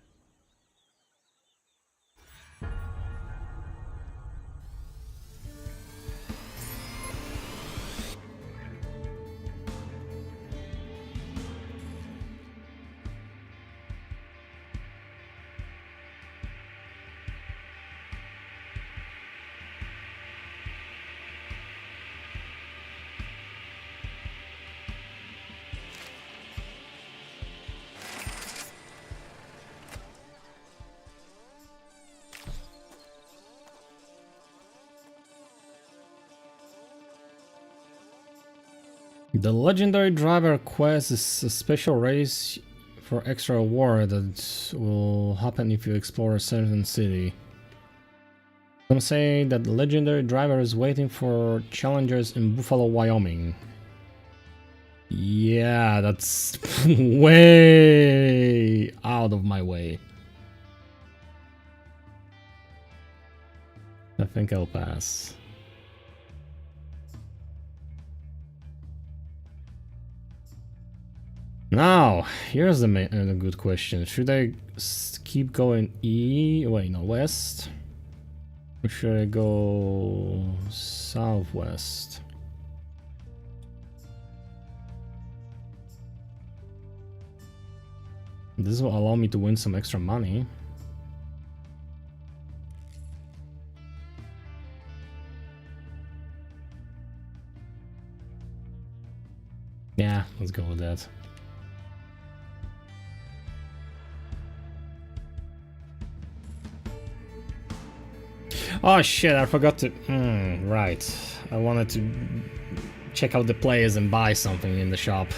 The legendary driver quest is a special race for extra reward that will happen if you explore a certain city. Some say that the legendary driver is waiting for challengers in Buffalo, Wyoming. Yeah, that's way out of my way. I think I'll pass. Now, here's the good question. Should I keep going west? Or should I go southwest? This will allow me to win some extra money. Yeah, let's go with that. Oh shit, I forgot to... right. I wanted to check out the players and buy something in the shop.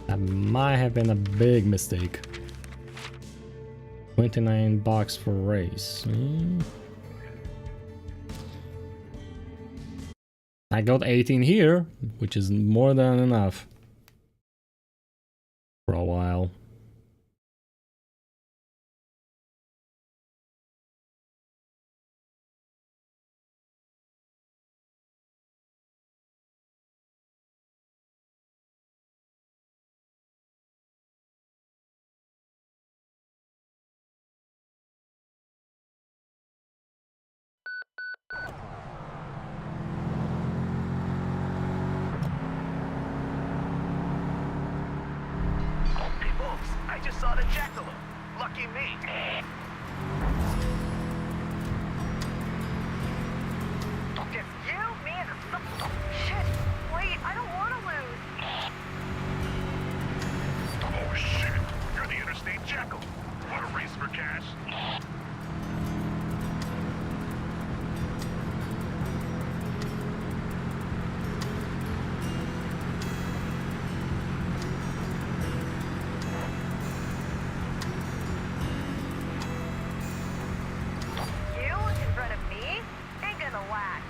That might have been a big mistake. $29 for race. I got 18 here, which is more than enough for a while. Hey, folks, I just saw the jackalope. Lucky me. Just you, me, and the... Shit! Wait, I don't want to lose. Oh shit, you're the Interstate Jackal. Want to race for cash? You in front of me? Ain't gonna last.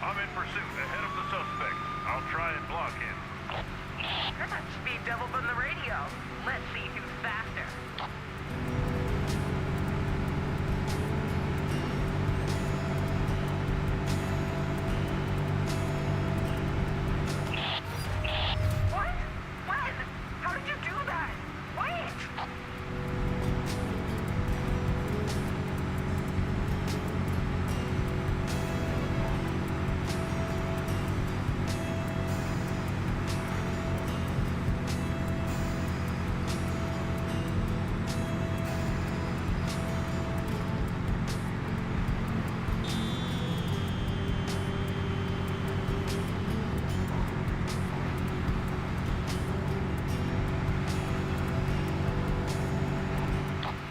I'm in pursuit ahead of the suspect. I'll try and block him. That's a speed devil from the radio. Let's see who's faster. What? When? How did you do that? Wait!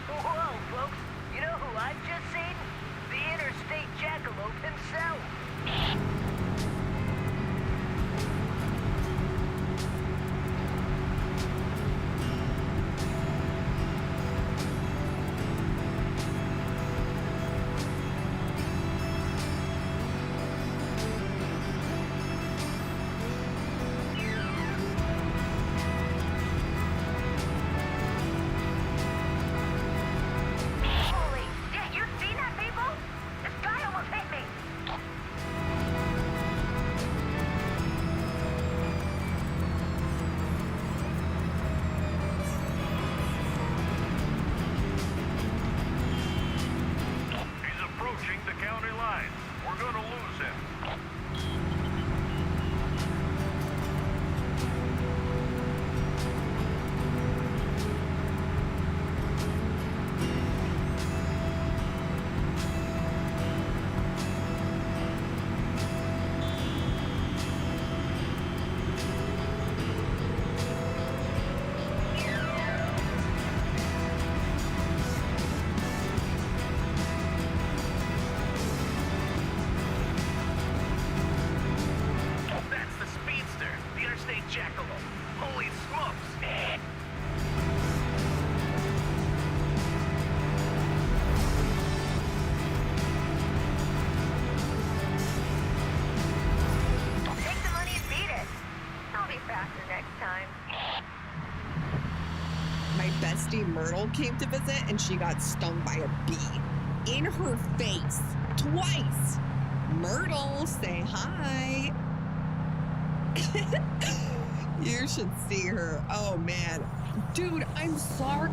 Whoa, folks. You know who I've just seen? The Interstate Jackalope himself. Holy shit, you seen that, people? This guy almost hit me. He's approaching the county line. We're gonna lose him. That's the speedster, the Interstate Jackalope. Holy smokes! Take the money and beat it. I'll be faster next time. My bestie Myrtle came to visit and she got stung by a bee. In her face. Twice. Myrtle, say hi. You should see her. Oh man. Dude, I'm sorry.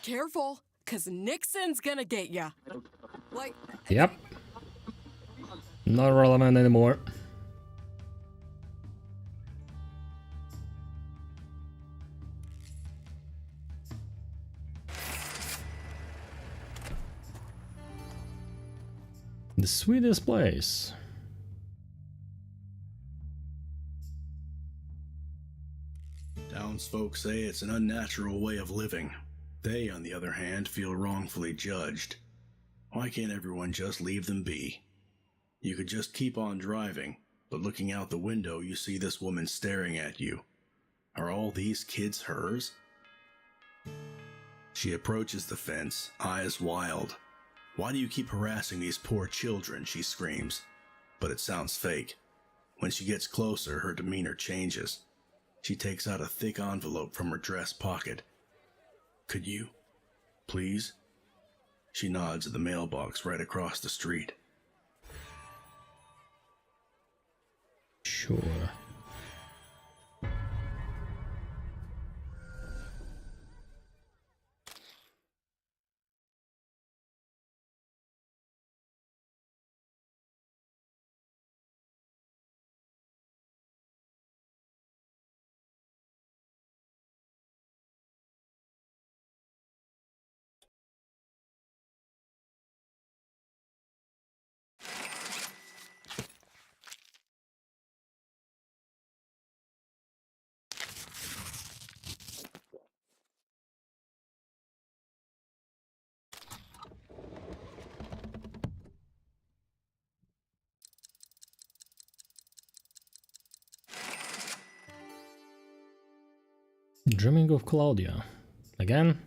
Careful, cause Nixon's gonna get ya. Like, Yep. Not relevant anymore. The sweetest place. Townsfolk say it's an unnatural way of living. They, on the other hand, feel wrongfully judged. Why can't everyone just leave them be? You could just keep on driving, but looking out the window, you see this woman staring at you. Are all these kids hers? She approaches the fence, eyes wild. Why do you keep harassing these poor children? She screams. But it sounds fake. When she gets closer, her demeanor changes. She takes out a thick envelope from her dress pocket. Could you? Please? She nods at the mailbox right across the street. Sure. Dreaming of Claudia. Again?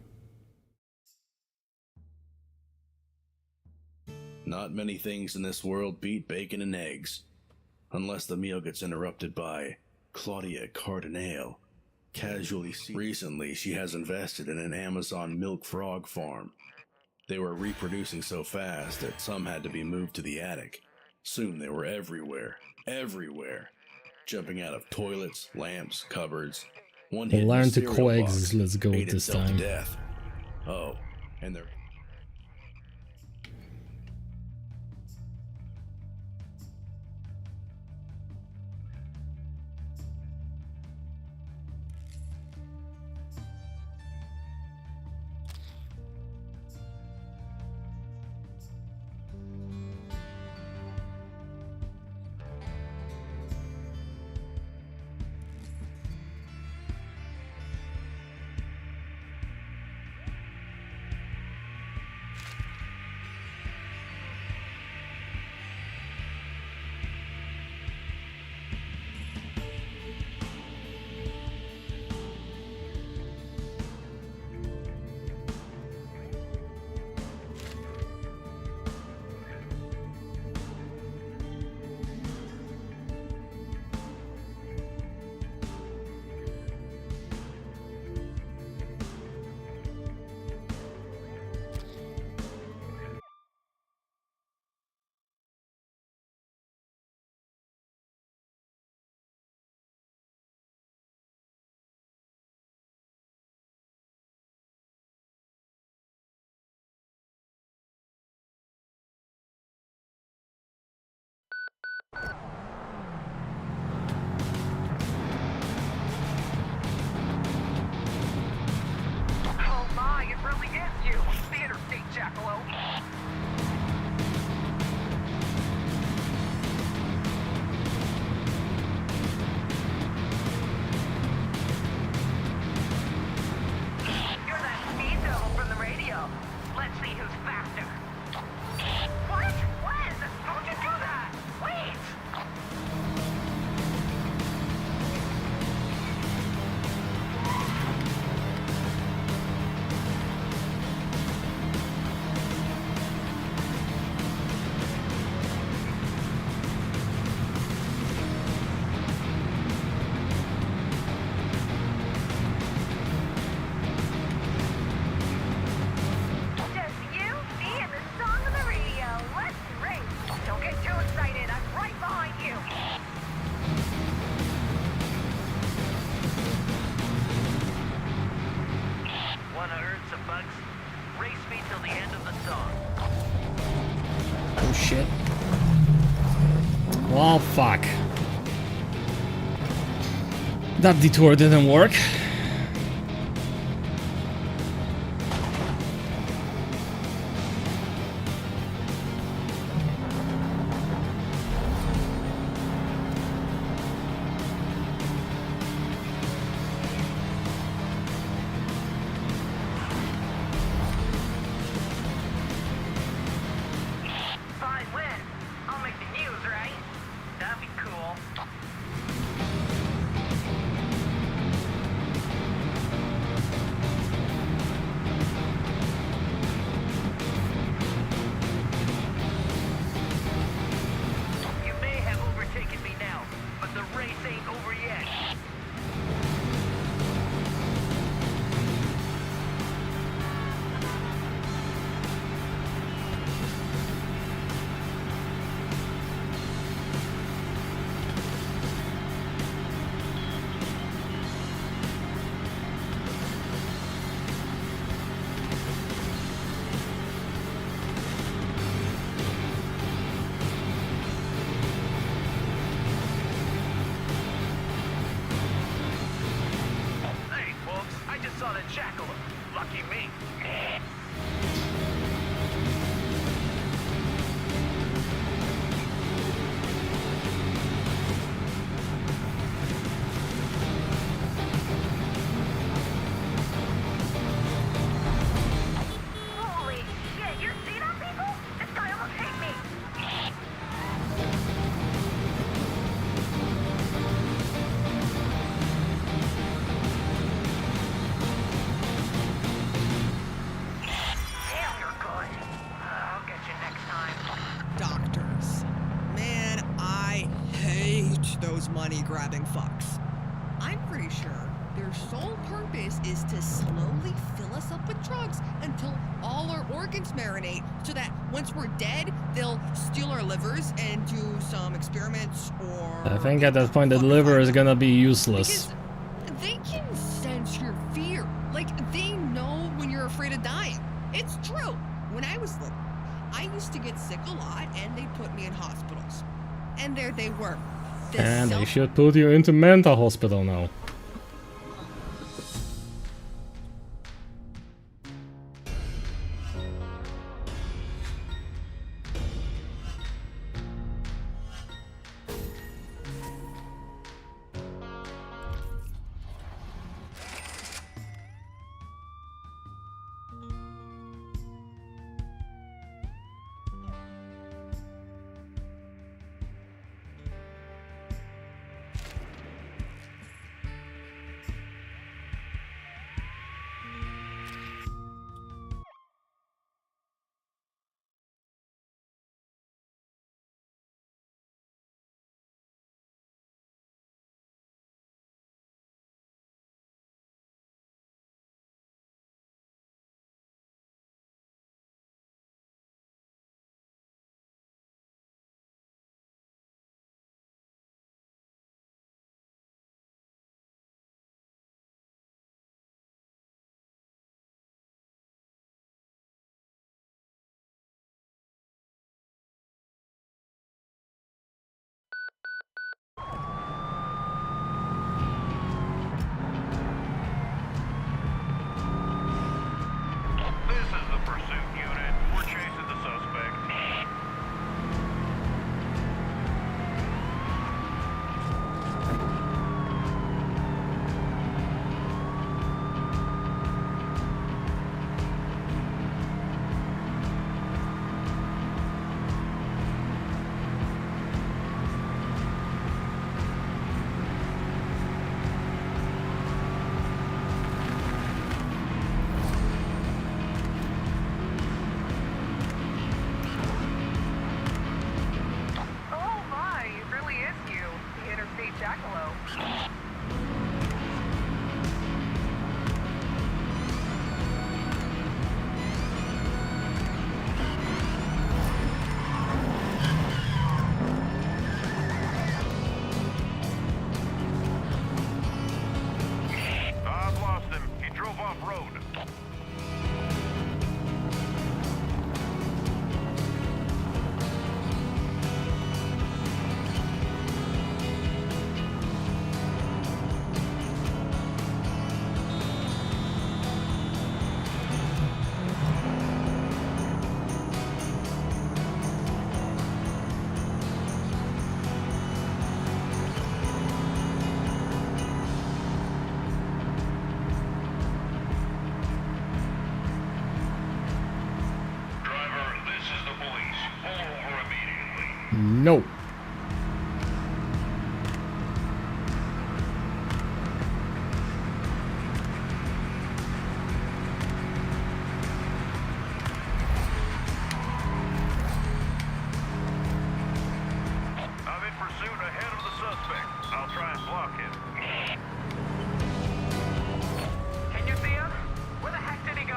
Not many things in this world beat bacon and eggs. Unless the meal gets interrupted by Claudia Cardinale. Casually recently, she has invested in an Amazon milk frog farm. They were reproducing so fast that some had to be moved to the attic. Soon they were everywhere. Everywhere. Jumping out of toilets, lamps, cupboards. One hidden Learn to cereal coexist, box let's go ate this itself to time. death. Oh, and they're... Oh my, it really is you, the Interstate Jackalope. You're that speed devil from the radio. Let's see who's faster. What? When? How'd you do that? Wait! Just you, me, and the song on the radio. Let's race. Don't get too excited. I'm right behind you. Wanna earn some bucks? Race me till the end of the song. Oh shit. Well, fuck. That detour didn't work. saw the jackalope. Lucky me. Holy shit, you see that, people? This guy almost hit me. Damn, you're good. I'll get you next time. Doctors. Man, I hate those money-grabbing fucks. I'm pretty sure their sole purpose is to slowly fill us up with drugs until all our organs marinate, so that once we're dead, they'll steal our livers and do some experiments or... I think at that point the liver is gonna be useless. Because they can sense your fear. Like, they know when you're afraid of dying. It's true. When I was little, I used to get sick a lot, and they put me in hospitals. And there they were. The And they should put you into mental hospital now. This is the pursuit unit. We're chasing the suspect. Oh my, it really is you, the interstate jackalope. I've lost him. He drove off road. Driver, this is the police. Pull over immediately. No. I'm in pursuit ahead of the suspect. I'll try and block him. Can you see him? Where the heck did he go?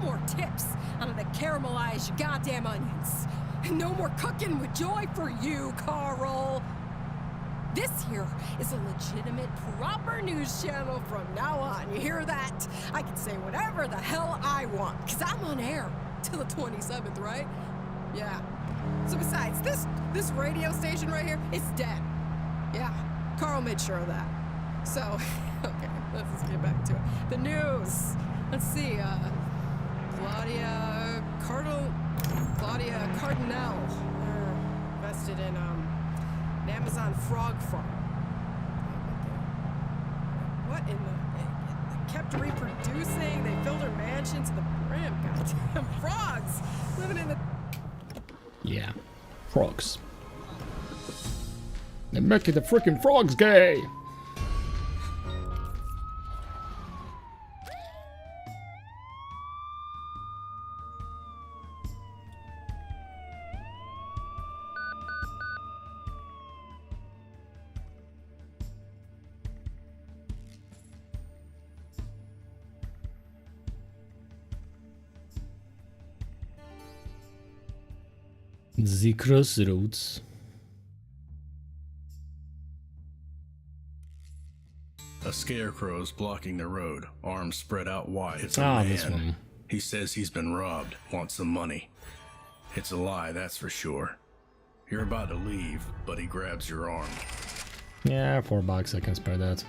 more tips out of the caramelized goddamn onions. And no more cooking with joy for you, Carl. This here is a legitimate, proper news channel from now on. You hear that? I can say whatever the hell I want, because I'm on air till the 27th, right? Yeah. So besides, this radio station right here, it's dead. Yeah, Carl made sure of that. So, okay, let's just get back to it. The news. Let's see, Claudia Cardinal, invested in, an Amazon frog farm. What in the... They kept reproducing, they filled her mansion to the brim. Goddamn frogs! Living in the... Yeah, frogs. They're making the freaking frogs gay! The crossroads. A scarecrow's blocking the road, arms spread out wide. It's a Ah, man. this one. He says he's been robbed, wants some money. It's a lie, that's for sure. You're about to leave, but he grabs your arm. Yeah, $4, I can spare that.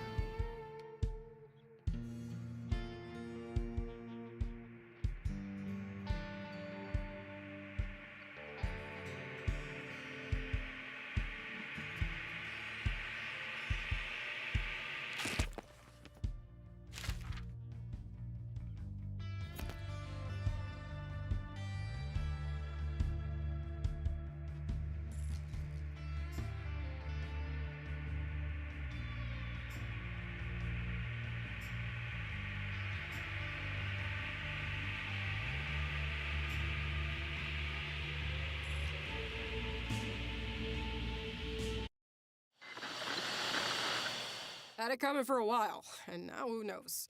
Had it coming for a while, and now who knows?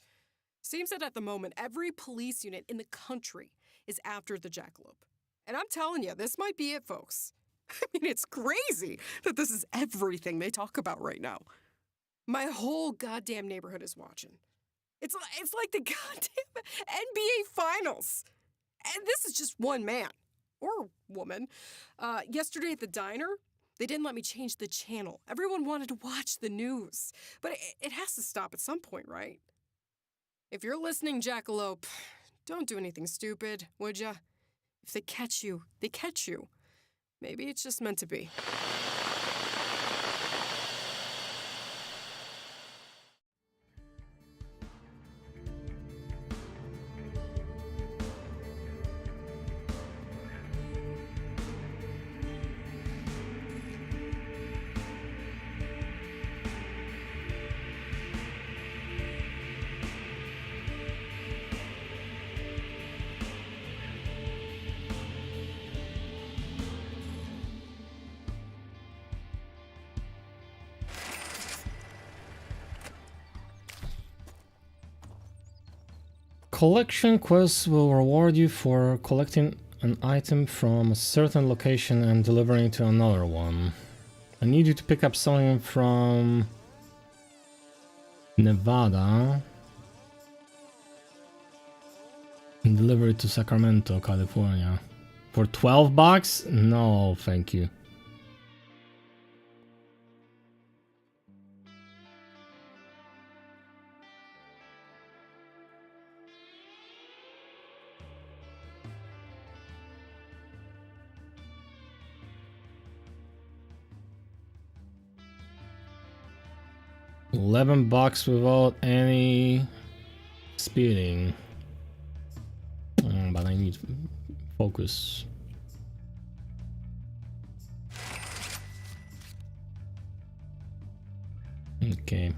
Seems that at the moment, every police unit in the country is after the jackalope. And I'm telling you, this might be it, folks. I mean, it's crazy that this is everything they talk about right now. My whole goddamn neighborhood is watching. It's like the goddamn NBA Finals. And this is just one man, or woman. Yesterday at the diner, they didn't let me change the channel. Everyone wanted to watch the news. But it has to stop at some point, right? If you're listening, Jackalope, don't do anything stupid, would ya? If they catch you, they catch you. Maybe it's just meant to be. Collection quests will reward you for collecting an item from a certain location and delivering to another one. I need you to pick up something from Nevada and deliver it to Sacramento, California. For $12? No, thank you. $11 without any speeding. But I need focus. Okay,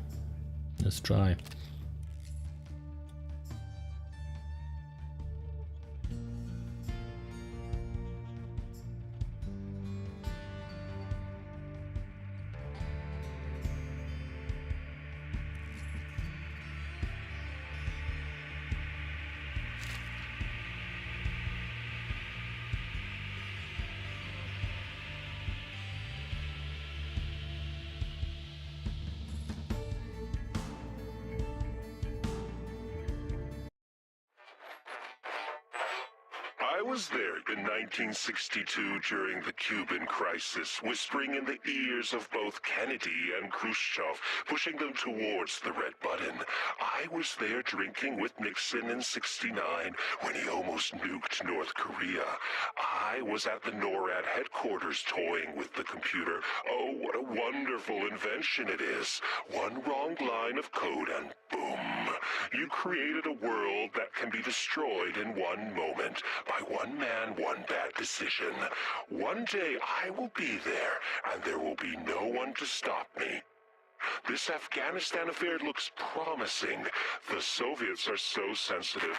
let's try. was there in 1962 during the Cuban crisis, whispering in the ears of both Kennedy and Khrushchev, pushing them towards the red button. I was there drinking with Nixon in '69 when he almost nuked North Korea. I was at the NORAD headquarters toying with the computer. Oh, what a wonderful invention it is. One wrong line of code and boom. You created a world that can be destroyed in one moment by one man, one bad decision. One day I will be there, and there will be no one to stop me. This Afghanistan affair looks promising. The Soviets are so sensitive.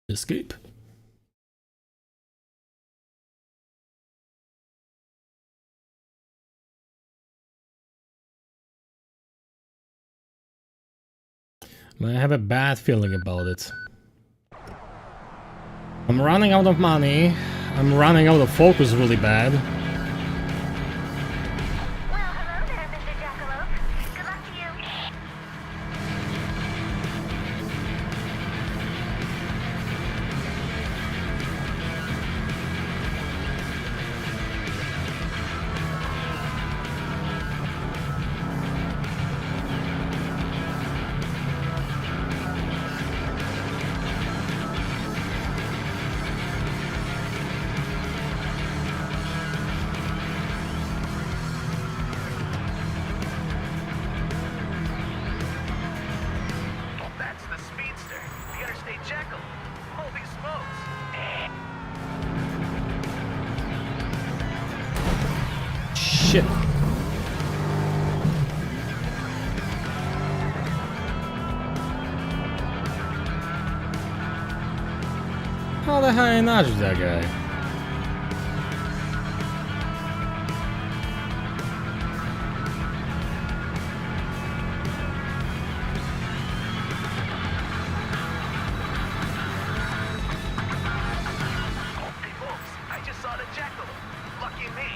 Escape. I have a bad feeling about it. I'm running out of money. I'm running out of focus really bad. Well, hello there, Mr. Jackalope. Good luck to you. That's the Speedster, the Interstate Jackal. Holy smokes! Shit. How the hell I nudged that guy? Hey folks, I just saw the Jackalope. Lucky me.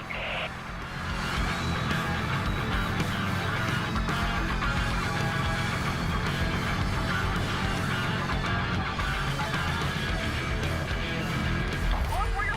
Look where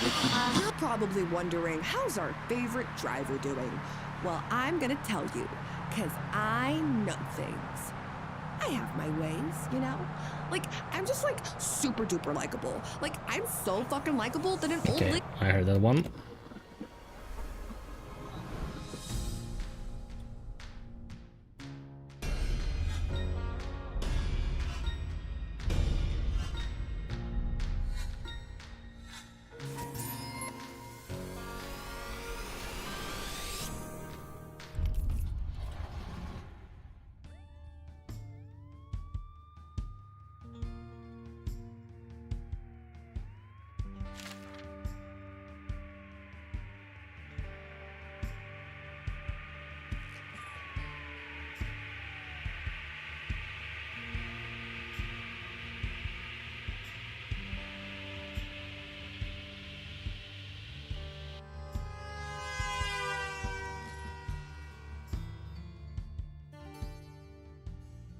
You're probably wondering, how's our favorite driver doing? Well, I'm gonna tell you, because I know things. I have my ways, you know? Like, I'm just like super duper likable. Like, I'm so fucking likable that an old Okay, lady. I heard that one.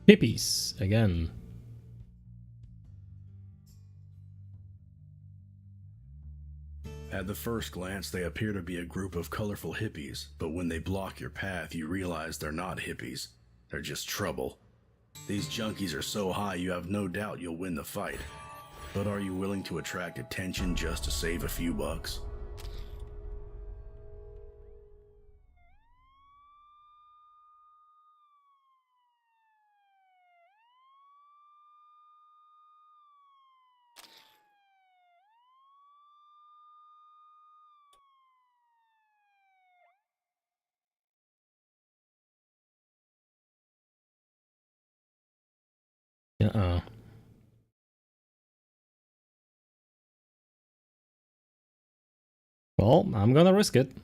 Hippies again. At the first glance, they appear to be a group of colorful hippies, but when they block your path, you realize they're not hippies. They're just trouble. These junkies are so high you have no doubt you'll win the fight. But are you willing to attract attention just to save a few bucks? Uh-oh. Well, I'm gonna risk it. This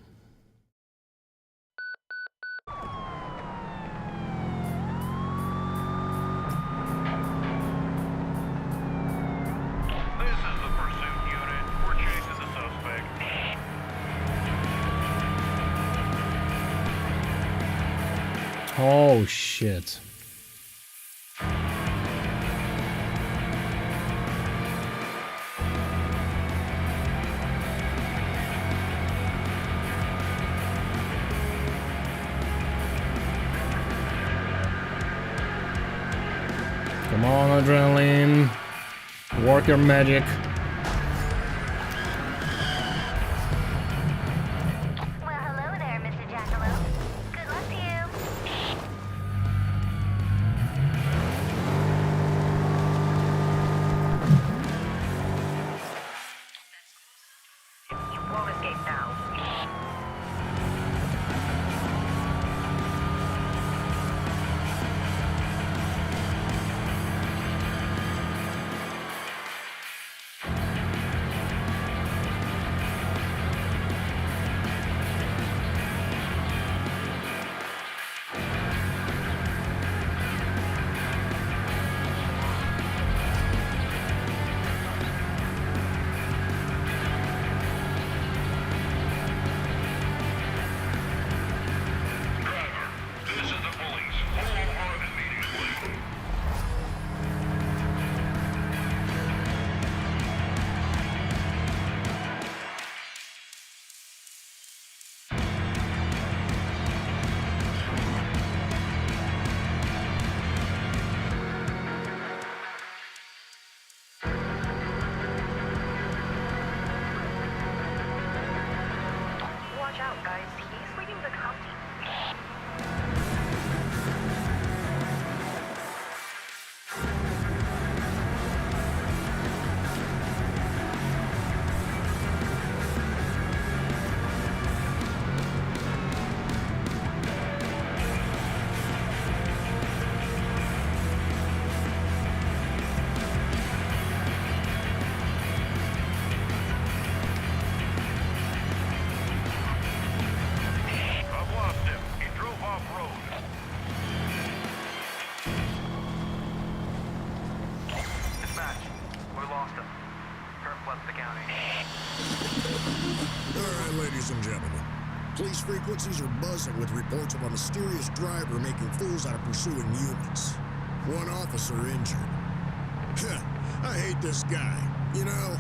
is the pursuit unit. We're chasing the suspect. Oh shit. Come on, adrenaline. Work your magic. Well, hello there, Mr. Jackalope. Good luck to you. You won't escape now. This is the police. Hold on immediately. Watch out, guys. He's leaving the county. I've lost him. He drove off-road. Dispatch. We lost him. Perp left the county. All right, ladies and gentlemen. Police frequencies are buzzing with reports of a mysterious driver making fools out of pursuing units. One officer injured. I hate this guy. You know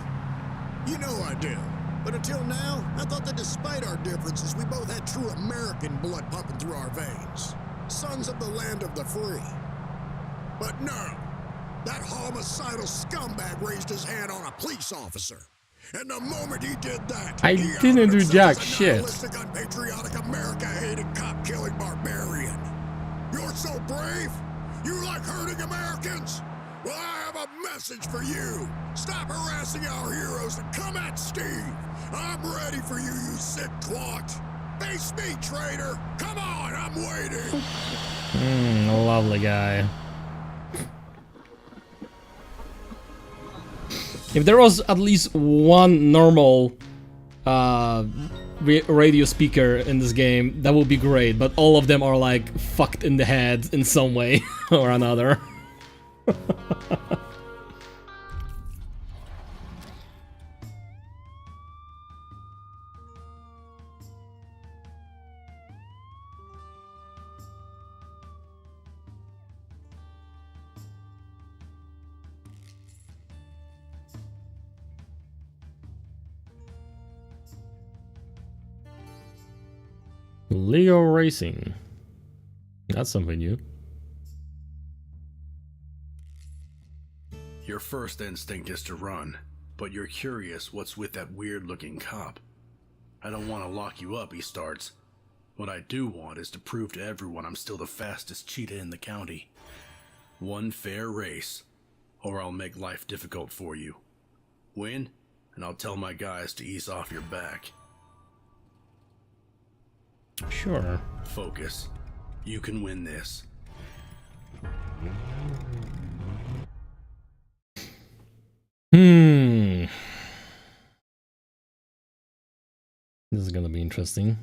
I do. But until now, I thought that despite our differences, we both had true American blood pumping through our veins. Sons of the land of the free. But no, that homicidal scumbag raised his hand on a police officer. And the moment he did that, I he didn't outed do himself jack as a shit. nihilistic, unpatriotic, America-hating, cop-killing barbarian. You're so brave? You like hurting Americans? Well, I have a message for you. Stop harassing our heroes and come at Steve. I'm ready for you, you sick twat. Face me, traitor. Come on, I'm waiting. Lovely guy. If there was at least one normal radio speaker in this game, that would be great, but all of them are like fucked in the head in some way or another. Lego Racing. That's something new. Your first instinct is to run, but you're curious what's with that weird-looking cop. I don't want to lock you up, he starts. What I do want is to prove to everyone I'm still the fastest cheetah in the county. One fair race, or I'll make life difficult for you. Win, and I'll tell my guys to ease off your back. Sure. Focus. You can win this. This is gonna be interesting.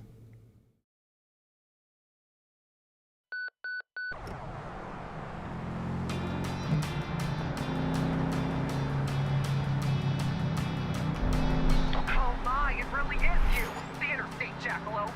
Oh my, it really is you, the Interstate Jackalope.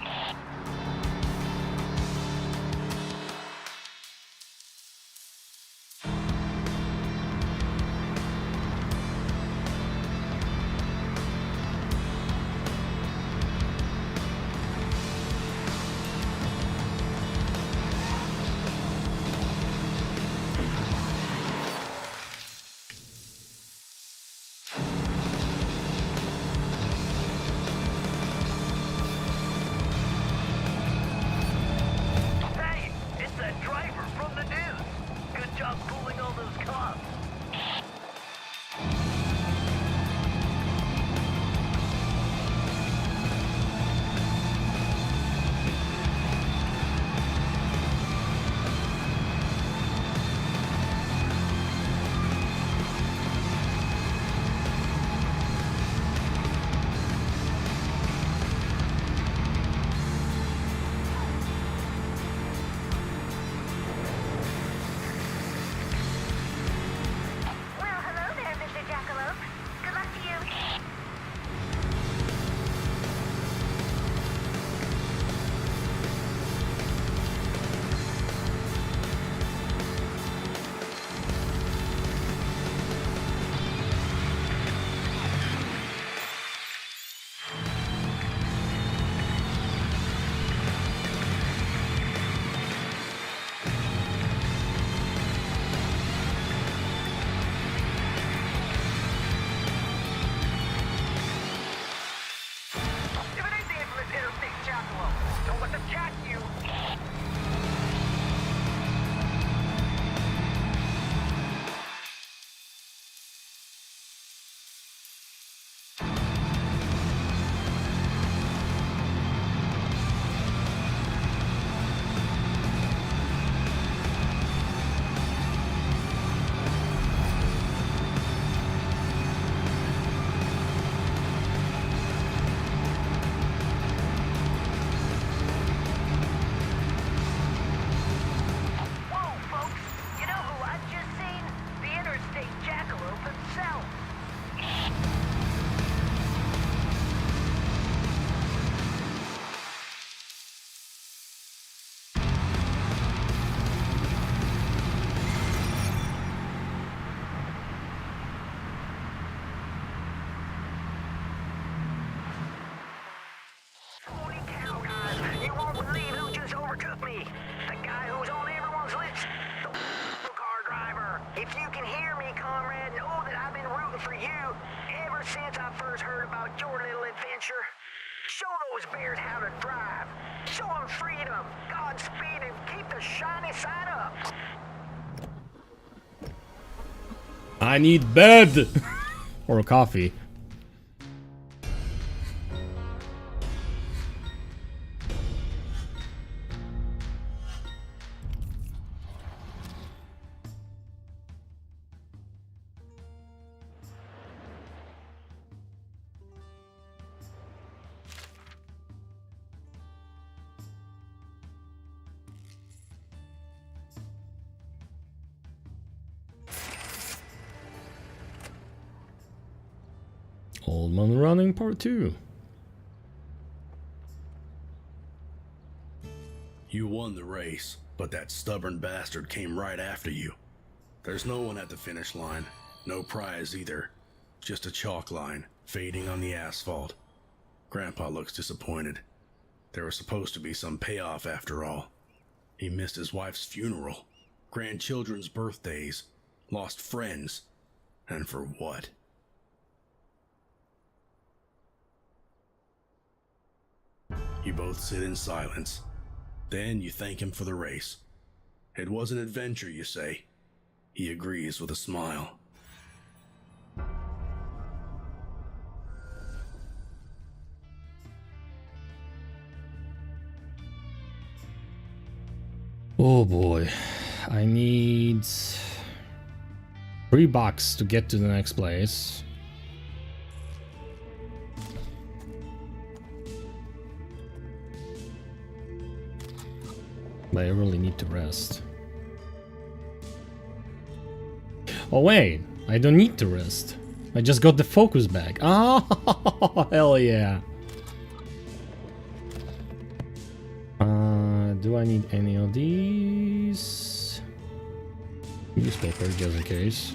can hear me, comrade, know that I've been rooting for you ever since I first heard about your little adventure. Show those bears how to drive. Show them freedom, Godspeed, and keep the shiny side up. I need bed! Or coffee. Old Man Running Part 2. You won the race, but that stubborn bastard came right after you. There's no one at the finish line, no prize either. Just a chalk line, fading on the asphalt. Grandpa looks disappointed. There was supposed to be some payoff after all. He missed his wife's funeral, grandchildren's birthdays, lost friends, and for what? You both sit in silence. Then you thank him for the race. It was an adventure, you say. He agrees with a smile. Oh boy. I need 3 bucks to get to the next place. But I really need to rest. Oh wait, I don't need to rest. I just got the focus back. Oh, hell yeah. Do I need any of these? Newspaper, just in case.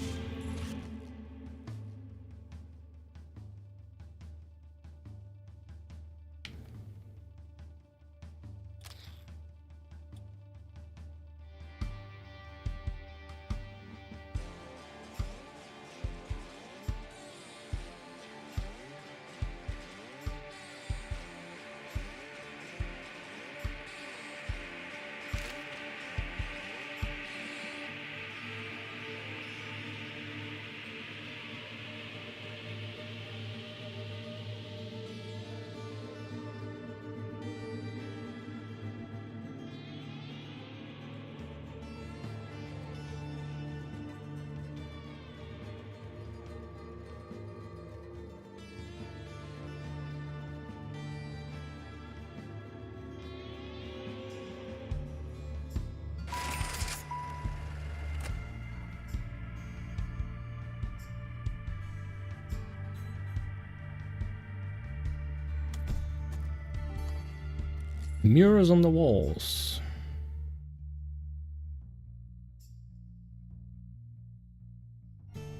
Mirrors on the walls.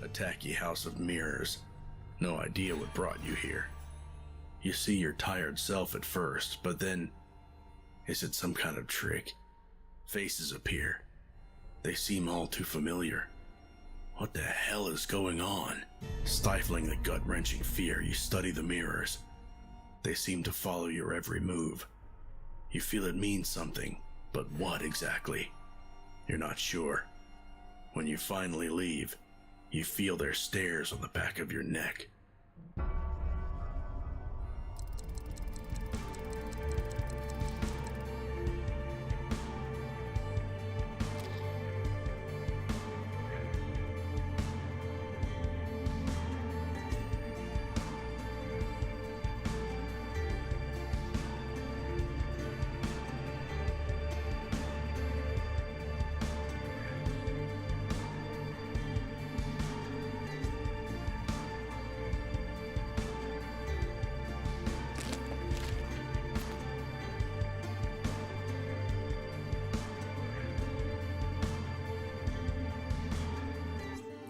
A tacky house of mirrors. No idea what brought you here. You see your tired self at first, but then... Is it some kind of trick? Faces appear. They seem all too familiar. What the hell is going on? Stifling the gut-wrenching fear, you study the mirrors. They seem to follow your every move. You feel it means something, but what exactly? You're not sure. When you finally leave, you feel their stares on the back of your neck.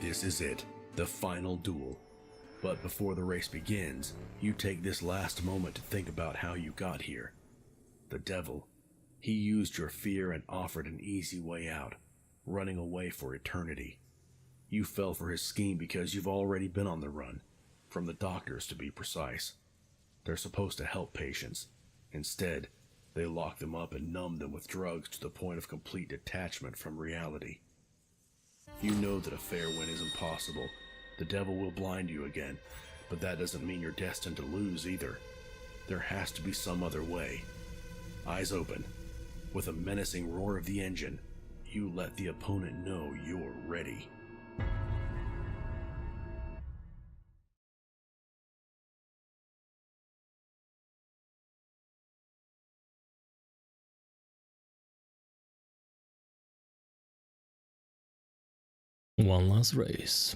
This is it, the final duel. But before the race begins, you take this last moment to think about how you got here. The devil, he used your fear and offered an easy way out, running away for eternity. You fell for his scheme because you've already been on the run, from the doctors to be precise. They're supposed to help patients. Instead, they lock them up and numb them with drugs to the point of complete detachment from reality. You know that a fair win is impossible. The devil will blind you again, but that doesn't mean you're destined to lose either. There has to be some other way. Eyes open, with a menacing roar of the engine, you let the opponent know you're ready. One last race.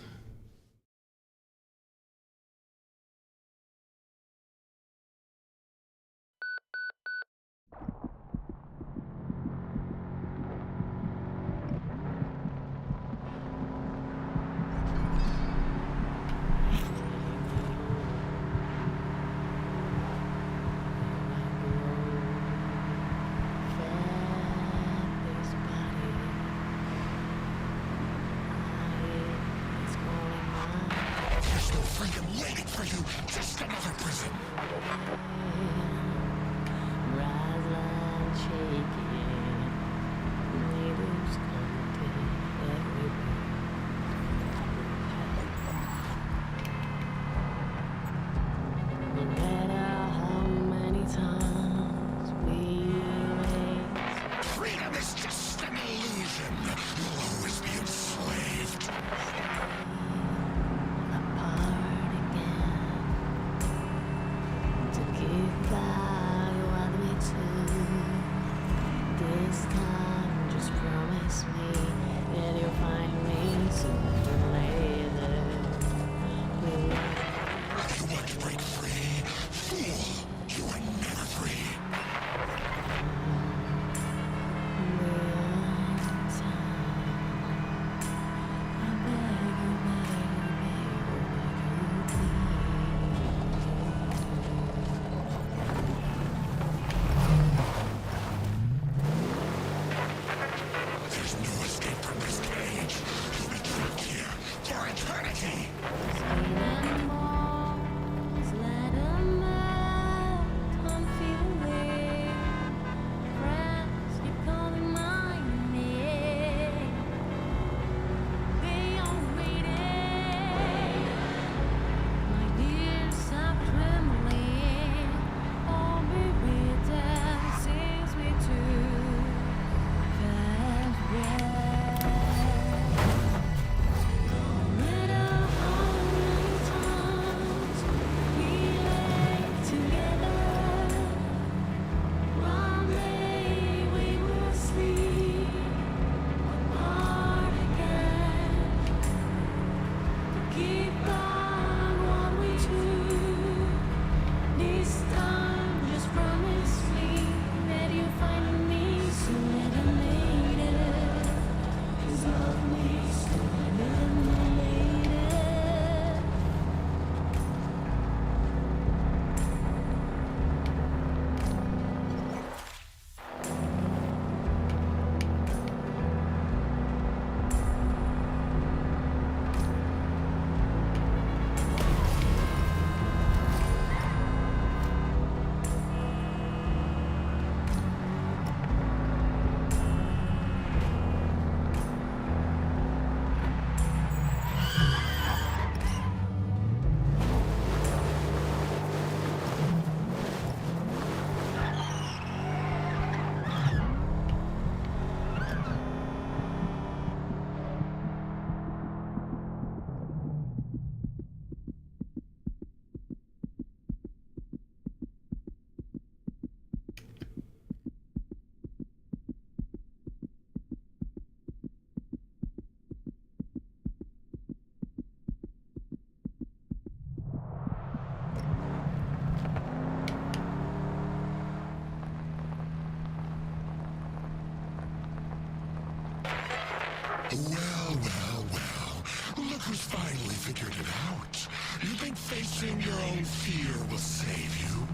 Well, well, well. Look who's finally figured it out. You think facing your own fear will save you?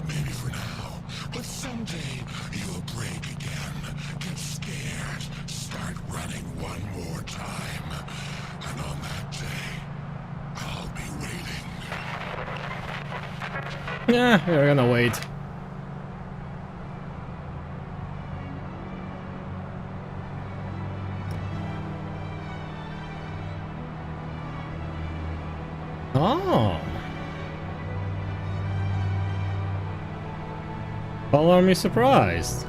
Maybe for now. But someday you'll break again. Get scared. Start running one more time. And Yeah, we're gonna wait. Oh. Color me surprised.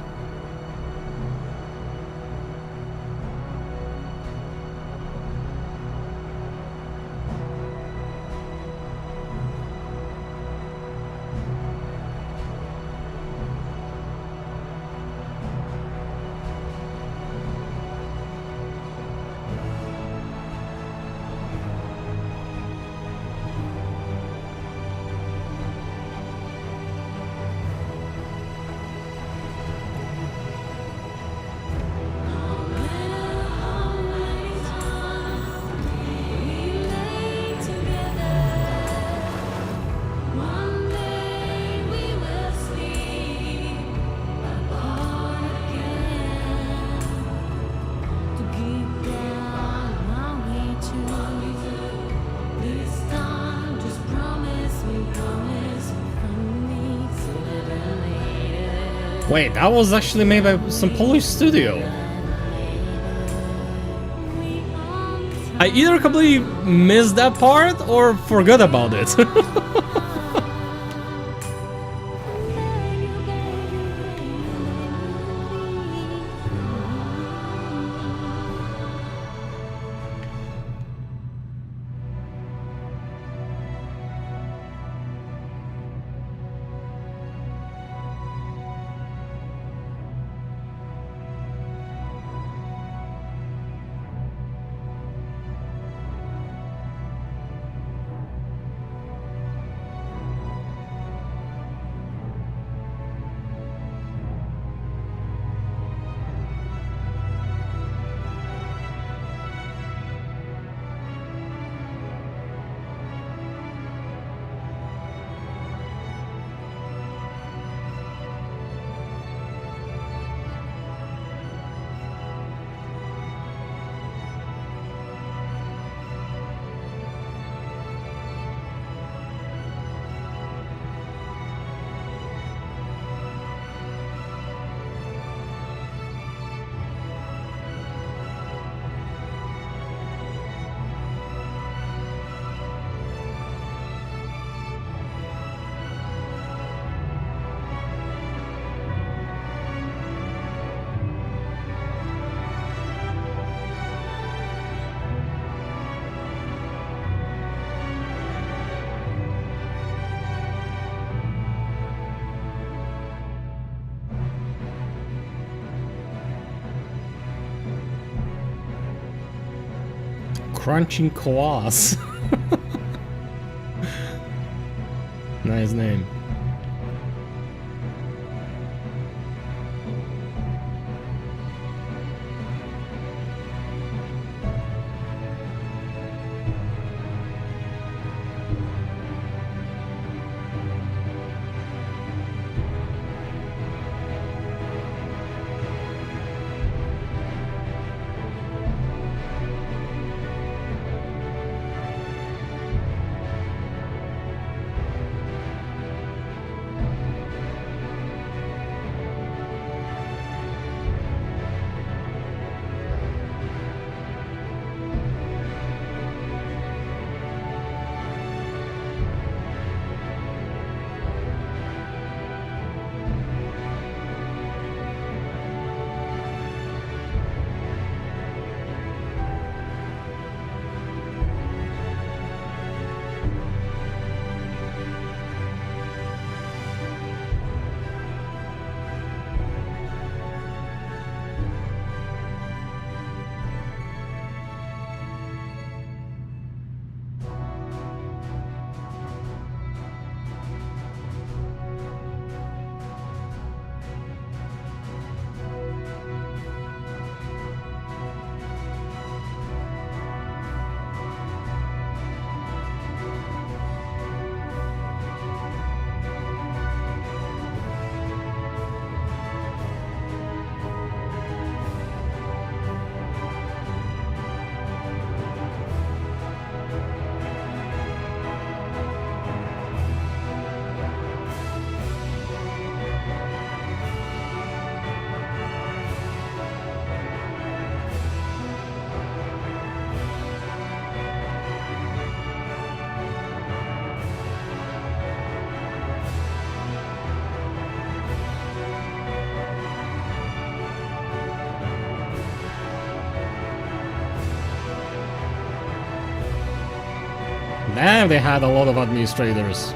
Wait, that was actually made by some Polish studio. I either completely missed that part or forgot about it. Crunching Koalas. Nice name. Damn, they had a lot of administrators.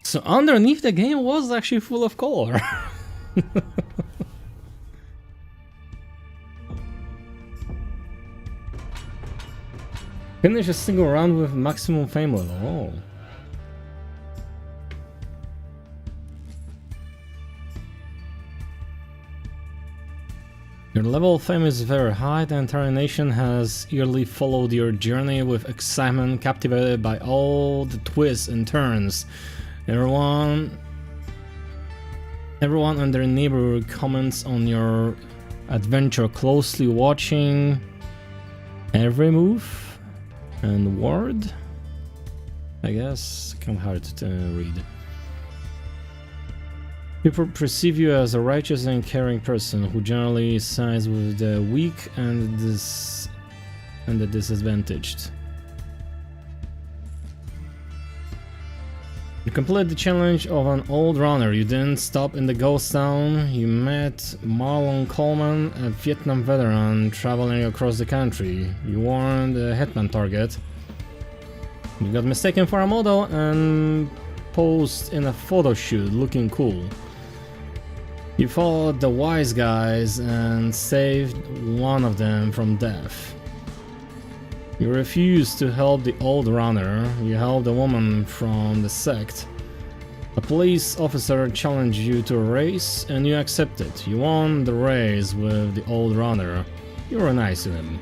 So underneath the game was actually full of color. Finish a single round with maximum fame level. Oh. Your level of fame is very high. The entire nation has eagerly followed your journey with excitement, captivated by all the twists and turns. Everyone in their neighborhood comments on your adventure, closely watching every move and word. I guess kind of hard to read. People perceive you as a righteous and caring person who generally sides with the weak and the disadvantaged. You completed the challenge of an old runner. You didn't stop in the ghost town. You met Marlon Coleman, a Vietnam veteran traveling across the country. You warned a hitman target. You got mistaken for a model and posed in a photo shoot looking cool. You followed the wise guys and saved one of them from death. You refused to help the old runner. You helped a woman from the sect. A police officer challenged you to a race and you accepted. You won the race with the old runner. You were nice to him.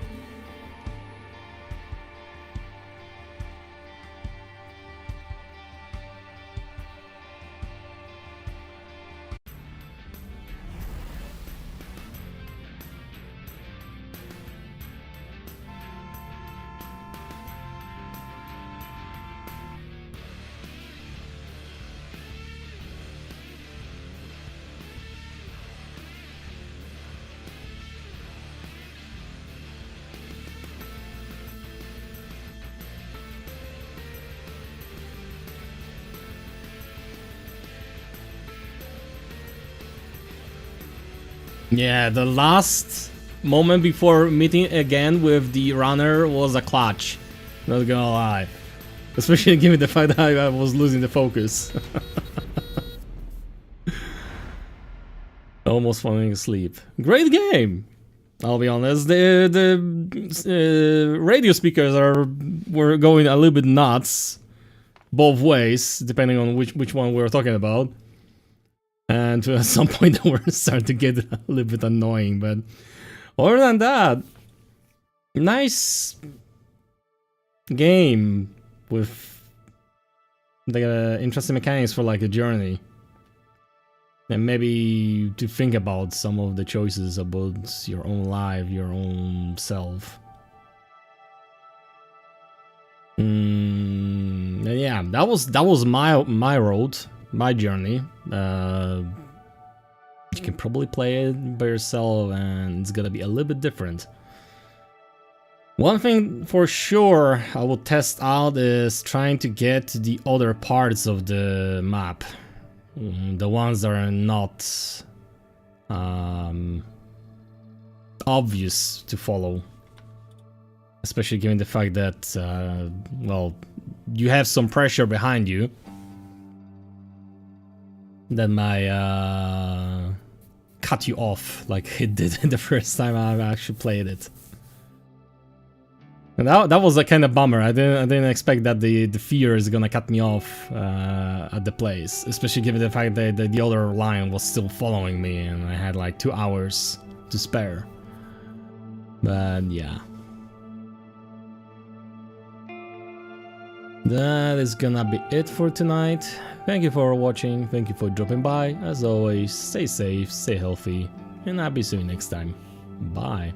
Yeah, the last moment before meeting again with the runner was a clutch. Not gonna lie. Especially given the fact that I was losing the focus. Almost falling asleep. Great game! I'll be honest. The radio speakers were going a little bit nuts. Both ways, depending on which one we were talking about. And at some point they were starting to get a little bit annoying, but other than that, nice game with the interesting mechanics for like a journey. And maybe to think about some of the choices about your own life, your own self. Yeah, that was my road. My journey. You can probably play it by yourself and it's gonna be a little bit different. One thing for sure I will test out is trying to get to the other parts of the map. The ones that are not obvious to follow. Especially given the fact that, well, you have some pressure behind you that might cut you off like it did the first time I actually played it. And that was a kind of bummer. I didn't expect that the fear is gonna cut me off at the place, especially given the fact that the other line was still following me and I had like 2 hours to spare. But yeah. That is gonna be it for tonight. Thank you for watching, thank you for dropping by. As always, stay safe, stay healthy, and I'll be seeing you next time. Bye.